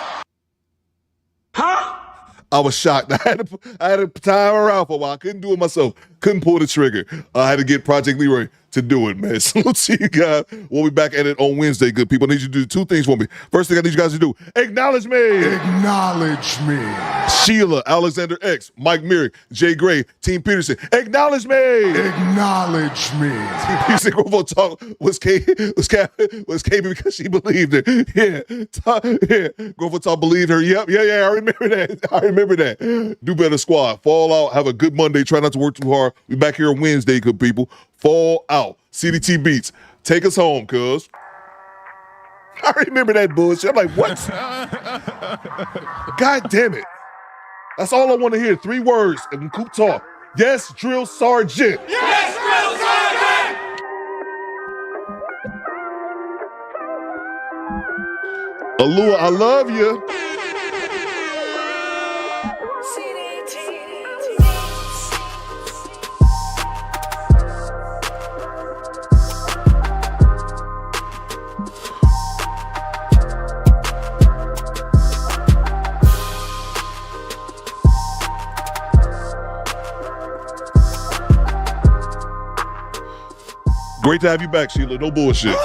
Huh? I was shocked. I had to time her out for a while. I couldn't do it myself. Couldn't pull the trigger. I had to get Project Leroy to do it, man. So let's see you guys. We'll be back at it on Wednesday, good people. I need you to do two things for me. First thing I need you guys to do, acknowledge me. Acknowledge me. Sheila, Alexander X, Mike Merrick, Jay Gray, Team Peterson. Acknowledge me. Acknowledge me. Team Peterson, Grovo Talk was KB because she believed it. Yeah. Grovo Talk believed her. Yep. Yeah. I remember that. Do better, squad. Fall out. Have a good Monday. Try not to work too hard. We back here on Wednesday, good people. Fall out. CDT Beats. Take us home, cuz. I remember that bullshit. I'm like, what? God damn it. That's all I want to hear. 3 words and Coop Talk. Yes, Drill Sergeant. Yes, Drill Sergeant! Alua, I love you. Great to have you back, Sheila. No bullshit.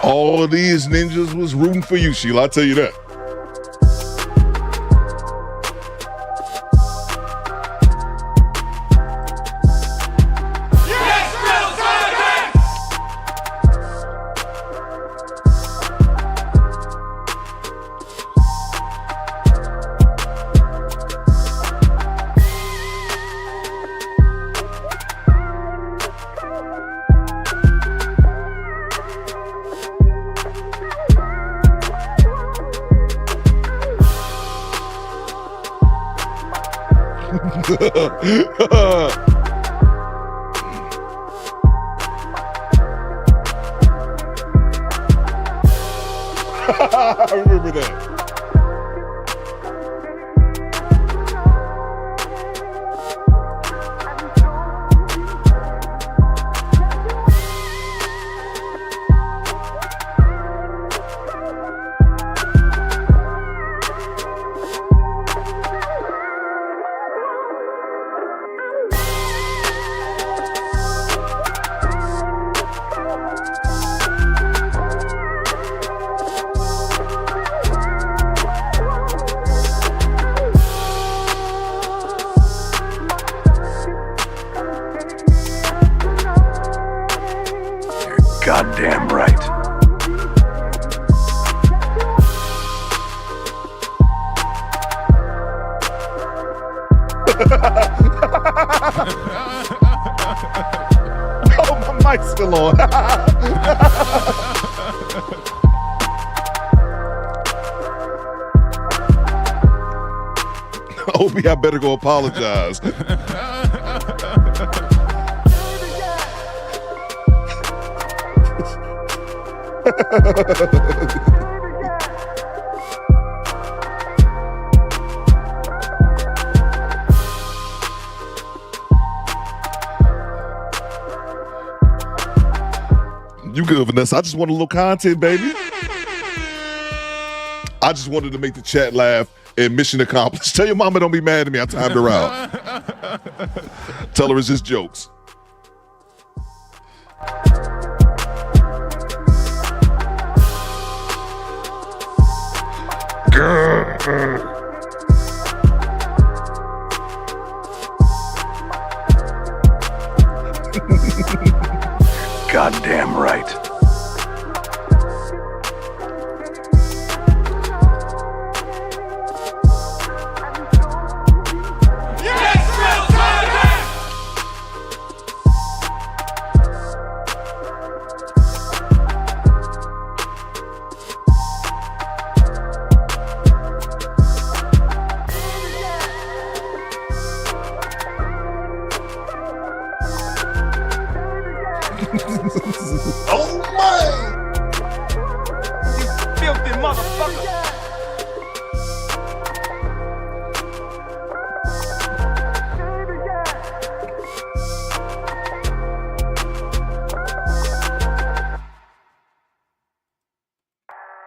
All of these ninjas was rooting for you, Sheila. I'll tell you that. I remember that. Goddamn right. Oh, my mic's still on. Opie, I better go apologize. You good, Vanessa? I just want a little content, baby. I just wanted to make the chat laugh and mission accomplished. Tell your mama don't be mad at me. I timed her out. Tell her it's just jokes. Goddamn right. Oh my! You filthy motherfucker!